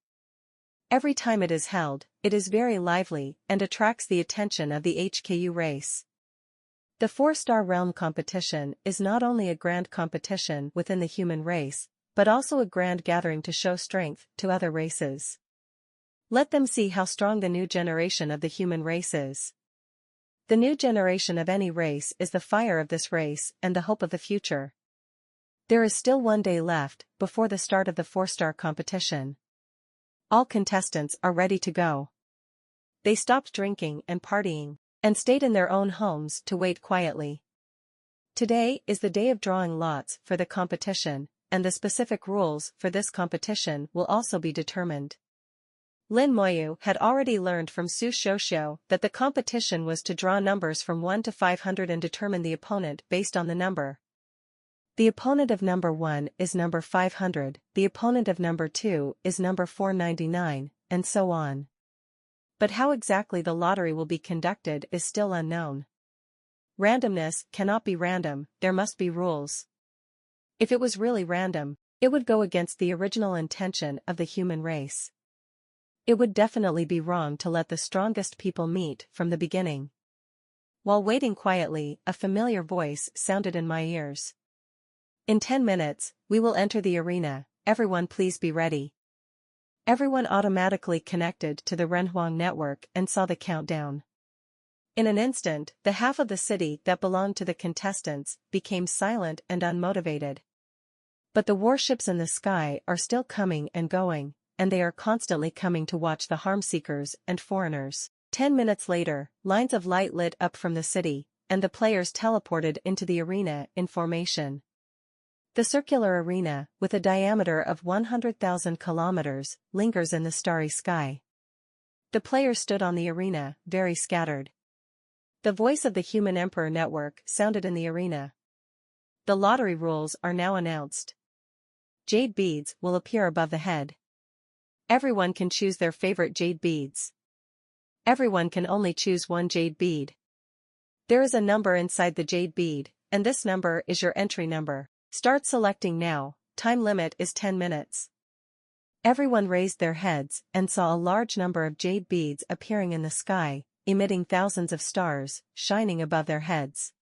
Every time it is held, it is very lively and attracts the attention of the HKU race. The 4-star realm competition is not only a grand competition within the human race, but also a grand gathering to show strength to other races. Let them see how strong the new generation of the human race is. The new generation of any race is the fire of this race and the hope of the future. There is still 1 day left before the start of the 4-star competition. All contestants are ready to go. They stopped drinking and partying, and stayed in their own homes to wait quietly. Today is the day of drawing lots for the competition, and the specific rules for this competition will also be determined. Lin Moyu had already learned from Su Shouxiu that the competition was to draw numbers from 1 to 500 and determine the opponent based on the number. The opponent of number 1 is number 500, the opponent of number 2 is number 499, and so on. But how exactly the lottery will be conducted is still unknown. Randomness cannot be random, there must be rules. If it was really random, it would go against the original intention of the human race. It would definitely be wrong to let the strongest people meet from the beginning. While waiting quietly, a familiar voice sounded in my ears. In 10 minutes, we will enter the arena, everyone please be ready. Everyone automatically connected to the Renhuang network and saw the countdown. In an instant, the half of the city that belonged to the contestants became silent and unmotivated. But the warships in the sky are still coming and going, and they are constantly coming to watch the harm-seekers and foreigners. 10 minutes later, lines of light lit up from the city, and the players teleported into the arena in formation. The circular arena, with a diameter of 100,000 kilometers, lingers in the starry sky. The players stood on the arena, very scattered. The voice of the Human Emperor Network sounded in the arena. The lottery rules are now announced. Jade beads will appear above the head. Everyone can choose their favorite jade beads. Everyone can only choose one jade bead. There is a number inside the jade bead, and this number is your entry number. Start selecting now, time limit is 10 minutes. Everyone raised their heads and saw a large number of jade beads appearing in the sky, emitting thousands of stars, shining above their heads.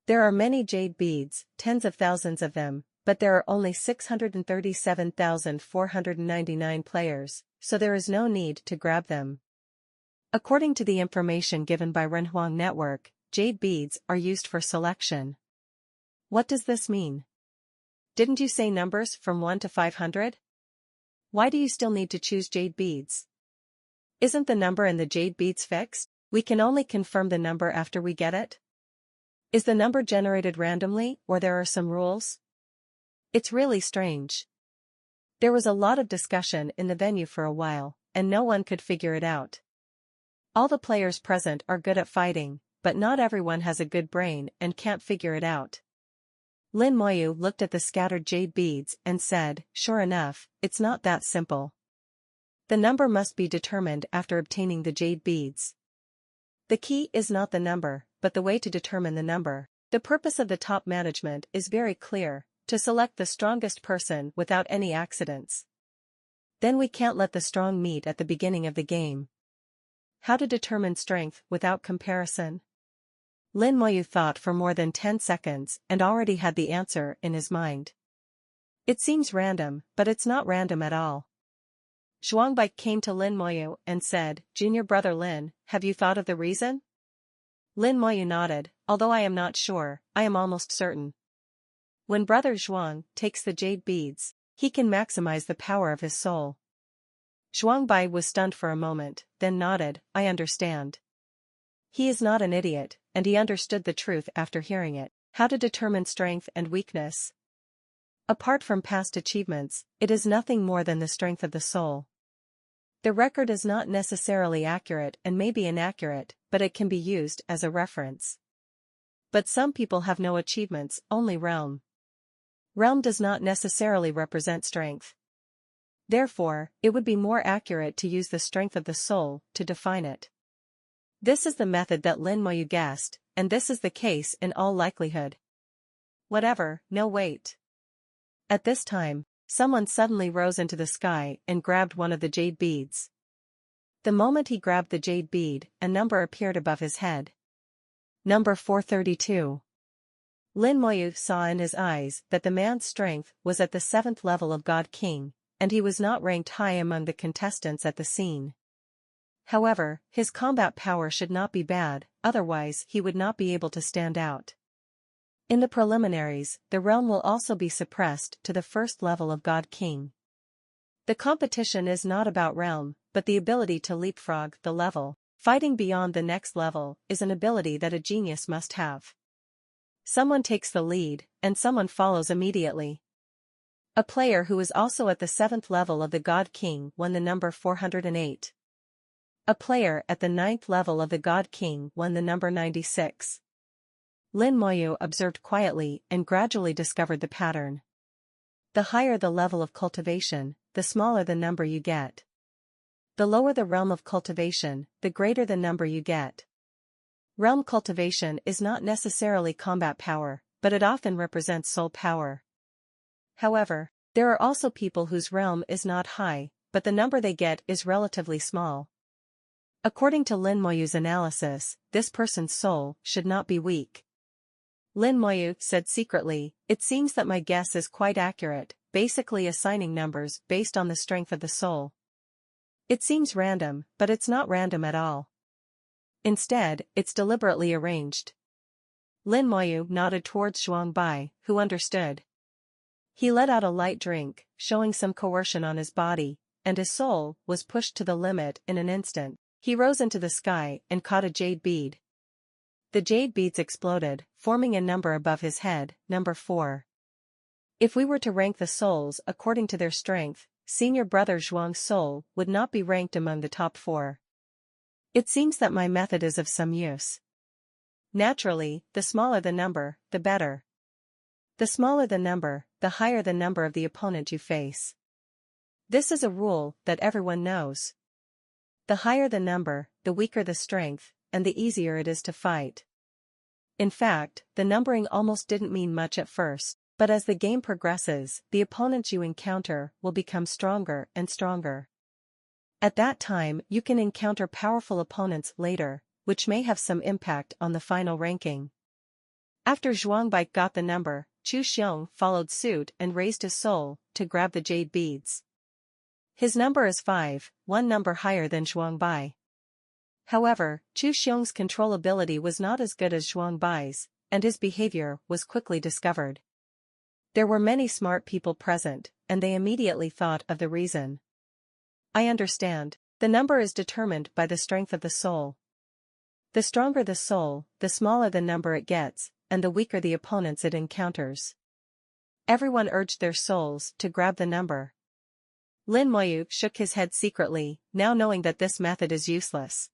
There are many jade beads, tens of thousands of them, but there are only 637,499 players, so there is no need to grab them. According to the information given by Renhuang Network, jade beads are used for selection. What does this mean? Didn't you say numbers from 1 to 500? Why do you still need to choose jade beads? Isn't the number in the jade beads fixed? We can only confirm the number after we get it? Is the number generated randomly, or there are some rules? It's really strange. There was a lot of discussion in the venue for a while, and no one could figure it out. All the players present are good at fighting, but not everyone has a good brain and can't figure it out. Lin Moyu looked at the scattered jade beads and said, "Sure enough, it's not that simple. The number must be determined after obtaining the jade beads. The key is not the number, but the way to determine the number. The purpose of the top management is very clear, to select the strongest person without any accidents. Then we can't let the strong meet at the beginning of the game. How to determine strength without comparison?" Lin Moyu thought for more than 10 seconds and already had the answer in his mind. It seems random, but it's not random at all. Zhuangbai came to Lin Moyu and said, "Junior brother Lin, have you thought of the reason?" Lin Moyu nodded, "Although I am not sure, I am almost certain. When brother Zhuang takes the jade beads, he can maximize the power of his soul." Zhuangbai was stunned for a moment, then nodded, "I understand." He is not an idiot, and he understood the truth after hearing it. How to determine strength and weakness? Apart from past achievements, it is nothing more than the strength of the soul. The record is not necessarily accurate and may be inaccurate, but it can be used as a reference. But some people have no achievements, only realm. Realm does not necessarily represent strength. Therefore, it would be more accurate to use the strength of the soul to define it. This is the method that Lin Moyu guessed, and this is the case in all likelihood. Whatever, no wait. At this time, someone suddenly rose into the sky and grabbed one of the jade beads. The moment he grabbed the jade bead, a number appeared above his head. Number 432. Lin Moyu saw in his eyes that the man's strength was at the 7th level of God King, and he was not ranked high among the contestants at the scene. However, his combat power should not be bad, otherwise he would not be able to stand out. In the preliminaries, the realm will also be suppressed to the 1st level of God King. The competition is not about realm, but the ability to leapfrog the level. Fighting beyond the next level is an ability that a genius must have. Someone takes the lead, and someone follows immediately. A player who is also at the 7th level of the God King won the number 408. A player at the 9th level of the God King won the number 96. Lin Moyu observed quietly and gradually discovered the pattern. The higher the level of cultivation, the smaller the number you get. The lower the realm of cultivation, the greater the number you get. Realm cultivation is not necessarily combat power, but it often represents soul power. However, there are also people whose realm is not high, but the number they get is relatively small. According to Lin Moyu's analysis, this person's soul should not be weak. Lin Moyu said secretly, "It seems that my guess is quite accurate, basically assigning numbers based on the strength of the soul. It seems random, but it's not random at all. Instead, it's deliberately arranged." Lin Moyu nodded towards Zhuangbai, who understood. He let out a light drink, showing some coercion on his body, and his soul was pushed to the limit in an instant. He rose into the sky and caught a jade bead. The jade beads exploded, forming a number above his head, number 4. If we were to rank the souls according to their strength, senior brother Zhuang's soul would not be ranked among the top 4. It seems that my method is of some use. Naturally, the smaller the number, the better. The smaller the number, the higher the number of the opponent you face. This is a rule that everyone knows. The higher the number, the weaker the strength, and the easier it is to fight. In fact, the numbering almost didn't mean much at first, But as the game progresses, the opponents you encounter will become stronger and stronger. At that time, you can encounter powerful opponents later, which may have some impact on the final ranking. After Zhuangbai got the number, Chu Xiong followed suit and raised his soul to grab the jade beads. His number is 5, one number higher than Zhuangbai. However, Chu Xiong's control ability was not as good as Zhuangbai's, and his behavior was quickly discovered. There were many smart people present, and they immediately thought of the reason. I understand. The number is determined by the strength of the soul. The stronger the soul, the smaller the number it gets, and the weaker the opponents it encounters. Everyone urged their souls to grab the number. Lin Moyu shook his head secretly, now knowing that this method is useless.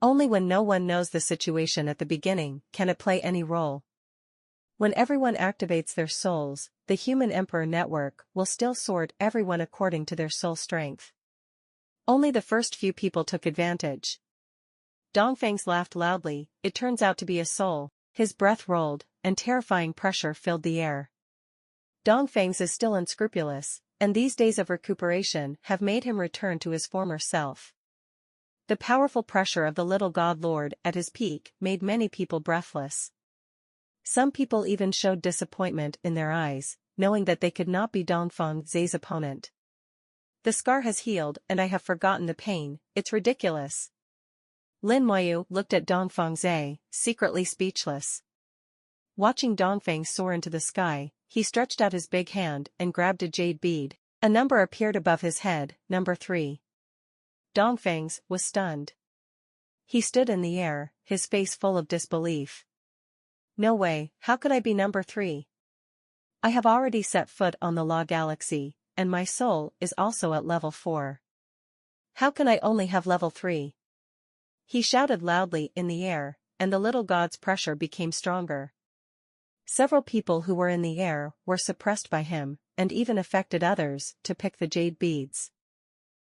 Only when no one knows the situation at the beginning can it play any role. When everyone activates their souls, the Human Emperor Network will still sort everyone according to their soul strength. Only the first few people took advantage. Dongfang's laughed loudly. It turns out to be a soul. His breath rolled, and terrifying pressure filled the air. Dongfang's is still unscrupulous, and these days of recuperation have made him return to his former self. The powerful pressure of the little god lord at his peak made many people breathless. Some people even showed disappointment in their eyes, knowing that they could not be Dongfang Zhe's opponent. The scar has healed and I have forgotten the pain, it's ridiculous. Lin Moyu looked at Dongfang Zhe, secretly speechless. Watching Dongfang soar into the sky, he stretched out his big hand and grabbed a jade bead. A number appeared above his head, number 3. Dongfang's was stunned. He stood in the air, his face full of disbelief. No way, how could I be number 3? I have already set foot on the Law Galaxy, and my soul is also at level 4. How can I only have level 3? He shouted loudly in the air, and the little god's pressure became stronger. Several people who were in the air were suppressed by him, and even affected others to pick the jade beads.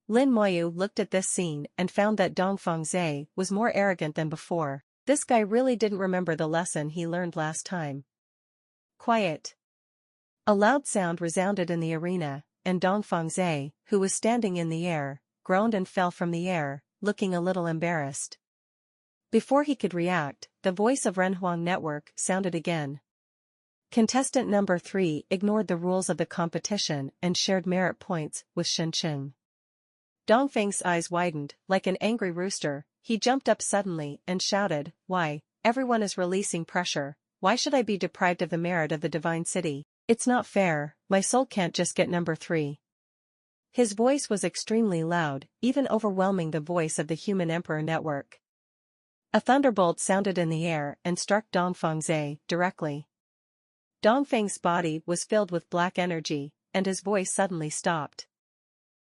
Lin Moyu looked at this scene and found that Dongfang Zhe was more arrogant than before. This guy really didn't remember the lesson he learned last time. Quiet. A loud sound resounded in the arena, and Dongfang Zhe, who was standing in the air, groaned and fell from the air, looking a little embarrassed. Before he could react, the voice of Renhuang Network sounded again. Contestant number 3 ignored the rules of the competition and shared merit points with Shencheng. Dongfang's eyes widened, like an angry rooster. He jumped up suddenly and shouted, "Why, everyone is releasing pressure, why should I be deprived of the merit of the Divine City? It's not fair, my soul can't just get number 3. His voice was extremely loud, even overwhelming the voice of the Human Emperor Network. A thunderbolt sounded in the air and struck Dongfang Zhe directly. Dongfang's body was filled with black energy, and his voice suddenly stopped.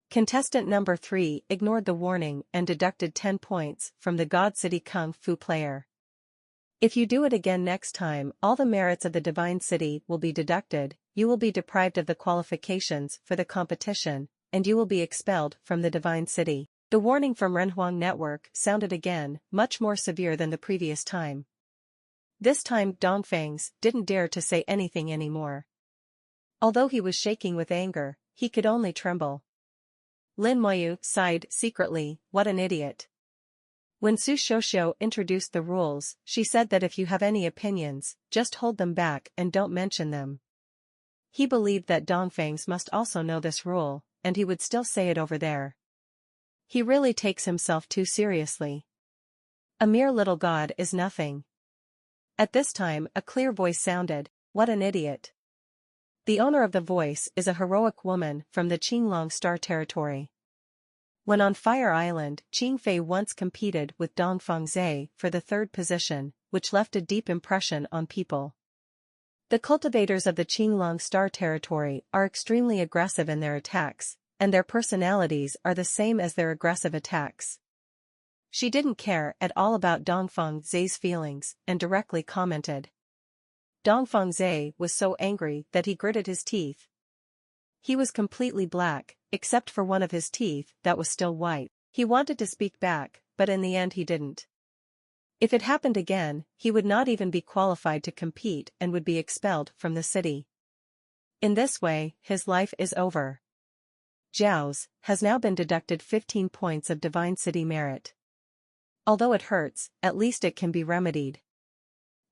Contestant number 3 ignored the warning and deducted 10 points from the God City Kung Fu player. If you do it again next time, all the merits of the Divine City will be deducted, you will be deprived of the qualifications for the competition, and you will be expelled from the Divine City. The warning from Renhuang Network sounded again, much more severe than the previous time. This time Dongfang's didn't dare to say anything anymore. Although he was shaking with anger, he could only tremble. Lin Moyu sighed secretly, what an idiot. When Su Shoushou introduced the rules, she said that if you have any opinions, just hold them back and don't mention them. He believed that Dongfang's must also know this rule, and he would still say it over there. He really takes himself too seriously. A mere little god is nothing. At this time a clear voice sounded, what an idiot. The owner of the voice is a heroic woman from the Qinglong Star Territory. When on Fire Island, Qing Fei once competed with Dongfang Zhe for the 3rd position, which left a deep impression on people. The cultivators of the Qinglong Star Territory are extremely aggressive in their attacks, and their personalities are the same as their aggressive attacks. She didn't care at all about Dongfang Zhe's feelings and directly commented. Dongfang Zhe was so angry that he gritted his teeth. He was completely black, except for one of his teeth that was still white. He wanted to speak back, but in the end he didn't. If it happened again, he would not even be qualified to compete and would be expelled from the city. In this way, his life is over. Zhao's has now been deducted 15 points of Divine City merit. Although it hurts, at least it can be remedied.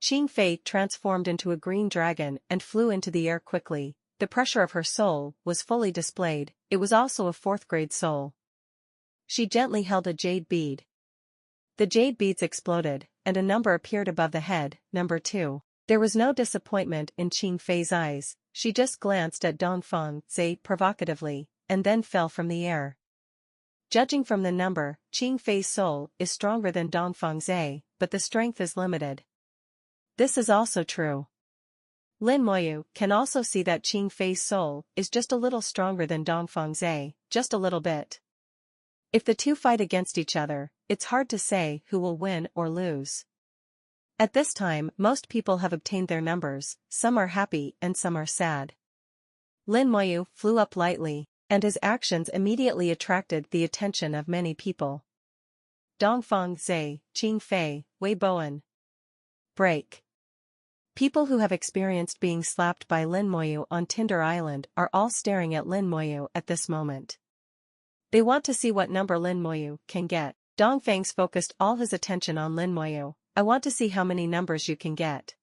Qing Fei transformed into a green dragon and flew into the air quickly. The pressure of her soul was fully displayed. It was also a 4th grade soul. She gently held a jade bead. The jade beads exploded, and a number appeared above the head, number 2. There was no disappointment in Qing Fei's eyes. She just glanced at Dongfang Zhe provocatively, and then fell from the air. Judging from the number, Qing Fei's soul is stronger than Dongfang Zhe, but the strength is limited. This is also true. Lin Moyu can also see that Qing Fei's soul is just a little stronger than Dongfang Zhe, just a little bit. If the two fight against each other, it's hard to say who will win or lose. At this time, most people have obtained their numbers, some are happy and some are sad. Lin Moyu flew up lightly, and his actions immediately attracted the attention of many people. Dongfang Zhe, Qing Fei, Wei Bowen. Break. People who have experienced being slapped by Lin Moyu on Tinder Island are all staring at Lin Moyu at this moment. They want to see what number Lin Moyu can get. Dongfang's focused all his attention on Lin Moyu. I want to see how many numbers you can get.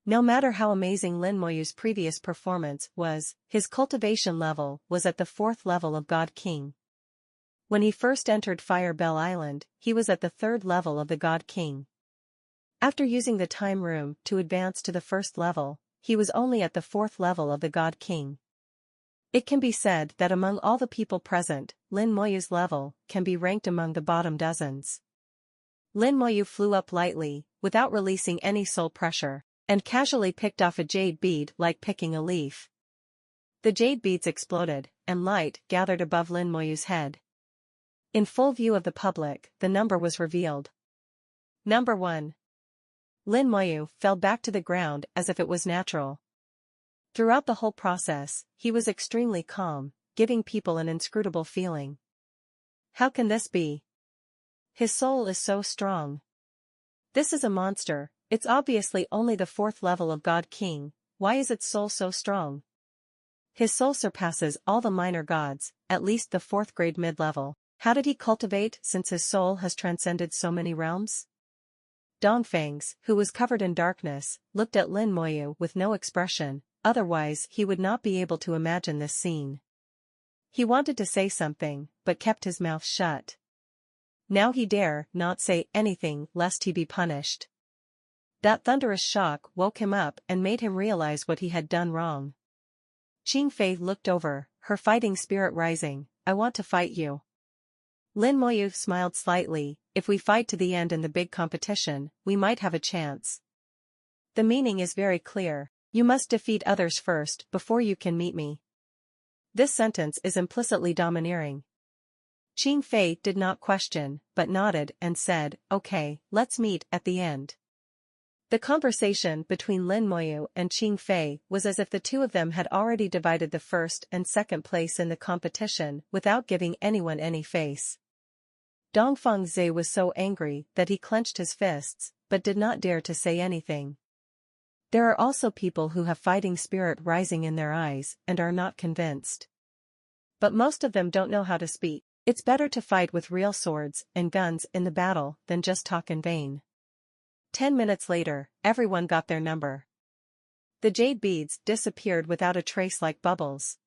No matter how amazing Lin Moyu's previous performance was, his cultivation level was at the 4th level of God King. When he first entered Fire Bell Island, he was at the 3rd level of the God King. After using the time room to advance to the 1st level, he was only at the 4th level of the God King. It can be said that among all the people present, Lin Moyu's level can be ranked among the bottom dozens. Lin Moyu flew up lightly, without releasing any soul pressure, and casually picked off a jade bead like picking a leaf. The jade beads exploded, and light gathered above Lin Moyu's head. In full view of the public, the number was revealed. Number 1. Lin Moyu fell back to the ground as if it was natural. Throughout the whole process, he was extremely calm, giving people an inscrutable feeling. How can this be? His soul is so strong. This is a monster. It's obviously only the 4th level of God King. Why is its soul so strong? His soul surpasses all the minor gods, at least the 4th grade mid-level. How did he cultivate since his soul has transcended so many realms? Dongfang's, who was covered in darkness, looked at Lin Moyu with no expression, otherwise he would not be able to imagine this scene. He wanted to say something, but kept his mouth shut. Now he dare not say anything lest he be punished. That thunderous shock woke him up and made him realize what he had done wrong. Qing Fei looked over, her fighting spirit rising. I want to fight you. Lin Moyu smiled slightly. If we fight to the end in the big competition, we might have a chance. The meaning is very clear. You must defeat others first before you can meet me. This sentence is implicitly domineering. Qing Fei did not question, but nodded and said, okay, let's meet at the end. The conversation between Lin Moyu and Qing Fei was as if the two of them had already divided the 1st and 2nd place in the competition without giving anyone any face. Dongfang Zhe was so angry that he clenched his fists, but did not dare to say anything. There are also people who have fighting spirit rising in their eyes and are not convinced. But most of them don't know how to speak. It's better to fight with real swords and guns in the battle than just talk in vain. 10 minutes later, everyone got their number. The jade beads disappeared without a trace like bubbles.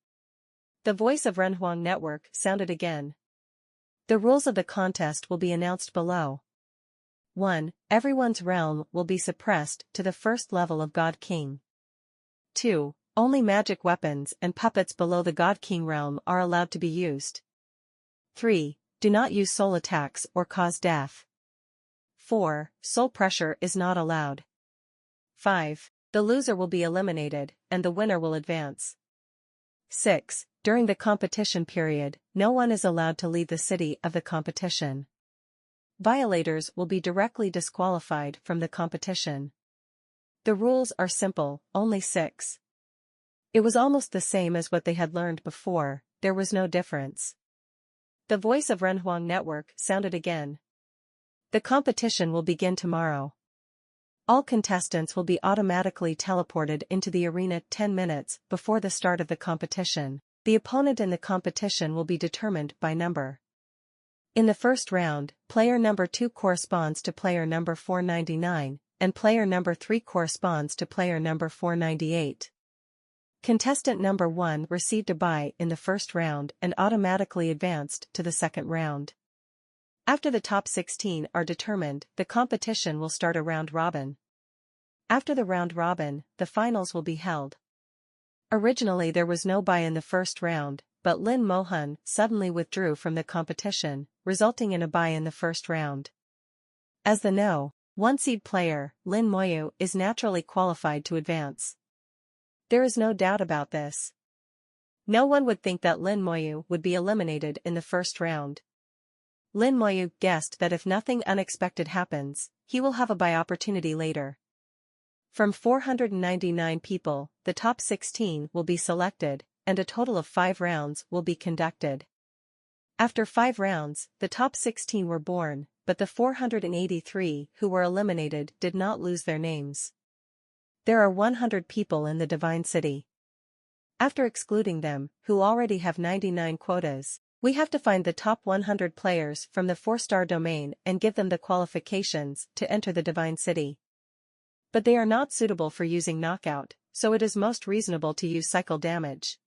The voice of Renhuang Network sounded again. The rules of the contest will be announced below. 1. Everyone's realm will be suppressed to the 1st level of God King. 2. Only magic weapons and puppets below the God King realm are allowed to be used. 3. Do not use soul attacks or cause death. 4. Soul pressure is not allowed. 5. The loser will be eliminated, and the winner will advance. 6. During the competition period, no one is allowed to leave the city of the competition. Violators will be directly disqualified from the competition. The rules are simple, only 6. It was almost the same as what they had learned before, there was no difference. The voice of Renhuang Network sounded again. The competition will begin tomorrow. All contestants will be automatically teleported into the arena 10 minutes before the start of the competition. The opponent in the competition will be determined by number. In the first round, player number 2 corresponds to player number 499, and player number 3 corresponds to player number 498. Contestant number 1 received a bye in the first round and automatically advanced to the second round. After the top 16 are determined, the competition will start a round robin. After the round robin, the finals will be held. Originally there was no bye in the first round, but Lin Mohan suddenly withdrew from the competition, resulting in a bye in the first round. As the No. 1 seed player, Lin Moyu is naturally qualified to advance. There is no doubt about this. No one would think that Lin Moyu would be eliminated in the first round. Lin Moyu guessed that if nothing unexpected happens, he will have a bye opportunity later. From 499 people, the top 16 will be selected, and a total of 5 rounds will be conducted. After 5 rounds, the top 16 were born, but the 483 who were eliminated did not lose their names. There are 100 people in the Divine City. After excluding them, who already have 99 quotas, we have to find the top 100 players from the 4-star domain and give them the qualifications to enter the Divine City. But they are not suitable for using knockout, so it is most reasonable to use cycle damage.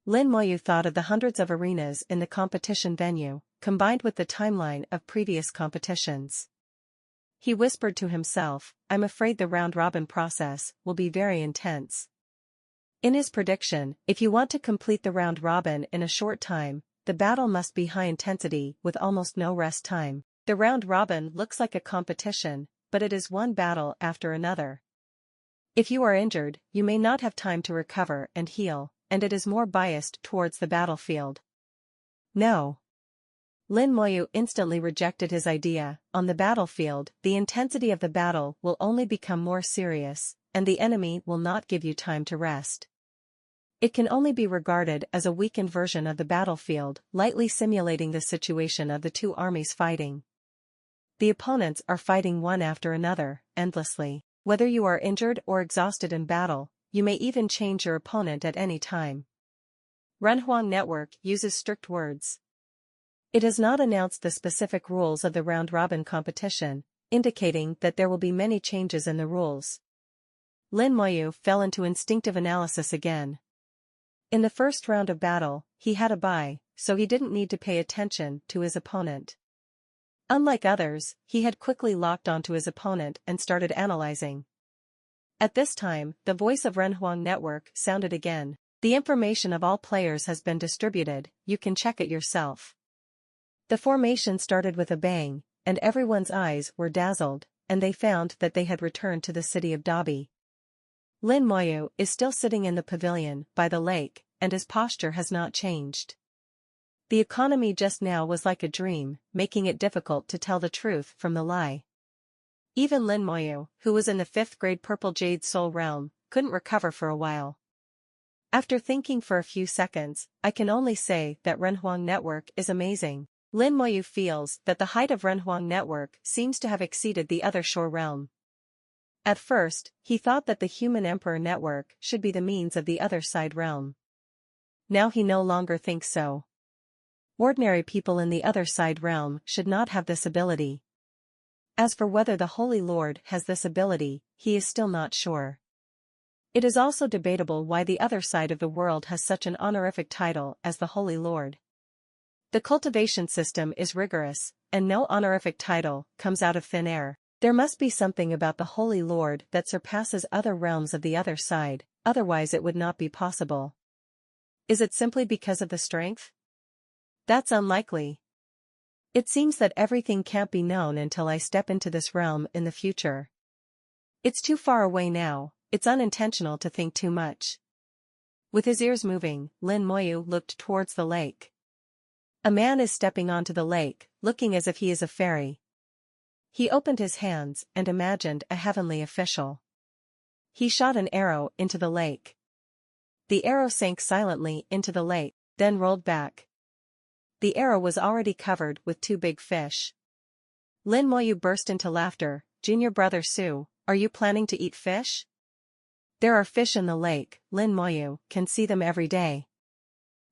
Lin Moyu thought of the hundreds of arenas in the competition venue, combined with the timeline of previous competitions. He whispered to himself, "I'm afraid the round-robin process will be very intense." In his prediction, if you want to complete the round-robin in a short time, the battle must be high intensity with almost no rest time. The round-robin looks like a competition, but it is one battle after another. If you are injured, you may not have time to recover and heal, and it is more biased towards the battlefield. No. Lin Moyu instantly rejected his idea. On the battlefield, the intensity of the battle will only become more serious, and the enemy will not give you time to rest. It can only be regarded as a weakened version of the battlefield, lightly simulating the situation of the two armies fighting. The opponents are fighting one after another, endlessly. Whether you are injured or exhausted in battle, you may even change your opponent at any time. Renhuang Network uses strict words. It has not announced the specific rules of the round-robin competition, indicating that there will be many changes in the rules. Lin Moyu fell into instinctive analysis again. In the first round of battle, he had a bye, so he didn't need to pay attention to his opponent. Unlike others, he had quickly locked onto his opponent and started analyzing. At this time, the voice of Renhuang Network sounded again. The information of all players has been distributed, you can check it yourself. The formation started with a bang, and everyone's eyes were dazzled, and they found that they had returned to the city of Dabi. Lin Moyu is still sitting in the pavilion by the lake, and his posture has not changed. The economy just now was like a dream, making it difficult to tell the truth from the lie. Even Lin Moyu, who was in the 5th grade Purple Jade Soul Realm, couldn't recover for a while. After thinking for a few seconds, I can only say that Renhuang Network is amazing. Lin Moyu feels that the height of Renhuang Network seems to have exceeded the other shore realm. At first, he thought that the Human Emperor Network should be the means of the other side realm. Now he no longer thinks so. Ordinary people in the other side realm should not have this ability. As for whether the Holy Lord has this ability, he is still not sure. It is also debatable why the other side of the world has such an honorific title as the Holy Lord. The cultivation system is rigorous, and no honorific title comes out of thin air. There must be something about the Holy Lord that surpasses other realms of the other side, otherwise it would not be possible. Is it simply because of the strength? That's unlikely. It seems that everything can't be known until I step into this realm in the future. It's too far away now, it's unintentional to think too much. With his ears moving, Lin Moyu looked towards the lake. A man is stepping onto the lake, looking as if he is a fairy. He opened his hands and imagined a heavenly official. He shot an arrow into the lake. The arrow sank silently into the lake, then rolled back. The arrow was already covered with 2 big fish. Lin Moyu burst into laughter. Junior brother Su, are you planning to eat fish? There are fish in the lake, Lin Moyu can see them every day.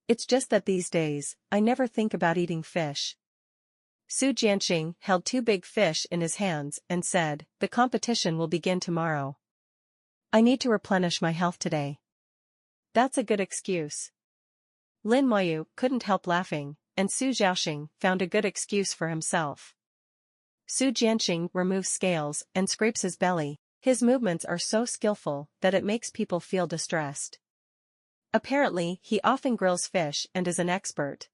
It's just that these days, I never think about eating fish. Su Jianqing held 2 big fish in his hands and said, the competition will begin tomorrow. I need to replenish my health today. That's a good excuse. Lin Moyu couldn't help laughing, and Su Jiaoxing found a good excuse for himself. Su Jianqing removes scales and scrapes his belly. His movements are so skillful that it makes people feel distressed. Apparently, he often grills fish and is an expert.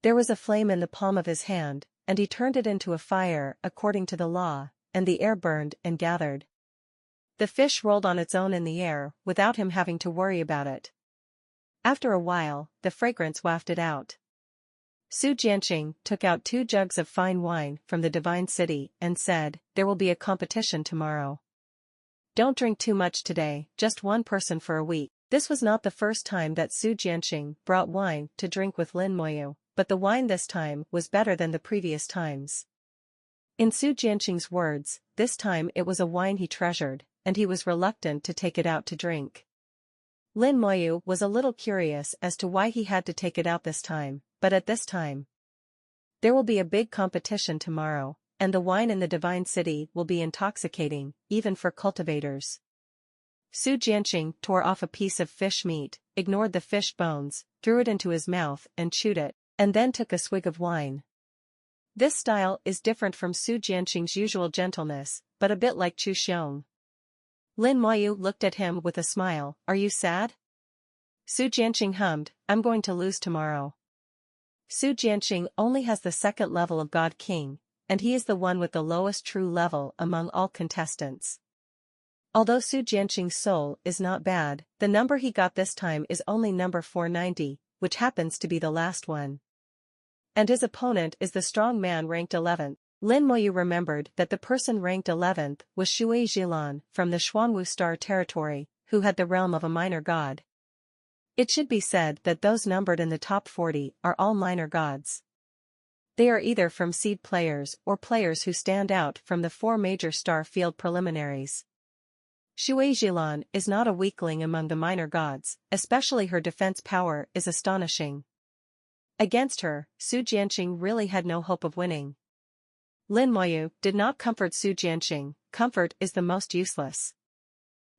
There was a flame in the palm of his hand, and he turned it into a fire according to the law, and the air burned and gathered. The fish rolled on its own in the air without him having to worry about it. After a while, the fragrance wafted out. Su Jianqing took out 2 jugs of fine wine from the divine city and said, there will be a competition tomorrow. Don't drink too much today, just 1 person for a week. This was not the first time that Su Jianqing brought wine to drink with Lin Moyu, but the wine this time was better than the previous times. In Su Jianqing's words, this time it was a wine he treasured, and he was reluctant to take it out to drink. Lin Moyu was a little curious as to why he had to take it out this time, but at this time, there will be a big competition tomorrow, and the wine in the divine city will be intoxicating, even for cultivators. Su Jianqing tore off a piece of fish meat, ignored the fish bones, threw it into his mouth and chewed it, and then took a swig of wine. This style is different from Su Jianqing's usual gentleness, but a bit like Chu Xiong. Lin Moyu looked at him with a smile. Are you sad? Su Jianqing hummed, I'm going to lose tomorrow. Su Jianqing only has the 2nd level of God King, and he is the one with the lowest true level among all contestants. Although Su Jianqing's soul is not bad, the number he got this time is only number 490, which happens to be the last one. And his opponent is the strong man ranked 11th. Lin Moyu remembered that the person ranked 11th was Shui Jilan from the Xuanwu Star territory, who had the realm of a minor god. It should be said that those numbered in the top 40 are all minor gods. They are either from seed players or players who stand out from the 4 major star field preliminaries. Shui Jilan is not a weakling among the minor gods, especially her defense power is astonishing. Against her, Su Jianqing really had no hope of winning. Lin Moyu did not comfort Su Jianqing. Comfort is the most useless.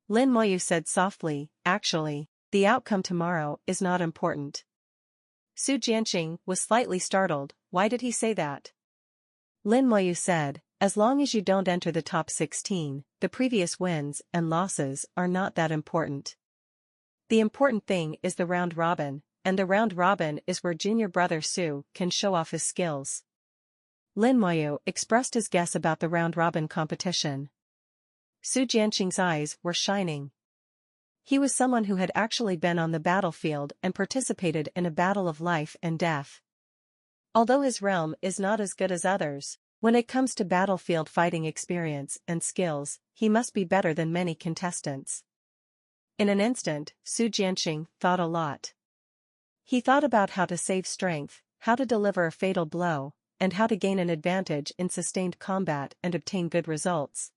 Lin Moyu said softly, actually, the outcome tomorrow is not important. Su Jianqing was slightly startled. Why did he say that? Lin Moyu said, as long as you don't enter the top 16, the previous wins and losses are not that important. The important thing is the round robin, and the round robin is where junior brother Su can show off his skills. Lin Moyu expressed his guess about the round robin competition. Su Jianqing's eyes were shining. He was someone who had actually been on the battlefield and participated in a battle of life and death. Although his realm is not as good as others, when it comes to battlefield fighting experience and skills, he must be better than many contestants. In an instant, Su Jianqing thought a lot. He thought about how to save strength, how to deliver a fatal blow, and how to gain an advantage in sustained combat and obtain good results.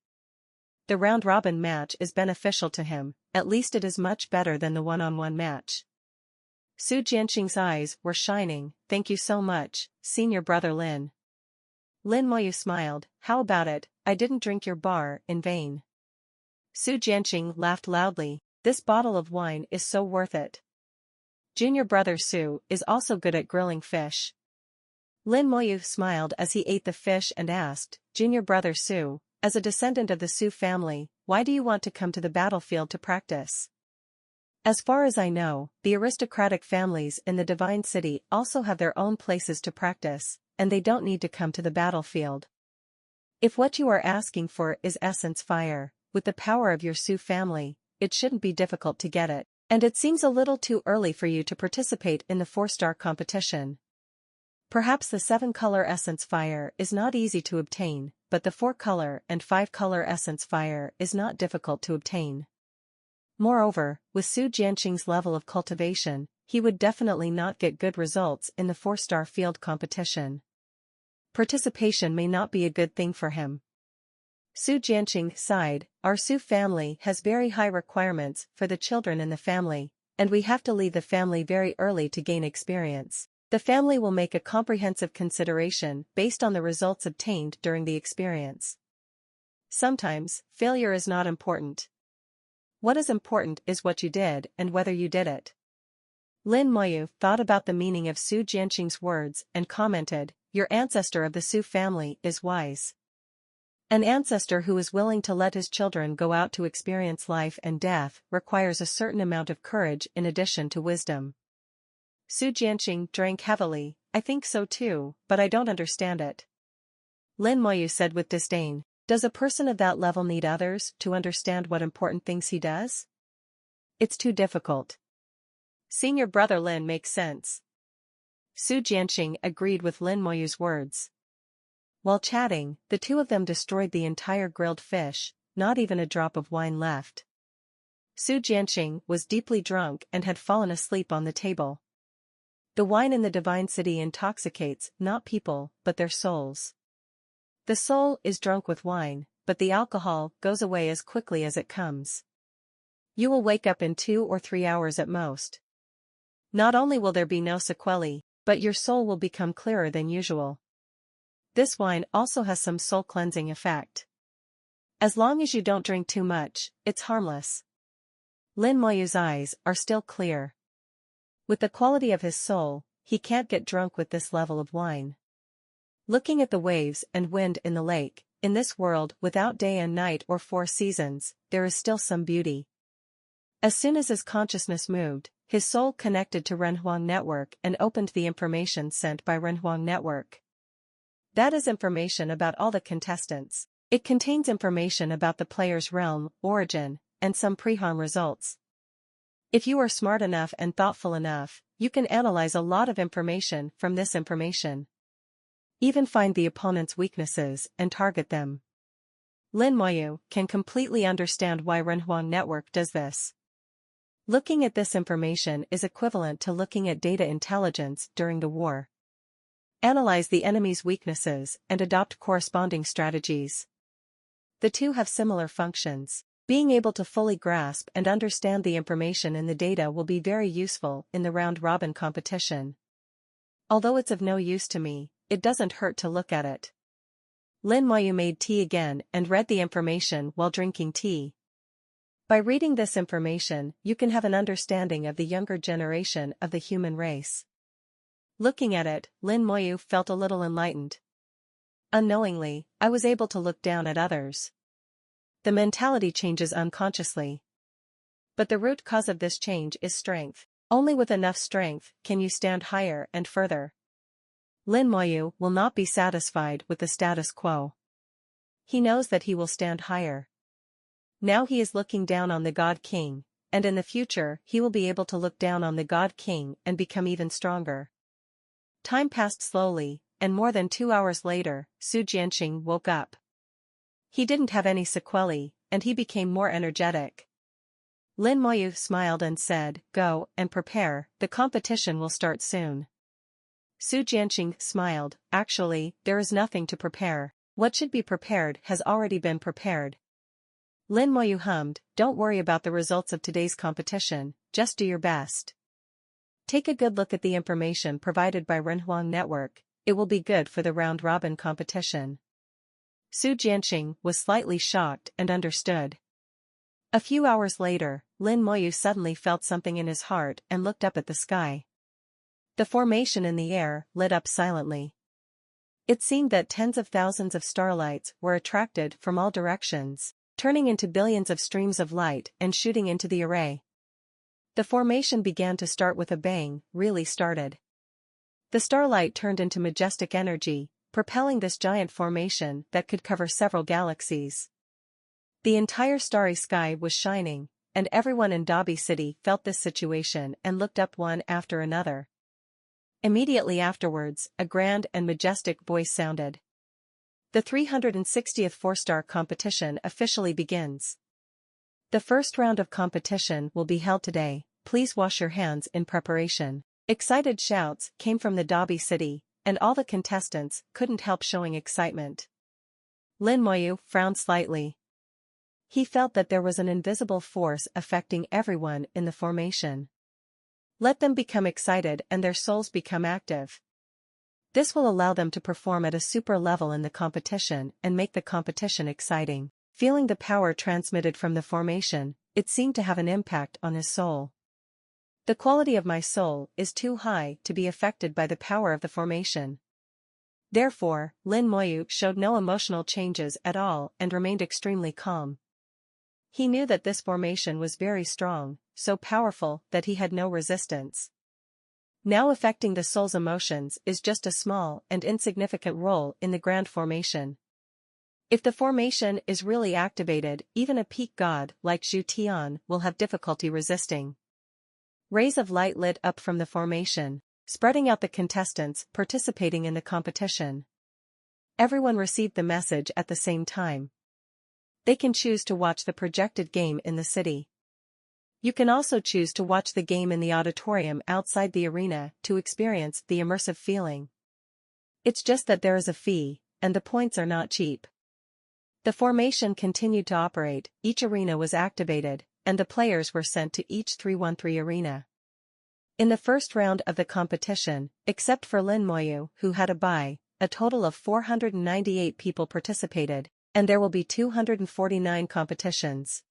The round-robin match is beneficial to him, at least it is much better than the one-on-one match. Su Jianqing's eyes were shining. Thank you so much, senior brother Lin. Lin Moyu smiled. How about it, I didn't drink your bar in vain. Su Jianqing laughed loudly. This bottle of wine is so worth it. Junior brother Su is also good at grilling fish. Lin Moyu smiled as he ate the fish and asked, Junior brother Su, as a descendant of the Su family, why do you want to come to the battlefield to practice? As far as I know, the aristocratic families in the Divine City also have their own places to practice, and they don't need to come to the battlefield. If what you are asking for is essence fire, with the power of your Su family, it shouldn't be difficult to get it, and it seems a little too early for you to participate in the 4-star competition. Perhaps the 7-color essence fire is not easy to obtain, but the 4-color and 5-color essence fire is not difficult to obtain. Moreover, with Su Jianqing's level of cultivation, he would definitely not get good results in the 4-star field competition. Participation may not be a good thing for him. Su Jianqing sighed, our Su family has very high requirements for the children in the family, and we have to leave the family very early to gain experience. The family will make a comprehensive consideration based on the results obtained during the experience. Sometimes, failure is not important. What is important is what you did and whether you did it. Lin Moyu thought about the meaning of Su Jianqing's words and commented, your ancestor of the Su family is wise. An ancestor who is willing to let his children go out to experience life and death requires a certain amount of courage in addition to wisdom. Su Jianqing drank heavily, I think so too, but I don't understand it. Lin Moyu said with disdain, does a person of that level need others to understand what important things he does? It's too difficult. Seeing your brother Lin makes sense. Su Jianqing agreed with Lin Moyu's words. While chatting, the two of them destroyed the entire grilled fish, not even a drop of wine left. Su Jianqing was deeply drunk and had fallen asleep on the table. The wine in the divine city intoxicates not people, but their souls. The soul is drunk with wine, but the alcohol goes away as quickly as it comes. You will wake up in 2 or 3 hours at most. Not only will there be no sequelae, but your soul will become clearer than usual. This wine also has some soul-cleansing effect. As long as you don't drink too much, it's harmless. Lin Moyu's eyes are still clear. With the quality of his soul, he can't get drunk with this level of wine. Looking at the waves and wind in the lake, in this world without day and night or 4 seasons, there is still some beauty. As soon as his consciousness moved, his soul connected to Renhuang Network and opened the information sent by Renhuang Network. That is information about all the contestants. It contains information about the player's realm, origin, and some pre-harm results. If you are smart enough and thoughtful enough, you can analyze a lot of information from this information. Even find the opponent's weaknesses and target them. Lin Moyu can completely understand why Renhuang Network does this. Looking at this information is equivalent to looking at data intelligence during the war. Analyze the enemy's weaknesses and adopt corresponding strategies. The two have similar functions. Being able to fully grasp and understand the information in the data will be very useful in the round-robin competition. Although it's of no use to me, it doesn't hurt to look at it. Lin Moyu made tea again and read the information while drinking tea. By reading this information, you can have an understanding of the younger generation of the human race. Looking at it, Lin Moyu felt a little enlightened. Unknowingly, I was able to look down at others. The mentality changes unconsciously. But the root cause of this change is strength. Only with enough strength can you stand higher and further. Lin Moyu will not be satisfied with the status quo. He knows that he will stand higher. Now he is looking down on the God King, and in the future he will be able to look down on the God King and become even stronger. Time passed slowly, and more than 2 hours later, Su Jianqing woke up. He didn't have any sequelae, and he became more energetic. Lin Moyu smiled and said, go and prepare, the competition will start soon. Su Jianqing smiled, actually, there is nothing to prepare. What should be prepared has already been prepared. Lin Moyu hummed, don't worry about the results of today's competition, just do your best. Take a good look at the information provided by Renhuang Network, it will be good for the round-robin competition. Su Jianqing was slightly shocked and understood. A few hours later, Lin Moyu suddenly felt something in his heart and looked up at the sky. The formation in the air lit up silently. It seemed that tens of thousands of starlights were attracted from all directions, turning into billions of streams of light and shooting into the array. The formation began to start with a bang, really started. The starlight turned into majestic energy, propelling this giant formation that could cover several galaxies. The entire starry sky was shining, and everyone in Dabi City felt this situation and looked up one after another. Immediately afterwards, a grand and majestic voice sounded. The 360th 4-star competition officially begins. The first round of competition will be held today, please wash your hands in preparation. Excited shouts came from the Dabi City, and all the contestants couldn't help showing excitement. Lin Moyu frowned slightly. He felt that there was an invisible force affecting everyone in the formation. Let them become excited and their souls become active. This will allow them to perform at a super level in the competition and make the competition exciting. Feeling the power transmitted from the formation, it seemed to have an impact on his soul. The quality of my soul is too high to be affected by the power of the formation. Therefore, Lin Moyu showed no emotional changes at all and remained extremely calm. He knew that this formation was very strong, so powerful that he had no resistance. Now affecting the soul's emotions is just a small and insignificant role in the grand formation. If the formation is really activated, even a peak god like Zhu Tian will have difficulty resisting. Rays of light lit up from the formation, spreading out the contestants participating in the competition. Everyone received the message at the same time. They can choose to watch the projected game in the city. You can also choose to watch the game in the auditorium outside the arena to experience the immersive feeling. It's just that there is a fee, and the points are not cheap. The formation continued to operate, each arena was activated, and the players were sent to each 313 arena. In the first round of the competition, except for Lin Moyu who had a bye, a total of 498 people participated, and there will be 249 competitions.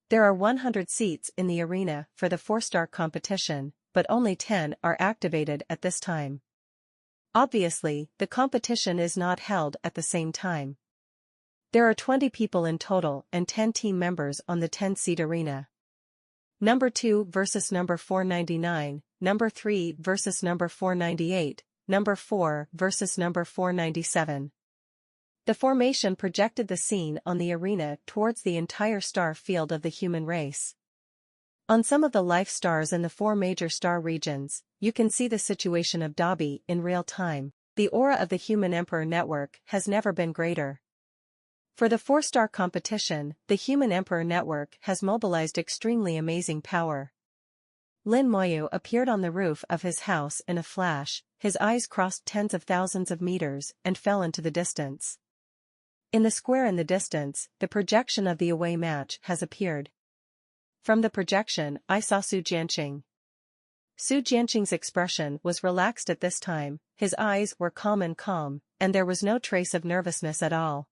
There are 100 seats in the arena for the 4-star competition, but only 10 are activated at this time. Obviously, the competition is not held at the same time. There are 20 people in total and 10 team members on the 10-seat arena. Number 2 versus number 499, number 3 versus number 498, number 4 versus number 497. The formation projected the scene on the arena towards the entire star field of the human race. On some of the life stars in the 4 major star regions, you can see the situation of Dobby in real time. The aura of the Human Emperor Network has never been greater. For the 4-star competition, the Human Emperor Network has mobilized extremely amazing power. Lin Moyu appeared on the roof of his house in a flash, his eyes crossed tens of thousands of meters and fell into the distance. In the square in the distance, the projection of the away match has appeared. From the projection, I saw Su Jianqing. Su Jianqing's expression was relaxed at this time, his eyes were calm, and there was no trace of nervousness at all.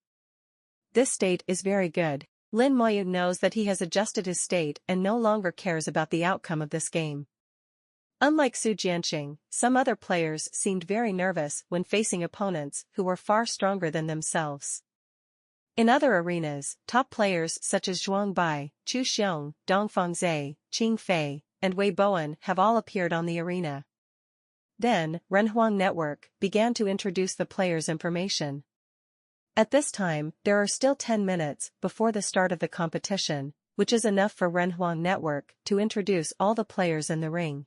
This state is very good. Lin Moyu knows that he has adjusted his state and no longer cares about the outcome of this game. Unlike Su Jianqing, some other players seemed very nervous when facing opponents who were far stronger than themselves. In other arenas, top players such as Zhuang Bai, Chu Xiong, Dongfang Zhe, Qing Fei, and Wei Bowen have all appeared on the arena. Then, Renhuang Network began to introduce the players' information. At this time, there are still 10 minutes before the start of the competition, which is enough for Renhuang Network to introduce all the players in the ring.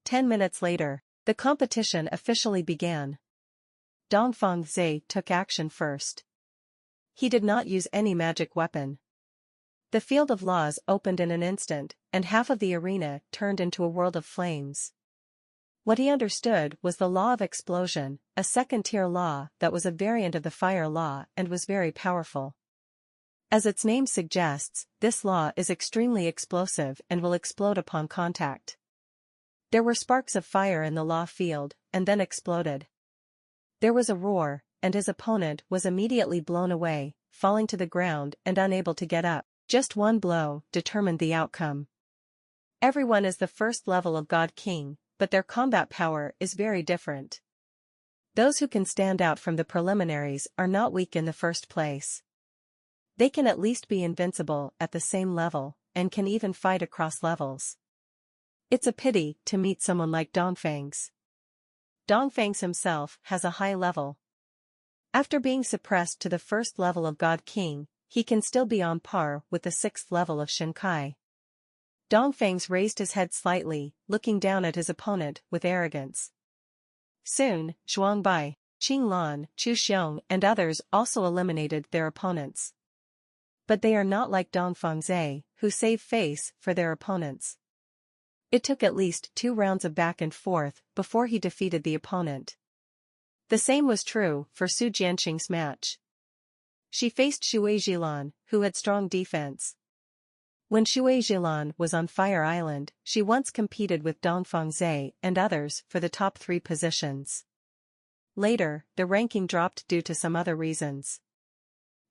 10 minutes later, the competition officially began. Dongfang Zhe took action first. He did not use any magic weapon. The field of laws opened in an instant, and half of the arena turned into a world of flames. What he understood was the law of explosion, a second-tier law that was a variant of the fire law and was very powerful. As its name suggests, this law is extremely explosive and will explode upon contact. There were sparks of fire in the law field, and then exploded. There was a roar, and his opponent was immediately blown away, falling to the ground and unable to get up. Just one blow determined the outcome. Everyone is the first level of God King, but their combat power is very different. Those who can stand out from the preliminaries are not weak in the first place. They can at least be invincible at the same level, and can even fight across levels. It's a pity to meet someone like Dongfang's. Dongfang's himself has a high level. After being suppressed to the first level of God King, he can still be on par with the 6th level of Shinkai. Dongfang's raised his head slightly, looking down at his opponent with arrogance. Soon, Zhuang Bai, Qing Lan, Chu Xiong and others also eliminated their opponents. But they are not like Dongfang Zhe, who save face for their opponents. It took at least 2 rounds of back and forth before he defeated the opponent. The same was true for Su Jianqing's match. she faced Shui Jilan, who had strong defense. When Shui Jilan was on Fire Island, she once competed with Dong Fengzhe and others for the top 3 positions. Later, the ranking dropped due to some other reasons.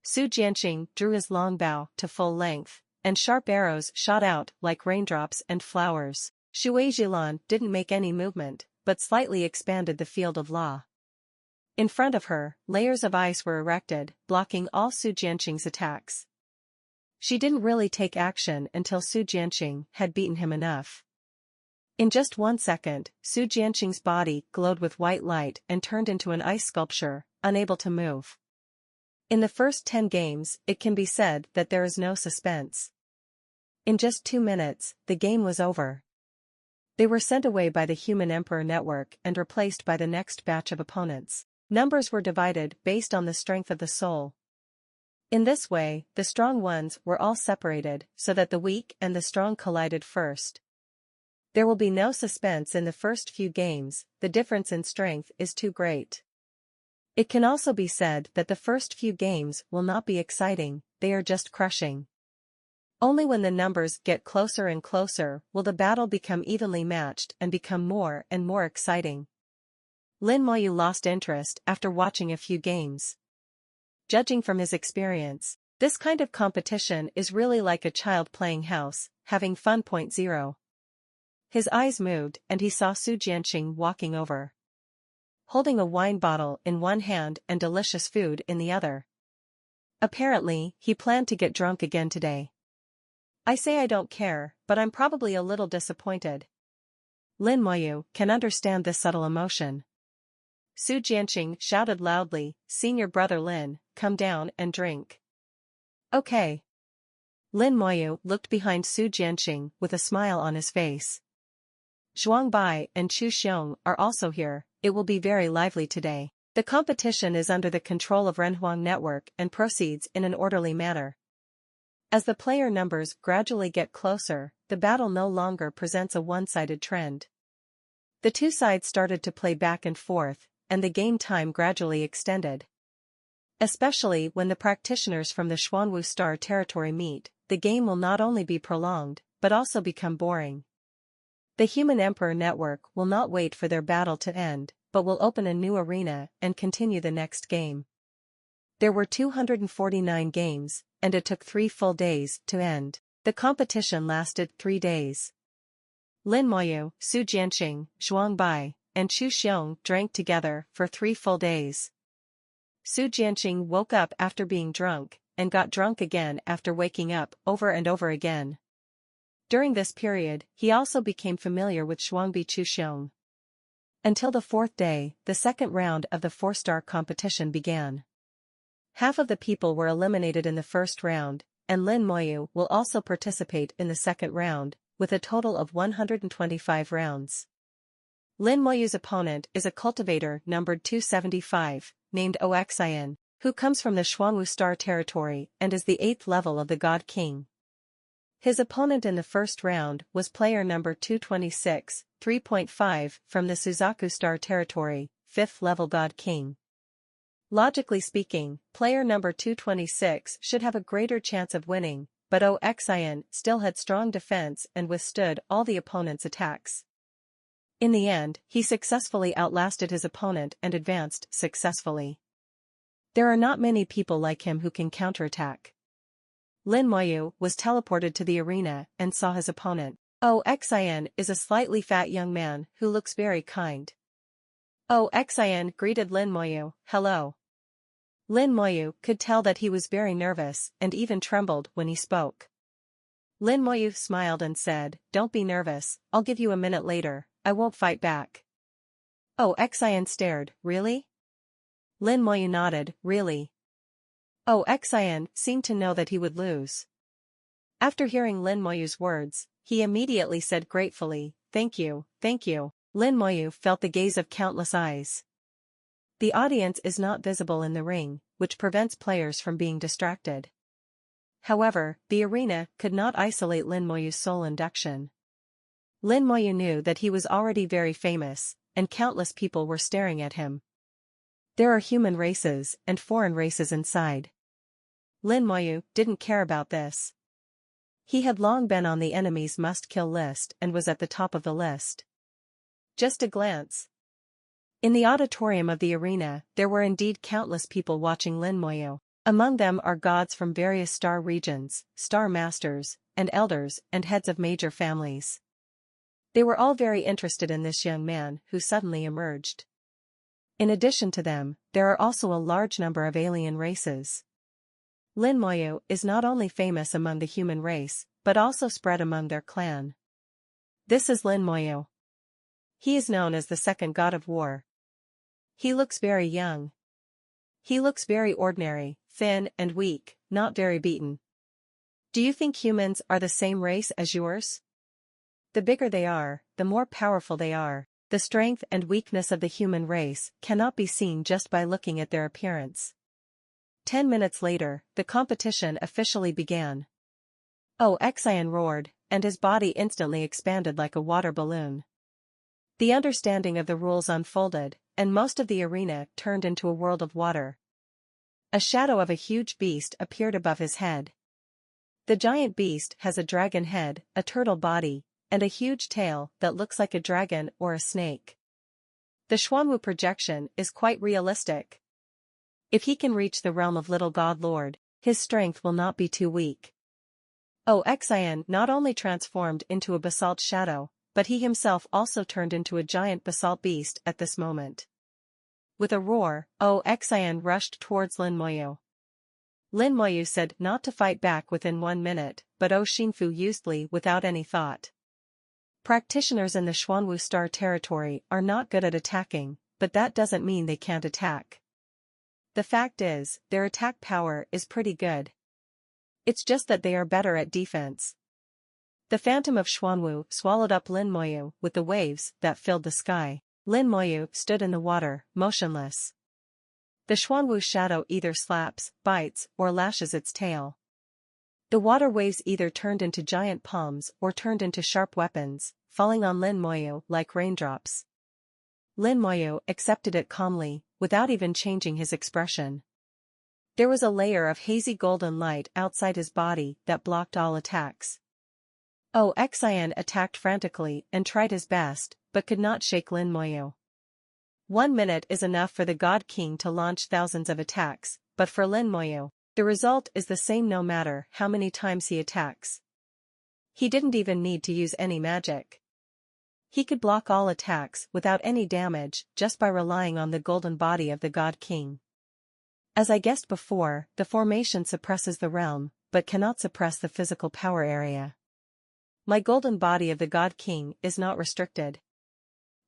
Su Jianqing drew his long bow to full length, and sharp arrows shot out like raindrops and flowers. Shui Jilan didn't make any movement, but slightly expanded the field of law. In front of her, layers of ice were erected, blocking all Su Jianqing's attacks. She didn't really take action until Su Jianqing had beaten him enough. In just 1 second, Su Jianqing's body glowed with white light and turned into an ice sculpture, unable to move. In the first 10 games, it can be said that there is no suspense. In just 2 minutes, the game was over. They were sent away by the Human Emperor Network and replaced by the next batch of opponents. Numbers were divided based on the strength of the soul. In this way, the strong ones were all separated so that the weak and the strong collided first. There will be no suspense in the first few games, the difference in strength is too great. It can also be said that the first few games will not be exciting, they are just crushing. Only when the numbers get closer and closer will the battle become evenly matched and become more and more exciting. Lin Moyu lost interest after watching a few games. Judging from his experience, this kind of competition is really like a child playing house, having fun. 0. His eyes moved and he saw Su Jianqing walking over, holding a wine bottle in one hand and delicious food in the other. Apparently, he planned to get drunk again today. I say I don't care, but I'm probably a little disappointed. Lin Moyu can understand this subtle emotion. Su Jianqing shouted loudly, "Senior brother Lin, come down and drink." Okay. Lin Moyu looked behind Su Jianqing with a smile on his face. Zhuang Bai and Chu Xiong are also here, it will be very lively today. The competition is under the control of Renhuang Network and proceeds in an orderly manner. As the player numbers gradually get closer, the battle no longer presents a one-sided trend. The two sides started to play back and forth, and the game time gradually extended. Especially when the practitioners from the Xuanwu Star territory meet, the game will not only be prolonged, but also become boring. The Human Emperor Network will not wait for their battle to end, but will open a new arena and continue the next game. There were 249 games, and it took 3 full days to end. The competition lasted 3 days. Lin Moyu, Su Jianqing, Zhuang Bai, and Chu Xiong drank together for 3 full days. Su Jianqing woke up after being drunk, and got drunk again after waking up over and over again. During this period, he also became familiar with Zhuangbi Chu Xiong. Until the 4th day, the second round of the 4-star competition began. Half of the people were eliminated in the first round, and Lin Moyu will also participate in the second round, with a total of 125 rounds. Lin Moyu's opponent is a cultivator numbered 275, named Oxian, who comes from the Xuanwu Star territory and is the 8th level of the God King. His opponent in the first round was player number 226, 3.5 from the Suzaku Star territory, 5th level God King. Logically speaking, player number 226 should have a greater chance of winning, but Oxian still had strong defense and withstood all the opponent's attacks. In the end, he successfully outlasted his opponent and advanced successfully. There are not many people like him who can counterattack. Lin Moyu was teleported to the arena and saw his opponent. Oxian is a slightly fat young man who looks very kind. Oxian greeted Lin Moyu, "Hello." Lin Moyu could tell that he was very nervous and even trembled when he spoke. Lin Moyu smiled and said, "Don't be nervous, I'll give you a minute later, I won't fight back." Oxian stared, "Really?" Lin Moyu nodded, "Really." Oxian seemed to know that he would lose. After hearing Lin Moyu's words, he immediately said gratefully, "Thank you, thank you." Lin Moyu felt the gaze of countless eyes. The audience is not visible in the ring, which prevents players from being distracted. However, the arena could not isolate Lin Moyu's soul induction. Lin Moyu knew that he was already very famous, and countless people were staring at him. There are human races and foreign races inside. Lin Moyu didn't care about this. He had long been on the enemy's must-kill list and was at the top of the list. Just a glance. In the auditorium of the arena, there were indeed countless people watching Lin Moyu. Among them are gods from various star regions, star masters, and elders and heads of major families. They were all very interested in this young man who suddenly emerged. In addition to them, there are also a large number of alien races. Lin Moyu is not only famous among the human race, but also spread among their clan. This is Lin Moyu. He is known as the second god of war. He looks very young. He looks very ordinary, thin and weak, not very beaten. Do you think humans are the same race as yours? The bigger they are, the more powerful they are. The strength and weakness of the human race cannot be seen just by looking at their appearance. 10 minutes later, the competition officially began. Oh, Xian roared, and his body instantly expanded like a water balloon. The understanding of the rules unfolded, and most of the arena turned into a world of water. A shadow of a huge beast appeared above his head. The giant beast has a dragon head, a turtle body, and a huge tail that looks like a dragon or a snake. The Xuanwu projection is quite realistic. If he can reach the realm of Little God Lord, his strength will not be too weak. Oh, Xian not only transformed into a basalt shadow, but he himself also turned into a giant basalt beast at this moment. With a roar, Oh, Xian rushed towards Lin Moyu. Lin Moyu said not to fight back within 1 minute, but Oh Xingfu used Li without any thought. Practitioners in the Xuanwu Star territory are not good at attacking, but that doesn't mean they can't attack. The fact is, their attack power is pretty good. It's just that they are better at defense. The Phantom of Xuanwu swallowed up Lin Moyu with the waves that filled the sky. Lin Moyu stood in the water, motionless. The Xuanwu shadow either slaps, bites, or lashes its tail. The water waves either turned into giant palms or turned into sharp weapons, falling on Lin Moyu like raindrops. Lin Moyu accepted it calmly, without even changing his expression. There was a layer of hazy golden light outside his body that blocked all attacks. Oh, Xian attacked frantically and tried his best, but could not shake Lin Moyu. 1 minute is enough for the God King to launch thousands of attacks, but for Lin Moyu, the result is the same no matter how many times he attacks. He didn't even need to use any magic. He could block all attacks without any damage just by relying on the golden body of the God King. As I guessed before, the formation suppresses the realm, but cannot suppress the physical power area. My golden body of the God King is not restricted.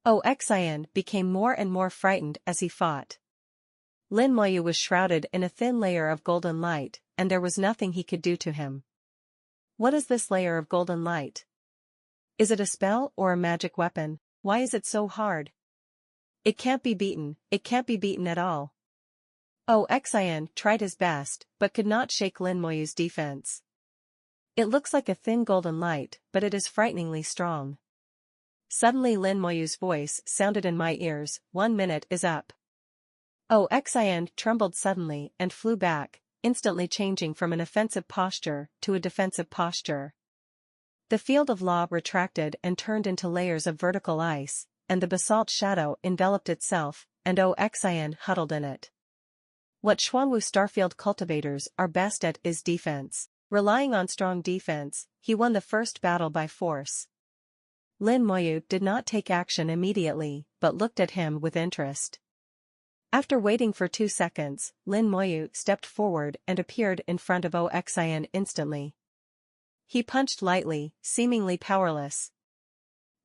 Oh, Xian became more and more frightened as he fought. Lin Moyu was shrouded in a thin layer of golden light, and there was nothing he could do to him. What is this layer of golden light? Is it a spell or a magic weapon? Why is it so hard? It can't be beaten at all. Oh, Xian tried his best, but could not shake Lin Moyu's defense. It looks like a thin golden light, but it is frighteningly strong. Suddenly Lin Moyu's voice sounded in my ears, 1 minute is up. Oh, Xian trembled suddenly and flew back, instantly changing from an offensive posture to a defensive posture. The field of law retracted and turned into layers of vertical ice, and the basalt shadow enveloped itself, and Oh, Xian huddled in it. What Xuanwu Starfield cultivators are best at is defense. Relying on strong defense, he won the first battle by force. Lin Moyu did not take action immediately, but looked at him with interest. After waiting for 2 seconds, Lin Moyu stepped forward and appeared in front of Oh, Xian instantly. He punched lightly, seemingly powerless.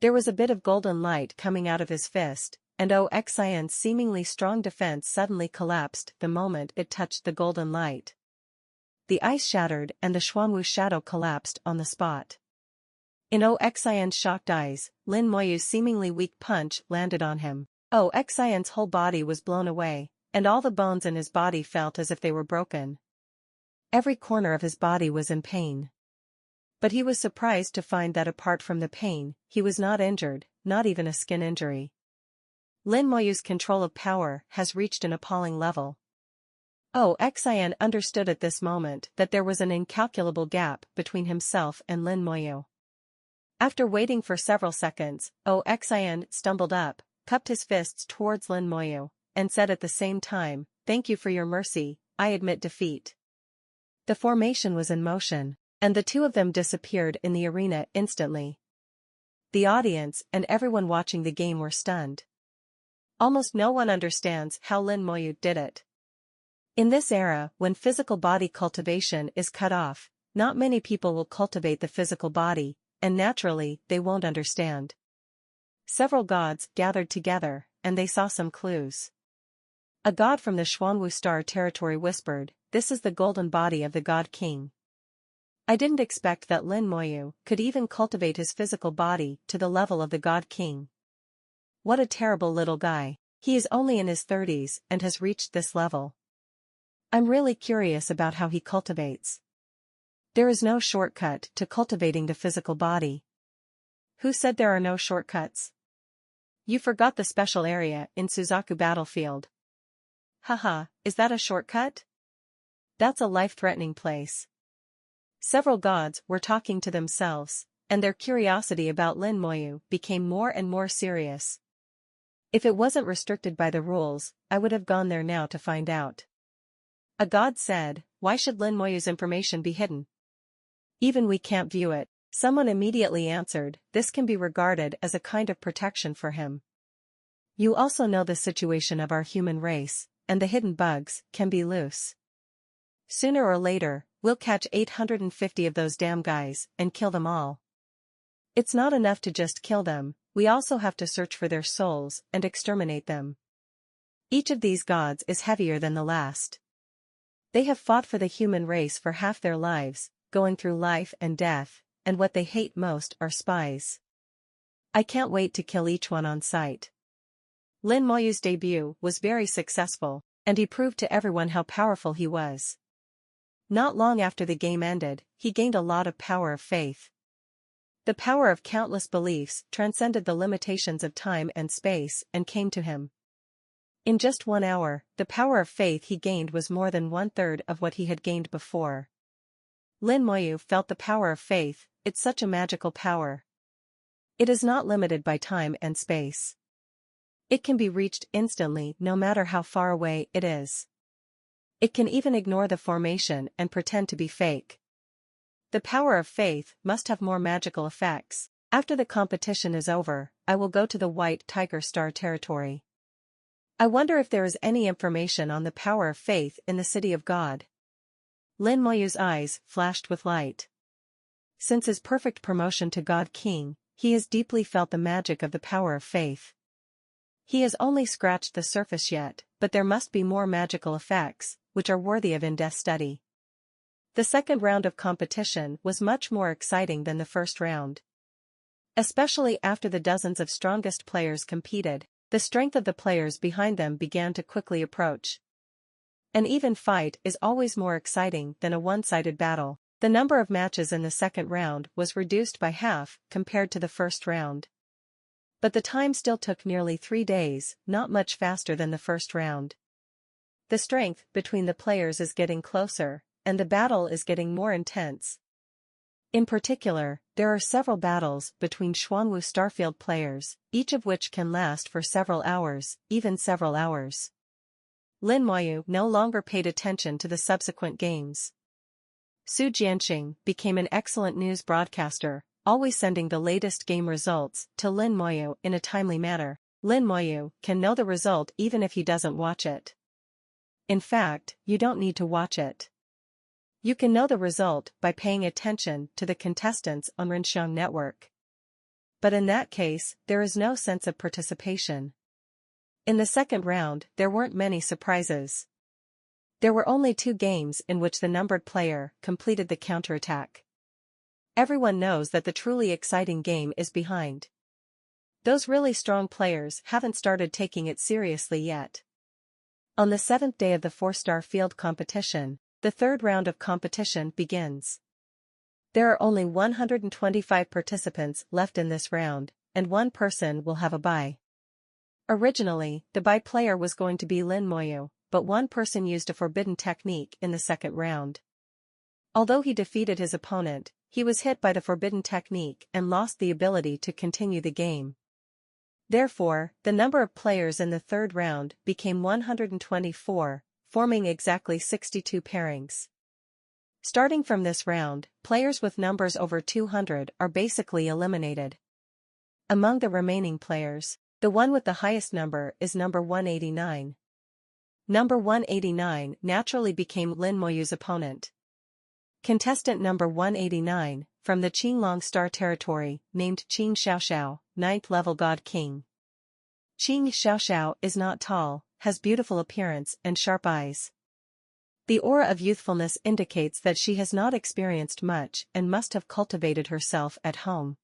There was a bit of golden light coming out of his fist, and Oh, Xian's seemingly strong defense suddenly collapsed the moment it touched the golden light. The ice shattered and the Xuanwu shadow collapsed on the spot. In Oh, Xian's shocked eyes, Lin Moyu's seemingly weak punch landed on him. Oh, Xian's whole body was blown away, and all the bones in his body felt as if they were broken. Every corner of his body was in pain. But he was surprised to find that apart from the pain, he was not injured, not even a skin injury. Lin Moyu's control of power has reached an appalling level. Oh, Xian understood at this moment that there was an incalculable gap between himself and Lin Moyu. After waiting for several seconds, Oh Xian stumbled up, cupped his fists towards Lin Moyu, and said at the same time, "Thank you for your mercy, I admit defeat." The formation was in motion, and the two of them disappeared in the arena instantly. The audience and everyone watching the game were stunned. Almost no one understands how Lin Moyu did it. In this era, when physical body cultivation is cut off, not many people will cultivate the physical body, and naturally, they won't understand. Several gods gathered together, and they saw some clues. A god from the Xuanwu Star territory whispered, "This is the golden body of the God King." I didn't expect that Lin Moyu could even cultivate his physical body to the level of the God King. What a terrible little guy. He is only in his 30s and has reached this level. I'm really curious about how he cultivates. There is no shortcut to cultivating the physical body. Who said there are no shortcuts? You forgot the special area in Suzaku battlefield. Haha, is that a shortcut? That's a life-threatening place. Several gods were talking to themselves, and their curiosity about Lin Moyu became more and more serious. If it wasn't restricted by the rules, I would have gone there now to find out. A god said, "Why should Lin Moyu's information be hidden? Even we can't view it." Someone immediately answered, "This can be regarded as a kind of protection for him. You also know the situation of our human race, and the hidden bugs can be loose. Sooner or later, we'll catch 850 of those damn guys and kill them all. It's not enough to just kill them, we also have to search for their souls and exterminate them. Each of these gods is heavier than the last. They have fought for the human race for half their lives, going through life and death, and what they hate most are spies. I can't wait to kill each one on sight." Lin Moyu's debut was very successful, and he proved to everyone how powerful he was. Not long after the game ended, he gained a lot of power of faith. The power of countless beliefs transcended the limitations of time and space and came to him. In just 1 hour, the power of faith he gained was more than 1/3 of what he had gained before. Lin Moyu felt the power of faith, it's such a magical power. It is not limited by time and space. It can be reached instantly no matter how far away it is. It can even ignore the formation and pretend to be fake. The power of faith must have more magical effects. After the competition is over, I will go to the White Tiger Star territory. I wonder if there is any information on the power of faith in the City of God. Lin Moyu's eyes flashed with light. Since his perfect promotion to God King, he has deeply felt the magic of the power of faith. He has only scratched the surface yet, but there must be more magical effects, which are worthy of in-depth study. The second round of competition was much more exciting than the first round. Especially after the dozens of strongest players competed, the strength of the players behind them began to quickly approach. An even fight is always more exciting than a one-sided battle. The number of matches in the second round was reduced by half compared to the first round. But the time still took nearly 3 days, not much faster than the first round. The strength between the players is getting closer, and the battle is getting more intense. In particular, there are several battles between Xuanwu Starfield players, each of which can last for several hours, even several hours. Lin Moyu no longer paid attention to the subsequent games. Su Jianxing became an excellent news broadcaster, always sending the latest game results to Lin Moyu in a timely manner. Lin Moyu can know the result even if he doesn't watch it. In fact, you don't need to watch it. You can know the result by paying attention to the contestants on Rinxiang Network. But in that case, there is no sense of participation. In the second round, there weren't many surprises. There were only 2 games in which the numbered player completed the counterattack. Everyone knows that the truly exciting game is behind. Those really strong players haven't started taking it seriously yet. On the 7th day of the 4-star field competition, the third round of competition begins. There are only 125 participants left in this round, and 1 person will have a bye. Originally, the bye player was going to be Lin Moyu, but one person used a forbidden technique in the second round. Although he defeated his opponent, he was hit by the forbidden technique and lost the ability to continue the game. Therefore, the number of players in the third round became 124, forming exactly 62 pairings. Starting from this round, players with numbers over 200 are basically eliminated. Among the remaining players, the one with the highest number is number 189. Number 189 naturally became Lin Moyu's opponent. Contestant number 189, from the Qinglong Star Territory, named Qing Xiaoxiao, 9th level God King. Qing Xiaoxiao is not tall, has beautiful appearance and sharp eyes. The aura of youthfulness indicates that she has not experienced much and must have cultivated herself at home.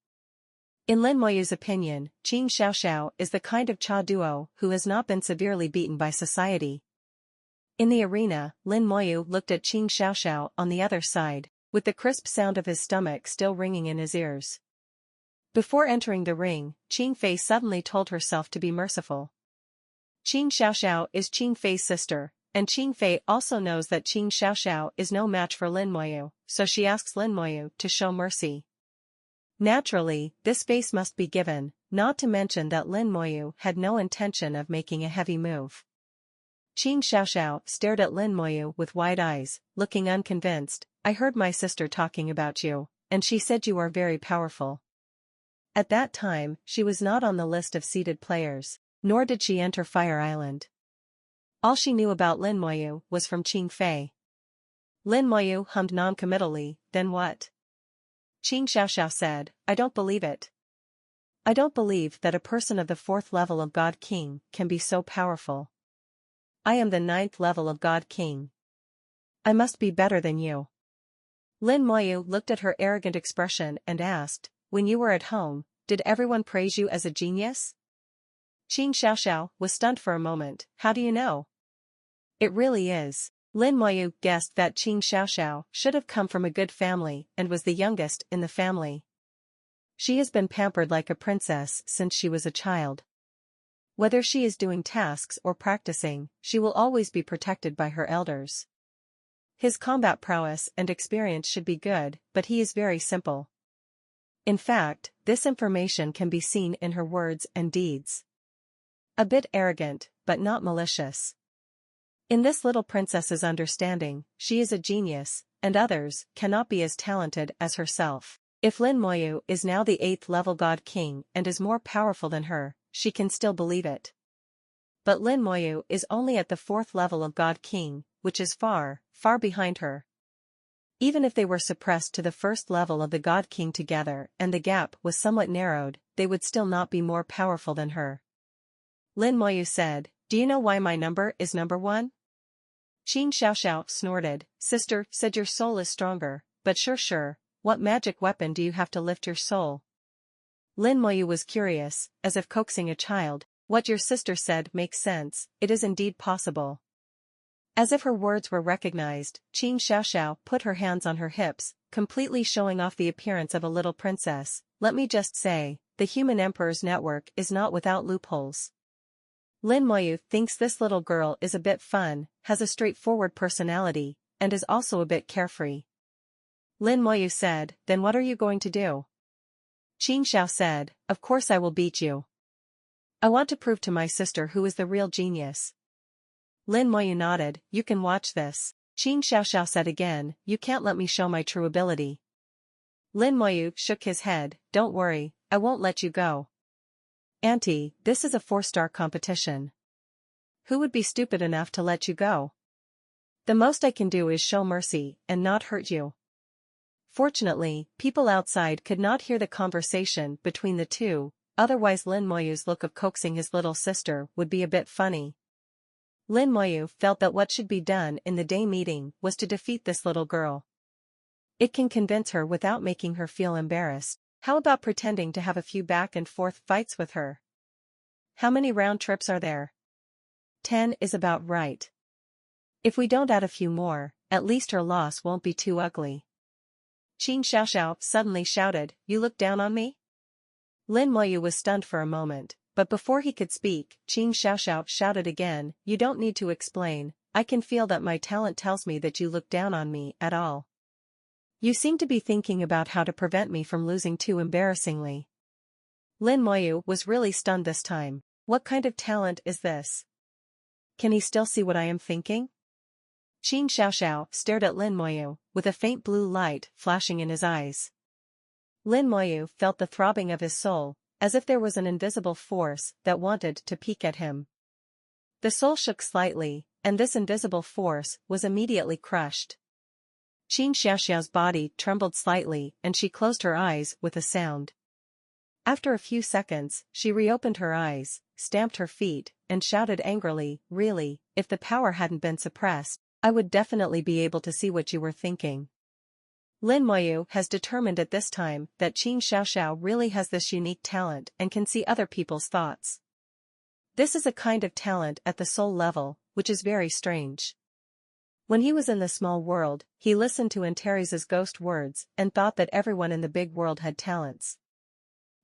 In Lin Moyu's opinion, Qing Xiaoxiao is the kind of Cha duo who has not been severely beaten by society. In the arena, Lin Moyu looked at Qing Xiaoxiao on the other side, with the crisp sound of his stomach still ringing in his ears. Before entering the ring, Qing Fei suddenly told herself to be merciful. Qing Xiaoxiao is Qing Fei's sister, and Qing Fei also knows that Qing Xiaoxiao is no match for Lin Moyu, so she asks Lin Moyu to show mercy. Naturally, this space must be given, not to mention that Lin Moyu had no intention of making a heavy move. Qing Xiaoxiao stared at Lin Moyu with wide eyes, looking unconvinced. I heard my sister talking about you, and she said you are very powerful. At that time, she was not on the list of seeded players, nor did she enter Fire Island. All she knew about Lin Moyu was from Qing Fei. Lin Moyu hummed non-committally, then what? Qing Xiaoxiao said, I don't believe it. I don't believe that a person of the 4th level of God King can be so powerful. I am the 9th level of God King. I must be better than you. Lin Moyu looked at her arrogant expression and asked, when you were at home, did everyone praise you as a genius? Qing Xiaoxiao was stunned for a moment. How do you know? It really is. Lin Moyu guessed that Qing Xiaoxiao should have come from a good family and was the youngest in the family. She has been pampered like a princess since she was a child. Whether she is doing tasks or practicing, she will always be protected by her elders. His combat prowess and experience should be good, but he is very simple. In fact, this information can be seen in her words and deeds. A bit arrogant, but not malicious. In this little princess's understanding, she is a genius, and others cannot be as talented as herself. If Lin Moyu is now the 8th level God King and is more powerful than her, she can still believe it. But Lin Moyu is only at the 4th level of God King, which is far, far behind her. Even if they were suppressed to the 1st level of the God King together and the gap was somewhat narrowed, they would still not be more powerful than her. Lin Moyu said, do you know why my number is number 1? Qing Xiaoxiao snorted, sister said your soul is stronger, but sure, what magic weapon do you have to lift your soul? Lin Moyu was curious, as if coaxing a child, what your sister said makes sense, it is indeed possible. As if her words were recognized, Qing Xiaoxiao put her hands on her hips, completely showing off the appearance of a little princess. Let me just say, the human emperor's network is not without loopholes. Lin Moyu thinks this little girl is a bit fun, has a straightforward personality, and is also a bit carefree. Lin Moyu said, then what are you going to do? Qing Xiao said, of course I will beat you. I want to prove to my sister who is the real genius. Lin Moyu nodded, you can watch this. Qing Xiaoxiao said again, you can't let me show my true ability. Lin Moyu shook his head, don't worry, I won't let you go. Auntie, this is a 4-star competition. Who would be stupid enough to let you go? The most I can do is show mercy and not hurt you. Fortunately, people outside could not hear the conversation between the two, otherwise Lin Moyu's look of coaxing his little sister would be a bit funny. Lin Moyu felt that what should be done in the day meeting was to defeat this little girl. It can convince her without making her feel embarrassed. How about pretending to have a few back and forth fights with her? How many round trips are there? 10 is about right. If we don't add a few more, at least her loss won't be too ugly. Qing Xiaoxiao suddenly shouted, you look down on me? Lin Moyu was stunned for a moment, But before he could speak, Qin Xiaoxiao shouted again, "You don't need to explain, I can feel that my talent tells me that you look down on me at all. You seem to be thinking about how to prevent me from losing too embarrassingly." Lin Moyu was really stunned this time. What kind of talent is this? Can he still see what I am thinking? Qin Xiaoxiao stared at Lin Moyu, with a faint blue light flashing in his eyes. Lin Moyu felt the throbbing of his soul, as if there was an invisible force that wanted to peek at him. The soul shook slightly, and this invisible force was immediately crushed. Qin Xiaoxiao's body trembled slightly and she closed her eyes with a sound. After a few seconds, she reopened her eyes, stamped her feet, and shouted angrily, "Really, if the power hadn't been suppressed, I would definitely be able to see what you were thinking." Lin Moyu has determined at this time that Qin Xiaoxiao really has this unique talent and can see other people's thoughts. This is a kind of talent at the soul level, which is very strange. When he was in the small world, he listened to Antares's ghost words and thought that everyone in the big world had talents.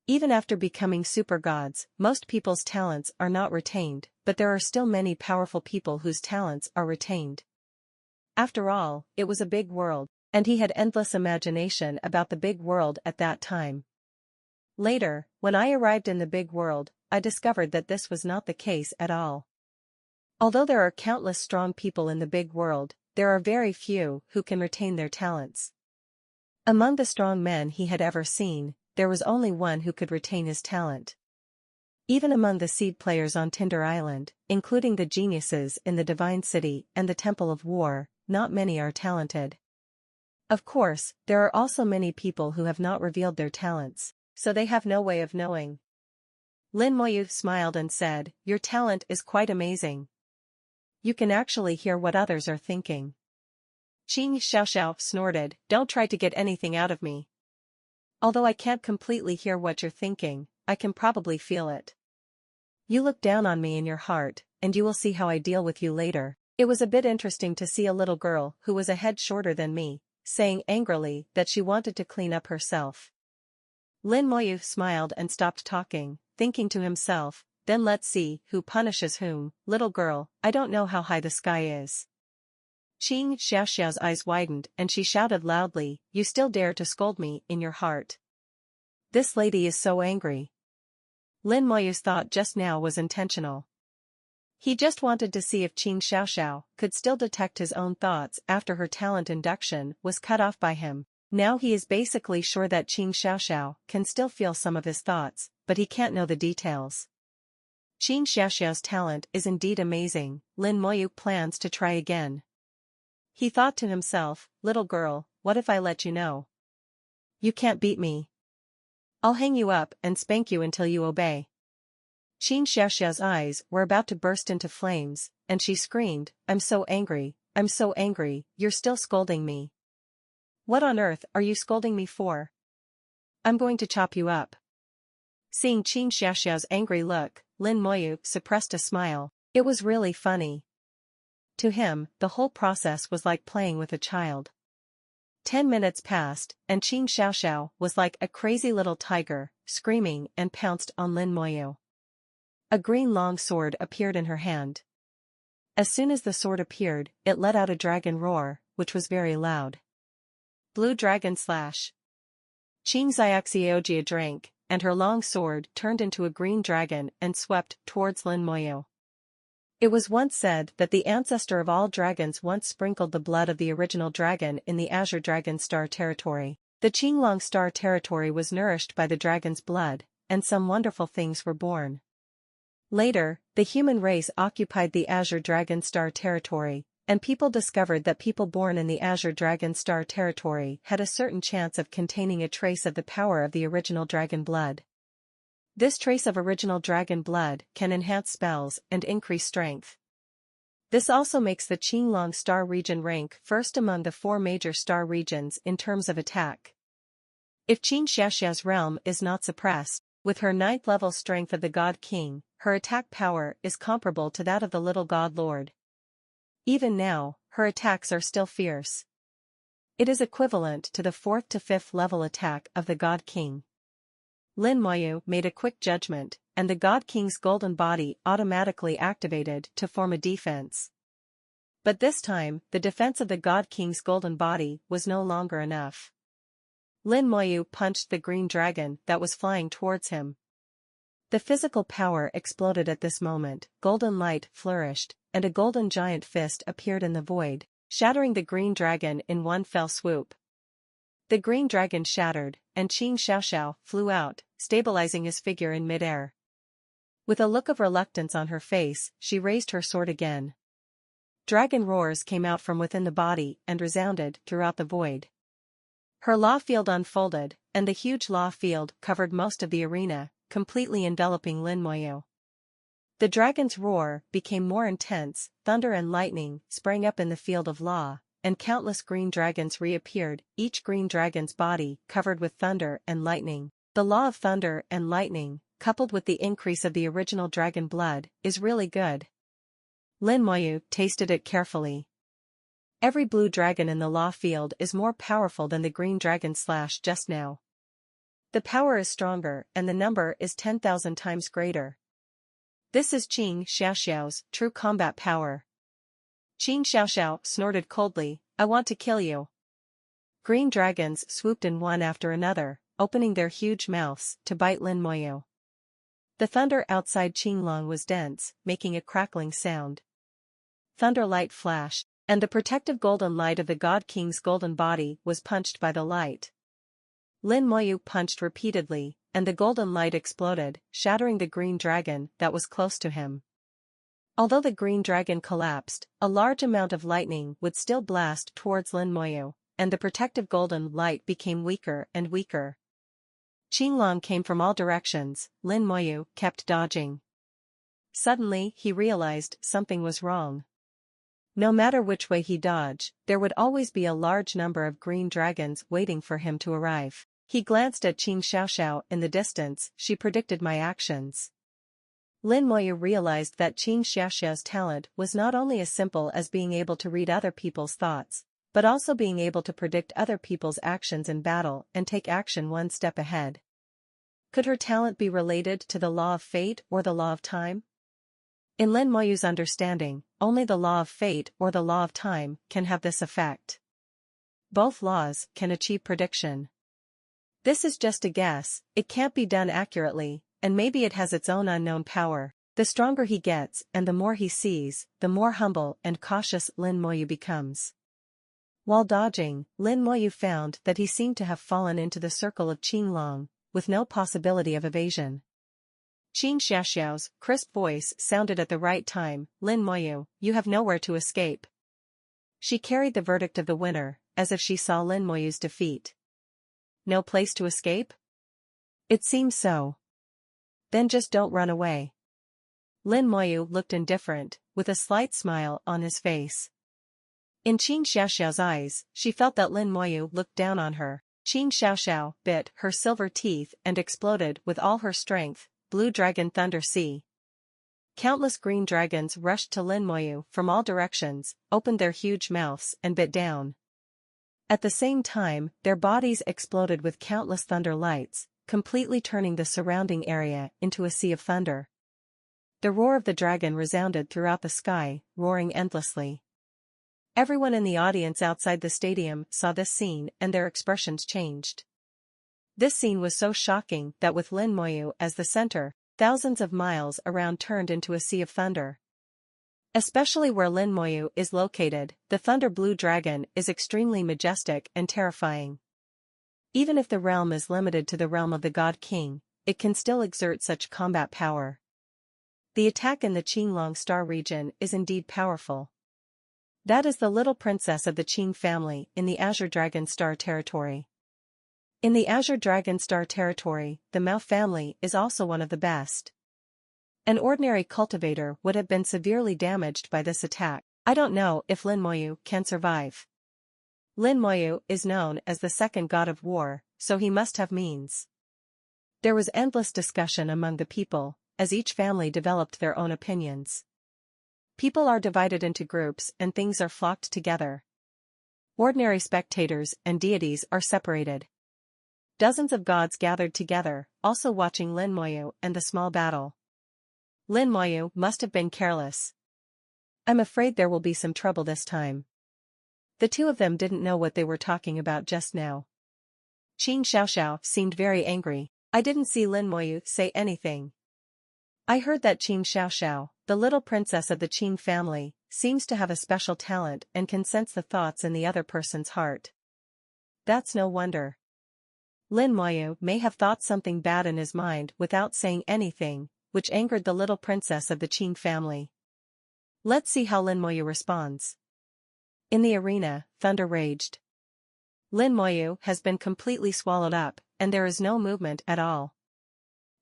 Even after becoming super gods, most people's talents are not retained, but there are still many powerful people whose talents are retained. After all, it was a big world, and he had endless imagination about the big world at that time. Later, when I arrived in the big world, I discovered that this was not the case at all. Although there are countless strong people in the big world, there are very few who can retain their talents. Among the strong men he had ever seen, there was only one who could retain his talent. Even among the seed players on Tinder Island, including the geniuses in the Divine City and the Temple of War, not many are talented. Of course, there are also many people who have not revealed their talents, so they have no way of knowing. Lin Moyu smiled and said, "Your talent is quite amazing. You can actually hear what others are thinking." Qin Xiaoxiao snorted, "Don't try to get anything out of me. Although I can't completely hear what you're thinking, I can probably feel it. You look down on me in your heart, and you will see how I deal with you later." It was a bit interesting to see a little girl who was a head shorter than me, saying angrily that she wanted to clean up herself. Lin Moyu smiled and stopped talking, thinking to himself, "Then let's see who punishes whom. Little girl, I don't know how high the sky is." Qin Xiaoxiao's eyes widened and she shouted loudly, "You still dare to scold me in your heart? This lady is so angry." Lin Moyu's thought just now was intentional. He just wanted to see if Qin Xiaoxiao could still detect his own thoughts after her talent induction was cut off by him. Now he is basically sure that Qin Xiaoxiao can still feel some of his thoughts, but he can't know the details. Qin Xiaoxiao's talent is indeed amazing. Lin Moyu plans to try again. He thought to himself, "Little girl, what if I let you know? You can't beat me. I'll hang you up and spank you until you obey." Qin Xiaoxiao's eyes were about to burst into flames, and she screamed, "I'm so angry, I'm so angry, you're still scolding me. What on earth are you scolding me for? I'm going to chop you up." Seeing Qin Xiaoxiao's angry look, Lin Moyu suppressed a smile. It was really funny. To him, the whole process was like playing with a child. 10 minutes passed, and Qin Xiaoxiao was like a crazy little tiger, screaming and pounced on Lin Moyu. A green long sword appeared in her hand. As soon as the sword appeared, it let out a dragon roar, which was very loud. Blue dragon slash. Qin Xiaoxiao drank, and her long sword turned into a green dragon and swept towards Lin Moyu. It was once said that the ancestor of all dragons once sprinkled the blood of the original dragon in the Azure Dragon Star territory. The Qinglong Star territory was nourished by the dragon's blood, and some wonderful things were born. Later, the human race occupied the Azure Dragon Star territory, and people discovered that people born in the Azure Dragon Star territory had a certain chance of containing a trace of the power of the original dragon blood. This trace of original dragon blood can enhance spells and increase strength. This also makes the Qinglong Star region rank first among the 4 major star regions in terms of attack. If Qin Xiaoxiao's realm is not suppressed, with her 9th level strength of the God King, her attack power is comparable to that of the little God Lord. Even now, her attacks are still fierce. It is equivalent to the 4th to 5th level attack of the God King. Lin Moyu made a quick judgment, and the God King's golden body automatically activated to form a defense. But this time, the defense of the God King's golden body was no longer enough. Lin Moyu punched the green dragon that was flying towards him. The physical power exploded at this moment, golden light flourished, and a golden giant fist appeared in the void, shattering the green dragon in one fell swoop. The green dragon shattered, and Qing Xiaoxiao flew out, stabilizing his figure in midair. With a look of reluctance on her face, she raised her sword again. Dragon roars came out from within the body and resounded throughout the void. Her law field unfolded, and the huge law field covered most of the arena, completely enveloping Lin Moyu. The dragon's roar became more intense, thunder and lightning sprang up in the field of law, and countless green dragons reappeared, each green dragon's body covered with thunder and lightning. The law of thunder and lightning, coupled with the increase of the original dragon blood, is really good. Lin Moyu tasted it carefully. Every blue dragon in the law field is more powerful than the green dragon slash just now. The power is stronger and the number is 10,000 times greater. This is Qing Xiaoxiao's true combat power. Qing Xiaoxiao snorted coldly, "I want to kill you." Green dragons swooped in one after another, opening their huge mouths to bite Lin Moyu. The thunder outside Qinglong was dense, making a crackling sound. Thunder light flashed, and the protective golden light of the God King's golden body was punched by the light. Lin Moyu punched repeatedly, and the golden light exploded, shattering the green dragon that was close to him. Although the green dragon collapsed, a large amount of lightning would still blast towards Lin Moyu, and the protective golden light became weaker and weaker. Qinglong came from all directions, Lin Moyu kept dodging. Suddenly he realized something was wrong. No matter which way he dodged, there would always be a large number of green dragons waiting for him to arrive. He glanced at Qing Xiaoxiao in the distance. She predicted my actions. Lin Moyu realized that Qing Xiaoxiao's talent was not only as simple as being able to read other people's thoughts, but also being able to predict other people's actions in battle and take action one step ahead. Could her talent be related to the law of fate or the law of time? In Lin Moyu's understanding, only the law of fate or the law of time can have this effect. Both laws can achieve prediction. This is just a guess, it can't be done accurately, and maybe it has its own unknown power. The stronger he gets and the more he sees, the more humble and cautious Lin Moyu becomes. While dodging, Lin Moyu found that he seemed to have fallen into the circle of Qinglong, with no possibility of evasion. Qing Xiaoxiao's crisp voice sounded at the right time, "Lin Moyu, you have nowhere to escape." She carried the verdict of the winner, as if she saw Lin Moyu's defeat. No place to escape? It seems so. Then just don't run away. Lin Moyu looked indifferent, with a slight smile on his face. In Qing Xiaoxiao's eyes, she felt that Lin Moyu looked down on her. Qing Xiaoxiao bit her silver teeth and exploded with all her strength. Blue Dragon Thunder Sea. Countless green dragons rushed to Lin Moyu from all directions, opened their huge mouths and bit down. At the same time, their bodies exploded with countless thunder lights, completely turning the surrounding area into a sea of thunder. The roar of the dragon resounded throughout the sky, roaring endlessly. Everyone in the audience outside the stadium saw this scene and their expressions changed. This scene was so shocking that with Lin Moyu as the center, thousands of miles around turned into a sea of thunder. Especially where Lin Moyu is located, the Thunder Blue Dragon is extremely majestic and terrifying. Even if the realm is limited to the realm of the God King, it can still exert such combat power. The attack in the Qinglong Star region is indeed powerful. That is the little princess of the Qing family in the Azure Dragon Star territory. In the Azure Dragon Star territory, the Mao family is also one of the best. An ordinary cultivator would have been severely damaged by this attack. I don't know if Lin Moyu can survive. Lin Moyu is known as the second god of war, so he must have means. There was endless discussion among the people, as each family developed their own opinions. People are divided into groups and things are flocked together. Ordinary spectators and deities are separated. Dozens of gods gathered together, also watching Lin Moyu and the small battle. Lin Moyu must have been careless. I'm afraid there will be some trouble this time. The two of them didn't know what they were talking about just now. Qin Xiaoxiao seemed very angry. I didn't see Lin Moyu say anything. I heard that Qin Xiaoxiao, the little princess of the Qin family, seems to have a special talent and can sense the thoughts in the other person's heart. That's no wonder. Lin Moyu may have thought something bad in his mind without saying anything, which angered the little princess of the Qin family. Let's see how Lin Moyu responds. In the arena, thunder raged. Lin Moyu has been completely swallowed up, and there is no movement at all.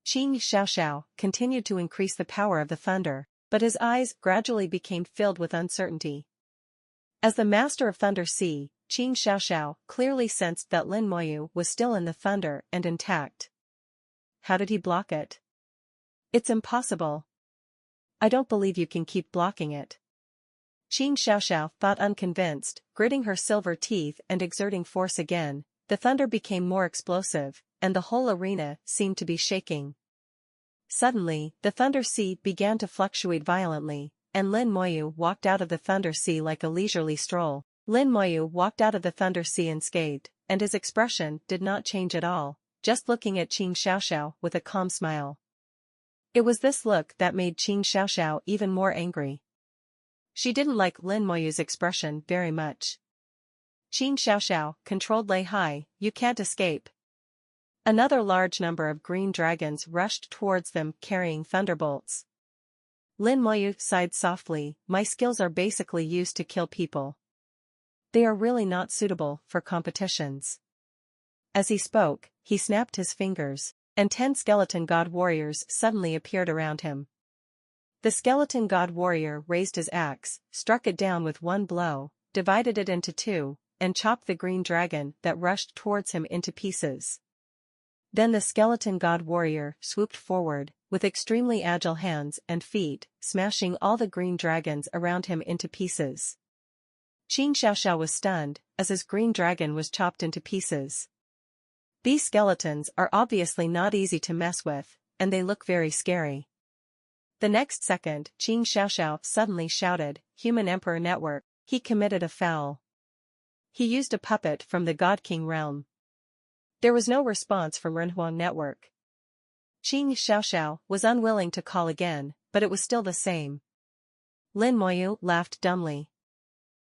Qin Xiaoxiao continued to increase the power of the thunder, but his eyes gradually became filled with uncertainty. As the master of Thunder Sea, Qin Xiaoxiao clearly sensed that Lin Moyu was still in the thunder and intact. How did he block it? It's impossible. I don't believe you can keep blocking it. Qin Xiaoxiao thought unconvinced, gritting her silver teeth and exerting force again. The thunder became more explosive, and the whole arena seemed to be shaking. Suddenly, the Thunder Sea began to fluctuate violently, and Lin Moyu walked out of the Thunder Sea like a leisurely stroll. Lin Moyu walked out of the Thunder Sea unscathed, and his expression did not change at all, just looking at Qin Xiaoxiao with a calm smile. It was this look that made Qin Xiaoxiao even more angry. She didn't like Lin Moyu's expression very much. Qin Xiaoxiao controlled Lei Hai, you can't escape. Another large number of green dragons rushed towards them carrying thunderbolts. Lin Moyu sighed softly, my skills are basically used to kill people. They are really not suitable for competitions. As he spoke, he snapped his fingers, and 10 skeleton god warriors suddenly appeared around him. The skeleton god warrior raised his axe, struck it down with one blow, divided it into two, and chopped the green dragon that rushed towards him into pieces. Then the skeleton god warrior swooped forward, with extremely agile hands and feet, smashing all the green dragons around him into pieces. Qin Xiaoxiao was stunned, as his green dragon was chopped into pieces. These skeletons are obviously not easy to mess with, and they look very scary. The next second, Qin Xiaoxiao suddenly shouted, Human Emperor Network, he committed a foul. He used a puppet from the God King realm. There was no response from Renhuang Network. Qin Xiaoxiao was unwilling to call again, but it was still the same. Lin Moyu laughed dumbly.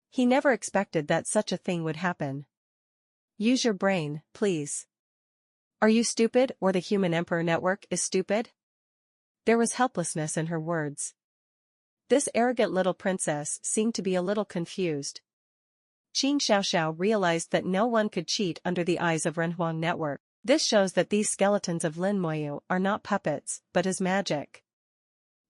He never expected that such a thing would happen. Use your brain, please. Are you stupid or the Human Emperor Network is stupid? There was helplessness in her words. This arrogant little princess seemed to be a little confused. Qin Xiaoxiao realized that no one could cheat under the eyes of Renhuang Network. This shows that these skeletons of Lin Moyu are not puppets, but his magic.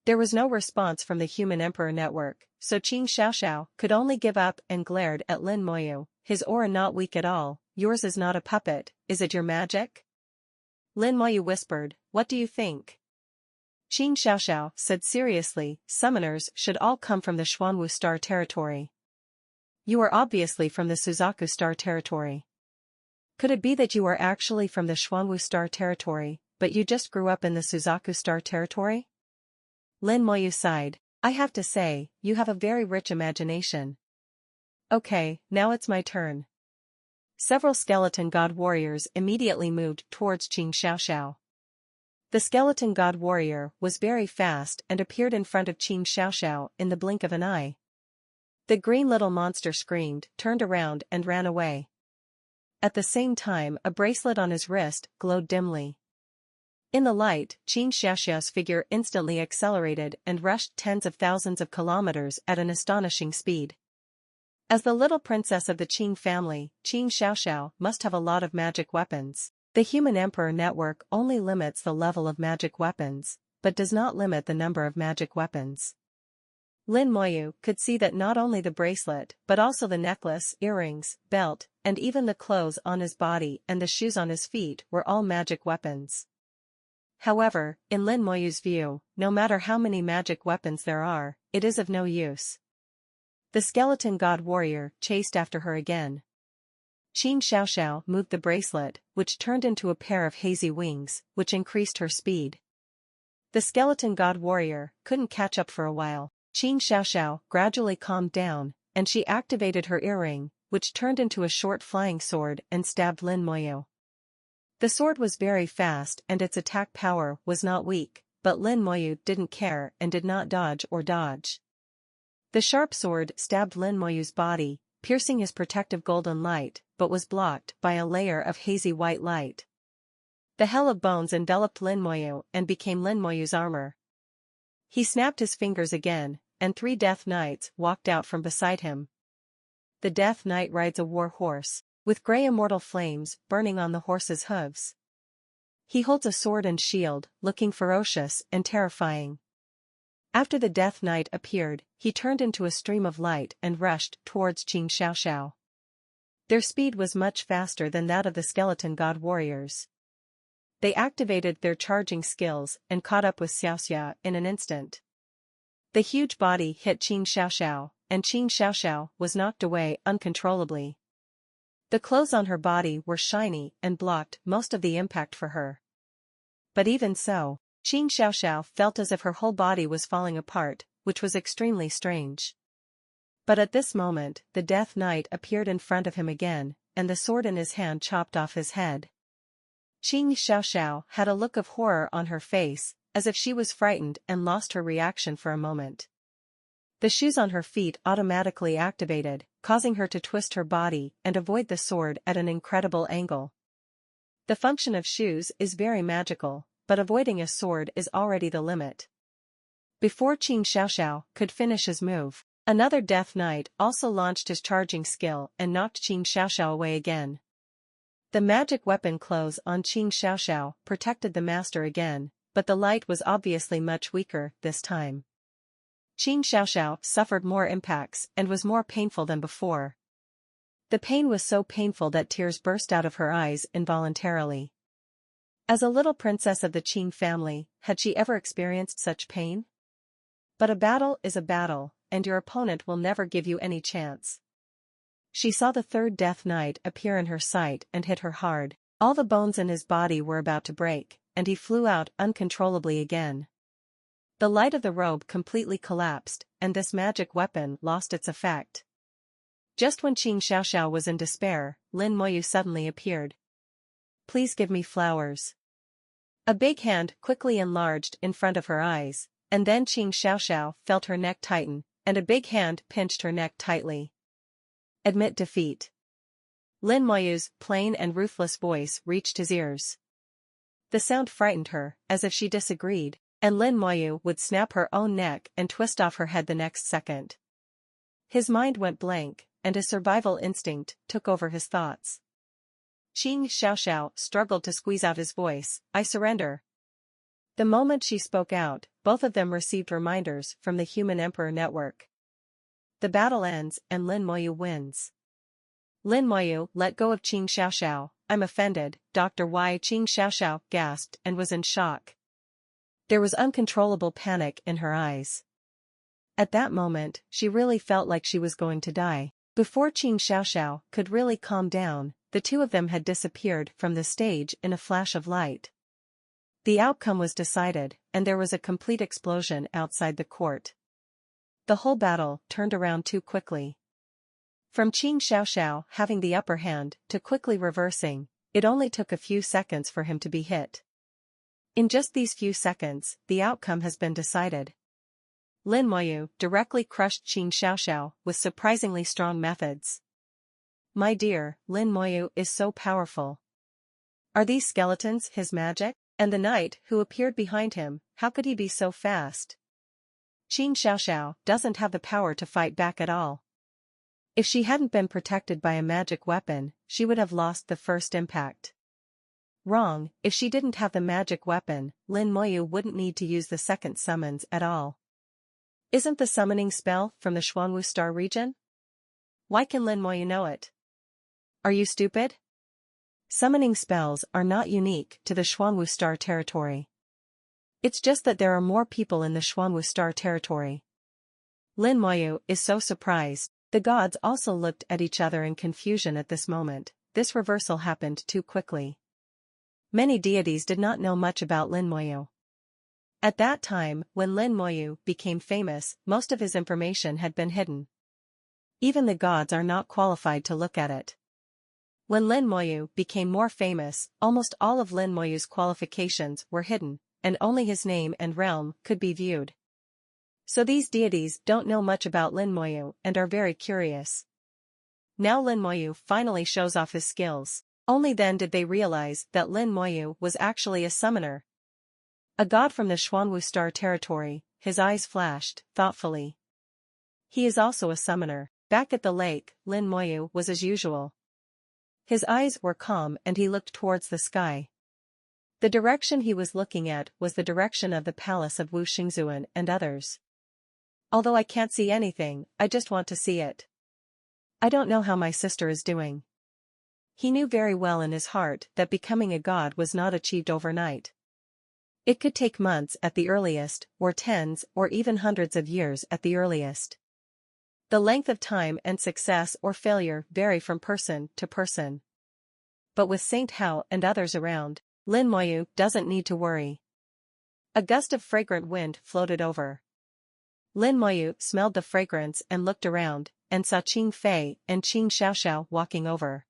There was no response from the Human Emperor Network, so Qin Xiaoxiao could only give up and glared at Lin Moyu, his aura not weak at all. Yours is not a puppet, is it your magic? Lin Moyu whispered, what do you think? Qin Xiaoxiao said seriously, summoners should all come from the Xuanwu Star territory. You are obviously from the Suzaku Star territory. Could it be that you are actually from the Xuanwu Star territory, but you just grew up in the Suzaku Star territory? Lin Moyu sighed, I have to say, you have a very rich imagination. Okay, now it's my turn. Several skeleton god warriors immediately moved towards Qin Xiaoxiao. The skeleton god warrior was very fast and appeared in front of Qin Xiaoxiao in the blink of an eye. The green little monster screamed, turned around and ran away. At the same time a bracelet on his wrist glowed dimly. In the light, Qin Xiaoxiao's figure instantly accelerated and rushed tens of thousands of kilometers at an astonishing speed. As the little princess of the Qin family, Qin Xiaoxiao must have a lot of magic weapons. The Human Emperor Network only limits the level of magic weapons, but does not limit the number of magic weapons. Lin Moyu could see that not only the bracelet but also the necklace, earrings, belt, and even the clothes on his body and the shoes on his feet were all magic weapons. However, in Lin Moyu's view, no matter how many magic weapons there are, it is of no use. The skeleton god warrior chased after her again. Qin Xiaoxiao moved the bracelet, which turned into a pair of hazy wings, which increased her speed. The skeleton god warrior couldn't catch up for a while. Qin Xiaoxiao gradually calmed down, and she activated her earring, which turned into a short flying sword and stabbed Lin Moyu. The sword was very fast and its attack power was not weak, but Lin Moyu didn't care and did not dodge or dodge. The sharp sword stabbed Lin Moyu's body, piercing his protective golden light, but was blocked by a layer of hazy white light. The hell of bones enveloped Lin Moyu and became Lin Moyu's armor. He snapped his fingers again, and 3 Death Knights walked out from beside him. The Death Knight rides a war horse, with grey immortal flames burning on the horse's hooves. He holds a sword and shield, looking ferocious and terrifying. After the Death Knight appeared, he turned into a stream of light and rushed towards Qin Xiaoxiao. Their speed was much faster than that of the skeleton god warriors. They activated their charging skills and caught up with Xiaoxia in an instant. The huge body hit Qin Xiaoxiao, and Qin Xiaoxiao was knocked away uncontrollably. The clothes on her body were shiny and blocked most of the impact for her. But even so, Qin Xiaoxiao felt as if her whole body was falling apart, which was extremely strange. But at this moment, the Death Knight appeared in front of him again, and the sword in his hand chopped off his head. Qin Xiaoxiao had a look of horror on her face, as if she was frightened and lost her reaction for a moment. The shoes on her feet automatically activated, causing her to twist her body and avoid the sword at an incredible angle. The function of shoes is very magical, but avoiding a sword is already the limit. Before Qin Xiaoxiao could finish his move, another Death Knight also launched his charging skill and knocked Qin Xiaoxiao away again. The magic weapon clothes on Qin Xiaoxiao protected the master again, but the light was obviously much weaker this time. Qin Xiaoxiao suffered more impacts and was more painful than before. The pain was so painful that tears burst out of her eyes involuntarily. As a little princess of the Qin family, had she ever experienced such pain? But a battle is a battle, and your opponent will never give you any chance. She saw the 3rd Death Knight appear in her sight and hit her hard. All the bones in his body were about to break, and he flew out uncontrollably again. The light of the robe completely collapsed, and this magic weapon lost its effect. Just when Qin Xiaoxiao was in despair, Lin Moyu suddenly appeared. "Please give me flowers." A big hand quickly enlarged in front of her eyes, and then Qin Xiaoxiao felt her neck tighten, and a big hand pinched her neck tightly. "Admit defeat." Lin Moyu's plain and ruthless voice reached his ears. The sound frightened her, as if she disagreed, and Lin Moyu would snap her own neck and twist off her head the next second. His mind went blank, and his survival instinct took over his thoughts. Qin Xiaoxiao struggled to squeeze out his voice, "I surrender." The moment she spoke out, both of them received reminders from the Human Emperor Network. The battle ends and Lin Moyu wins. Lin Moyu let go of Qin Xiaoxiao. "I'm offended, Dr. Y." Qin Xiaoxiao gasped and was in shock. There was uncontrollable panic in her eyes. At that moment, she really felt like she was going to die. Before Qin Xiaoxiao could really calm down, the two of them had disappeared from the stage in a flash of light. The outcome was decided, and there was a complete explosion outside the court. The whole battle turned around too quickly. From Qin Xiaoxiao having the upper hand to quickly reversing, it only took a few seconds for him to be hit. In just these few seconds, the outcome has been decided. Lin Moyu directly crushed Qin Xiaoxiao with surprisingly strong methods. My dear, Lin Moyu is so powerful. Are these skeletons his magic? And the knight who appeared behind him, how could he be so fast? Qin Xiaoxiao doesn't have the power to fight back at all. If she hadn't been protected by a magic weapon, she would have lost the first impact. Wrong, if she didn't have the magic weapon, Lin Moyu wouldn't need to use the second summons at all. Isn't the summoning spell from the Xuanwu Star region? Why can Lin Moyu know it? Are you stupid? Summoning spells are not unique to the Xuanwu Star territory. It's just that there are more people in the Xuanwu Star territory. Lin Moyu is so surprised. The gods also looked at each other in confusion at this moment. this reversal happened too quickly. Many deities did not know much about Lin Moyu. At that time, when Lin Moyu became famous, most of his information had been hidden. Even the gods are not qualified to look at it. When Lin Moyu became more famous, almost all of Lin Moyu's qualifications were hidden, and only his name and realm could be viewed. So these deities don't know much about Lin Moyu and are very curious. Now Lin Moyu finally shows off his skills. Only then did they realize that Lin Moyu was actually a summoner. A god from the Xuanwu Star territory, his eyes flashed, thoughtfully. He is also a summoner. Back at the lake, Lin Moyu was as usual. His eyes were calm and he looked towards the sky. The direction he was looking at was the direction of the palace of Wu Xingzuan and others. Although I can't see anything, I just want to see it. I don't know how my sister is doing. He knew very well in his heart that becoming a god was not achieved overnight. It could take months at the earliest, or tens or even hundreds of years at the earliest. The length of time and success or failure vary from person to person. But with Saint Hao and others around, Lin Moyu doesn't need to worry. A gust of fragrant wind floated over. Lin Moyu smelled the fragrance and looked around, and saw Qing Fei and Qing Xiaoxiao walking over.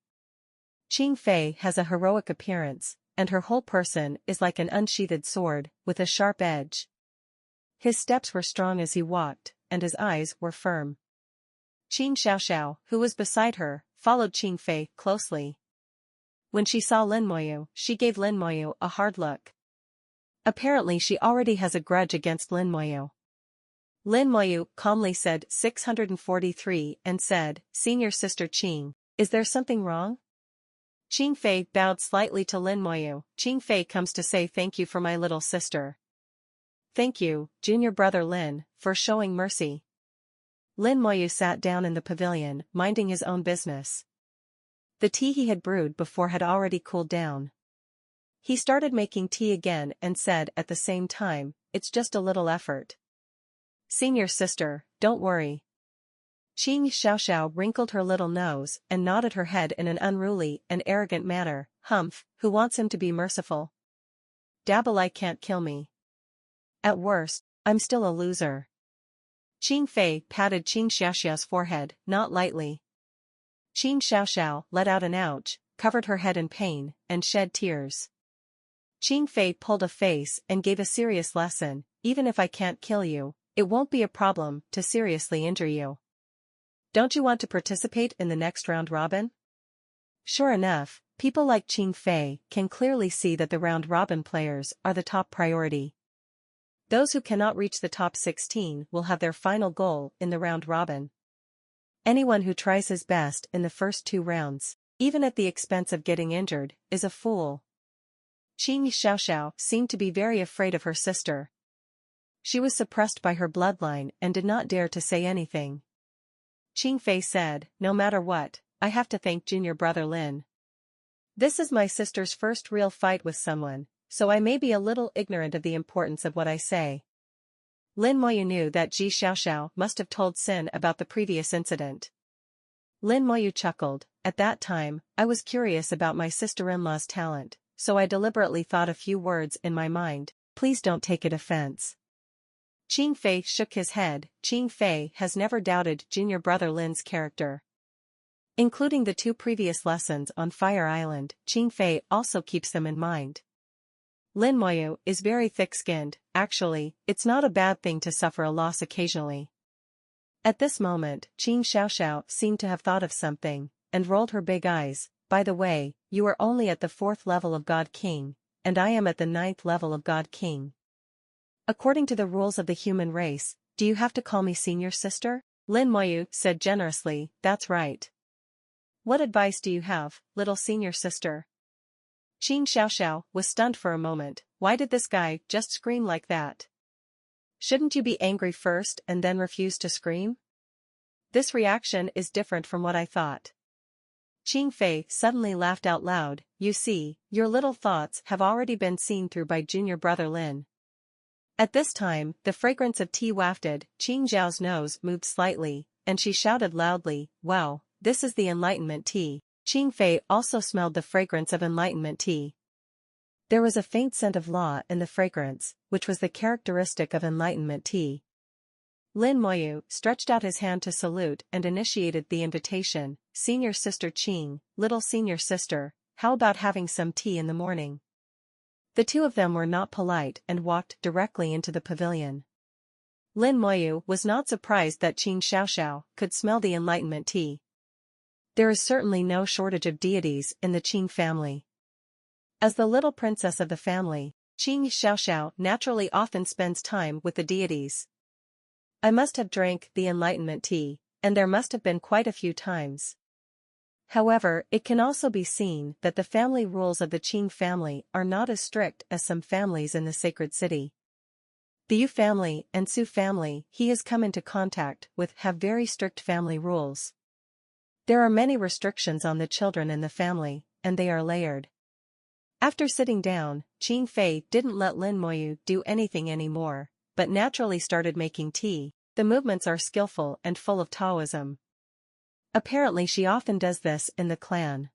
Qing Fei has a heroic appearance, and her whole person is like an unsheathed sword, with a sharp edge. His steps were strong as he walked, and his eyes were firm. Qing Xiaoxiao, who was beside her, followed Qing Fei closely. When she saw Lin Moyu, she gave Lin Moyu a hard look. Apparently she already has a grudge against Lin Moyu. Lin Moyu calmly said 643 and said, "Senior sister Qing, is there something wrong?" Qing Fei bowed slightly to Lin Moyu. Qing Fei comes to say thank you for my little sister. Thank you, junior brother Lin, for showing mercy. Lin Moyu sat down in the pavilion, minding his own business. The tea he had brewed before had already cooled down. He started making tea again and said at the same time, "It's just a little effort. Senior sister, don't worry." Qing Xiaoxiao wrinkled her little nose and nodded her head in an unruly and arrogant manner. Humph, who wants him to be merciful? Dabalai can't kill me. At worst, I'm still a loser. Qing Fei patted Qing Xiaoxiao's forehead, not lightly. Qing Xiaoxiao let out an ouch, covered her head in pain, and shed tears. Qing Fei pulled a face and gave a serious lesson. Even if I can't kill you, it won't be a problem to seriously injure you. Don't you want to participate in the next round robin? Sure enough, people like Qing Fei can clearly see that the round robin players are the top priority. Those who cannot reach the top 16 will have their final goal in the round robin. Anyone who tries his best in the first 2 rounds, even at the expense of getting injured, is a fool. Qing Xiaoxiao seemed to be very afraid of her sister. She was suppressed by her bloodline and did not dare to say anything. Qing Fei said, "No matter what, I have to thank junior brother Lin. This is my sister's first real fight with someone, so I may be a little ignorant of the importance of what I say." Lin Moyu knew that Ji Xiaoxiao must have told Sin about the previous incident. Lin Moyu chuckled. At that time, I was curious about my sister-in-law's talent, so I deliberately thought a few words in my mind. Please don't take it offense. Qing Fei shook his head. Qing Fei has never doubted junior brother Lin's character. Including the 2 previous lessons on Fire Island, Qing Fei also keeps them in mind. Lin Moyu is very thick-skinned. Actually, it's not a bad thing to suffer a loss occasionally. At this moment, Qing Xiaoxiao seemed to have thought of something, and rolled her big eyes. By the way, you are only at the 4th level of God King, and I am at the 9th level of God King. According to the rules of the human race, do you have to call me senior sister? Lin Moyu said generously, that's right. What advice do you have, little senior sister? Qing Xiaoxiao was stunned for a moment. Why did this guy just scream like that? Shouldn't you be angry first and then refuse to scream? This reaction is different from what I thought. Qing Fei suddenly laughed out loud. You see, your little thoughts have already been seen through by junior brother Lin. At this time, the fragrance of tea wafted. Qing Zhao's nose moved slightly, and she shouted loudly, wow, this is the enlightenment tea. Qing Fei also smelled the fragrance of enlightenment tea. There was a faint scent of law in the fragrance, which was the characteristic of enlightenment tea. Lin Moyu stretched out his hand to salute and initiated the invitation. Senior sister Qing, little senior sister, how about having some tea in the morning? The two of them were not polite and walked directly into the pavilion. Lin Moyu was not surprised that Qing Xiaoxiao could smell the enlightenment tea. There is certainly no shortage of deities in the Qing family. As the little princess of the family, Qing Xiaoxiao naturally often spends time with the deities. I must have drank the enlightenment tea, and there must have been quite a few times. However, it can also be seen that the family rules of the Qing family are not as strict as some families in the sacred city. The Yu family and Su family he has come into contact with have very strict family rules. There are many restrictions on the children in the family, and they are layered. After sitting down, Qing Fei didn't let Lin Moyu do anything anymore, but naturally started making tea. The movements are skillful and full of Taoism. Apparently she often does this in the clan.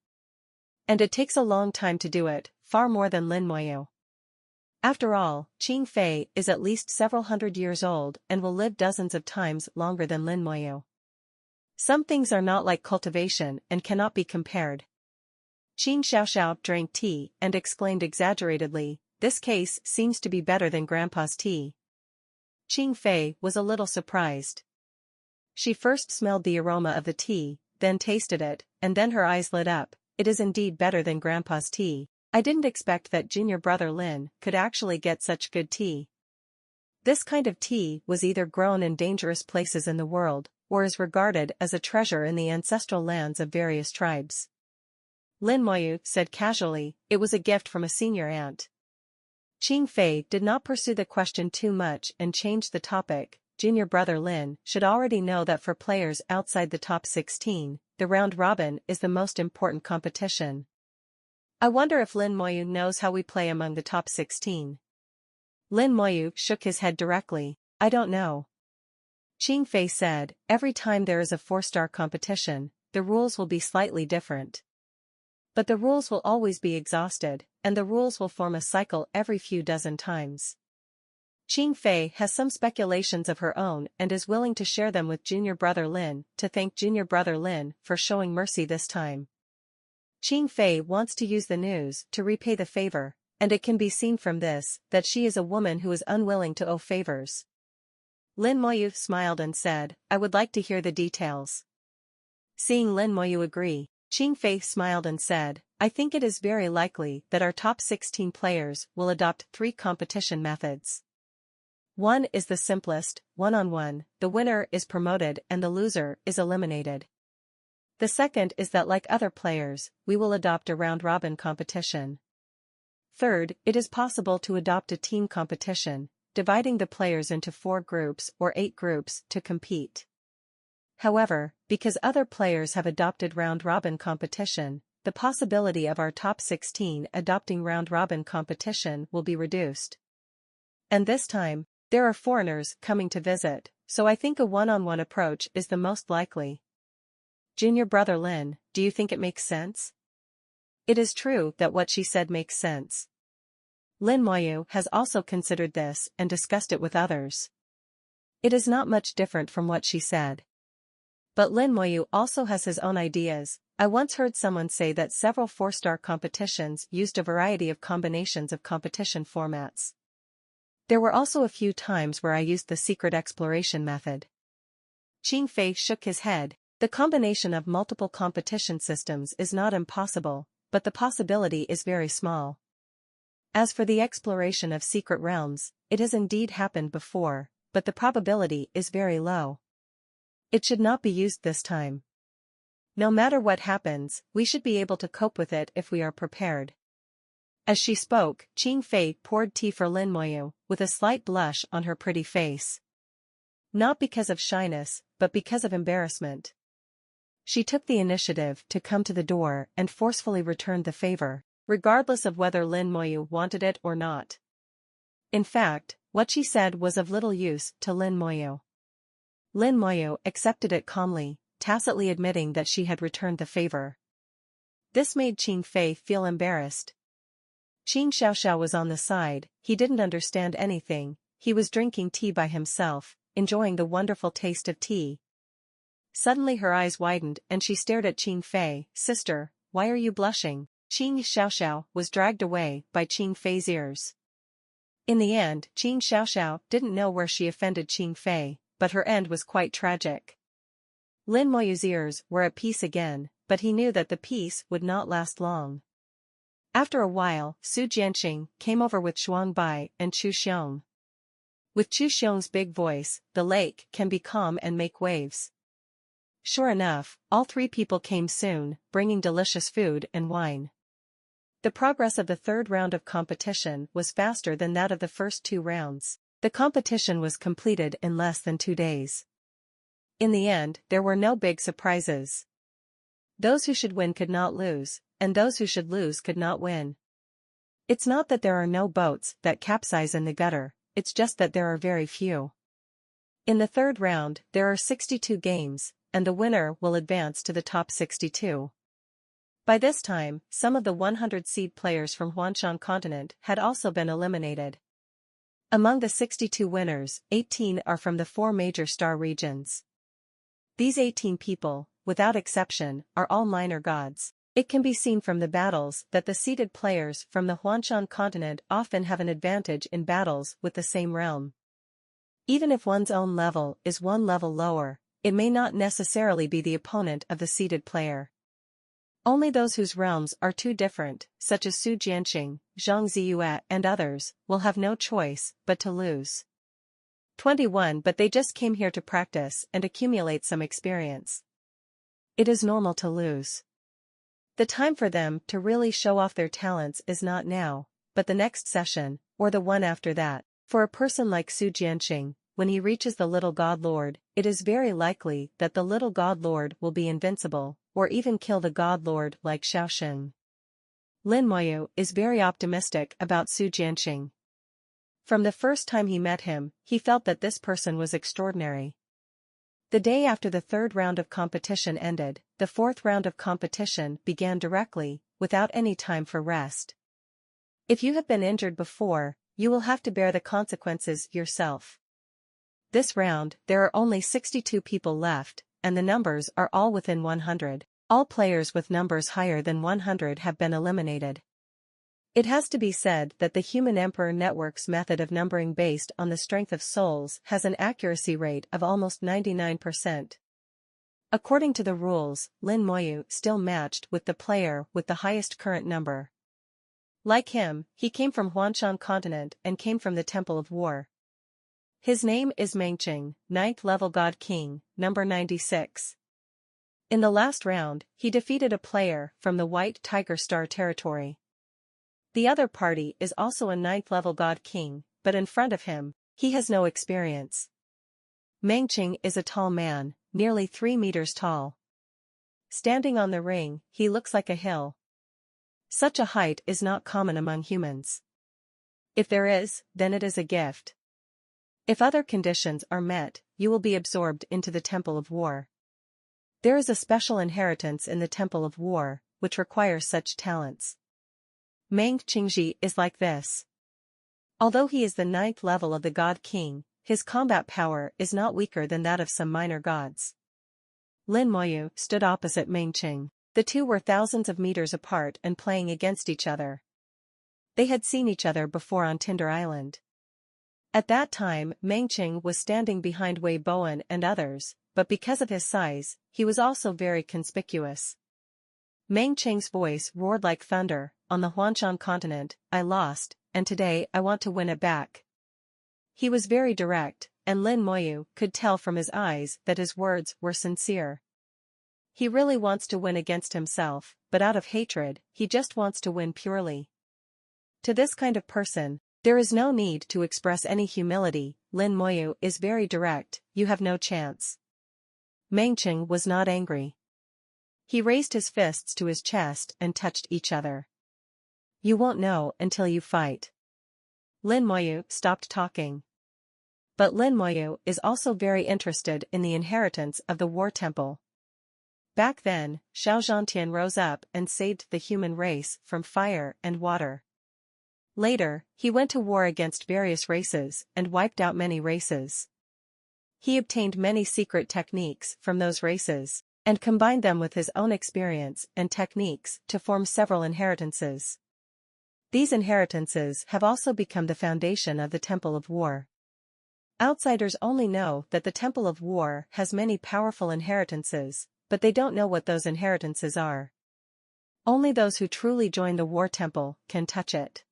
And it takes a long time to do it, far more than Lin Moyu. After all, Qing Fei is at least several hundred years old and will live dozens of times longer than Lin Moyu. Some things are not like cultivation and cannot be compared. Qing Xiaoxiao drank tea and exclaimed exaggeratedly, "This case seems to be better than Grandpa's tea." Qing Fei was a little surprised. She first smelled the aroma of the tea, then tasted it, and then her eyes lit up. "It is indeed better than Grandpa's tea. I didn't expect that junior brother Lin could actually get such good tea." This kind of tea was either grown in dangerous places in the world, or is regarded as a treasure in the ancestral lands of various tribes. Lin Moyu said casually, "It was a gift from a senior aunt." Qing Fei did not pursue the question too much and changed the topic. Junior brother Lin should already know that for players outside the top 16, the round robin is the most important competition. I wonder if Lin Moyu knows how we play among the top 16. Lin Moyu shook his head directly. "I don't know." Qing Fei said, "Every time there is a 4-star competition, the rules will be slightly different. But the rules will always be exhausted, and the rules will form a cycle every few dozen times." Qing Fei has some speculations of her own and is willing to share them with junior brother Lin to thank junior brother Lin for showing mercy this time. Qing Fei wants to use the news to repay the favor, and it can be seen from this that she is a woman who is unwilling to owe favors. Lin Moyu smiled and said, "I would like to hear the details." Seeing Lin Moyu agree, Qing Fei smiled and said, "I think it is very likely that our top 16 players will adopt 3 competition methods. One is the simplest, one-on-one, the winner is promoted and the loser is eliminated. The second is that like other players, we will adopt a round-robin competition. Third, it is possible to adopt a team competition, dividing the players into 4 groups or 8 groups to compete. However, because other players have adopted round-robin competition, the possibility of our top 16 adopting round-robin competition will be reduced. And this time, there are foreigners coming to visit, so I think a one-on-one approach is the most likely." Junior brother Lin, do you think it makes sense? It is true that what she said makes sense. Lin Moyu has also considered this and discussed it with others. It is not much different from what she said. But Lin Moyu also has his own ideas. "I once heard someone say that several 4-star competitions used a variety of combinations of competition formats. There were also a few times where I used the secret exploration method." Qing Fei shook his head. "The combination of multiple competition systems is not impossible, but the possibility is very small. As for the exploration of secret realms, it has indeed happened before, but the probability is very low. It should not be used this time. No matter what happens, we should be able to cope with it if we are prepared." As she spoke, Qing Fei poured tea for Lin Moyu, with a slight blush on her pretty face. Not because of shyness, but because of embarrassment. She took the initiative to come to the door and forcefully returned the favor, regardless of whether Lin Moyu wanted it or not. In fact, what she said was of little use to Lin Moyu. Lin Moyu accepted it calmly, tacitly admitting that she had returned the favor. This made Qing Fei feel embarrassed. Qing Xiaoxiao was on the side, he didn't understand anything, he was drinking tea by himself, enjoying the wonderful taste of tea. Suddenly her eyes widened and she stared at Qing Fei. "Sister, why are you blushing?" Qing Xiaoxiao was dragged away by Qing Fei's ears. In the end, Qing Xiaoxiao didn't know where she offended Qing Fei, but her end was quite tragic. Lin Moyu's ears were at peace again, but he knew that the peace would not last long. After a while, Su Jianqing came over with Shuang Bai and Chu Xiong. With Chu Xiong's big voice, the lake can be calm and make waves. Sure enough, all three people came soon, bringing delicious food and wine. The progress of the third round of competition was faster than that of the first two rounds. The competition was completed in less than 2 days. In the end, there were no big surprises. Those who should win could not lose, and those who should lose could not win. It's not that there are no boats that capsize in the gutter, it's just that there are very few. In the third round, there are 62 games, and the winner will advance to the top 62. By this time, some of the 100 seed players from Huanshan continent had also been eliminated. Among the 62 winners, 18 are from the 4 major star regions. These 18 people, without exception, are all minor gods. It can be seen from the battles that the seeded players from the Huanshan continent often have an advantage in battles with the same realm. Even if one's own level is one level lower, it may not necessarily be the opponent of the seeded player. Only those whose realms are too different, such as Su Jianqing, Zhang Ziyue and others, will have no choice but to lose. 21 But they just came here to practice and accumulate some experience. It is normal to lose. The time for them to really show off their talents is not now, but the next session, or the one after that. For a person like Su Jianqing, when he reaches the Little God Lord, it is very likely that the Little God Lord will be invincible, or even kill the God Lord like Xiaosheng. Lin Moyu is very optimistic about Su Jianqing. From the first time he met him, he felt that this person was extraordinary. The day after the third round of competition ended, the fourth round of competition began directly, without any time for rest. If you have been injured before, you will have to bear the consequences yourself. This round, there are only 62 people left, and the numbers are all within 100. All players with numbers higher than 100 have been eliminated. It has to be said that the Human Emperor Network's method of numbering based on the strength of souls has an accuracy rate of almost 99%. According to the rules, Lin Moyu still matched with the player with the highest current number. Like him, he came from Huanshan continent and came from the Temple of War. His name is Mengqing, 9th level God King, number 96. In the last round, he defeated a player from the White Tiger Star territory. The other party is also a 9th level God King, but in front of him, he has no experience. Mengqing is a tall man, nearly 3 meters tall. Standing on the ring, he looks like a hill. Such a height is not common among humans. If there is, then it is a gift. If other conditions are met, you will be absorbed into the Temple of War. There is a special inheritance in the Temple of War, which requires such talents. Meng Qingji is like this. Although he is the 9th level of the God King, his combat power is not weaker than that of some minor gods. Lin Moyu stood opposite Mengqing. The two were thousands of meters apart and playing against each other. They had seen each other before on Tinder Island. At that time, Mengqing was standing behind Wei Bowen and others, but because of his size, he was also very conspicuous. Mengqing's voice roared like thunder. On the Huanshan continent, I lost, and today I want to win it back. He was very direct, and Lin Moyu could tell from his eyes that his words were sincere. He really wants to win against himself, but out of hatred, he just wants to win purely. To this kind of person, there is no need to express any humility. Lin Moyu is very direct, you have no chance. Mengqing was not angry. He raised his fists to his chest and touched each other. You won't know until you fight. Lin Moyu stopped talking. But Lin Moyu is also very interested in the inheritance of the War Temple. Back then, Xiao Zhantian rose up and saved the human race from fire and water. Later, he went to war against various races and wiped out many races. He obtained many secret techniques from those races, and combined them with his own experience and techniques to form several inheritances. These inheritances have also become the foundation of the Temple of War. Outsiders only know that the Temple of War has many powerful inheritances, but they don't know what those inheritances are. Only those who truly join the War Temple can touch it.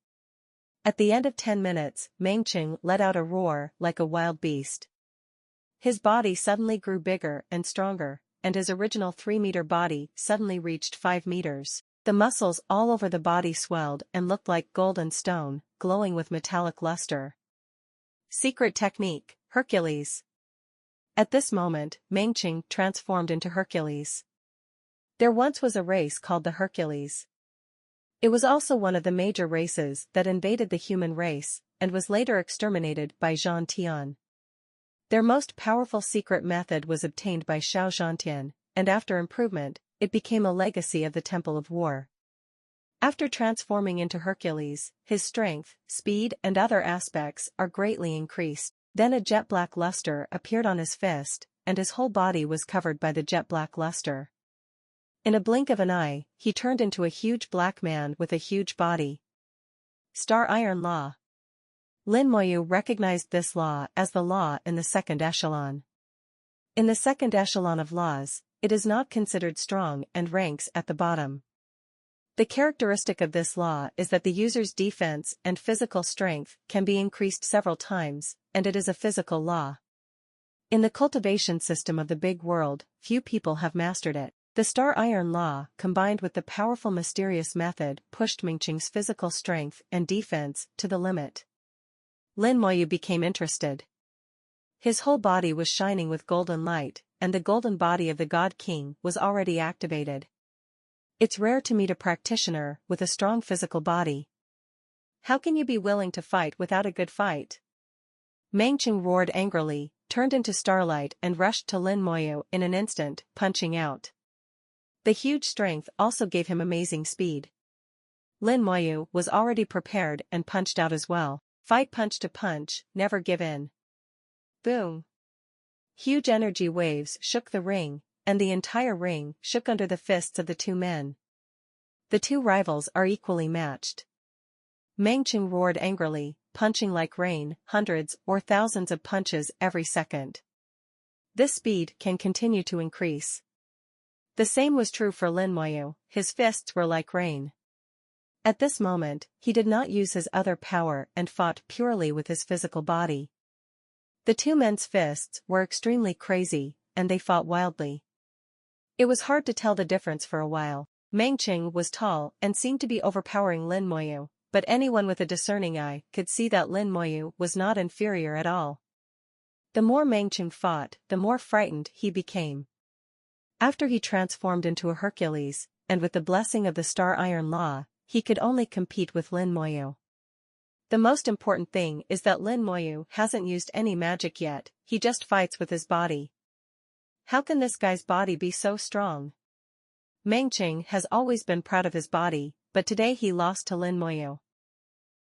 At the end of 10 minutes, Mengqing let out a roar like a wild beast. His body suddenly grew bigger and stronger, and his original 3-meter body suddenly reached 5 meters. The muscles all over the body swelled and looked like golden stone, glowing with metallic luster. Secret technique, Hercules. At this moment, Mengqing transformed into Hercules. There once was a race called the Hercules. It was also one of the major races that invaded the human race, and was later exterminated by Zhan Tian. Their most powerful secret method was obtained by Xiao Zhantian, and after improvement, it became a legacy of the Temple of War. After transforming into Hercules, his strength, speed and other aspects are greatly increased. Then a jet-black luster appeared on his fist, and his whole body was covered by the jet-black luster. In a blink of an eye, he turned into a huge black man with a huge body. Star Iron Law. Lin Moyu recognized this law as the law in the second echelon. In the second echelon of laws, it is not considered strong and ranks at the bottom. The characteristic of this law is that the user's defense and physical strength can be increased several times, and it is a physical law. In the cultivation system of the big world, few people have mastered it. The Star Iron Law, combined with the powerful mysterious method, pushed Mengqing's physical strength and defense to the limit. Lin Moyu became interested. His whole body was shining with golden light, and the golden body of the God King was already activated. It's rare to meet a practitioner with a strong physical body. How can you be willing to fight without a good fight? Mengqing roared angrily, turned into starlight and rushed to Lin Moyu in an instant, punching out. The huge strength also gave him amazing speed. Lin Moyu was already prepared and punched out as well. Fight punch to punch, never give in. Boom! Huge energy waves shook the ring, and the entire ring shook under the fists of the two men. The two rivals are equally matched. Mengqing roared angrily, punching like rain, hundreds or thousands of punches every second. This speed can continue to increase. The same was true for Lin Moyu, his fists were like rain. At this moment, he did not use his other power and fought purely with his physical body. The two men's fists were extremely crazy, and they fought wildly. It was hard to tell the difference for a while. Mengqing was tall and seemed to be overpowering Lin Moyu, but anyone with a discerning eye could see that Lin Moyu was not inferior at all. The more Mengqing fought, the more frightened he became. After he transformed into a Hercules, and with the blessing of the Star Iron Law, he could only compete with Lin Moyu. The most important thing is that Lin Moyu hasn't used any magic yet, he just fights with his body. How can this guy's body be so strong? Mengqing has always been proud of his body, but today he lost to Lin Moyu.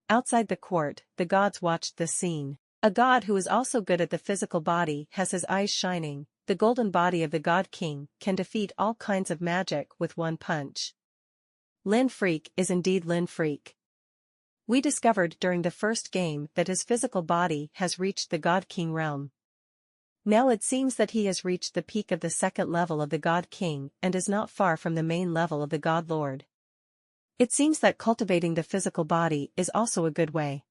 Outside the court, the gods watched this scene. A god who is also good at the physical body has his eyes shining. The golden body of the God King can defeat all kinds of magic with one punch. Lin Freak is indeed Lin Freak. We discovered during the first game that his physical body has reached the God King realm. Now it seems that he has reached the peak of the second level of the God King and is not far from the main level of the God Lord. It seems that cultivating the physical body is also a good way.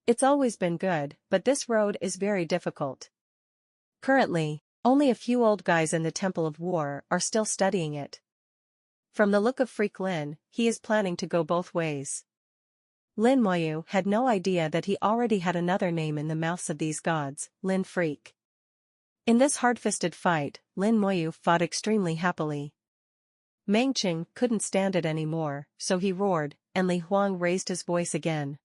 It's always been good, but this road is very difficult. Currently, only a few old guys in the Temple of War are still studying it. From the look of Freak Lin, he is planning to go both ways. Lin Moyu had no idea that he already had another name in the mouths of these gods, Lin Freak. In this hard-fisted fight, Lin Moyu fought extremely happily. Mengqing couldn't stand it anymore, so he roared, and Li Huang raised his voice again.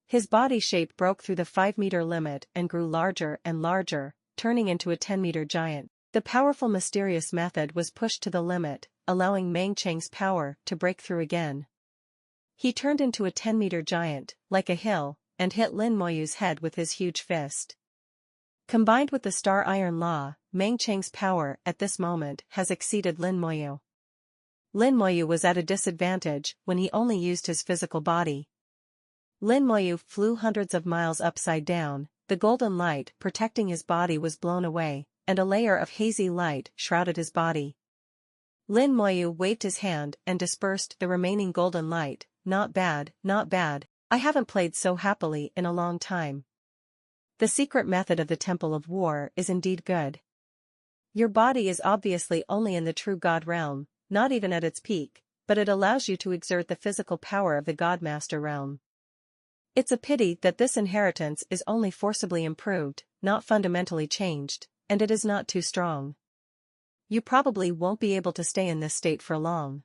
His body shape broke through the 5-meter limit and grew larger and larger, turning into a 10-meter giant. The powerful mysterious method was pushed to the limit, allowing Meng Cheng's power to break through again. He turned into a 10-meter giant, like a hill, and hit Lin Moyu's head with his huge fist. Combined with the Star Iron Law, Meng Cheng's power at this moment has exceeded Lin Moyu. Lin Moyu was at a disadvantage when he only used his physical body. Lin Moyu flew hundreds of miles upside down, the golden light protecting his body was blown away, and a layer of hazy light shrouded his body. Lin Moyu waved his hand and dispersed the remaining golden light. Not bad, not bad, I haven't played so happily in a long time. The secret method of the Temple of War is indeed good. Your body is obviously only in the true God realm, not even at its peak, but it allows you to exert the physical power of the Godmaster realm. It's a pity that this inheritance is only forcibly improved, not fundamentally changed, and it is not too strong. You probably won't be able to stay in this state for long.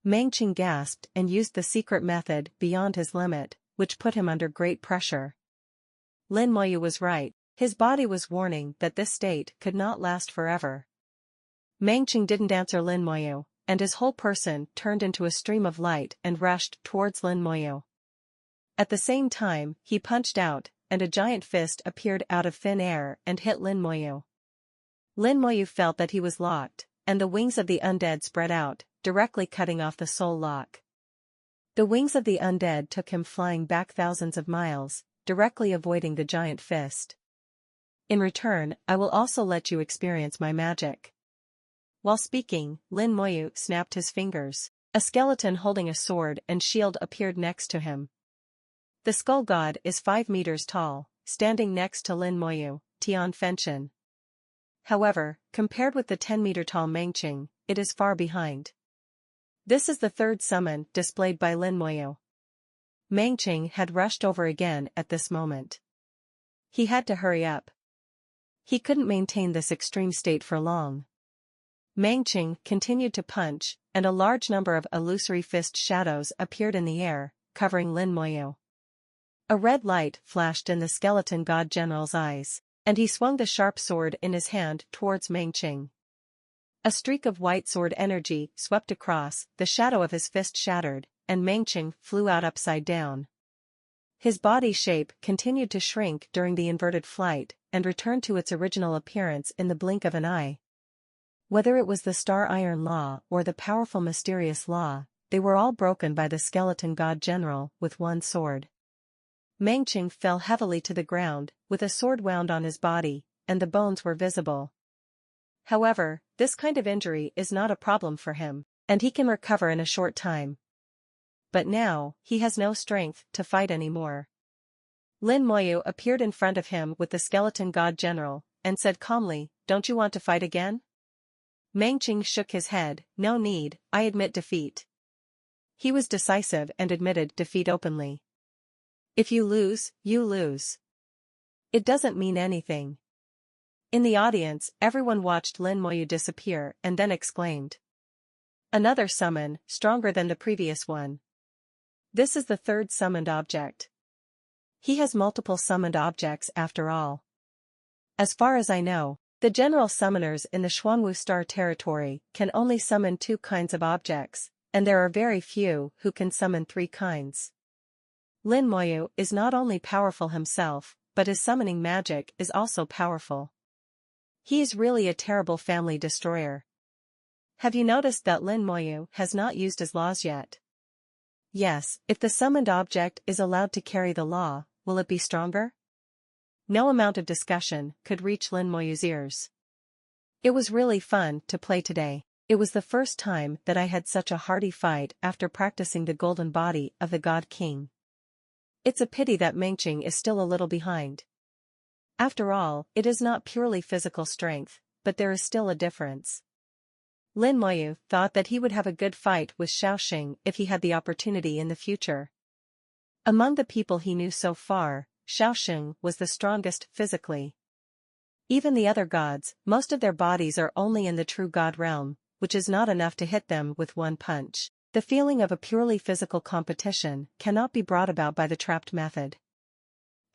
Meng Cheng gasped and used the secret method beyond his limit, which put him under great pressure. Lin Moyu was right, his body was warning that this state could not last forever. Meng Cheng didn't answer Lin Moyu, and his whole person turned into a stream of light and rushed towards Lin Moyu. At the same time, he punched out, and a giant fist appeared out of thin air and hit Lin Moyu. Lin Moyu felt that he was locked, and the wings of the undead spread out, directly cutting off the soul lock. The wings of the undead took him flying back thousands of miles, directly avoiding the giant fist. In return, I will also let you experience my magic. While speaking, Lin Moyu snapped his fingers. A skeleton holding a sword and shield appeared next to him. The skull god is 5 meters tall, standing next to Lin Moyu, Tian Fenshin. However, compared with the 10-meter-tall Meng Cheng, it is far behind. This is the third summon displayed by Lin Moyu. Meng Cheng had rushed over again at this moment. He had to hurry up. He couldn't maintain this extreme state for long. Meng Cheng continued to punch, and a large number of illusory fist shadows appeared in the air, covering Lin Moyu. A red light flashed in the skeleton god general's eyes, and he swung the sharp sword in his hand towards Meng Cheng. A streak of white sword energy swept across, the shadow of his fist shattered, and Meng Cheng flew out upside down. His body shape continued to shrink during the inverted flight, and returned to its original appearance in the blink of an eye. Whether it was the Star Iron Law or the powerful mysterious law, they were all broken by the skeleton god general with one sword. Meng Cheng fell heavily to the ground, with a sword wound on his body, and the bones were visible. However, this kind of injury is not a problem for him, and he can recover in a short time. But now, he has no strength to fight anymore. Lin Moyu appeared in front of him with the skeleton god general, and said calmly, "Don't you want to fight again?" Meng Cheng shook his head, "No need, I admit defeat." He was decisive and admitted defeat openly. If you lose, you lose. It doesn't mean anything. In the audience, everyone watched Lin Moyu disappear and then exclaimed. Another summon, stronger than the previous one. This is the third summoned object. He has multiple summoned objects after all. As far as I know, the general summoners in the Xuanwu Star territory can only summon 2 kinds of objects, and there are very few who can summon 3 kinds. Lin Moyu is not only powerful himself, but his summoning magic is also powerful. He is really a terrible family destroyer. Have you noticed that Lin Moyu has not used his laws yet? Yes, if the summoned object is allowed to carry the law, will it be stronger? No amount of discussion could reach Lin Moyu's ears. It was really fun to play today. It was the first time that I had such a hearty fight after practicing the golden body of the God King. It's a pity that Meng Cheng is still a little behind. After all, it is not purely physical strength, but there is still a difference. Lin Moyu thought that he would have a good fight with Xiaoxing if he had the opportunity in the future. Among the people he knew so far, Xiaoxing was the strongest physically. Even the other gods, most of their bodies are only in the true god realm, which is not enough to hit them with one punch. The feeling of a purely physical competition cannot be brought about by the trapped method.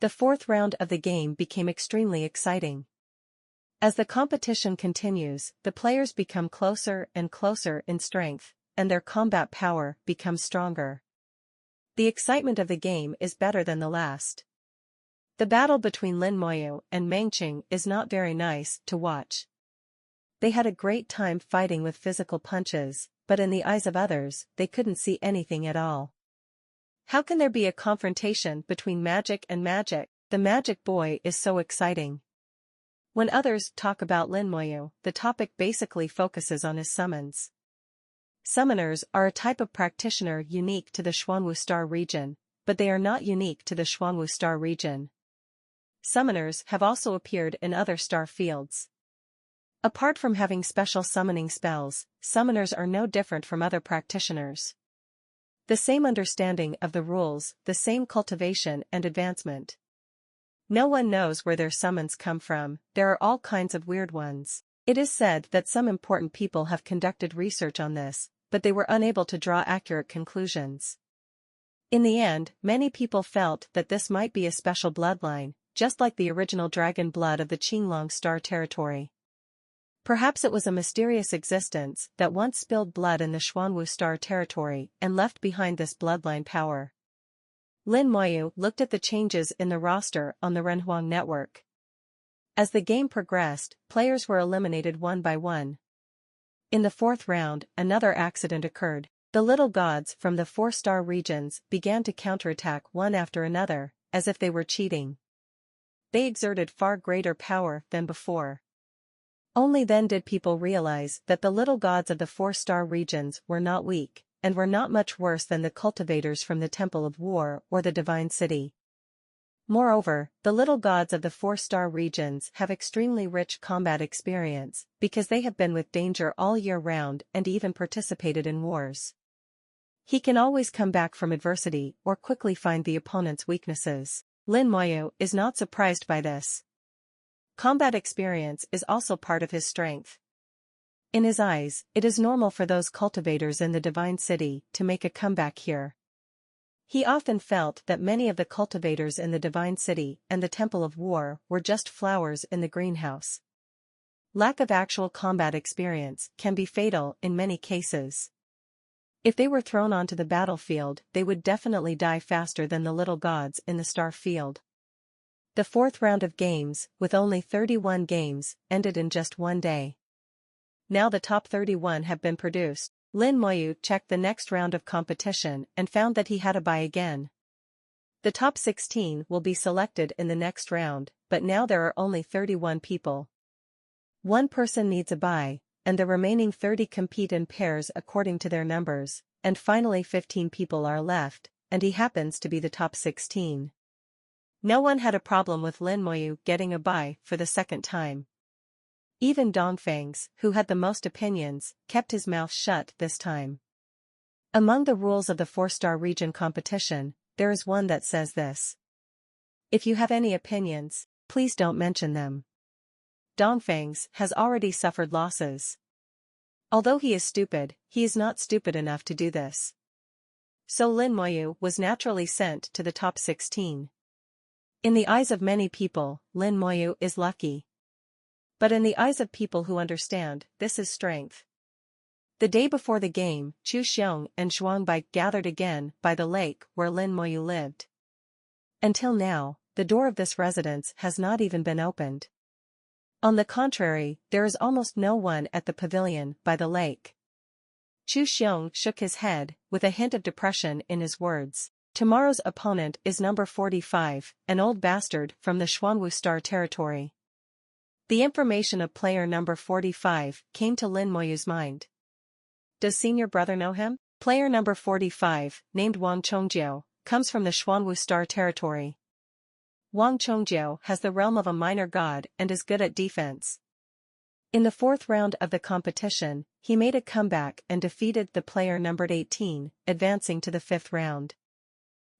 The 4th round of the game became extremely exciting. As the competition continues, the players become closer and closer in strength, and their combat power becomes stronger. The excitement of the game is better than the last. The battle between Lin Moyu and Mangqing is not very nice to watch. They had a great time fighting with physical punches, but in the eyes of others, they couldn't see anything at all. How can there be a confrontation between magic and magic? The magic boy is so exciting. When others talk about Lin Moyu, the topic basically focuses on his summons. Summoners are a type of practitioner unique to the Xuanwu Star region, but they are not unique to the Xuanwu Star region. Summoners have also appeared in other star fields. Apart from having special summoning spells, summoners are no different from other practitioners. The same understanding of the rules, the same cultivation and advancement. No one knows where their summons come from, there are all kinds of weird ones. It is said that some important people have conducted research on this, but they were unable to draw accurate conclusions. In the end, many people felt that this might be a special bloodline, just like the original dragon blood of the Qinglong Star territory. Perhaps it was a mysterious existence that once spilled blood in the Xuanwu Star territory and left behind this bloodline power. Lin Moyu looked at the changes in the roster on the Renhuang network. As the game progressed, players were eliminated one by one. In the fourth round, another accident occurred. The little gods from the 4-star regions began to counterattack one after another, as if they were cheating. They exerted far greater power than before. Only then did people realize that the little gods of the 4-star regions were not weak, and were not much worse than the cultivators from the Temple of War or the Divine City. Moreover, the little gods of the 4-star regions have extremely rich combat experience, because they have been with danger all year round and even participated in wars. He can always come back from adversity or quickly find the opponent's weaknesses. Lin Moyu is not surprised by this. Combat experience is also part of his strength. In his eyes, it is normal for those cultivators in the Divine City to make a comeback here. He often felt that many of the cultivators in the Divine City and the Temple of War were just flowers in the greenhouse. Lack of actual combat experience can be fatal in many cases. If they were thrown onto the battlefield, they would definitely die faster than the little gods in the star field. The fourth round of games, with only 31 games, ended in just one day. Now the top 31 have been produced. Lin Moyu checked the next round of competition and found that he had a bye again. The top 16 will be selected in the next round, but now there are only 31 people. One person needs a bye, and the remaining 30 compete in pairs according to their numbers, and finally 15 people are left, and he happens to be the top 16. No one had a problem with Lin Moyu getting a bye for the second time. Even Dongfang's, who had the most opinions, kept his mouth shut this time. Among the rules of the 4-star region competition, there is one that says this. If you have any opinions, please don't mention them. Dongfang's has already suffered losses. Although he is stupid, he is not stupid enough to do this. So Lin Moyu was naturally sent to the top 16. In the eyes of many people, Lin Moyu is lucky. But in the eyes of people who understand, this is strength. The day before the game, Chu Xiong and Zhuangbai gathered again by the lake where Lin Moyu lived. Until now, the door of this residence has not even been opened. On the contrary, there is almost no one at the pavilion by the lake. Chu Xiong shook his head, with a hint of depression in his words. Tomorrow's opponent is number 45, an old bastard from the Xuanwu Star territory. The information of player number 45 came to Lin Moyu's mind. Does senior brother know him? Player number 45, named Wang Chongjiu, comes from the Xuanwu Star territory. Wang Chongjiu has the realm of a minor god and is good at defense. In the fourth round of the competition, he made a comeback and defeated the player numbered 18, advancing to the fifth round.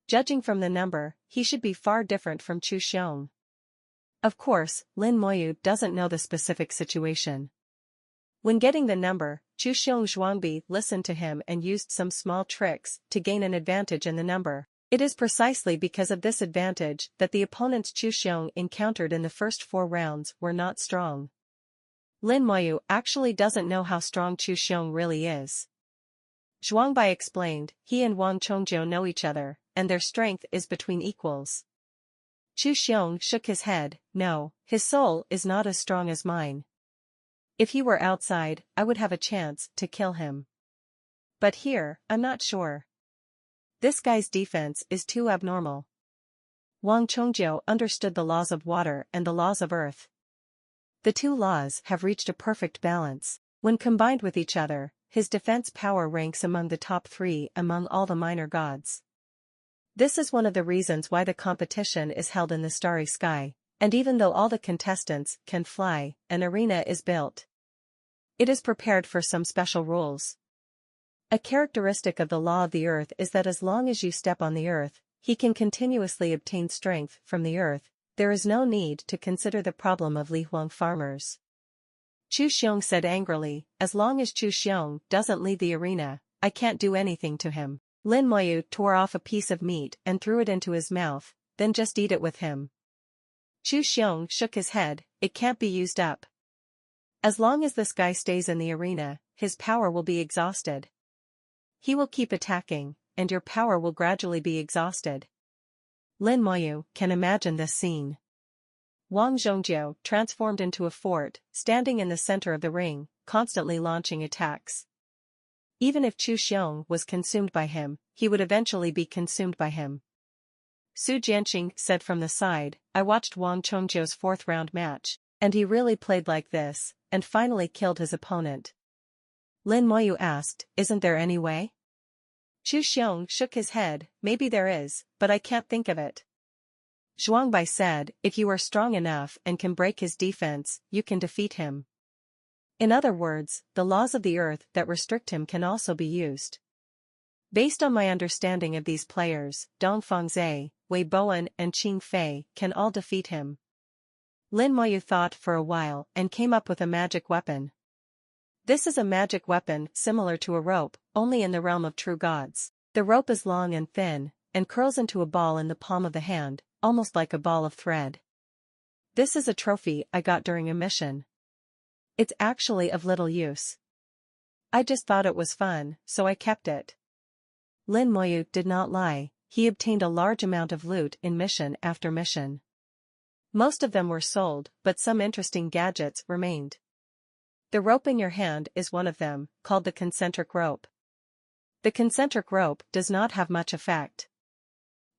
Judging from the number, he should be far different from Chu Xiong. Of course, Lin Moyu doesn't know the specific situation. When getting the number, Chu Xiong Zhuangbi listened to him and used some small tricks to gain an advantage in the number. It is precisely because of this advantage that the opponents Chu Xiong encountered in the first 4 rounds were not strong. Lin Moyu actually doesn't know how strong Chu Xiong really is. Zhuangbai explained, he and Wang Chongjiu know each other, and their strength is between equals. Chu Xiong shook his head, no, his soul is not as strong as mine. If he were outside, I would have a chance to kill him. But here, I'm not sure. This guy's defense is too abnormal. Wang Chongjiu understood the laws of water and the laws of earth. The two laws have reached a perfect balance. When combined with each other, his defense power ranks among the top 3 among all the minor gods. This is one of the reasons why the competition is held in the starry sky, and even though all the contestants can fly, an arena is built. It is prepared for some special rules. A characteristic of the law of the earth is that as long as you step on the earth, he can continuously obtain strength from the earth. There is no need to consider the problem of Li Huang farmers. Chu Xiong said angrily, as long as Chu Xiong doesn't leave the arena, I can't do anything to him. Lin Moyu tore off a piece of meat and threw it into his mouth, then just eat it with him. Chu Xiong shook his head, it can't be used up. As long as this guy stays in the arena, his power will be exhausted. He will keep attacking, and your power will gradually be exhausted. Lin Moyu can imagine this scene. Wang Zhongjiu transformed into a fort, standing in the center of the ring, constantly launching attacks. Even if Chu Xiong was consumed by him, he would eventually be consumed by him. Su Jianqing said from the side, I watched Wang Chongjiu's 4th round match, and he really played like this, and finally killed his opponent. Lin Moyu asked, isn't there any way? Chu Xiong shook his head, maybe there is, but I can't think of it. Zhuangbai said, if you are strong enough and can break his defense, you can defeat him. In other words, the laws of the earth that restrict him can also be used. Based on my understanding of these players, Dong Fengzhe, Wei Bowen and Qing Fei can all defeat him. Lin Moyu thought for a while and came up with a magic weapon. This is a magic weapon similar to a rope, only in the realm of true gods. The rope is long and thin, and curls into a ball in the palm of the hand, almost like a ball of thread. This is a trophy I got during a mission. It's actually of little use. I just thought it was fun, so I kept it. Lin Moyu did not lie, he obtained a large amount of loot in mission after mission. Most of them were sold, but some interesting gadgets remained. The rope in your hand is one of them, called the concentric rope. The concentric rope does not have much effect.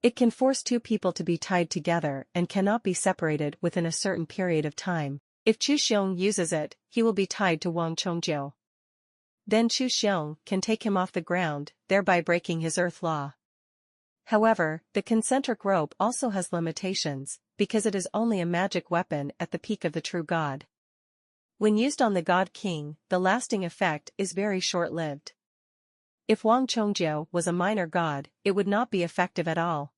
It can force 2 people to be tied together and cannot be separated within a certain period of time. If Chu Xiong uses it, he will be tied to Wang Chongjiu. Then Chu Xiong can take him off the ground, thereby breaking his earth law. However, the concentric rope also has limitations, because it is only a magic weapon at the peak of the true god. When used on the God King, the lasting effect is very short-lived. If Wang Chongjiu was a minor god, it would not be effective at all.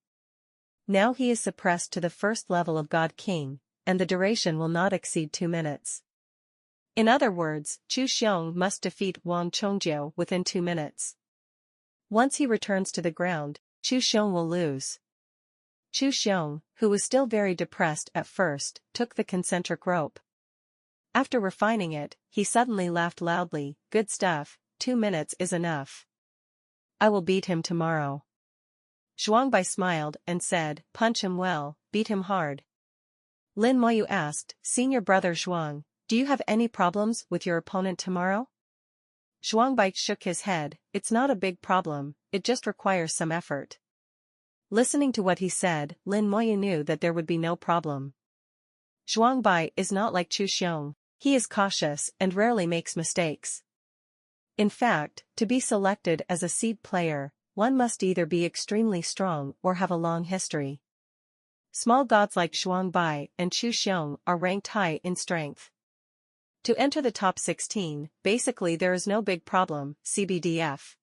Now he is suppressed to the 1st level of God King, and the duration will not exceed 2 minutes. In other words, Chu Xiong must defeat Wang Chongjiu within 2 minutes. Once he returns to the ground, Chu Xiong will lose. Chu Xiong, who was still very depressed at first, took the concentric rope. After refining it, he suddenly laughed loudly, good stuff, 2 minutes is enough. I will beat him tomorrow. Zhuangbai smiled and said, punch him well, beat him hard. Lin Moyu asked, Senior brother Zhuang, do you have any problems with your opponent tomorrow? Zhuangbai shook his head, it's not a big problem, it just requires some effort. Listening to what he said, Lin Moyu knew that there would be no problem. Zhuangbai is not like Chu Xiong. He is cautious and rarely makes mistakes. In fact, to be selected as a seed player, one must either be extremely strong or have a long history. Small gods like Zhuangbai and Chu Xiong are ranked high in strength. To enter the top 16, basically there is no big problem, CBDF.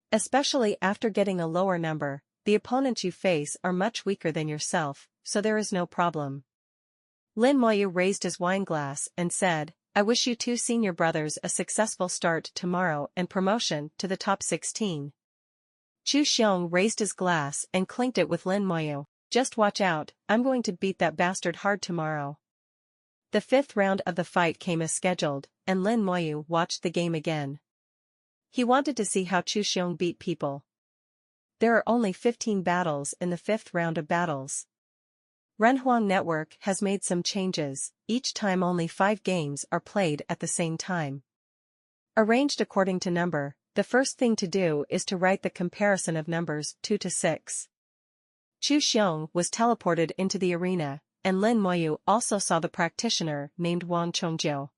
Especially after getting a lower number, the opponents you face are much weaker than yourself, so there is no problem. Lin Moyu raised his wineglass and said, I wish you 2 senior brothers a successful start tomorrow and promotion to the top 16. Chu Xiong raised his glass and clinked it with Lin Moyu. Just watch out, I'm going to beat that bastard hard tomorrow. The fifth round of the fight came as scheduled, and Lin Moyu watched the game again. He wanted to see how Chu Xiong beat people. There are only 15 battles in the fifth round of battles. Renhuang Network has made some changes, each time only 5 games are played at the same time. Arranged according to number, the first thing to do is to write the comparison of numbers 2 to 6. Chu Xiong was teleported into the arena, and Lin Moyu also saw the practitioner named Wang Chongjiu.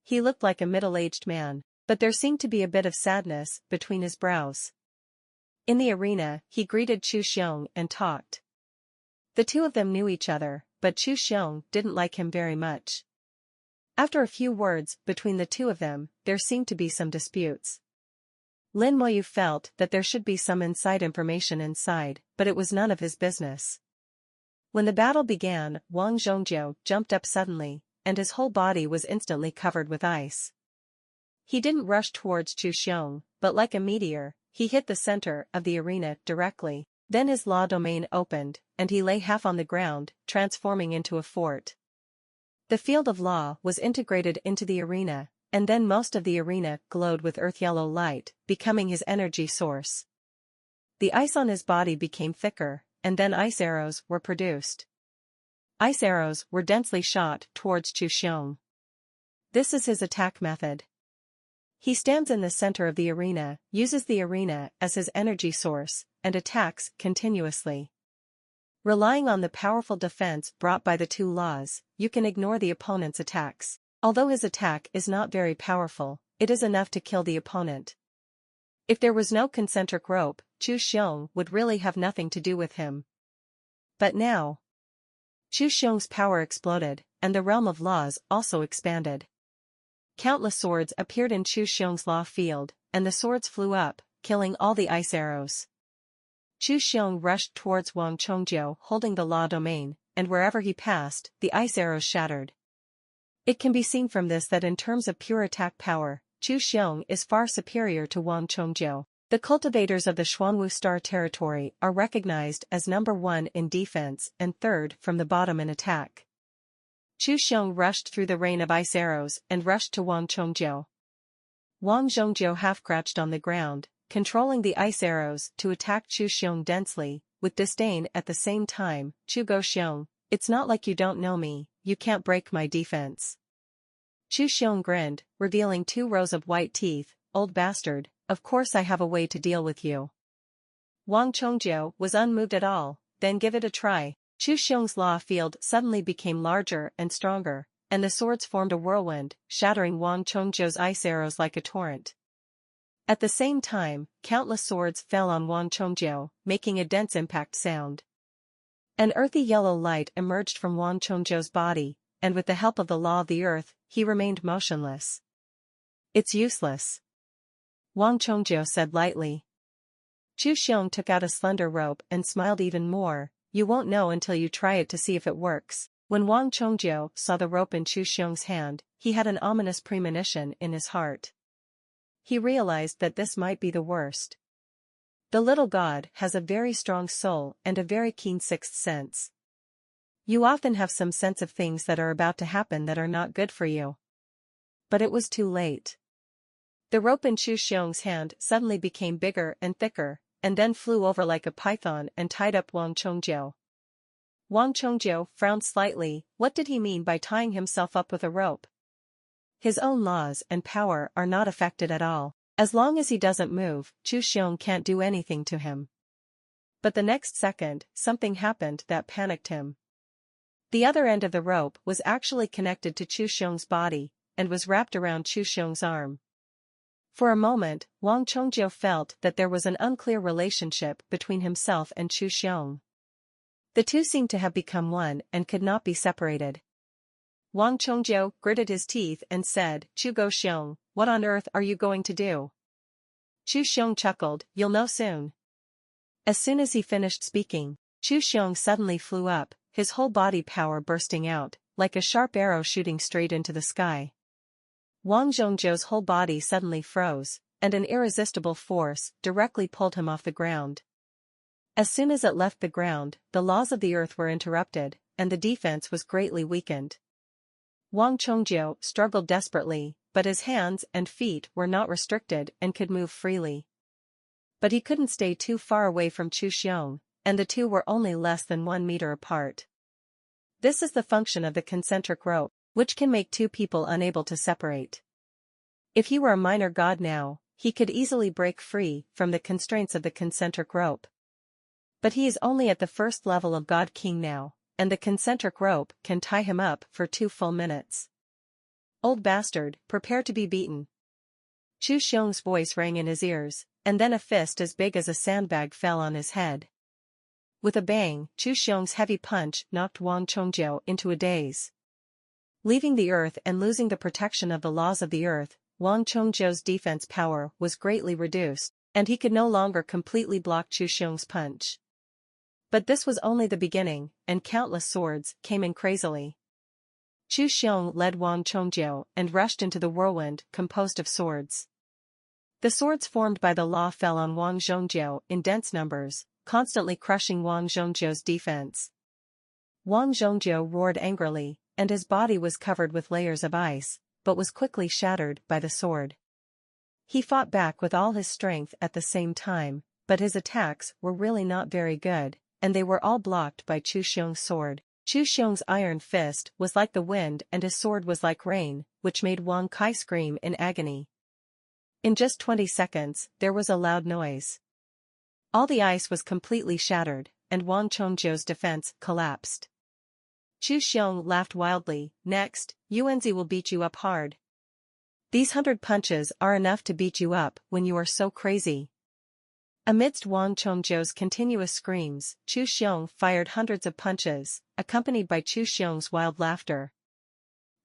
He looked like a middle-aged man, but there seemed to be a bit of sadness between his brows. In the arena, he greeted Chu Xiong and talked. The two of them knew each other, but Chu Xiong didn't like him very much. After a few words between the two of them, there seemed to be some disputes. Lin Moyu felt that there should be some inside information inside, but it was none of his business. When the battle began, Wang Zhongjiu jumped up suddenly, and his whole body was instantly covered with ice. He didn't rush towards Chu Xiong, but like a meteor, he hit the center of the arena directly. Then his law domain opened, and he lay half on the ground, transforming into a fort. The field of law was integrated into the arena, and then most of the arena glowed with earth-yellow light, becoming his energy source. The ice on his body became thicker, and then ice arrows were produced. Ice arrows were densely shot towards Chu Xiong. This is his attack method. He stands in the center of the arena, uses the arena as his energy source, and attacks continuously. Relying on the powerful defense brought by the two laws, you can ignore the opponent's attacks. Although his attack is not very powerful, it is enough to kill the opponent. If there was no concentric rope, Chu Xiong would really have nothing to do with him. But now, Chu Xiong's power exploded, and the realm of laws also expanded. Countless swords appeared in Chu Xiong's law field, and the swords flew up, killing all the ice arrows. Chu Xiong rushed towards Wang Chongjiu holding the law domain, and wherever he passed, the ice arrows shattered. It can be seen from this that in terms of pure attack power, Chu Xiong is far superior to Wang Chongjiu. The cultivators of the Xuanwu Star territory are recognized as number 1 in defense and third from the bottom in attack. Chu Xiong rushed through the rain of ice arrows and rushed to Wang Chongjiu. Wang Zhongjiu half-crouched on the ground, controlling the ice arrows to attack Chu Xiong densely, with disdain at the same time. Chu Go Xiong, it's not like you don't know me, you can't break my defense. Chu Xiong grinned, revealing 2 rows of white teeth. Old bastard, of course I have a way to deal with you. Wang Chongjiu was unmoved at all. Then give it a try. Chu Xiong's law field suddenly became larger and stronger, and the swords formed a whirlwind, shattering Wang Chongjiu's ice arrows like a torrent. At the same time, countless swords fell on Wang Chongjiu, making a dense impact sound. An earthy yellow light emerged from Wang Chongjiu's body, and with the help of the law of the earth, he remained motionless. It's useless, Wang Chongjiu said lightly. Chu Xiong took out a slender rope and smiled even more. You won't know until you try it to see if it works. When Wang Chongjiu saw the rope in Chu Xiong's hand, he had an ominous premonition in his heart. He realized that this might be the worst. The little god has a very strong soul and a very keen sixth sense. You often have some sense of things that are about to happen that are not good for you. But it was too late. The rope in Chu Xiong's hand suddenly became bigger and thicker, and then flew over like a python and tied up Wang Chongjiu. Wang Chongjiu frowned slightly. What did he mean by tying himself up with a rope? His own laws and power are not affected at all. As long as he doesn't move, Chu Xiong can't do anything to him. But the next second, something happened that panicked him. The other end of the rope was actually connected to Chu Xiong's body, and was wrapped around Chu Xiong's arm. For a moment, Wang Chongjiu felt that there was an unclear relationship between himself and Chu Xiong. The two seemed to have become one and could not be separated. Wang Chongjiu gritted his teeth and said, Chu Go Xiong, what on earth are you going to do? Chu Xiong chuckled, you'll know soon. As soon as he finished speaking, Chu Xiong suddenly flew up, his whole body power bursting out, like a sharp arrow shooting straight into the sky. Wang Zhongjiu's whole body suddenly froze, and an irresistible force directly pulled him off the ground. As soon as it left the ground, the laws of the earth were interrupted, and the defense was greatly weakened. Wang Chongjiu struggled desperately, but his hands and feet were not restricted and could move freely. But he couldn't stay too far away from Chu Xiong, and the two were only less than 1 meter apart. This is the function of the concentric rope, which can make two people unable to separate. If he were a minor god now, he could easily break free from the constraints of the concentric rope. But he is only at the first level of God King now, and the concentric rope can tie him up for 2 full minutes. Old bastard, prepare to be beaten. Chu Xiong's voice rang in his ears, and then a fist as big as a sandbag fell on his head. With a bang, Chu Xiong's heavy punch knocked Wang Chongjiu into a daze. Leaving the earth and losing the protection of the laws of the earth, Wang Chongjiu's defense power was greatly reduced, and he could no longer completely block Chu Xiong's punch. But this was only the beginning, and countless swords came in crazily. Chu Xiong led Wang Chongjiu and rushed into the whirlwind composed of swords. The swords formed by the law fell on Wang Zhongjiu in dense numbers, constantly crushing Wang Zhongjiu's defense. Wang Zhongjiu roared angrily, and his body was covered with layers of ice, but was quickly shattered by the sword. He fought back with all his strength at the same time, but his attacks were really not very good, and they were all blocked by Chu Xiong's sword. Chu Xiong's iron fist was like the wind and his sword was like rain, which made Wang Kai scream in agony. In just 20 seconds, there was a loud noise. All the ice was completely shattered, and Wang Chongjiu's defense collapsed. Chu Xiong laughed wildly. Next, Yuanzi will beat you up hard. These 100 punches are enough to beat you up when you are so crazy. Amidst Wang Chongjiu's continuous screams, Chu Xiong fired hundreds of punches, accompanied by Chu Xiong's wild laughter.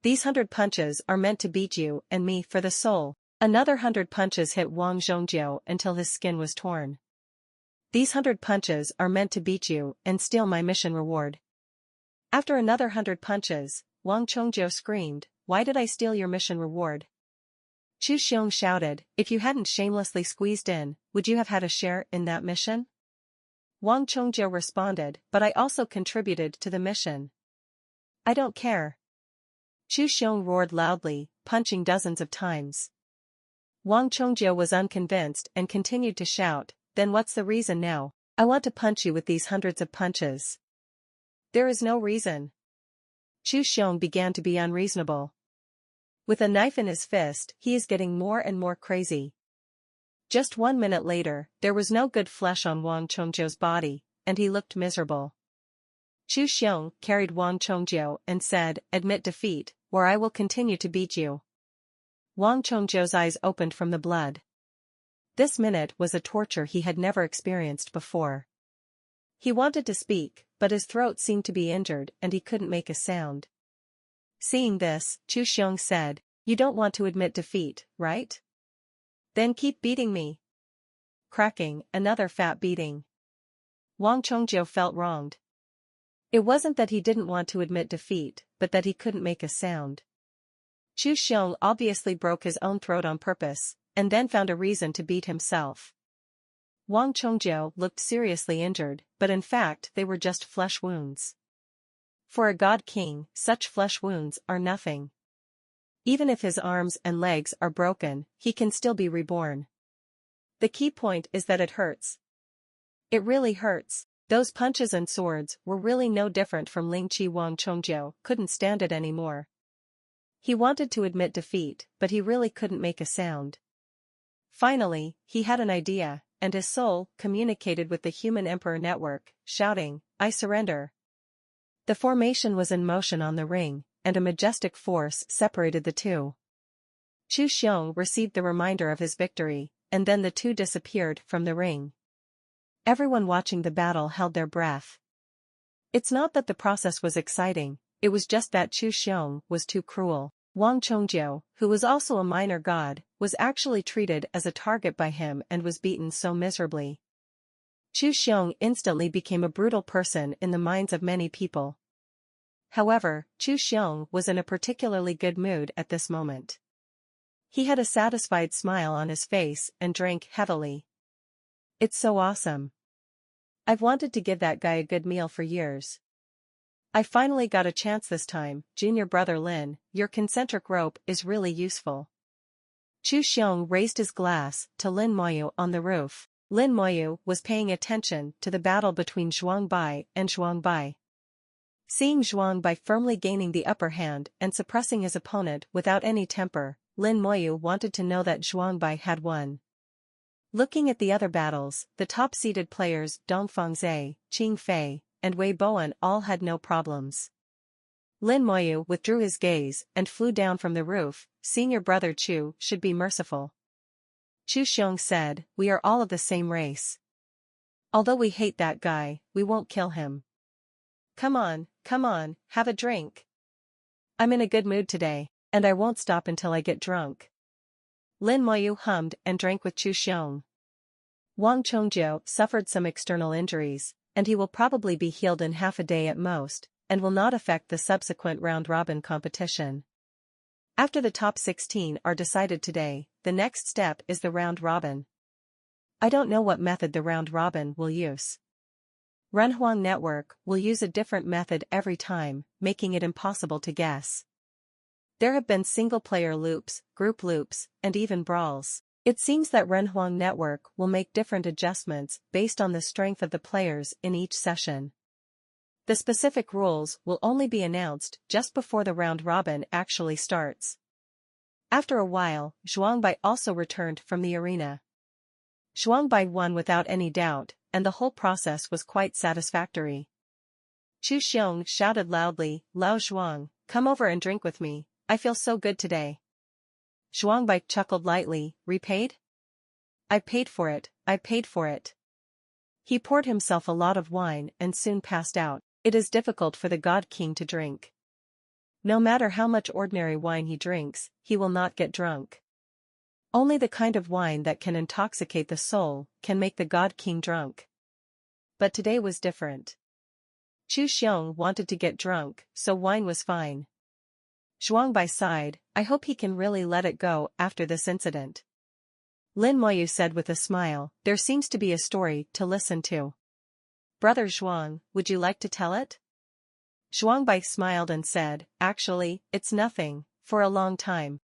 These 100 punches are meant to beat you and me for the soul. Another 100 punches hit Wang Zhongjiu until his skin was torn. These 100 punches are meant to beat you and steal my mission reward. After another 100 punches, Wang Chongjiu screamed, "Why did I steal your mission reward?" Chu Xiong shouted, "If you hadn't shamelessly squeezed in, would you have had a share in that mission?" Wang Chongjiu responded, "But I also contributed to the mission." "I don't care." Chu Xiong roared loudly, punching dozens of times. Wang Chongjiu was unconvinced and continued to shout, "Then what's the reason now? I want to punch you with these hundreds of punches." "There is no reason." Chu Xiong began to be unreasonable. With a knife in his fist, he is getting more and more crazy. Just 1 minute later, there was no good flesh on Wang Chongjiu's body, and he looked miserable. Chu Xiong carried Wang Chongjiu and said, "Admit defeat, or I will continue to beat you." Wang Chongjiu's eyes opened from the blood. This minute was a torture he had never experienced before. He wanted to speak, but his throat seemed to be injured and he couldn't make a sound. Seeing this, Chu Xiong said, "You don't want to admit defeat, right? Then keep beating me." Cracking, another fat beating. Wang Chongjiu felt wronged. It wasn't that he didn't want to admit defeat, but that he couldn't make a sound. Chu Xiong obviously broke his own throat on purpose, and then found a reason to beat himself. Wang Chongjiu looked seriously injured, but in fact they were just flesh wounds. For a god king, such flesh wounds are nothing. Even if his arms and legs are broken, he can still be reborn. The key point is that it hurts. It really hurts. Those punches and swords were really no different from Ling Qi. Wang Chongjiu couldn't stand it anymore. He wanted to admit defeat, but he really couldn't make a sound. Finally, he had an idea, and his soul communicated with the human emperor network, shouting, "I surrender." The formation was in motion on the ring, and a majestic force separated the two. Chu Xiong received the reminder of his victory, and then the two disappeared from the ring. Everyone watching the battle held their breath. It's not that the process was exciting, it was just that Chu Xiong was too cruel. Wang Chongjiu, who was also a minor god, was actually treated as a target by him and was beaten so miserably. Chu Xiong instantly became a brutal person in the minds of many people. However, Chu Xiong was in a particularly good mood at this moment. He had a satisfied smile on his face and drank heavily. "It's so awesome. I've wanted to give that guy a good meal for years." I finally got a chance this time, junior brother Lin, your concentric rope is really useful. Chu Xiong raised his glass to Lin Moyu on the roof. Lin Moyu was paying attention to the battle between Zhuang Bai and Zhuang Bai. Seeing Zhuang Bai firmly gaining the upper hand and suppressing his opponent without any temper, Lin Moyu wanted to know that Zhuang Bai had won. Looking at the other battles, the top-seeded players Dong Fengzhe, Qing Fei, and Wei Bowen all had no problems. Lin Moyu withdrew his gaze and flew down from the roof. Senior brother Chu should be merciful. Chu Xiong said, we are all of the same race. Although we hate that guy, we won't kill him. Come on, have a drink. I'm in a good mood today, and I won't stop until I get drunk. Lin Moyu hummed and drank with Chu Xiong. Wang Chongjiu suffered some external injuries, and he will probably be healed in half a day at most, and will not affect the subsequent round-robin competition. After the top 16 are decided today, the next step is the round-robin. I don't know what method the round-robin will use. Renhuang Network will use a different method every time, making it impossible to guess. There have been single-player loops, group loops, and even brawls. It seems that Renhuang Network will make different adjustments based on the strength of the players in each session. The specific rules will only be announced just before the round-robin actually starts. After a while, Zhuang Bai also returned from the arena. Zhuang Bai won without any doubt, and the whole process was quite satisfactory. Chu Xiong shouted loudly, Lao Zhuang, come over and drink with me, I feel so good today. Zhuang Bai chuckled lightly, repaid? I paid for it. He poured himself a lot of wine and soon passed out. It is difficult for the God King to drink. No matter how much ordinary wine he drinks, he will not get drunk. Only the kind of wine that can intoxicate the soul can make the God King drunk. But today was different. Chu Xiong wanted to get drunk, so wine was fine. Zhuang Bai sighed, I hope he can really let it go after this incident. Lin Moyu said with a smile, there seems to be a story to listen to. Brother Zhuang, would you like to tell it? Zhuang Bai smiled and said, actually, it's nothing, for a long time,